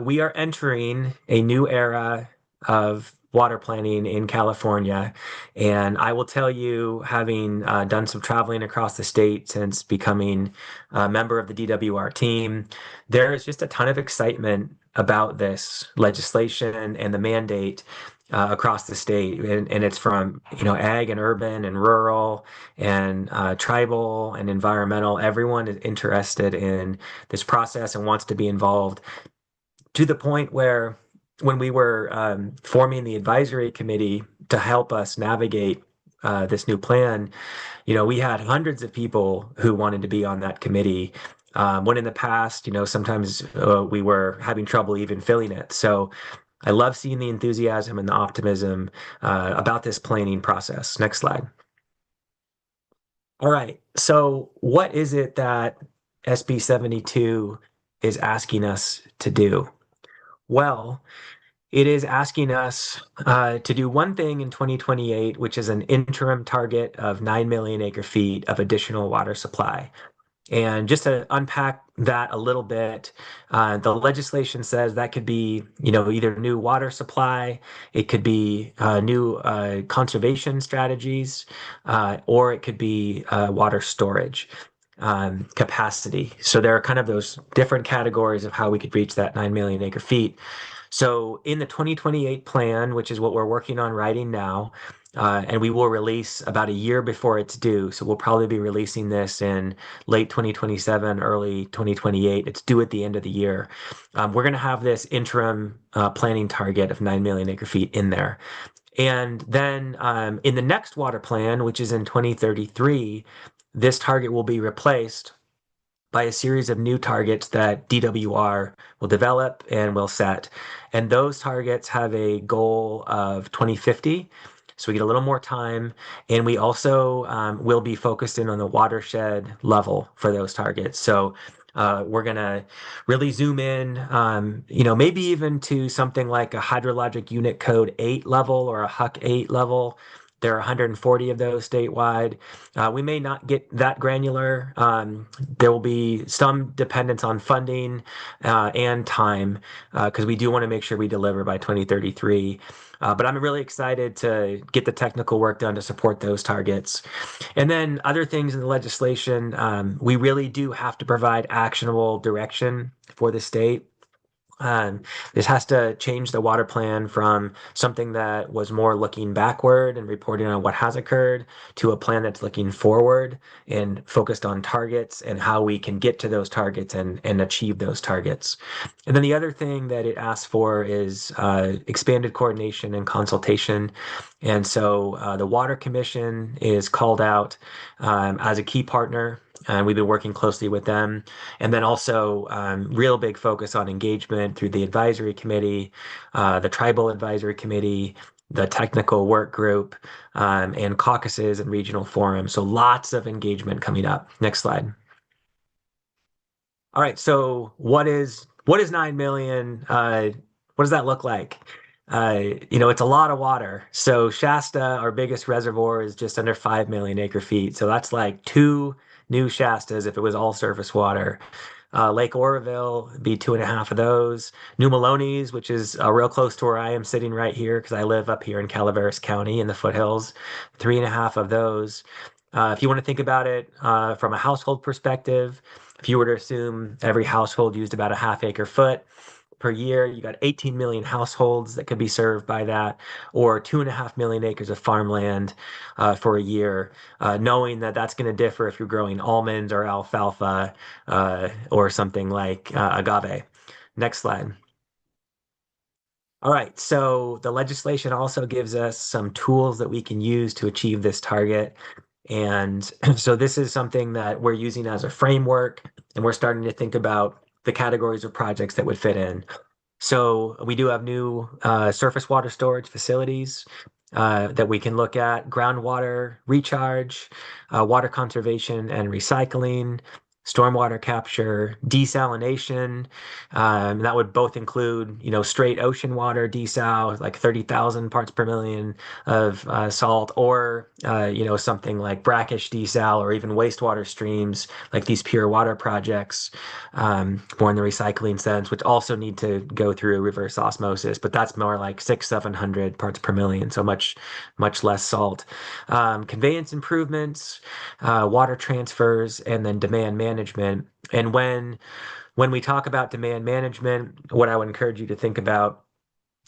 we are entering a new era of water planning in California. And I will tell you, having done some traveling across the state since becoming a member of the DWR team, there is just a ton of excitement about this legislation and the mandate across the state. And it's from, ag and urban and rural and tribal and environmental. Everyone is interested in this process and wants to be involved, to the point where when we were forming the advisory committee to help us navigate this new plan, we had hundreds of people who wanted to be on that committee. When in the past, sometimes we were having trouble even filling it. So I love seeing the enthusiasm and the optimism about this planning process. Next slide. All right, so what is it that SB 72 is asking us to do? Well, it is asking us to do one thing in 2028, which is an interim target of 9 million acre feet of additional water supply. And just to unpack that a little bit, the legislation says that could be, either new water supply, it could be new conservation strategies, or it could be water storage capacity. So there are kind of those different categories of how we could reach that 9 million acre feet. So in the 2028 plan, which is what we're working on writing now, and we will release about a year before it's due. So we'll probably be releasing this in late 2027, early 2028. It's due at the end of the year. We're going to have this interim planning target of 9 million acre feet in there. And then in the next water plan, which is in 2033, this target will be replaced by a series of new targets that DWR will develop and will set. And those targets have a goal of 2050. So we get a little more time. And we also will be focused in on the watershed level for those targets. So we're going to really zoom in, maybe even to something like a hydrologic unit code 8 level or a HUC 8 level. There are 140 of those statewide. We may not get that granular. There will be some dependence on funding and time because we do want to make sure we deliver by 2033. But I'm really excited to get the technical work done to support those targets. And then other things in the legislation, we really do have to provide actionable direction for the state. This has to change the water plan from something that was more looking backward and reporting on what has occurred to a plan that's looking forward and focused on targets and how we can get to those targets and achieve those targets. And then the other thing that it asks for is expanded coordination and consultation. And so the Water Commission is called out as a key partner. And we've been working closely with them. And then also real big focus on engagement through the advisory committee, the tribal advisory committee, the technical work group, and caucuses and regional forums. So lots of engagement coming up. Next slide. All right, so what is 9 million? What does that look like? It's a lot of water. So Shasta, our biggest reservoir, is just under 5 million acre feet. So that's like 2 new Shastas if it was all surface water. Lake Oroville would be 2.5 of those. New Maloney's, which is real close to where I am sitting right here because I live up here in Calaveras County in the foothills, 3.5 of those. If you want to think about it from a household perspective, if you were to assume every household used about a half acre foot per year, you got 18 million households that could be served by that, or 2.5 million acres of farmland for a year, knowing that that's going to differ if you're growing almonds or alfalfa or something like agave. Next slide. All right, so the legislation also gives us some tools that we can use to achieve this target. And so this is something that we're using as a framework, and we're starting to think about the categories of projects that would fit in. So we do have new surface water storage facilities that we can look at, groundwater recharge, water conservation and recycling, stormwater capture, desalination. That would both include, straight ocean water desal, like 30,000 parts per million of salt, or, something like brackish desal, or even wastewater streams, like these pure water projects, more in the recycling sense, which also need to go through reverse osmosis, but that's more like 600-700 parts per million, so much less salt. Conveyance improvements, water transfers, and then demand management. And when we talk about demand management, what I would encourage you to think about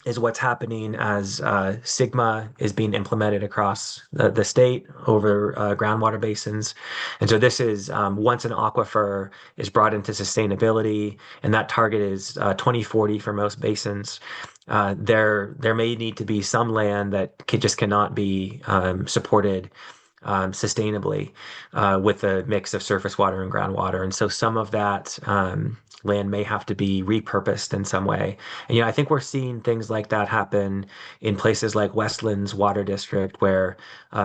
is what's happening as SGMA is being implemented across the state over groundwater basins. And so this is once an aquifer is brought into sustainability, and that target is 2040 for most basins, there may need to be some land that just cannot be supported sustainably with a mix of surface water and groundwater. And so some of that land may have to be repurposed in some way. And, I think we're seeing things like that happen in places like Westlands Water District, where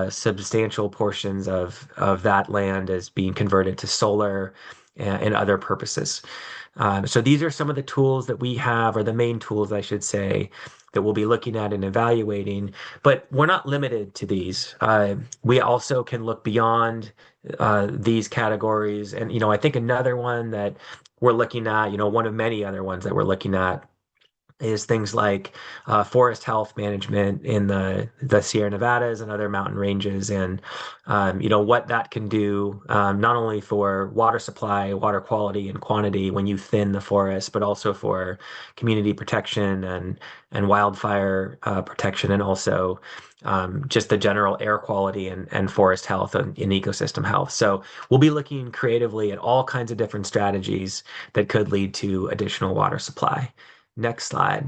substantial portions of that land is being converted to solar and other purposes. So these are some of the tools that we have, or the main tools, I should say, that we'll be looking at and evaluating. But we're not limited to these. We also can look beyond these categories. And, I think another one that we're looking at, one of many other ones that we're looking at, is things like forest health management in the Sierra Nevadas and other mountain ranges, and what that can do, not only for water supply, water quality and quantity when you thin the forest, but also for community protection and wildfire protection, and also just the general air quality and forest health and ecosystem health. So we'll be looking creatively at all kinds of different strategies that could lead to additional water supply. Next slide.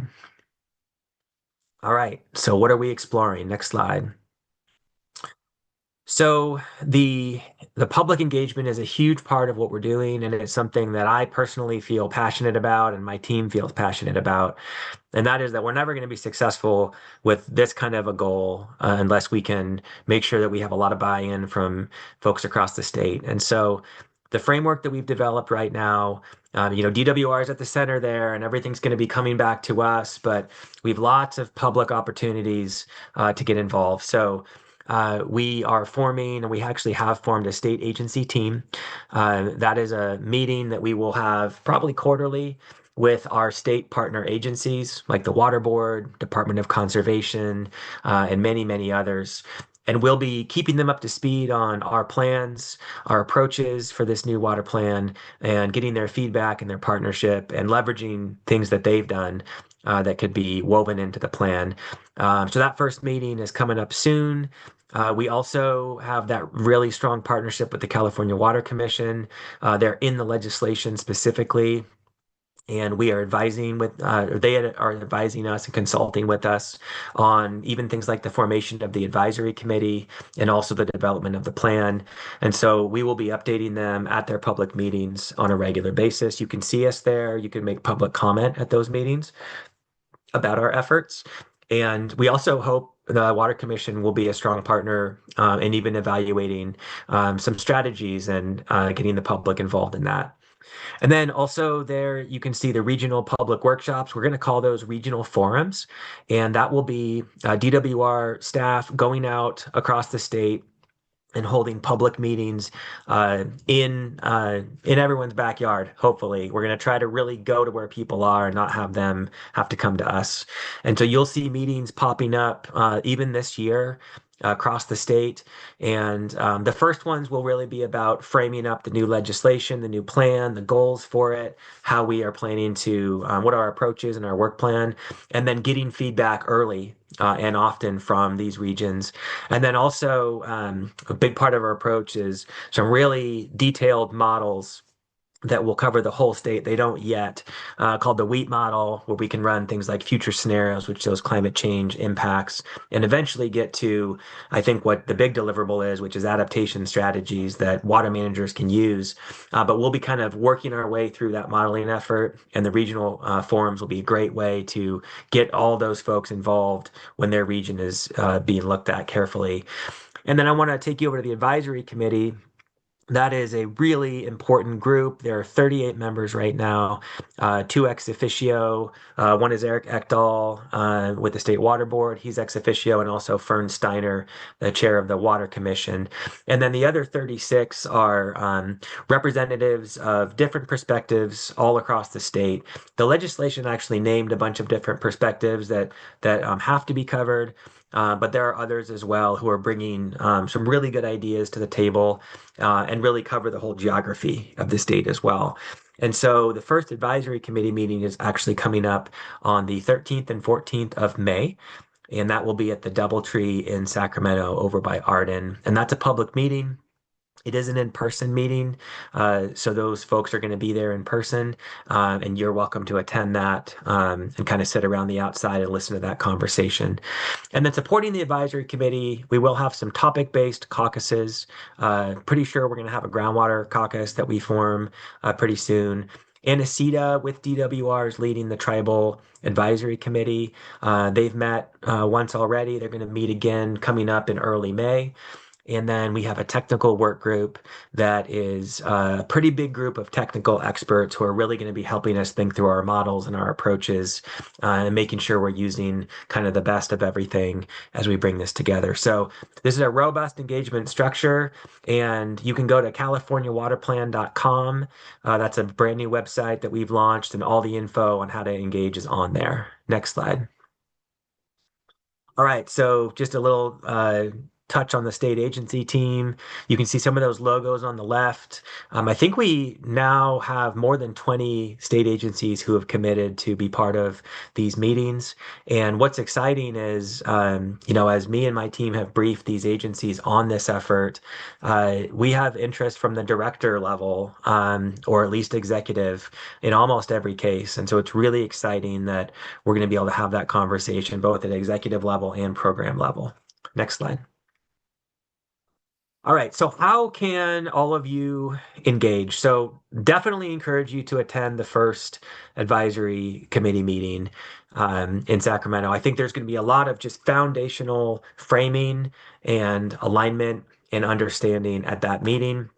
All right, so what are we exploring? Next slide. So the public engagement is a huge part of what we're doing, and it's something that I personally feel passionate about and my team feels passionate about. And that is that we're never going to be successful with this kind of a goal unless we can make sure that we have a lot of buy-in from folks across the state. And so the framework that we've developed right now, DWR is at the center there, and everything's going to be coming back to us, but we have lots of public opportunities to get involved. So we are forming, and we actually have formed, a state agency team. That is a meeting that we will have probably quarterly with our state partner agencies like the Water Board, Department of Conservation, and many, many others. And we'll be keeping them up to speed on our plans, our approaches for this new water plan, and getting their feedback and their partnership, and leveraging things that they've done that could be woven into the plan. So that first meeting is coming up soon. We also have that really strong partnership with the California Water Commission. They're in the legislation specifically, and we are advising with, they are advising us and consulting with us on even things like the formation of the advisory committee and also the development of the plan. And so we will be updating them at their public meetings on a regular basis. You can see us there. You can make public comment at those meetings about our efforts. And we also hope the Water Commission will be a strong partner in even evaluating some strategies and getting the public involved in that. And then also there you can see the regional public workshops. We're going to call those regional forums, and that will be DWR staff going out across the state and holding public meetings in everyone's backyard. Hopefully, we're going to try to really go to where people are and not have them have to come to us. And so you'll see meetings popping up even this year across the state. And the first ones will really be about framing up the new legislation, the new plan, the goals for it, how we are planning to, what our approach is and our work plan, and then getting feedback early and often from these regions. And then also a big part of our approach is some really detailed models that will cover the whole state. They don't yet, called the WHEAT model, where we can run things like future scenarios, which shows climate change impacts, and eventually get to, I think, what the big deliverable is, which is adaptation strategies that water managers can use. But we'll be kind of working our way through that modeling effort, and the regional forums will be a great way to get all those folks involved when their region is being looked at carefully. And then I want to take you over to the advisory committee. That is a really important group. There are 38 members right now, 2 ex officio. One is Eric Ekdahl with the State Water Board. He's ex officio, and also Fern Steiner, the chair of the Water Commission. And then the other 36 are representatives of different perspectives all across the state. The legislation actually named a bunch of different perspectives that have to be covered. But there are others as well who are bringing some really good ideas to the table and really cover the whole geography of the state as well. And so the first advisory committee meeting is actually coming up on the 13th and 14th of May. And that will be at the Doubletree in Sacramento over by Arden. And that's a public meeting. It is an in-person meeting, so those folks are going to be there in person, and you're welcome to attend that and kind of sit around the outside and listen to that conversation. And then supporting the advisory committee, we will have some topic-based caucuses. Pretty sure we're going to have a groundwater caucus that we form pretty soon. Anacita with DWR is leading the tribal advisory committee. They've met once already. They're going to meet again coming up in early May. And then we have a technical work group that is a pretty big group of technical experts who are really going to be helping us think through our models and our approaches and making sure we're using kind of the best of everything as we bring this together. So this is a robust engagement structure, and you can go to californiawaterplan.com. That's a brand new website that we've launched, and all the info on how to engage is on there. Next slide. All right, so just a little touch on the state agency team. You can see some of those logos on the left. I think we now have more than 20 state agencies who have committed to be part of these meetings. And what's exciting is, as me and my team have briefed these agencies on this effort, we have interest from the director level, or at least executive, in almost every case. And so it's really exciting that we're going to be able to have that conversation both at executive level and program level. Next slide. All right, so how can all of you engage? So definitely encourage you to attend the first advisory committee meeting in Sacramento. I think there's going to be a lot of just foundational framing and alignment and understanding at that meeting.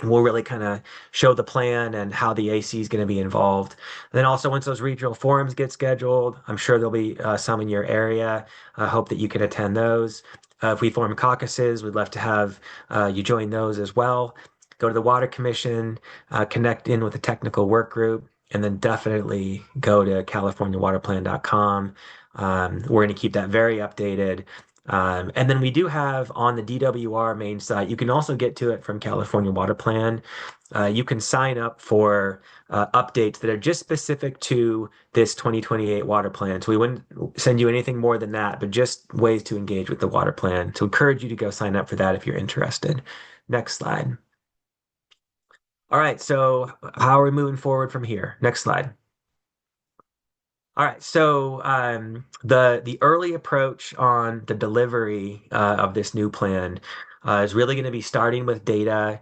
We'll really kind of show the plan and how the AC is going to be involved. And then also once those regional forums get scheduled, I'm sure there'll be some in your area. I hope that you can attend those. If we form caucuses, we'd love to have you join those as well. Go to the Water Commission, connect in with the technical work group, and then definitely go to californiawaterplan.com. We're going to keep that very updated. And then we do have on the DWR main site, you can also get to it from California Water Plan. You can sign up for updates that are just specific to this 2028 water plan. So we wouldn't send you anything more than that, but just ways to engage with the water plan. To encourage you to go sign up for that if you're interested. Next slide. All right, so how are we moving forward from here? Next slide. All right, so the early approach on the delivery of this new plan is really going to be starting with data,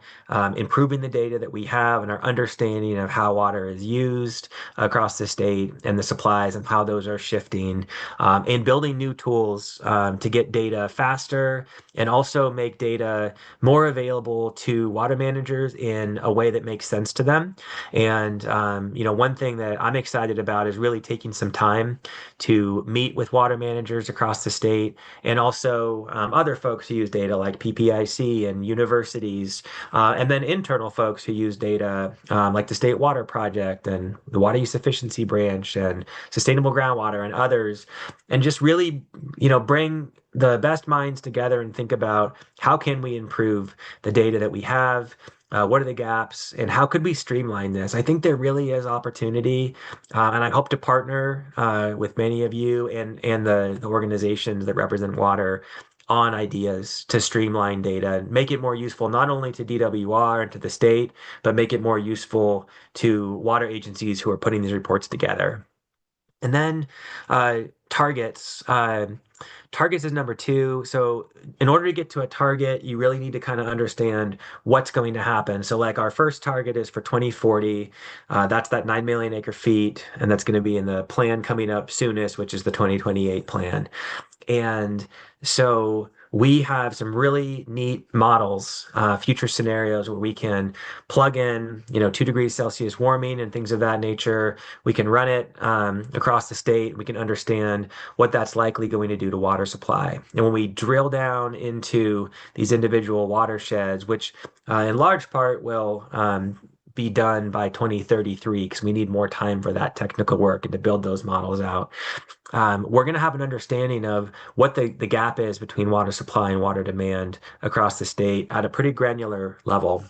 improving the data that we have and our understanding of how water is used across the state and the supplies and how those are shifting, and building new tools to get data faster and also make data more available to water managers in a way that makes sense to them. And one thing that I'm excited about is really taking some time to meet with water managers across the state and also other folks who use data like PPIC and universities, and then internal folks who use data like the State Water Project and the Water Use Efficiency Branch and Sustainable Groundwater and others, and just really, bring the best minds together and think about how can we improve the data that we have. What are the gaps and how could we streamline this? I think there really is opportunity, and I hope to partner with many of you and the organizations that represent water on ideas to streamline data, make it more useful not only to DWR and to the state, but make it more useful to water agencies who are putting these reports together. And then targets. Targets is number 2. So in order to get to a target, you really need to kind of understand what's going to happen. So like our first target is for 2040. That's that 9 million acre feet. And that's going to be in the plan coming up soonest, which is the 2028 plan. And so we have some really neat models, future scenarios where we can plug in, 2 degrees Celsius warming and things of that nature. We can run it across the state. We can understand what that's likely going to do to water supply. And when we drill down into these individual watersheds, which in large part will be done by 2033 because we need more time for that technical work and to build those models out. We're going to have an understanding of what the gap is between water supply and water demand across the state at a pretty granular level.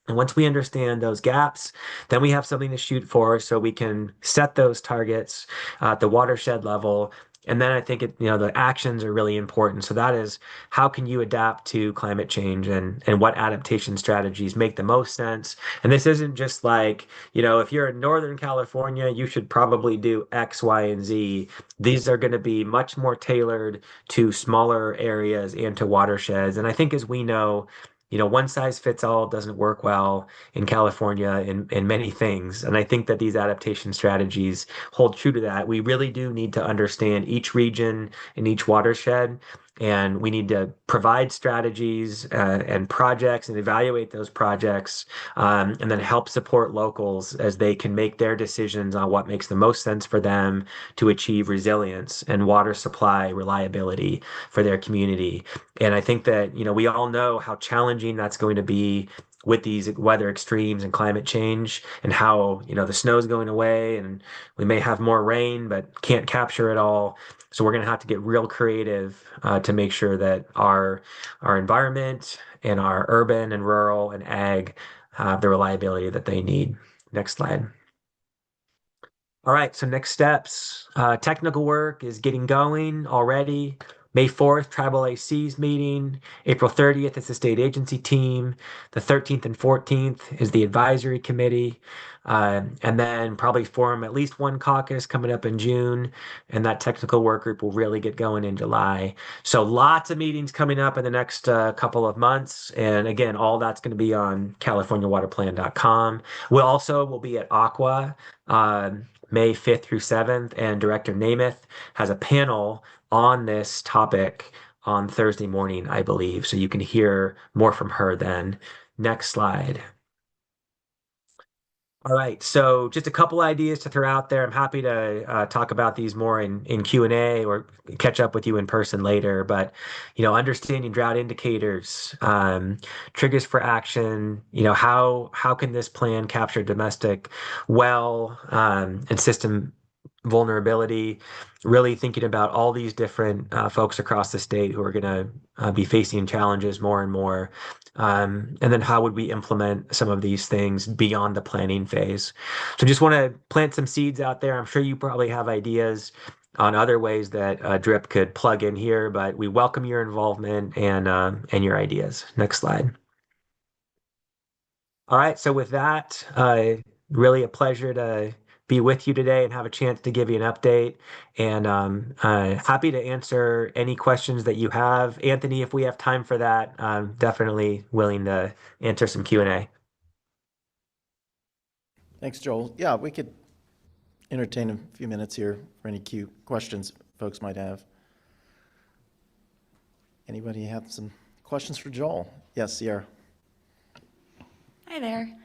And once we understand those gaps, then we have something to shoot for so we can set those targets at the watershed level And then I think the actions are really important. So that is, how can you adapt to climate change, and what adaptation strategies make the most sense? And this isn't just like, if you're in Northern California, you should probably do X, Y, and Z. These are going to be much more tailored to smaller areas and to watersheds. And I think, as we know, one size fits all doesn't work well in California in many things. And I think that these adaptation strategies hold true to that. We really do need to understand each region and each watershed, and we need to provide strategies and projects and evaluate those projects, and then help support locals as they can make their decisions on what makes the most sense for them to achieve resilience and water supply reliability for their community. And I think that, we all know how challenging that's going to be with these weather extremes and climate change, and how, the snow's going away and we may have more rain, but can't capture it all. So we're going to have to get real creative to make sure that our environment and our urban and rural and ag have the reliability that they need. Next slide. All right, so next steps. Technical work is getting going already. May 4th, Tribal AC's meeting. April 30th is the state agency team. The 13th and 14th is the advisory committee. And then probably form at least one caucus coming up in June. And that technical work group will really get going in July. So lots of meetings coming up in the next couple of months. And again, all that's going to be on CaliforniaWaterPlan.com. We'll be at Aqua May 5th through 7th. And Director Namath has a panel on this topic on Thursday morning, I believe. So you can hear more from her then. Next slide. All right, so just a couple ideas to throw out there. I'm happy to talk about these more in Q&A or catch up with you in person later. But, understanding drought indicators, triggers for action, how can this plan capture domestic well and system vulnerability, really thinking about all these different folks across the state who are going to be facing challenges more and more. And then how would we implement some of these things beyond the planning phase? So just want to plant some seeds out there. I'm sure you probably have ideas on other ways that DRIP could plug in here, but we welcome your involvement and your ideas. Next slide. All right, so with that, really a pleasure to be with you today and have a chance to give you an update, and happy to answer any questions that you have. Anthony, if we have time for that, I'm definitely willing to answer some Q&A. Thanks, Joel. Yeah, we could entertain a few minutes here for any questions folks might have. Anybody have some questions for Joel? Yes, Sierra. Hi there.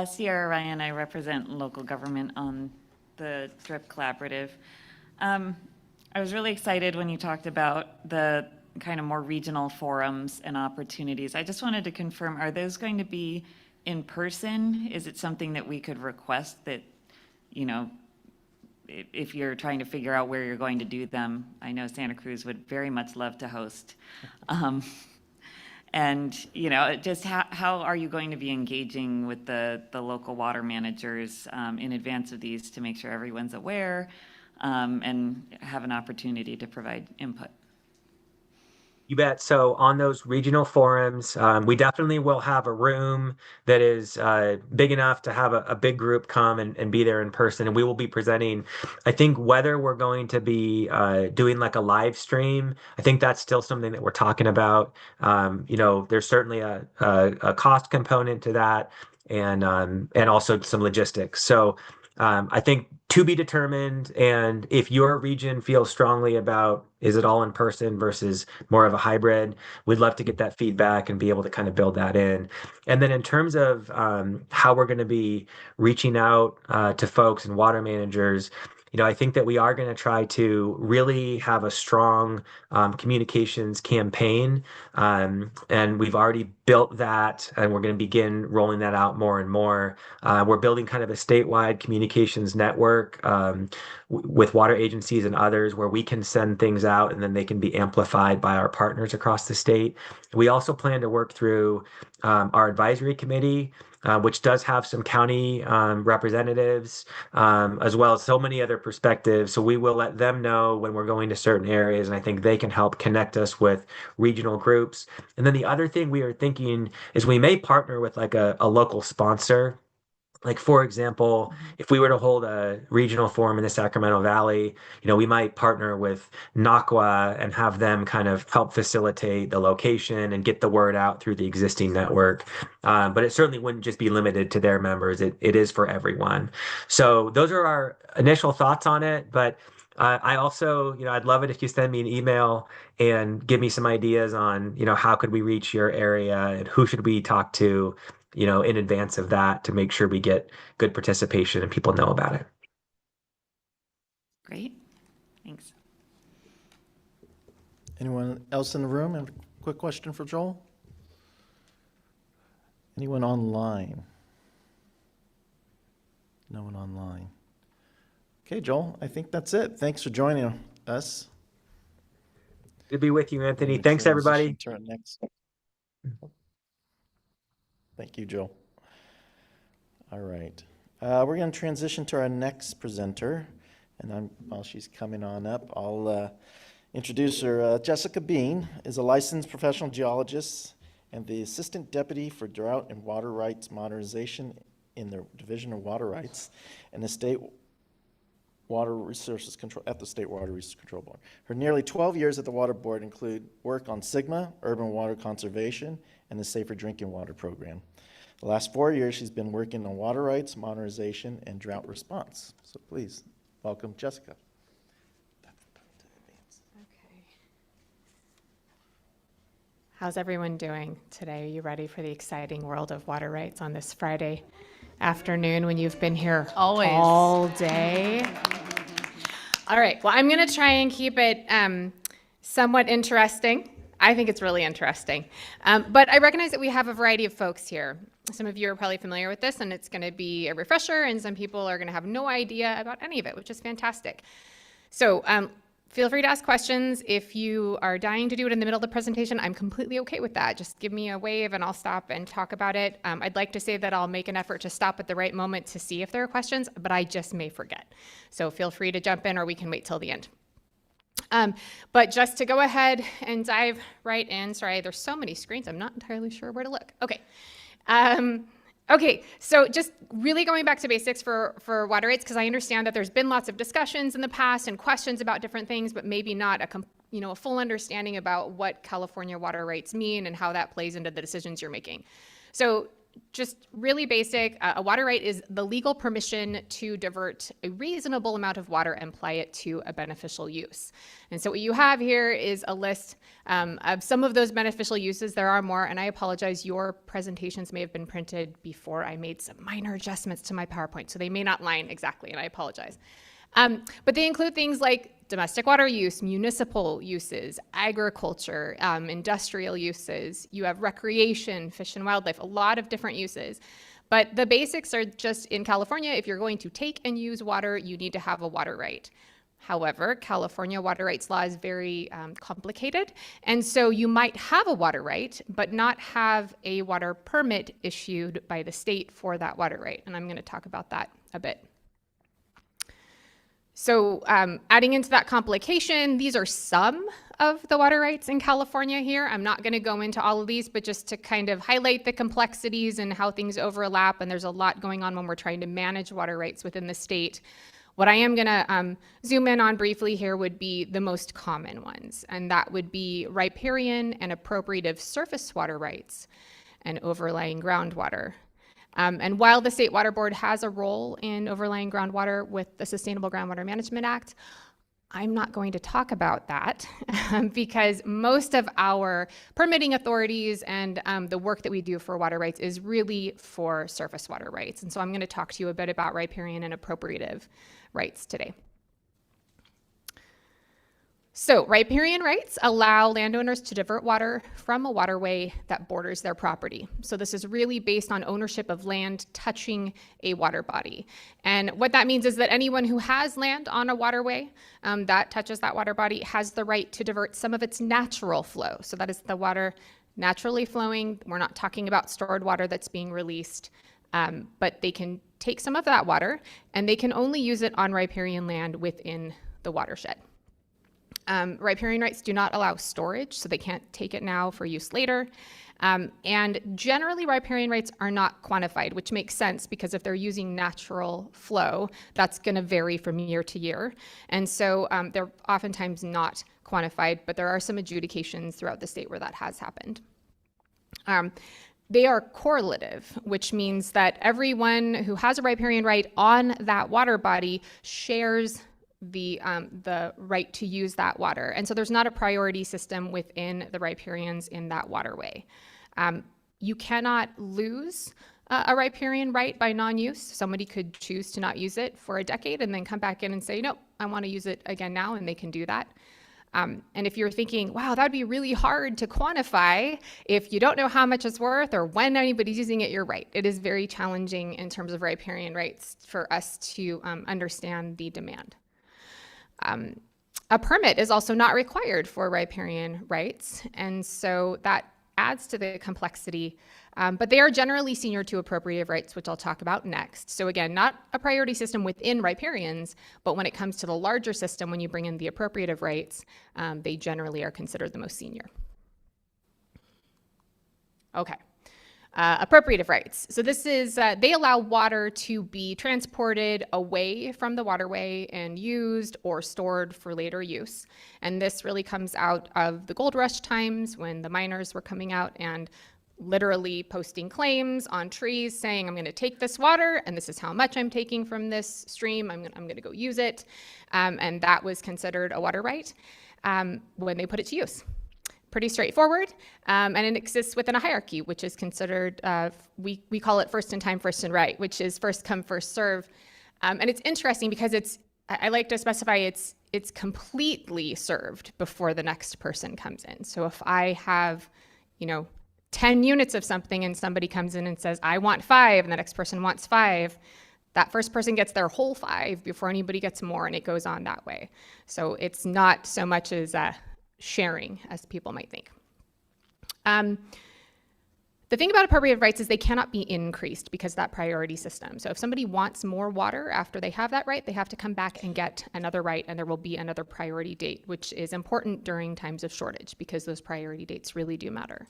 Sierra Ryan, I represent local government on the DRIP Collaborative. I was really excited when you talked about the kind of more regional forums and opportunities. I just wanted to confirm, are those going to be in person? Is it something that we could request that, if you're trying to figure out where you're going to do them? I know Santa Cruz would very much love to host. And, just how are you going to be engaging with the local water managers in advance of these to make sure everyone's aware and have an opportunity to provide input? You bet. So on those regional forums, we definitely will have a room that is big enough to have a big group come and be there in person. And we will be presenting. I think whether we're going to be doing like a live stream, I think that's still something that we're talking about. There's certainly a cost component to that, and also some logistics. So I think to be determined. And if your region feels strongly about, is it all in person versus more of a hybrid, we'd love to get that feedback and be able to kind of build that in. And then in terms of how we're going to be reaching out to folks and water managers, I think that we are going to try to really have a strong communications campaign. And we've already built that, and we're going to begin rolling that out more and more. We're building kind of a statewide communications network with water agencies and others where we can send things out and then they can be amplified by our partners across the state. We also plan to work through our advisory committee, which does have some county representatives, as well as so many other perspectives. So we will let them know when we're going to certain areas, and I think they can help connect us with regional groups. And then the other thing we are thinking is we may partner with like a local sponsor. Like, for example, if we were to hold a regional forum in the Sacramento Valley, we might partner with NACWA and have them kind of help facilitate the location and get the word out through the existing network. But it certainly wouldn't just be limited to their members. It is for everyone. So those are our initial thoughts on it. But I also, I'd love it if you send me an email and give me some ideas on, how could we reach your area and who should we talk to, in advance of that to make sure we get good participation and people know about it. Great. Thanks. Anyone else in the room? And a quick question for Joel? Anyone online? No one online. Okay, Joel, I think that's it. Thanks for joining us. Good to be with you, Anthony. Thanks, everybody. To our next. Thank you, Joel. All right. We're going to transition to our next presenter. And while she's coming on up, I'll introduce her. Jessica Bean is a licensed professional geologist and the Assistant Deputy for Drought and Water Rights Modernization in the Division of Water Rights and the State Water Resources Control at the State Water Resources Control Board. Her nearly 12 years at the Water Board include work on SGMA, urban water conservation, and the Safer Drinking Water program. The last 4 years, she's been working on water rights, modernization, and drought response. So please, welcome Jessica. How's everyone doing today? Are you ready for the exciting world of water rights on this Friday afternoon when you've been here Always. all day? All right, well, I'm going to try and keep it somewhat interesting. I think it's really interesting. But I recognize that we have a variety of folks here. Some of you are probably familiar with this, and it's going to be a refresher, and some people are going to have no idea about any of it, which is fantastic. So feel free to ask questions. If you are dying to do it in the middle of the presentation, I'm completely okay with that. Just give me a wave and I'll stop and talk about it. I'd like to say that I'll make an effort to stop at the right moment to see if there are questions, but I just may forget. So feel free to jump in, or we can wait till the end. But just to go ahead and dive right in, sorry, there's so many screens, I'm not entirely sure where to look. Okay. Okay, so just really going back to basics for water rights, because I understand that there's been lots of discussions in the past and questions about different things, but maybe not a full understanding about what California water rights mean and how that plays into the decisions you're making. So just really basic, a water right is the legal permission to divert a reasonable amount of water and apply it to a beneficial use. And so what you have here is a list of some of those beneficial uses. There are more, and I apologize, your presentations may have been printed before I made some minor adjustments to my PowerPoint, so they may not line exactly, and I apologize. But they include things like domestic water use, municipal uses, agriculture, industrial uses. You have recreation, fish and wildlife, a lot of different uses. But the basics are just in California, if you're going to take and use water, you need to have a water right. However, California water rights law is very complicated. And so you might have a water right, but not have a water permit issued by the state for that water right. And I'm going to talk about that a bit. So adding into that complication, these are some of the water rights in California here. I'm not going to go into all of these, but just to kind of highlight the complexities and how things overlap, and there's a lot going on when we're trying to manage water rights within the state. What I am going to zoom in on briefly here would be the most common ones, and that would be riparian and appropriative surface water rights and overlying groundwater. And while the State Water Board has a role in overlying groundwater with the Sustainable Groundwater Management Act, I'm not going to talk about that because most of our permitting authorities and the work that we do for water rights is really for surface water rights. And so I'm going to talk to you a bit about riparian and appropriative rights today. So riparian rights allow landowners to divert water from a waterway that borders their property. So this is really based on ownership of land touching a water body. And what that means is that anyone who has land on a waterway that touches that water body has the right to divert some of its natural flow. So that is the water naturally flowing. We're not talking about stored water that's being released, but they can take some of that water and they can only use it on riparian land within the watershed. Riparian rights do not allow storage, so they can't take it now for use later. And generally, riparian rights are not quantified, which makes sense because if they're using natural flow, that's going to vary from year to year. And so they're oftentimes not quantified, but there are some adjudications throughout the state where that has happened. They are correlative, which means that everyone who has a riparian right on that water body shares the right to use that water. And so there's not a priority system within the riparians in that waterway. You cannot lose a riparian right by non-use. Somebody could choose to not use it for a decade and then come back in and say, no, I want to use it again now, and they can do that. And if you're thinking, wow, that'd be really hard to quantify if you don't know how much it's worth or when anybody's using it, you're right. It is very challenging in terms of riparian rights for us to understand the demand. A permit is also not required for riparian rights, and so that adds to the complexity, but they are generally senior to appropriative rights, which I'll talk about next. So again, not a priority system within riparians, but when it comes to the larger system, when you bring in the appropriative rights, they generally are considered the most senior. Okay. Appropriative rights. So this is, they allow water to be transported away from the waterway and used or stored for later use. And this really comes out of the gold rush times when the miners were coming out and literally posting claims on trees saying, I'm going to take this water and this is how much I'm taking from this stream. I'm going to go use it. And that was considered a water right when they put it to use. Pretty straightforward, and it exists within a hierarchy, which is considered, we call it first in time, first in right, which is first come, first serve. And it's interesting because I like to specify it's completely served before the next person comes in. So if I have, 10 units of something and somebody comes in and says, I want 5, and the next person wants 5, that first person gets their whole 5 before anybody gets more, and it goes on that way. So it's not so much as sharing as people might think. The thing about appropriative rights is they cannot be increased because of that priority system. So if somebody wants more water after they have that right, they have to come back and get another right, and there will be another priority date, which is important during times of shortage because those priority dates really do matter.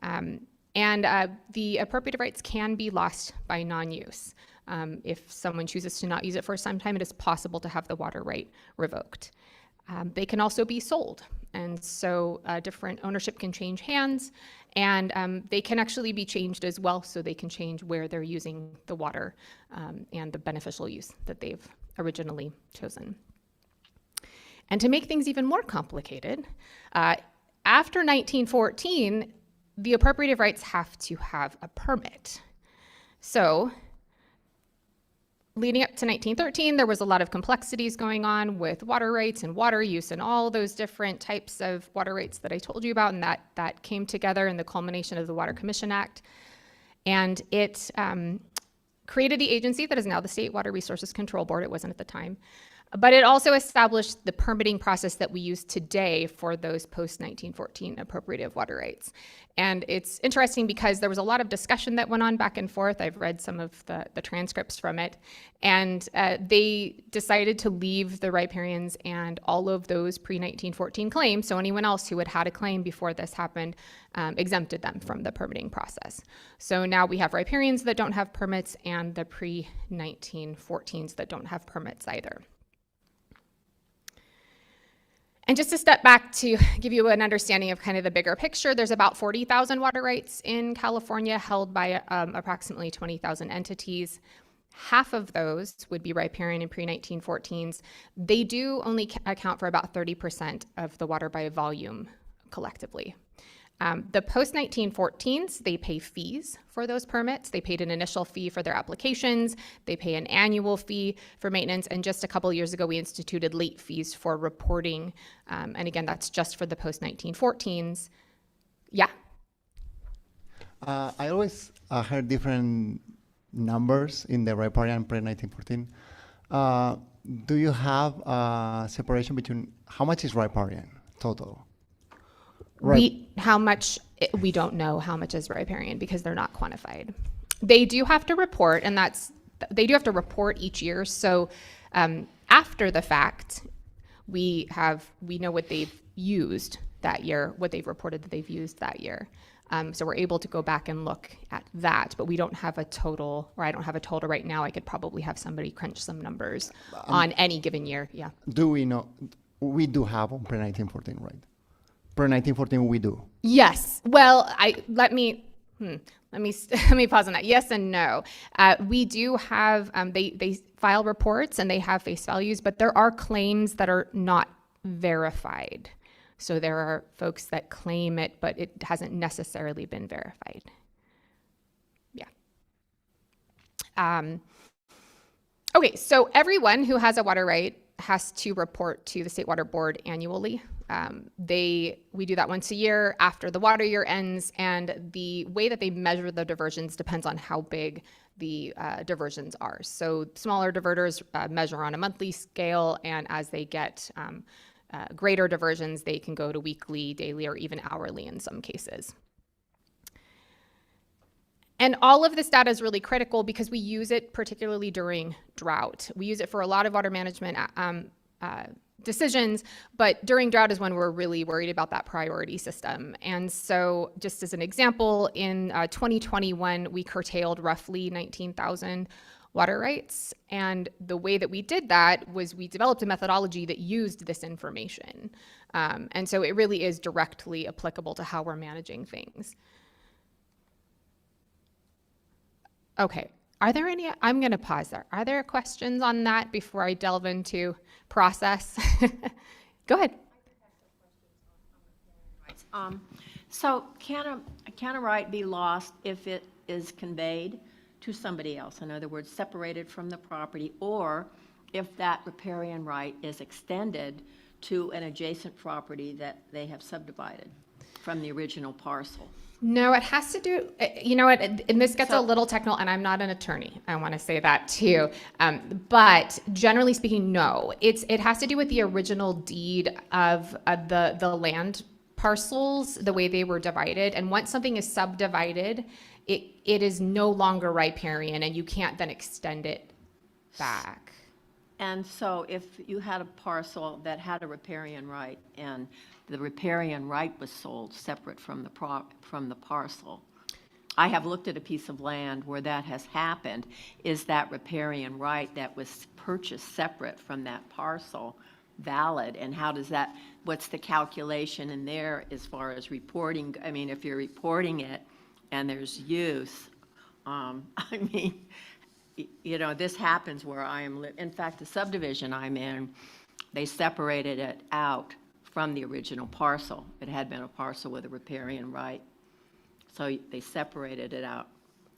The appropriative rights can be lost by non-use. If someone chooses to not use it for some time, it is possible to have the water right revoked. They can also be sold, and so different ownership can change hands, and they can actually be changed as well, so they can change where they're using the water and the beneficial use that they've originally chosen. And to make things even more complicated, after 1914, the appropriative rights have to have a permit. So leading up to 1913, there was a lot of complexities going on with water rights and water use and all those different types of water rights that I told you about, and that came together in the culmination of the Water Commission Act. And it created the agency that is now the State Water Resources Control Board. It wasn't at the time. But it also established the permitting process that we use today for those post-1914 appropriative water rights. And it's interesting because there was a lot of discussion that went on back and forth. I've read some of the transcripts from it. And they decided to leave the riparians and all of those pre-1914 claims, so anyone else who had had a claim before this happened, exempted them from the permitting process. So now we have riparians that don't have permits and the pre-1914s that don't have permits either. And just to step back to give you an understanding of kind of the bigger picture, there's about 40,000 water rights in California held by approximately 20,000 entities. Half of those would be riparian and pre-1914s. They do only account for about 30% of the water by volume collectively. The post-1914s, they pay fees for those permits. They paid an initial fee for their applications. They pay an annual fee for maintenance. And just a couple of years ago, we instituted late fees for reporting. And again, that's just for the post-1914s. Yeah. I always heard different numbers in the riparian pre-1914. Do you have a separation between how much is riparian total? We don't know how much is riparian because they're not quantified. They do have to report, and they do have to report each year. So after the fact, we know what they've used that year, what they've reported that they've used that year. So we're able to go back and look at that, but we don't have a total, or I don't have a total right now. I could probably have somebody crunch some numbers on any given year. Yeah. Do we know? We do have on pre-1914, right? Pre-1914 we do. Yes. Well, let me pause on that. Yes and no. We do have, they file reports and they have face values, but there are claims that are not verified. So there are folks that claim it, but it hasn't necessarily been verified. Yeah. Okay, so everyone who has a water right has to report to the State Water Board annually. We do that once a year after the water year ends, and the way that they measure the diversions depends on how big the diversions are. So smaller diverters measure on a monthly scale, and as they get greater diversions, they can go to weekly, daily, or even hourly in some cases. And all of this data is really critical because we use it particularly during drought. We use it for a lot of water management decisions, but during drought is when we're really worried about that priority system. And so just as an example, in 2021, we curtailed roughly 19,000 water rights. And the way that we did that was we developed a methodology that used this information. And so it really is directly applicable to how we're managing things. Okay, I'm gonna pause there. Are there questions on that before I delve into process? Go ahead. So can a right be lost if it is conveyed to somebody else? In other words, separated from the property, or if that riparian right is extended to an adjacent property that they have subdivided from the original parcel? No, it has to do, you know what, and this gets a little technical, and I'm not an attorney. I want to say that too. But generally speaking, no. It has to do with the original deed of the land parcels, the way they were divided. And once something is subdivided, it is no longer riparian, and you can't then extend it back. And so if you had a parcel that had a riparian right and the riparian right was sold separate from the parcel, I have looked at a piece of land where that has happened. Is that riparian right that was purchased separate from that parcel valid? And how does that, what's the calculation in there as far as reporting? I mean, if you're reporting it and there's use, I mean, you know, this happens where I am, in fact, the subdivision I'm in, they separated it out from the original parcel. It had been a parcel with a riparian right. So they separated it out,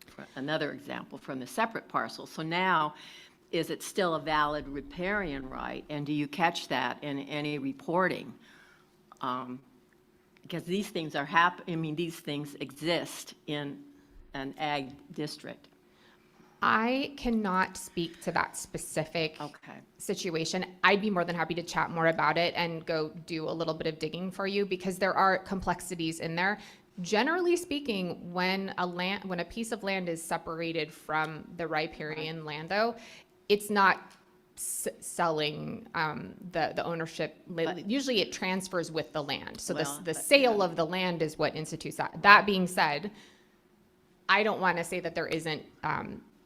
for another example, from the separate parcel. So now, is it still a valid riparian right? And do you catch that in any reporting? Because these things are these things exist in an ag district. I cannot speak to that specific situation. I'd be more than happy to chat more about it and go do a little bit of digging for you, because there are complexities in there. Generally speaking, when a piece of land is separated from the riparian lando, it's not selling the ownership. Usually it transfers with the land. So the sale of the land is what institutes that. That being said, I don't want to say that there isn't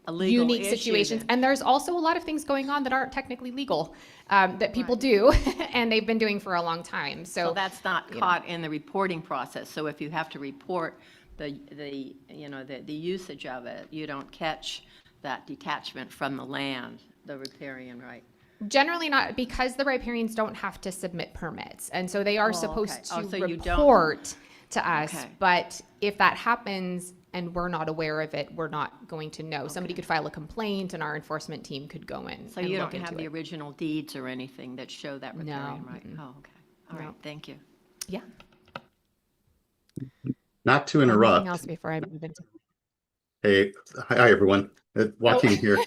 unique situations. And there's also a lot of things going on that aren't technically legal that people do and they've been doing for a long time. So that's not caught in the reporting process. So if you have to report the usage of it, you don't catch that detachment from the land, the riparian right. Generally not, because the riparians don't have to submit permits. And so they are supposed to so you report to us. Okay. But if that happens and we're not aware of it, we're not going to know. Somebody could file a complaint and our enforcement team could go in So and you look don't have into the it. original deeds or anything that show that riparian right? mm-mm. Oh, okay. All right, No. thank you. Yeah. Not to Anything interrupt. else before I move into? Hey, hi everyone. Joaquin here.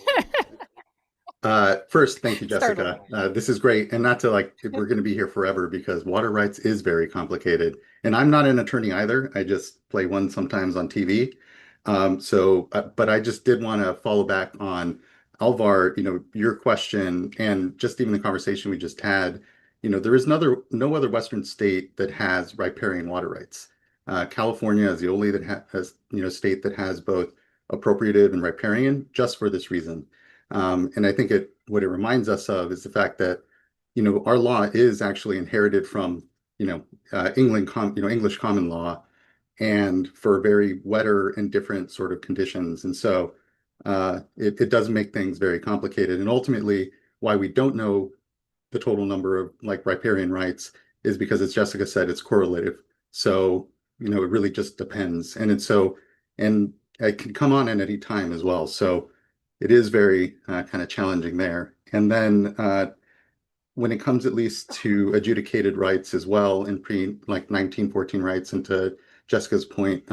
First, thank you, Jessica. This is great. And not to we're going to be here forever because water rights is very complicated. And I'm not an attorney either. I just play one sometimes on TV. But I just did want to follow back on Alvar, your question and just even the conversation we just had. There is no other Western state that has riparian water rights. California is the only that has, state that has both appropriative and riparian just for this reason. And I think what it reminds us of is the fact that, our law is actually inherited from, English common law, and for very wetter and different sort of conditions. And so it does make things very complicated. And ultimately, why we don't know the total number of riparian rights is because, as Jessica said, it's correlative. So, it really just depends. And it can come on at any time as well. So it is very kind of challenging there. And then when it comes at least to adjudicated rights as well, in 1914 rights, and to Jessica's point,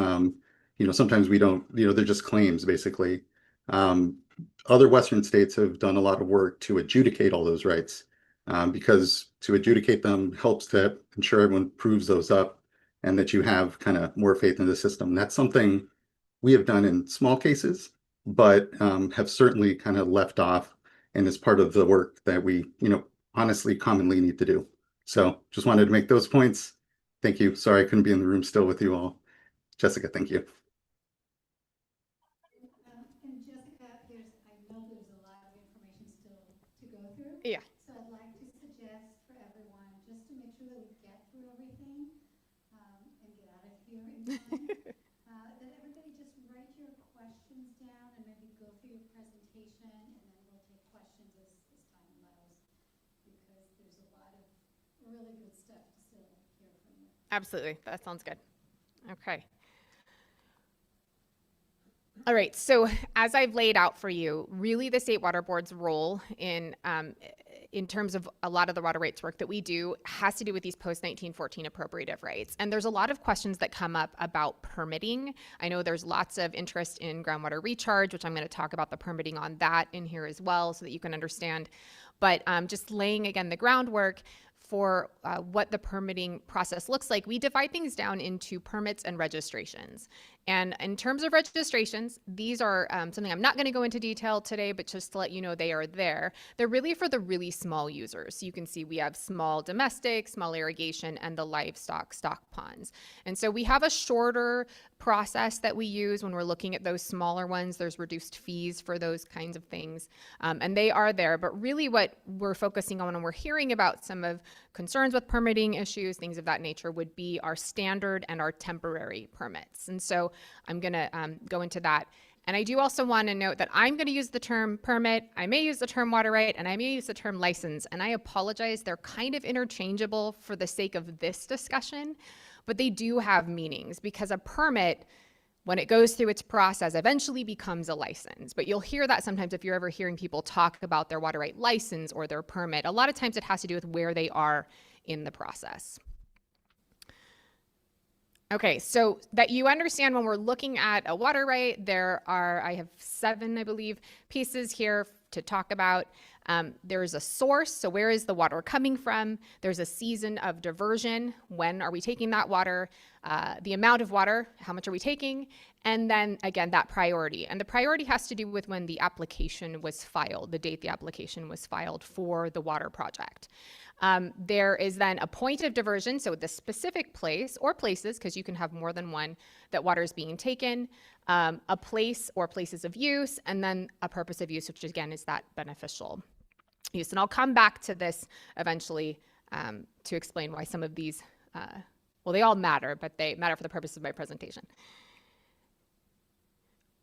sometimes we don't, they're just claims basically. Other Western states have done a lot of work to adjudicate all those rights because to adjudicate them helps to ensure everyone proves those up and that you have kind of more faith in the system. That's something we have done in small cases, but have certainly kind of left off and is part of the work that we, honestly commonly need to do. So just wanted to make those points. Thank you. Sorry I couldn't be in the room still with you all. Jessica, thank you. And Jessica, I know there's a lot of information still to go through. Yeah. So I'd like to suggest for everyone, just to make sure that we get through everything and get out of here in time, that everybody just write your questions down and maybe go through your presentation, and then we'll take questions as time allows, because there's a lot of really good stuff to still hear from you. Absolutely. That sounds good. Okay. All right. So as I've laid out for you, really the State Water Board's role in terms of a lot of the water rights work that we do has to do with these post-1914 appropriative rights. And there's a lot of questions that come up about permitting. I know there's lots of interest in groundwater recharge, which I'm going to talk about the permitting on that in here as well so that you can understand. But just laying, again, the groundwork for what the permitting process looks like, we divide things down into permits and registrations. And in terms of registrations, these are something I'm not going to go into detail today, but just to let you know they are there. They're really for the really small users. So you can see we have small domestic, small irrigation, and the livestock stock ponds. And so we have a shorter process that we use when we're looking at those smaller ones. There's reduced fees for those kinds of things. And they are there. But really what we're focusing on when we're hearing about some of concerns with permitting issues, things of that nature, would be our standard and our temporary permits. And so I'm going to go into that. And I do also want to note that I'm going to use the term permit, I may use the term water right, and I may use the term license. And I apologize, they're kind of interchangeable for the sake of this discussion, but they do have meanings, because a permit, when it goes through its process, eventually becomes a license. But you'll hear that sometimes if you're ever hearing people talk about their water right license or their permit. A lot of times it has to do with where they are in the process. Okay, so that you understand when we're looking at a water right, I have 7, I believe, pieces here to talk about. There's a source, so where is the water coming from? There's a season of diversion, when are we taking that water? The amount of water, how much are we taking? And then again, that priority. And the priority has to do with when the application was filed, the date the application was filed for the water project. There is then a point of diversion, so the specific place or places, because you can have more than one, that water is being taken, a place or places of use, and then a purpose of use, which again is that beneficial use. And I'll come back to this eventually to explain why some of these, well, they all matter, but they matter for the purpose of my presentation.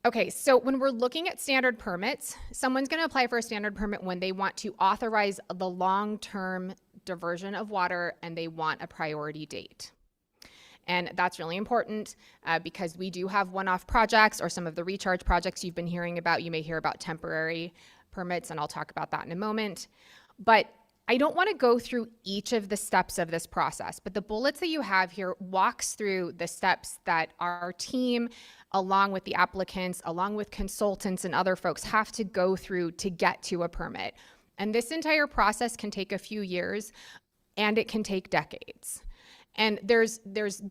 Okay, so when we're looking at standard permits, someone's going to apply for a standard permit when they want to authorize the long-term diversion of water and they want a priority date. And that's really important because we do have one-off projects or some of the recharge projects you've been hearing about. You may hear about temporary permits, and I'll talk about that in a moment. But I don't want to go through each of the steps of this process, but the bullets that you have here walks through the steps that our team, along with the applicants, along with consultants and other folks, have to go through to get to a permit. And this entire process can take a few years, and it can take decades. And there's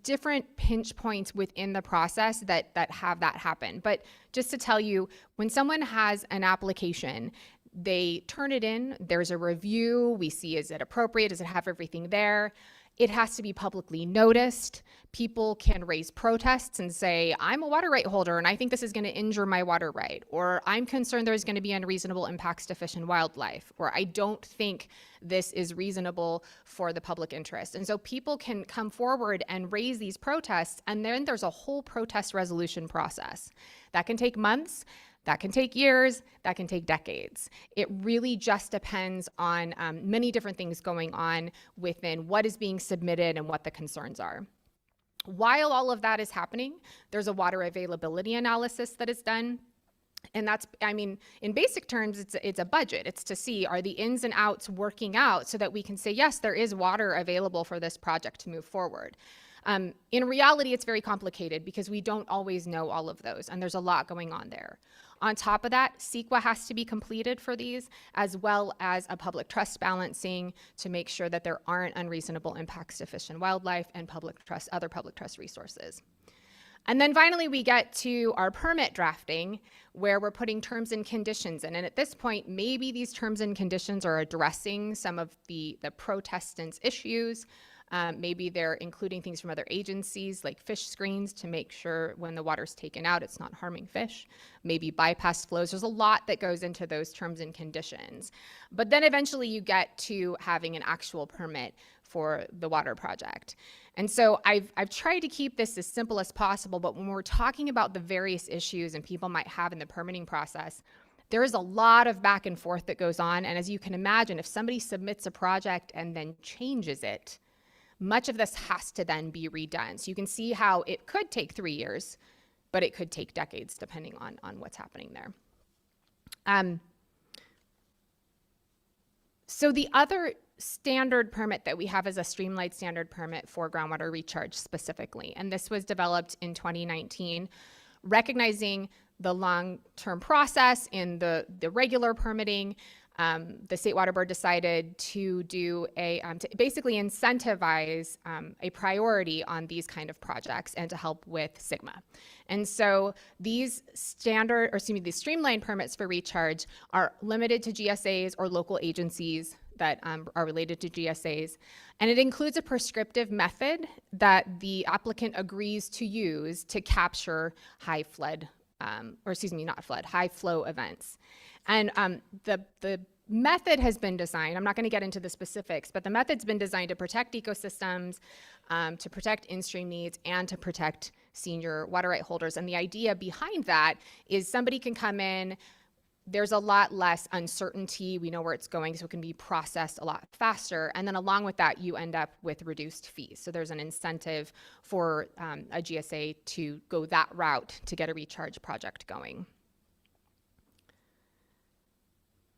different pinch points within the process that have that happen. But just to tell you, when someone has an application, they turn it in, there's a review, we see, is it appropriate, does it have everything there? It has to be publicly noticed. People can raise protests and say, I'm a water right holder and I think this is going to injure my water right, or I'm concerned there's going to be unreasonable impacts to fish and wildlife, or I don't think this is reasonable for the public interest. And so people can come forward and raise these protests, and then there's a whole protest resolution process. That can take months. That can take years, that can take decades. It really just depends on many different things going on within what is being submitted and what the concerns are. While all of that is happening, there's a water availability analysis that is done. And that's, I mean, in basic terms, it's a budget. It's to see, are the ins and outs working out so that we can say, yes, there is water available for this project to move forward. In reality, it's very complicated because we don't always know all of those, and there's a lot going on there. On top of that, CEQA has to be completed for these, as well as a public trust balancing to make sure that there aren't unreasonable impacts to fish and wildlife and public trust, other public trust resources. And then finally, we get to our permit drafting, where we're putting terms and conditions in. And at this point, maybe these terms and conditions are addressing some of the protestants' issues. Maybe they're including things from other agencies like fish screens to make sure when the water's taken out, it's not harming fish. Maybe bypass flows. There's a lot that goes into those terms and conditions. But then eventually you get to having an actual permit for the water project. And so I've tried to keep this as simple as possible, but when we're talking about the various issues and people might have in the permitting process, there is a lot of back and forth that goes on. And as you can imagine, if somebody submits a project and then changes it, much of this has to then be redone. So you can see how it could take 3 years, but it could take decades depending on what's happening there. So the other standard permit that we have is a streamlined standard permit for groundwater recharge specifically. And this was developed in 2019, recognizing the long-term process in the regular permitting. The State Water Board decided to do to basically incentivize a priority on these kind of projects and to help with SGMA. And so these these streamlined permits for recharge are limited to GSAs or local agencies that are related to GSAs. And it includes a prescriptive method that the applicant agrees to use to capture high flood, high flow events. And the method has been designed, I'm not going to get into the specifics, but the method's been designed to protect ecosystems, to protect in-stream needs, and to protect senior water right holders. And the idea behind that is somebody can come in, there's a lot less uncertainty, we know where it's going, so it can be processed a lot faster. And then along with that, you end up with reduced fees. So there's an incentive for a GSA to go that route to get a recharge project going.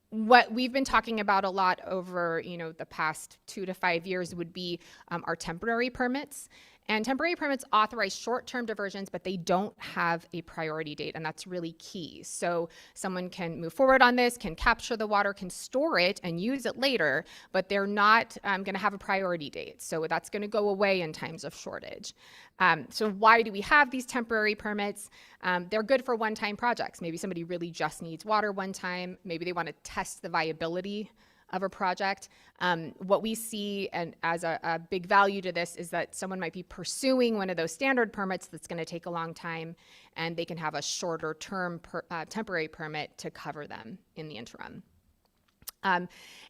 What we've been talking about a lot over, the past 2 to 5 years would be our temporary permits. And temporary permits authorize short-term diversions, but they don't have a priority date, and that's really key. So someone can move forward on this, can capture the water, can store it and use it later, but they're not going to have a priority date. So that's going to go away in times of shortage. So why do we have these temporary permits? They're good for one-time projects. Maybe somebody really just needs water one time. Maybe they want to test the viability of a project. What we see and as a big value to this is that someone might be pursuing one of those standard permits that's going to take a long time, and they can have a shorter term temporary permit to cover them in the interim.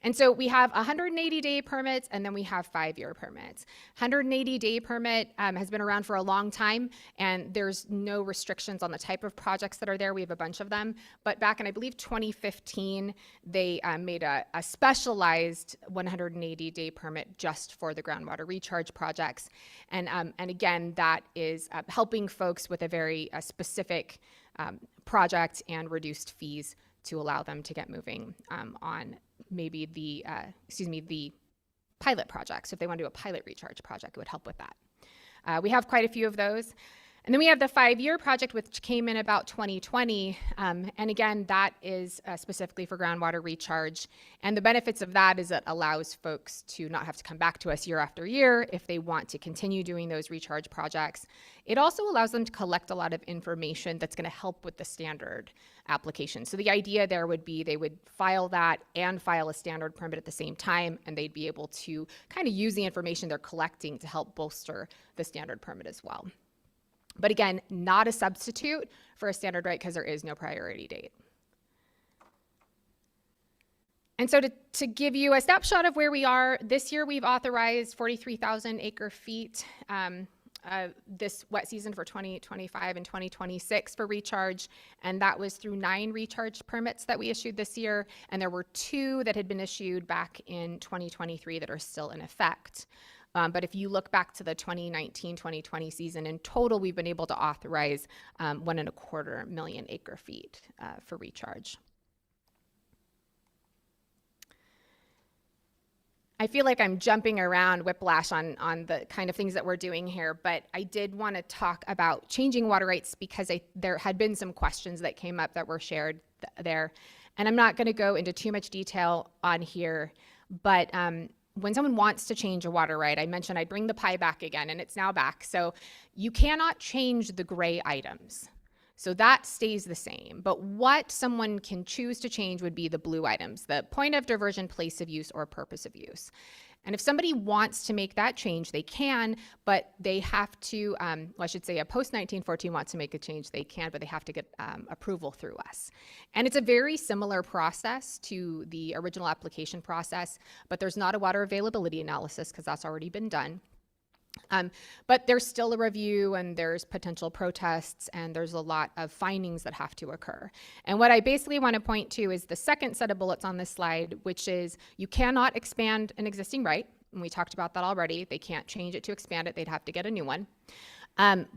And so we have 180-day permits, and then we have 5-year permits. 180-day permit has been around for a long time, and there's no restrictions on the type of projects that are there. We have a bunch of them. But back in, I believe, 2015, they made a specialized 180-day permit just for the groundwater recharge projects. And again, that is helping folks with a very specific project and reduced fees to allow them to get moving on maybe the pilot project. So if they want to do a pilot recharge project, it would help with that. We have quite a few of those. And then we have the 5-year project, which came in about 2020. And again, that is specifically for groundwater recharge. And the benefits of that is it allows folks to not have to come back to us year after year if they want to continue doing those recharge projects. It also allows them to collect a lot of information that's going to help with the standard application. So the idea there would be they would file that and file a standard permit at the same time, and they'd be able to kind of use the information they're collecting to help bolster the standard permit as well. But again, not a substitute for a standard right because there is no priority date. And so to give you a snapshot of where we are, this year we've authorized 43,000 acre feet this wet season for 2025 and 2026 for recharge. And that was through 9 recharge permits that we issued this year. And there were 2 that had been issued back in 2023 that are still in effect. But if you look back to the 2019-2020 season, in total, we've been able to authorize 1.25 million acre feet for recharge. I feel like I'm jumping around whiplash on the kind of things that we're doing here, but I did want to talk about changing water rights because there had been some questions that came up that were shared there. And I'm not going to go into too much detail on here, but when someone wants to change a water right, I mentioned I'd bring the pie back again, and it's now back. So you cannot change the gray items. So that stays the same. But what someone can choose to change would be the blue items, the point of diversion, place of use, or purpose of use. And if somebody wants to make that change, they can, but they have to, well, I should say a post-1914 wants to make a change, they can, but they have to get approval through us. And it's a very similar process to the original application process, but there's not a water availability analysis because that's already been done. But there's still a review and there's potential protests and there's a lot of findings that have to occur. And what I basically want to point to is the second set of bullets on this slide, which is you cannot expand an existing right. And we talked about that already. They can't change it to expand it. They'd have to get a new one.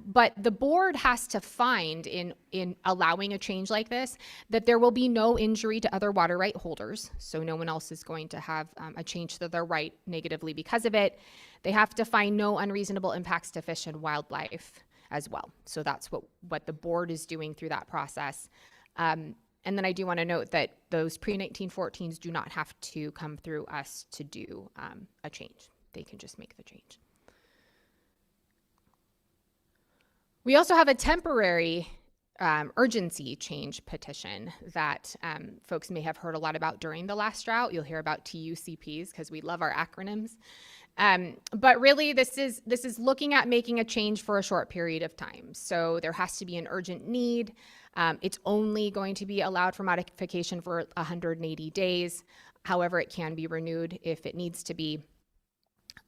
But the board has to find in allowing a change like this that there will be no injury to other water right holders. So no one else is going to have a change to their right negatively because of it. They have to find no unreasonable impacts to fish and wildlife as well. So that's what the board is doing through that process. And then I do want to note that those pre-1914s do not have to come through us to do a change. They can just make the change. We also have a temporary urgency change petition that folks may have heard a lot about during the last drought. You'll hear about TUCPs because we love our acronyms. But really, this is looking at making a change for a short period of time. So there has to be an urgent need. It's only going to be allowed for modification for 180 days. However, it can be renewed if it needs to be.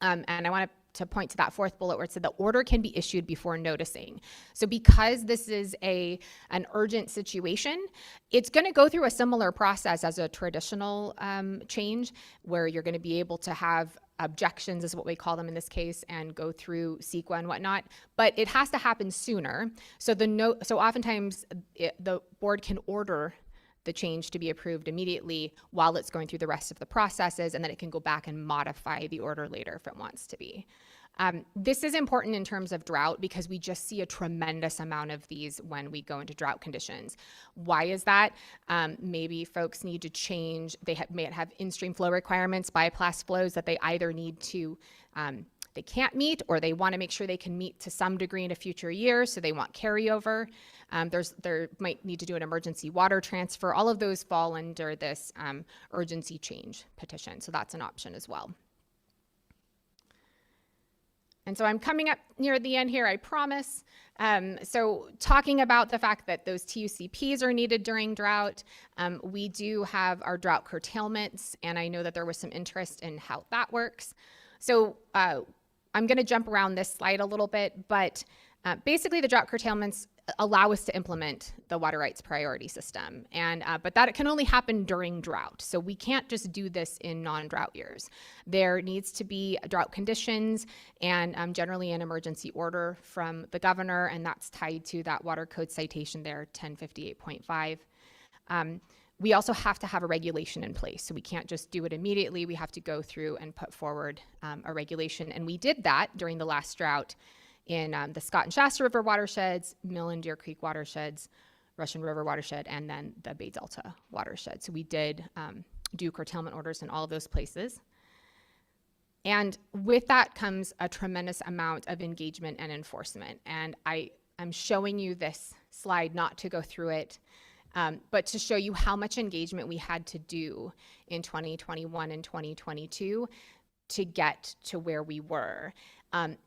And I want to point to that fourth bullet where it said the order can be issued before noticing. So because this is an urgent situation, it's going to go through a similar process as a traditional change where you're going to be able to have objections is what we call them in this case and go through CEQA and whatnot, but it has to happen sooner. So oftentimes the board can order the change to be approved immediately while it's going through the rest of the processes, and then it can go back and modify the order later if it wants to be. This is important in terms of drought because we just see a tremendous amount of these when we go into drought conditions. Why is that? Maybe folks need to change, they may have in-stream flow requirements, bypass flows that they either need to they can't meet or they want to make sure they can meet to some degree in a future year, so they want carryover. There might need to do an emergency water transfer. All of those fall under this urgency change petition, so that's an option as well. And so I'm coming up near the end here, I promise. So talking about the fact that those TUCPs are needed during drought, we do have our drought curtailments, and I know that there was some interest in how that works. So I'm going to jump around this slide a little bit, but basically the drought curtailments allow us to implement the water rights priority system, and but that can only happen during drought. So we can't just do this in non-drought years. There needs to be drought conditions and generally an emergency order from the governor, and that's tied to that water code citation there, 1058.5. We also have to have a regulation in place, so we can't just do it immediately. We have to go through and put forward a regulation, and we did that during the last drought in the Scott and Shasta River watersheds, Mill and Deer Creek watersheds, Russian River watershed, and then the Bay Delta watershed. So we did do curtailment orders in all of those places. And with that comes a tremendous amount of engagement and enforcement. And I'm showing you this slide not to go through it, but to show you how much engagement we had to do in 2021 and 2022 to get to where we were.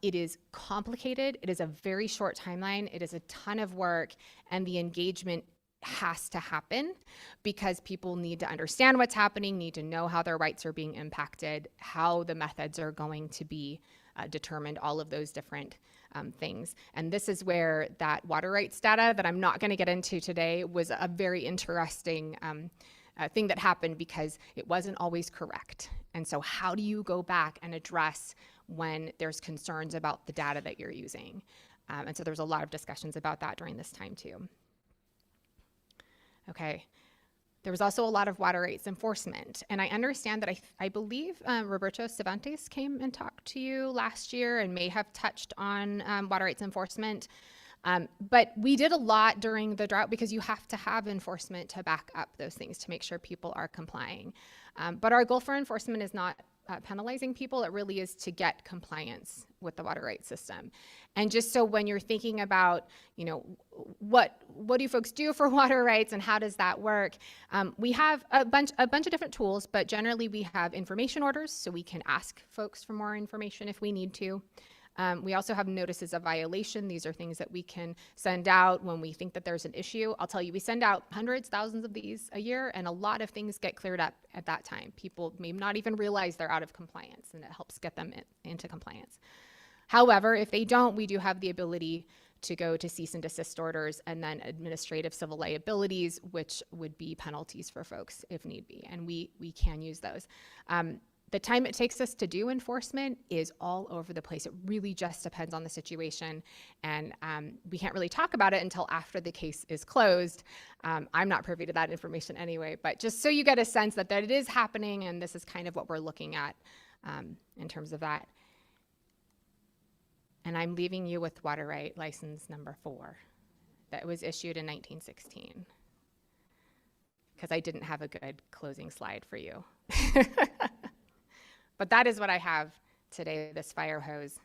It is complicated. It is a very short timeline. It is a ton of work, and the engagement has to happen because people need to understand what's happening, need to know how their rights are being impacted, how the methods are going to be determined, all of those different things. And this is where that water rights data that I'm not going to get into today was a very interesting thing that happened because it wasn't always correct. And so how do you go back and address when there's concerns about the data that you're using? And so there was a lot of discussions about that during this time too. Okay. There was also a lot of water rights enforcement. And I understand that I believe Roberto Cervantes came and talked to you last year and may have touched on water rights enforcement. But we did a lot during the drought because you have to have enforcement to back up those things to make sure people are complying. But our goal for enforcement is not penalizing people. It really is to get compliance with the water rights system. And just so when you're thinking about, you know, what do folks do for water rights and how does that work? We have a bunch of different tools, but generally we have information orders, so we can ask folks for more information if we need to. We also have notices of violation. These are things that we can send out when we think that there's an issue. I'll tell you, we send out hundreds, thousands of these a year, and a lot of things get cleared up at that time. People may not even realize they're out of compliance, and it helps get them into compliance. However, if they don't, we do have the ability to go to cease and desist orders and then administrative civil liabilities, which would be penalties for folks if need be, and we can use those. The time it takes us to do enforcement is all over the place. It really just depends on the situation, and we can't really talk about it until after the case is closed. I'm not privy to that information anyway, but just so you get a sense that it is happening, and this is kind of what we're looking at in terms of that. And I'm leaving you with water right license number 4 that was issued in 1916, because I didn't have a good closing slide for you. But that is what I have today, this fire hose.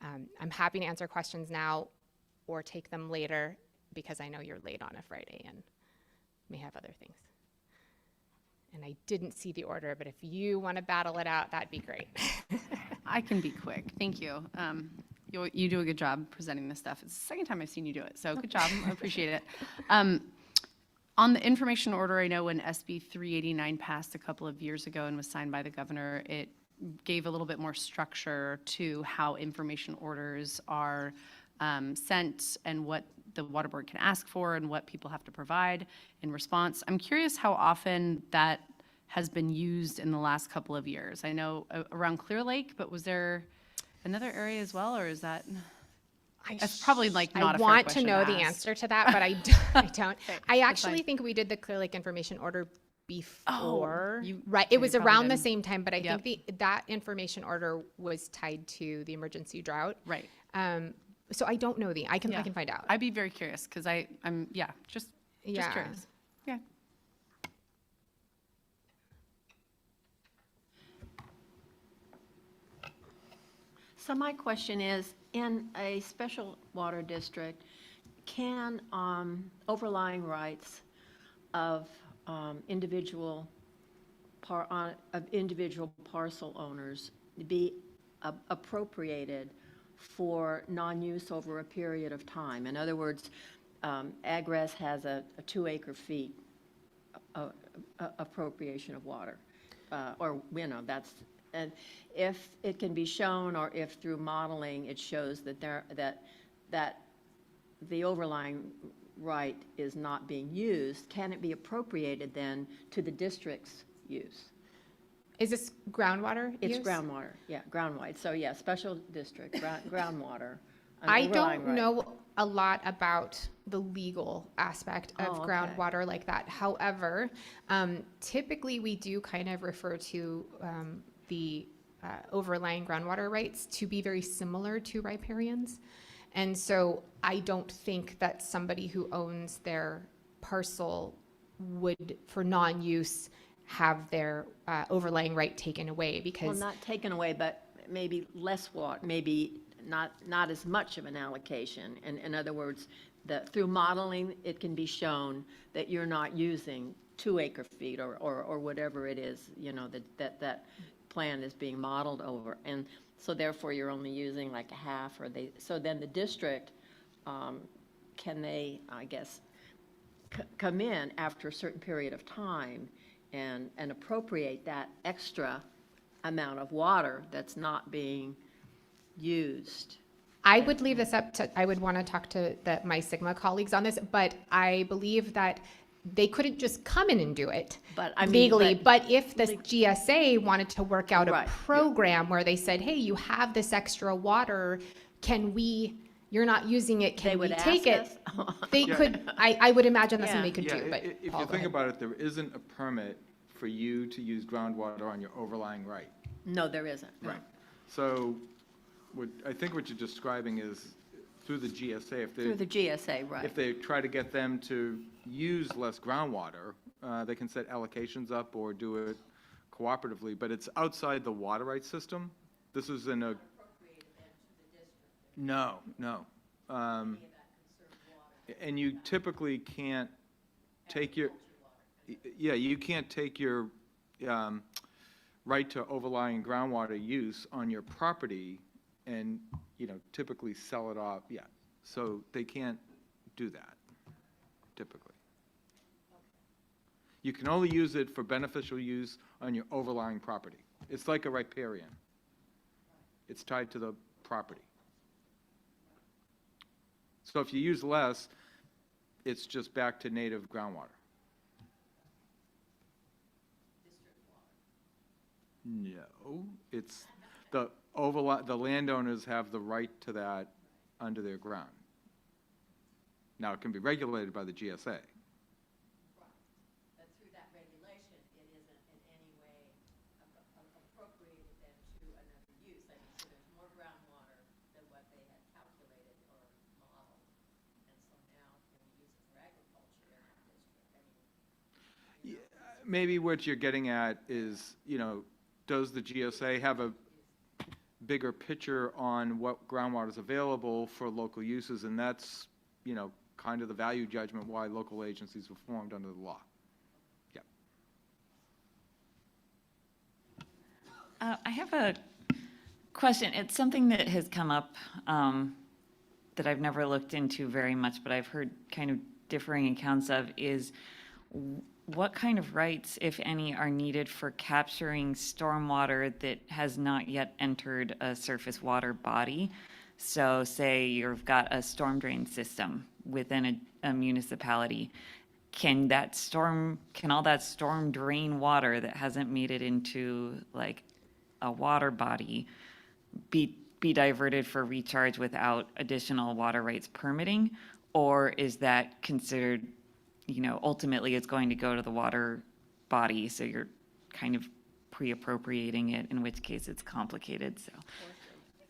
I'm happy to answer questions now or take them later because I know you're late on a Friday and may have other things. And I didn't see the order, but if you want to battle it out, that'd be great. I can be quick. Thank you. You do a good job presenting this stuff. It's the second time I've seen you do it, so good job. I appreciate it. On the information order, I know when SB 389 passed a couple of years ago and was signed by the governor, it gave a little bit more structure to how information orders are sent and what the water board can ask for and what people have to provide in response. I'm curious how often that has been used in the last couple of years. I know around Clear Lake, but was there another area as well, or is that? That's probably like not a fair want to question know the ask. answer to that, but I don't. I actually think we did the Clear Lake information order before. Right, it was around the same time, but I think that information order was tied to the emergency drought. Right. So I don't know I can find out. I'd be very curious because I'm just curious. Yeah. So my question is, in a special water district, can overlying rights of individual parcel owners be appropriated for non-use over a period of time. In other words, AgRes has a 2 acre-feet appropriation of water, or, you know, that's, and if it can be shown, or if through modeling it shows that that the overlying right is not being used, can it be appropriated then to the district's use? Is this groundwater It's use? groundwater, yeah, groundwater. So, yeah, special district, groundwater. I overlying don't right. know a lot about the legal aspect of Oh, okay. groundwater like that. However, typically we do kind of refer to the overlying groundwater rights to be very similar to riparians. And so I don't think that somebody who owns their parcel would, for non-use, have their overlying right taken away Well, because not taken away, but maybe less water, maybe not as much of an allocation. And in other words, through modeling, it can be shown that you're not using 2 acre-feet or whatever it is, you know, that plan is being modeled over. And so therefore, you're only using like a half, so then the district, can they, I guess, come in after a certain period of time and appropriate that extra amount of water that's not being used? I would leave this up to, I would want to talk to my Sigma colleagues on this, but I believe that they couldn't just come in and do it But I mean, legally. but- But if the GSA wanted to work out a Right, yeah. program where they said, hey, you have this extra water, you're not using it, can we would take ask it? us? They could, I would imagine that's Yeah. something they could do, but If Paul, you go think ahead. about it, there isn't a permit for you to use groundwater on your overlying right. No, there isn't. no. Right. So I think what you're describing is through the GSA, Through the GSA, right. if they try to get them to use less groundwater, they can set allocations up or do it cooperatively, but it's outside the water rights system. This is in a. No. And you typically can't take your, you can't take your right to overlying groundwater use on your property and, typically sell it off, So they can't do that, typically. You can only use it for beneficial use on your overlying property. It's like a riparian. It's tied to the property. So if you use less, it's just back to native groundwater. No, it's the landowners have the right to that under their ground. Now, it can be regulated by the GSA. But through that regulation, it isn't in any way appropriated then to another use. I mean, so there's more groundwater than what they had calculated or modeled. And so now, can we use it for agriculture in that district? Maybe what you're getting at is, does the GSA have a bigger picture on what groundwater is available for local uses? And that's, kind of the value judgment why local agencies were formed under the law. Yeah. I have a question. It's something that has come up that I've never looked into very much, but I've heard kind of differing accounts of, is what kind of rights, if any, are needed for capturing stormwater that has not yet entered a surface water body? So say you've got a storm drain system within a municipality. Can all that storm drain water that hasn't made it into like a water body be diverted for recharge without additional water rights permitting? Or is that considered, ultimately it's going to go to the water body, so you're kind of pre-appropriating it, in which case it's complicated, so,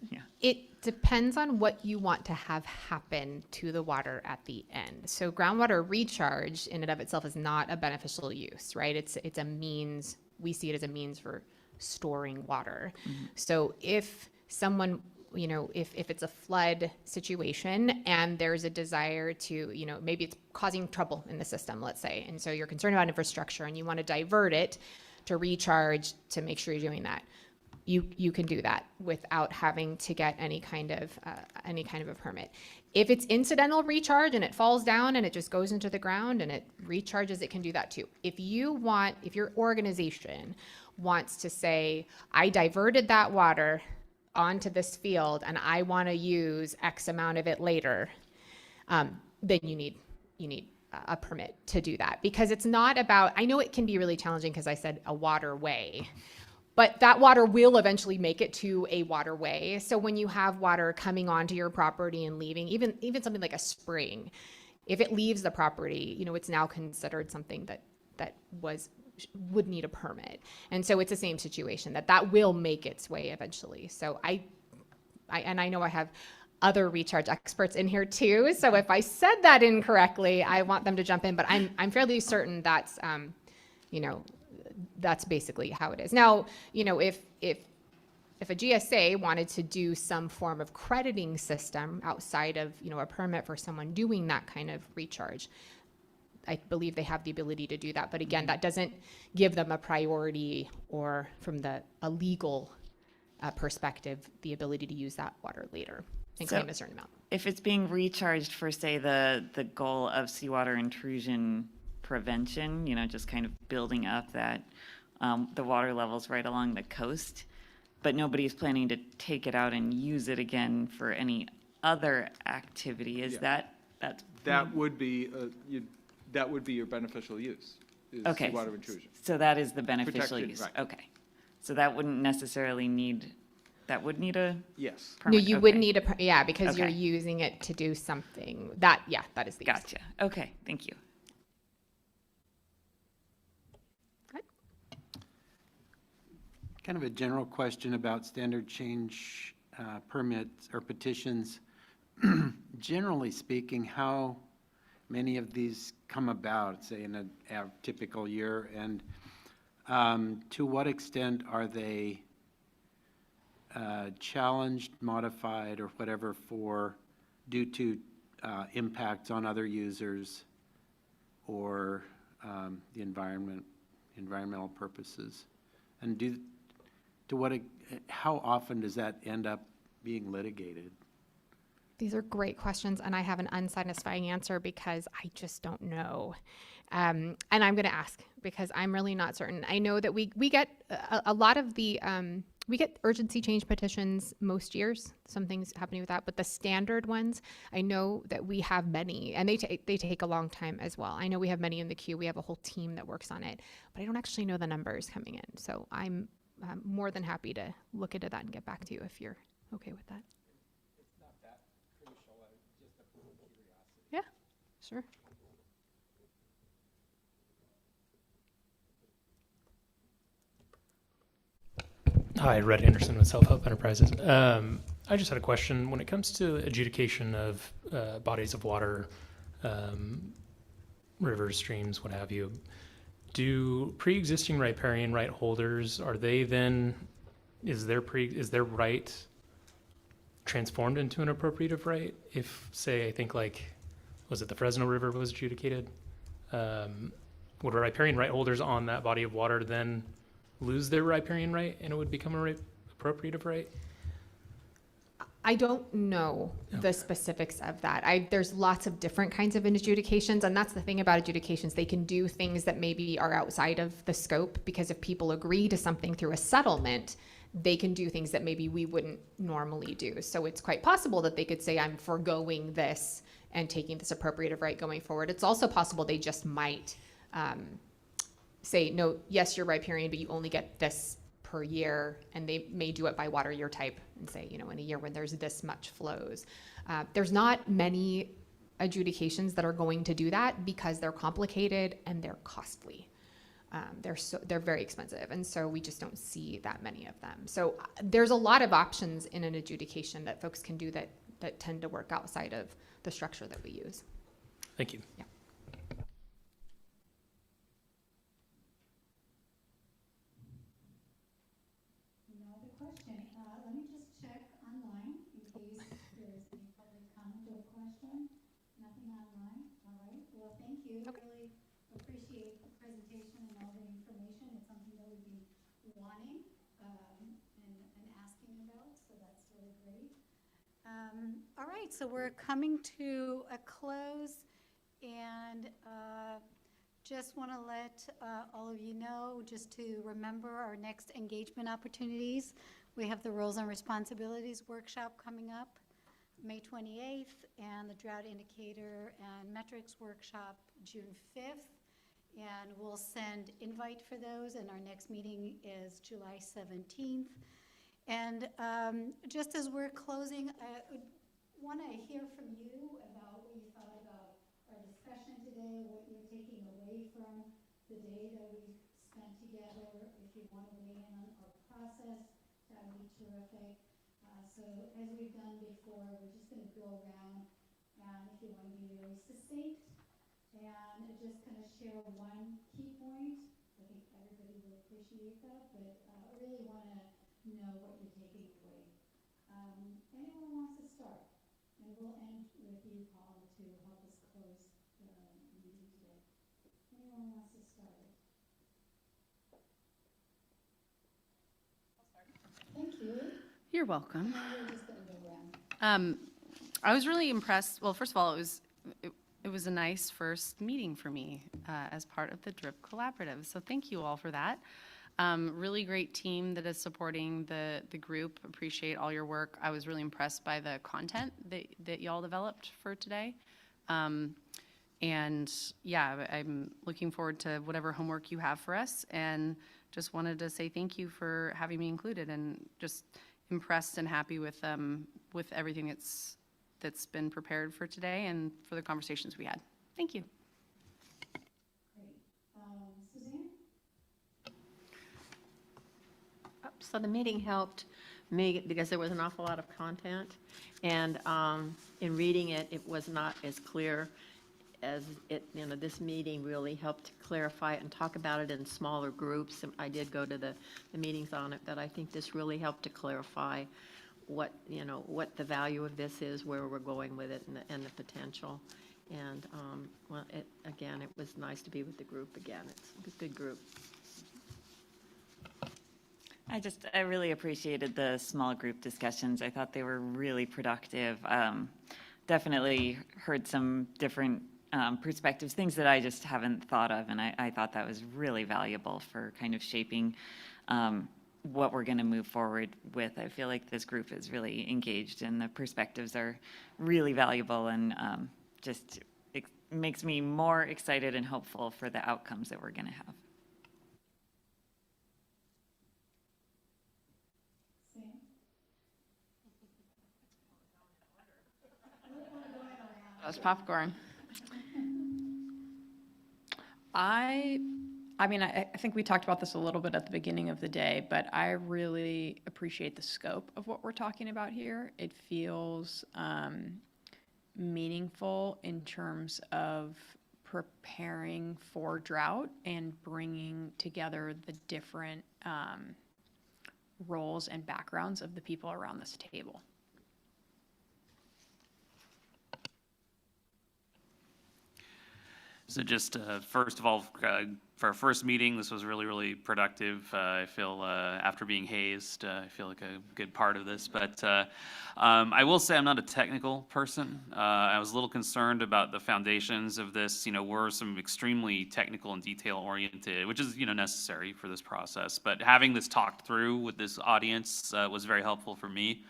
yeah. It depends on what you want to have happen to the water at the end. So groundwater recharge in and of itself is not a beneficial use, right? It's a means, we see it as a means for storing water. So if someone, if it's a flood situation and there's a desire to, maybe it's causing trouble in the system, let's say, and so you're concerned about infrastructure and you want to divert it to recharge to make sure you're doing that. you can do that without having to get any kind of a permit. If it's incidental recharge and it falls down and it just goes into the ground and it recharges, it can do that too. If your organization wants to say, I diverted that water onto this field and I want to use X amount of it later, then you need a permit to do that, because it's not about, I know it can be really challenging because I said a waterway, but that water will eventually make it to a waterway. So when you have water coming onto your property and leaving, even something like a spring, if it leaves the property, it's now considered something that would need a permit. And so it's the same situation, that will make its way eventually. So I know I have other recharge experts in here too. So if I said that incorrectly, I want them to jump in, but I'm fairly certain that's, that's basically how it is. Now, if a GSA wanted to do some form of crediting system outside of, a permit for someone doing that kind of recharge, I believe they have the ability to do that. But again, that doesn't give them a priority, or from a legal perspective, the ability to use that water later and claim a certain amount. If it's being recharged for, say, the goal of seawater intrusion prevention, just kind of building up that the water levels right along the coast, but nobody's planning to take it out and use it again for any other activity, is that would be that would be your beneficial use, is okay, seawater intrusion. so that is the beneficial Protected, use. right. Okay, so that wouldn't necessarily need, that would need a Yes. No, permit. you Okay. would need because you're Okay. using it to do something. That is the use. Gotcha. Okay, thank you. Kind of a general question about standard change permits or petitions. Generally speaking, how many of these come about, say, in a typical year, and to what extent are they challenged, modified, or whatever due to impacts on other users or the environmental purposes? And how often does that end up being litigated? These are great questions, and I have an unsatisfying answer because I just don't know. And I'm going to ask because I'm really not certain. I know that we get a lot of the, we get urgency change petitions most years, some things happening with that, but the standard ones, I know that we have many, and they take a long time as well. I know we have many in the queue. We have a whole team that works on it, but I don't actually know the numbers coming in. So I'm more than happy to look into that and get back to you if you're okay with that. Yeah, sure. Hi, Red Anderson with Self Help Enterprises. I just had a question. When it comes to adjudication of bodies of water, rivers, streams, what have you, do pre-existing riparian right holders, are they then, is their right transformed into an appropriative right? If, say, I think was it the Fresno River was adjudicated? Would riparian right holders on that body of water then lose their riparian right and it would become a appropriative right? I don't know the specifics of that. There's lots of different kinds of adjudications, and that's the thing about adjudications. They can do things that maybe are outside of the scope, because if people agree to something through a settlement, they can do things that maybe we wouldn't normally do. So it's quite possible that they could say, I'm foregoing this and taking this appropriative right going forward. It's also possible they just might say, no, yes, you're riparian, but you only get this per year, and they may do it by water year type and say, in a year when there's this much flows. There's not many adjudications that are going to do that because they're complicated and they're costly. They're very expensive, and so we just don't see that many of them. So there's a lot of options in an adjudication that folks can do that tend to work outside of the structure that we use. Thank you. Yeah. Let me just check online in case there's any public comment or question. Nothing online. All right. Well, thank you. Okay. Really appreciate the presentation and all the information. It's something that we've been wanting, and right, so we're coming to a close, and just want to let all of you know, just to remember our next engagement opportunities. We have the Roles and Responsibilities Workshop coming up May 28th, and the Drought Indicator and Metrics Workshop June 5th. And we'll send invite for those, and our next meeting is July 17th. And just as we're closing, I want to hear from you about what you thought about our discussion today, what you're taking away from the day that we spent together. If you want to weigh in on our process, that would be terrific. So as we've done before, we're just going to go around, and if you want to be really succinct and just kind of share one key point, I think everybody will appreciate that, but I really want to know what you're taking away. Anyone wants to start? And we'll end with you, Paul, to help us close the meeting today. Anyone wants to start? Thank you. You're welcome. Now we're just going to go around. I was really impressed. Well, first of all, it was a nice first meeting for me as part of the DRIP Collaborative. So thank you all for that. Really great team that is supporting the group. Appreciate all your work. I was really impressed by the content that y'all developed for today. And yeah, I'm looking forward to whatever homework you have for us, and just wanted to say thank you for having me included, and just impressed and happy with everything that's been prepared for today and for the conversations we had. Thank you. Great. Suzanne? So the meeting helped me because there was an awful lot of content, and in reading it, it was not as clear as it, this meeting really helped clarify it and talk about it in smaller groups. And I did go to the meetings on it, but I think this really helped to clarify what the value of this is, where we're going with it, and the potential. And well, it was nice to be with the group again. It's a good group. I really appreciated the small group discussions. I thought they were really productive. Definitely heard some different perspectives, things that I just haven't thought of, and I thought that was really valuable for kind of shaping what we're going to move forward with. I feel like this group is really engaged, and the perspectives are really valuable, and just it makes me more excited and hopeful for the outcomes that we're going to have. That was popcorn. I mean, I think we talked about this a little bit at the beginning of the day, but I really appreciate the scope of what we're talking about here. It feels meaningful in terms of preparing for drought and bringing together the different roles and backgrounds of the people around this table. So just first of all, for our first meeting, this was really, really productive. I feel after being hazed, I feel like a good part of this. But I will say I'm not a technical person. I was a little concerned about the foundations of this. We're some extremely technical and detail oriented, which is necessary for this process. But having this talked through with this audience was very helpful for me.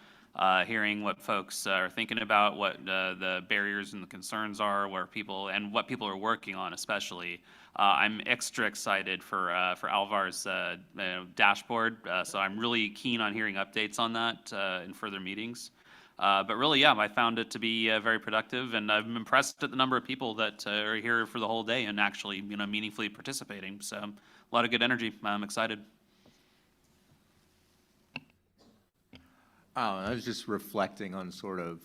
Hearing what folks are thinking about, what the barriers and the concerns are, what people are working on, especially. I'm extra excited for Alvar's dashboard, so I'm really keen on hearing updates on that in further meetings. But really, yeah, I found it to be very productive, and I'm impressed at the number of people that are here for the whole day and actually, meaningfully participating. So a lot of good energy. I'm excited. I was just reflecting on sort of,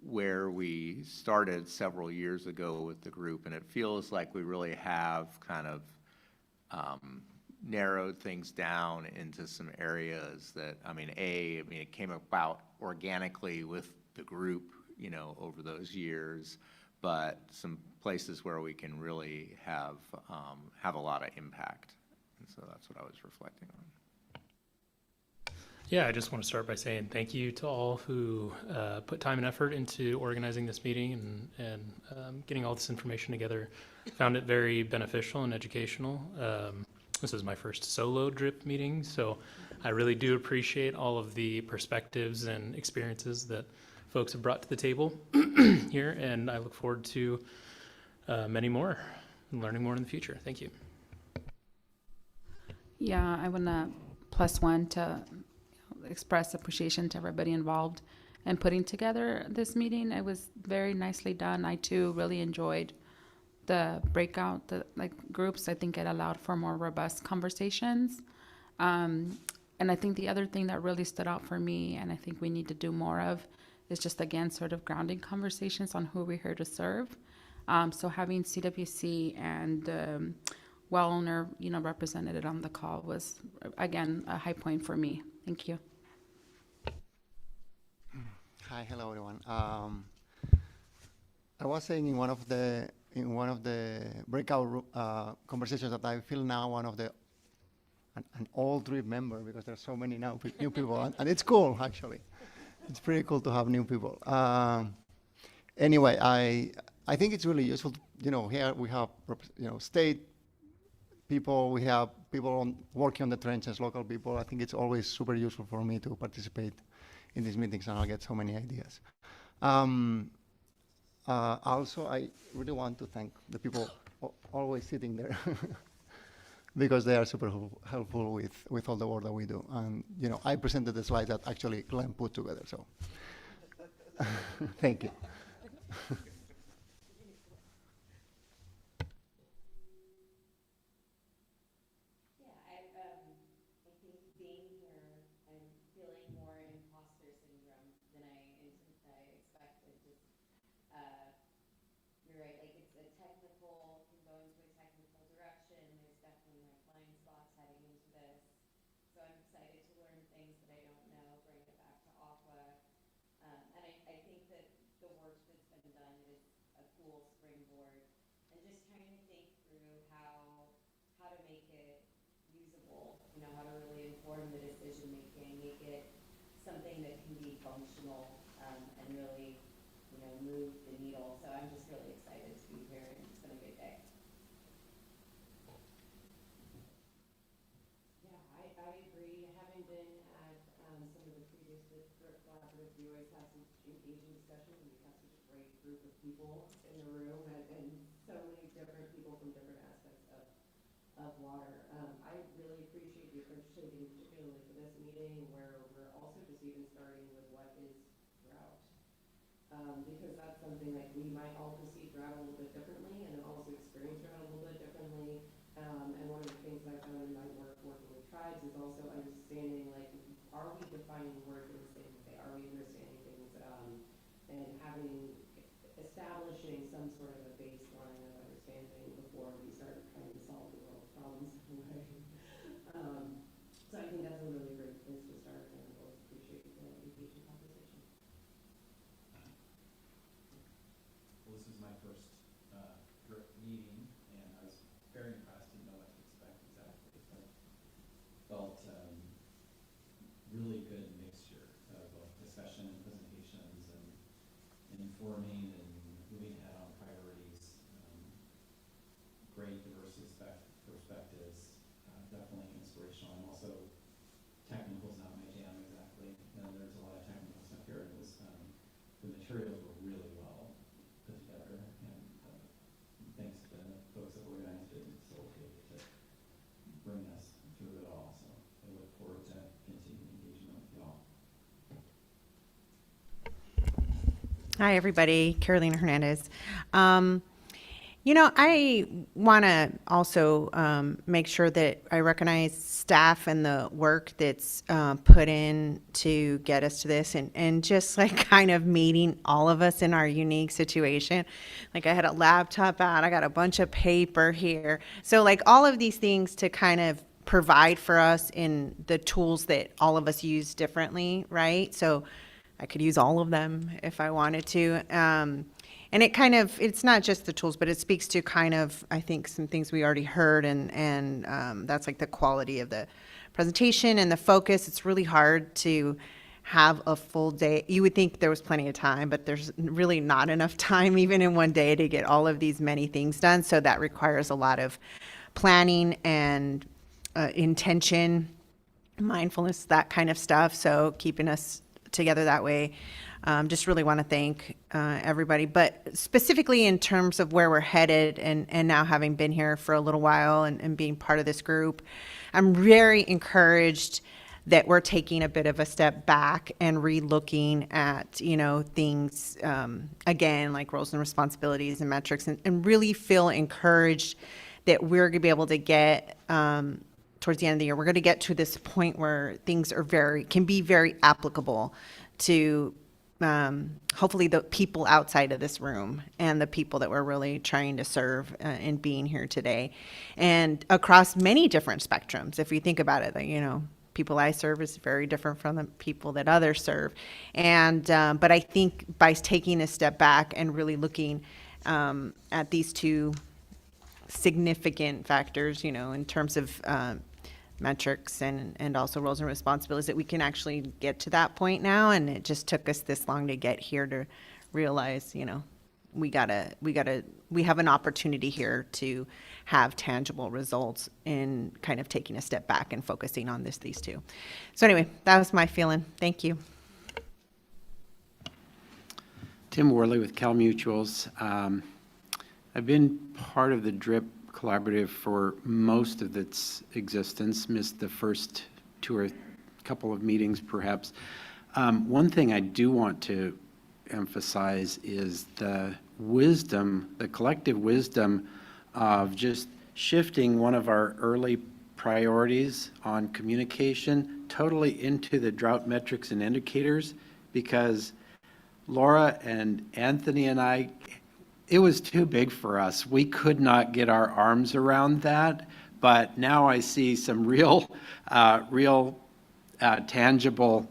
where we started several years ago with the group, and it feels like we really have kind of narrowed things down into some areas that, it came about organically with the group, over those years, but some places where we can really have a lot of impact. And so that's what I was reflecting on. Yeah, I just want to start by saying thank you to all who put time and effort into organizing this meeting and getting all this information together. Found it very beneficial and educational. This is my first solo DRIP meeting, so I really do appreciate all of the perspectives and experiences that folks have brought to the table here, and I look forward to many more and learning more in the future. Thank you. Yeah, I want to plus one to express appreciation to everybody involved in putting together this meeting. It was very nicely done. I too really enjoyed the breakout, groups. I think it allowed for more robust conversations. And I think the other thing that really stood out for me, and I think we need to do more of, is just again sort of grounding conversations on who we're here to serve. So having CWC and well owner, represented on the call was again a high point for me. Thank you. Hi, hello everyone. I was saying in one of the breakout conversations that I feel now one of an old DRIP member, because there's so many now new people, and it's cool actually. It's pretty cool to have new people. Anyway, I think it's really useful. Here we have state people, we have people working on the trenches, local people. I think it's always super useful for me to participate in these meetings, and I'll get so many ideas. Also, I really want to thank the people always sitting there because they are super helpful with all the work that we do. And I presented the slides that actually Glenn put together, so thank you. You're right, like it's a technical, can go into a technical direction. There's definitely my blind spots heading into this. So I'm excited to learn things that I don't know, bring it back to Aqua. And I think that the work that's been done is a cool springboard. And just trying to think through how to make it usable, how to really inform the decision making, make it something that can be functional and really move the needle. So I'm just really excited to be here, and it's been a good day. Yeah, I agree. Having been at some of the previous DRIP collaboratives, we always have some engaging discussions, and we have such a great group of people in the room, and so many different people from different aspects of water. I really appreciate the approach taken, particularly for this meeting, where we're also just even starting with what is drought. Because that's something like we might all perceive drought a little bit differently and also experience drought a little bit differently. And one of the things that I found in my work working with tribes is also understanding, are we defining words in the same way? Are we understanding things and establishing some sort of a baseline of understanding before we start trying to solve the world's problems anyway. So I think that's a really great place to start, and I always appreciate the engaging conversation. Well, this is my first DRIP meeting, and I was very impressed, didn't know what to expect exactly, but felt really good mixture of both discussion and presentations and informing and moving ahead on priorities. Great diverse perspectives, definitely inspirational, and also technical is not my jam exactly, and there's a lot of technical stuff here. It was the materials were really well put together, and thanks to the folks that organized it and facilitated to bring us through it all. So I look forward to continuing engagement with y'all. Hi, everybody. Carolina Hernandez. I want to also make sure that I recognize staff and the work that's put in to get us to this, and just kind of meeting all of us in our unique situation. I had a laptop out, I got a bunch of paper here. So all of these things to kind of provide for us in the tools that all of us use differently, right? So I could use all of them if I wanted to. And it kind of, it's not just the tools, but it speaks to kind of, I think, some things we already heard, and that's like the quality of the presentation and the focus. It's really hard to have a full day. You would think there was plenty of time, but there's really not enough time even in one day to get all of these many things done. So that requires a lot of planning and intention, mindfulness, that kind of stuff. So keeping us together that way. Just really want to thank everybody, but specifically in terms of where we're headed, and now having been here for a little while and being part of this group, I'm very encouraged that we're taking a bit of a step back and re-looking at, things, again, like roles and responsibilities and metrics, and really feel encouraged that we're going to be able to get, towards the end of the year, we're going to get to this point where things can be very applicable to hopefully the people outside of this room and the people that we're really trying to serve in being here today, and across many different spectrums. If you think about it, people I serve is very different from the people that others serve. And but I think by taking a step back and really looking at these two significant factors, in terms of metrics and also roles and responsibilities, that we can actually get to that point now. And it just took us this long to get here to realize, we have an opportunity here to have tangible results in kind of taking a step back and focusing on these two. So anyway, that was my feeling. Thank you. Tim Worley with Cal Mutuals. I've been part of the DRIP Collaborative for most of its existence, missed the first two or couple of meetings perhaps. One thing I do want to emphasize is the wisdom, the collective wisdom of just shifting one of our early priorities on communication totally into the drought metrics and indicators, because Laura and Anthony and I, it was too big for us. We could not get our arms around that, but now I see some real tangible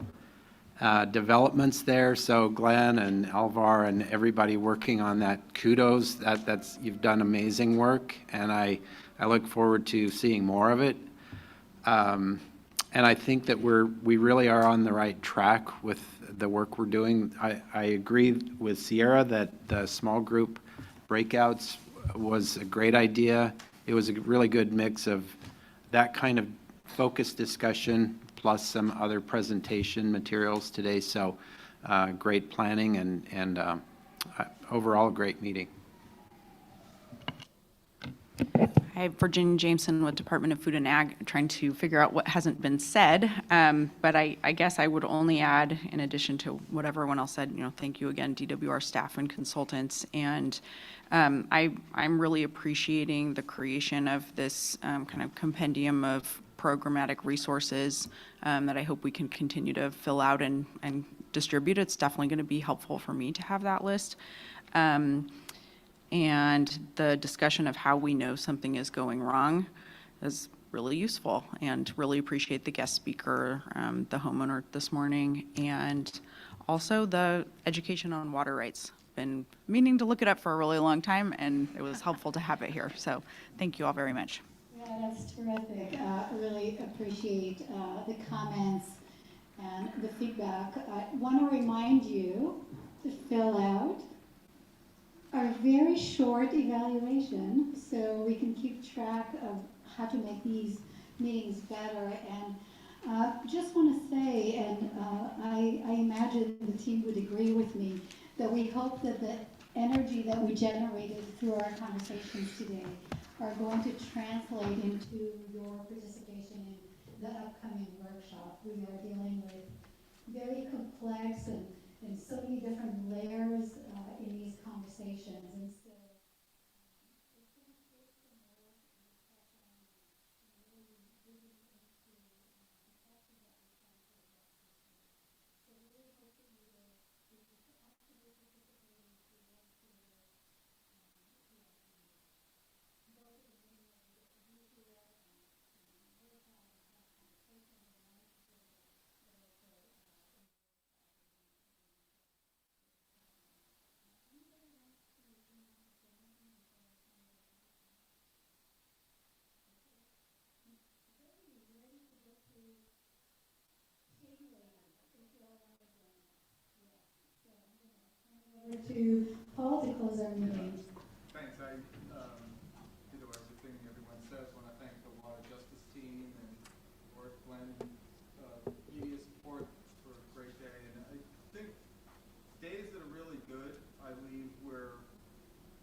developments there. So Glenn and Alvar and everybody working on that, kudos. That's you've done amazing work, and I look forward to seeing more of it. And I think that we really are on the right track with the work we're doing. I agree with Sierra that the small group breakouts was a great idea. It was a really good mix of that kind of focused discussion plus some other presentation materials today. So great planning and overall great meeting. Hi, Virginia Jameson with Department of Food and Ag, trying to figure out what hasn't been said. But I guess I would only add, in addition to what everyone else said, thank you again, DWR staff and consultants. And I'm really appreciating the creation of this kind of compendium of programmatic resources that I hope we can continue to fill out and distribute. It's definitely going to be helpful for me to have that list. And the discussion of how we know something is going wrong is really useful, and really appreciate the guest speaker, the homeowner this morning, and also the education on water rights. Been meaning to look it up for a really long time, and it was helpful to have it here. So thank you all very much. Yeah, that's terrific. Really appreciate the comments and the feedback. I want to remind you to fill out our very short evaluation so we can keep track of how to make these meetings better. And just want to say, and I imagine the team would agree with me, that we hope that the energy that we generated through our conversations today are going to translate into your participation in the upcoming workshop. We are dealing with very complex and so many different layers in these conversations. And so it's going to take some work and discussion and really digging into the questions that we're trying to address this year. So really hoping you will actively participate in to work through this. Both of the meeting that we get to do here and work on and have conversations, and I'm sure that also our meeting. Thanks. I echo everything everyone says. Want to thank the Water Justice team and Lord Glenn media support for a great day. And I think days that are really good, I leave where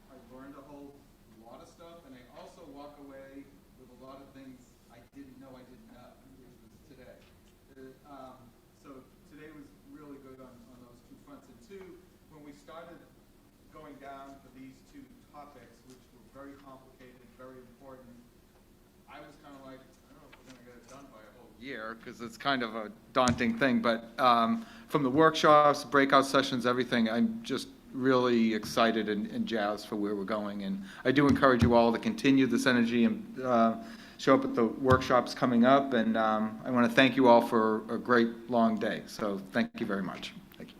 I learned a whole lot of stuff, and I also walk away with a lot of things I didn't know I didn't know, which was today. So today was really good on those two fronts. And two, when we started going down for these two topics, which were very complicated, very important, I was kind of like, I don't know if we're going to get it done by a whole year, because it's kind of a daunting thing. But from the workshops, breakout sessions, everything, I'm just really excited and jazzed for where we're going. And I do encourage you all to continue this energy and show up at the workshops coming up. And I want to thank you all for a great long day. So thank you very much. Thank you.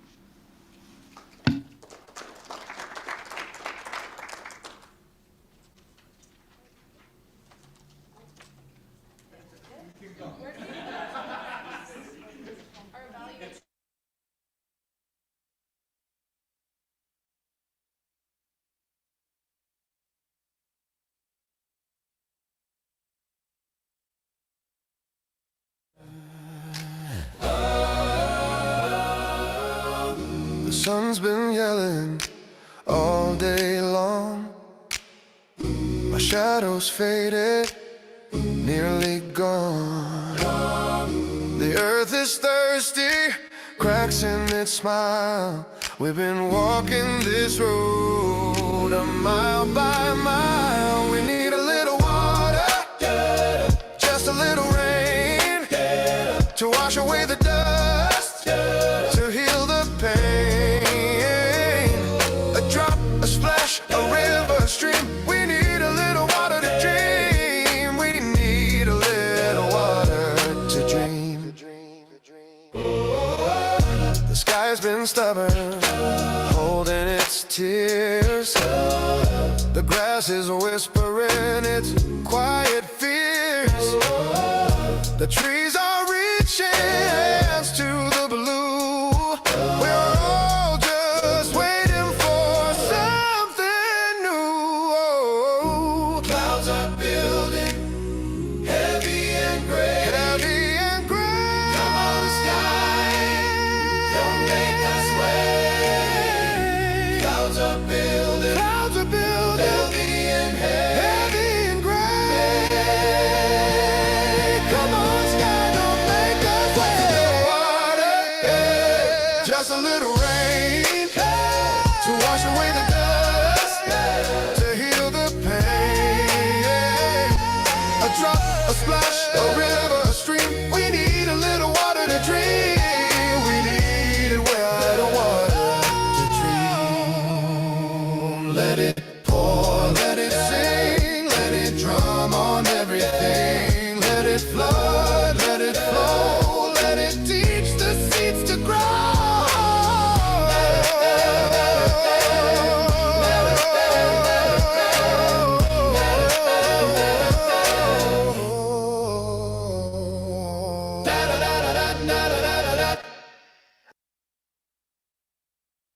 The sun's been yelling all day long. My shadow's faded, nearly gone. The earth is thirsty, cracks in its smile. We've been walking this road a mile by mile. We need a little water, just a little rain, to wash away the dust, to heal the pain. A drop, a splash, a river, a stream. We need a little water to dream. We need a little water to dream. The sky's been stubborn, holding its tears. The grass is whispering its quiet fears. The trees are reaching hands to the blue. We're all just waiting for something new. Clouds are building, heavy and gray. Heavy and gray. Come on, sky, don't make us wait. Clouds are building, heavy and gray. Come on, sky, don't make us wait. Water, just a little rain, to wash away the dust, to heal the pain. A drop, a splash, a river.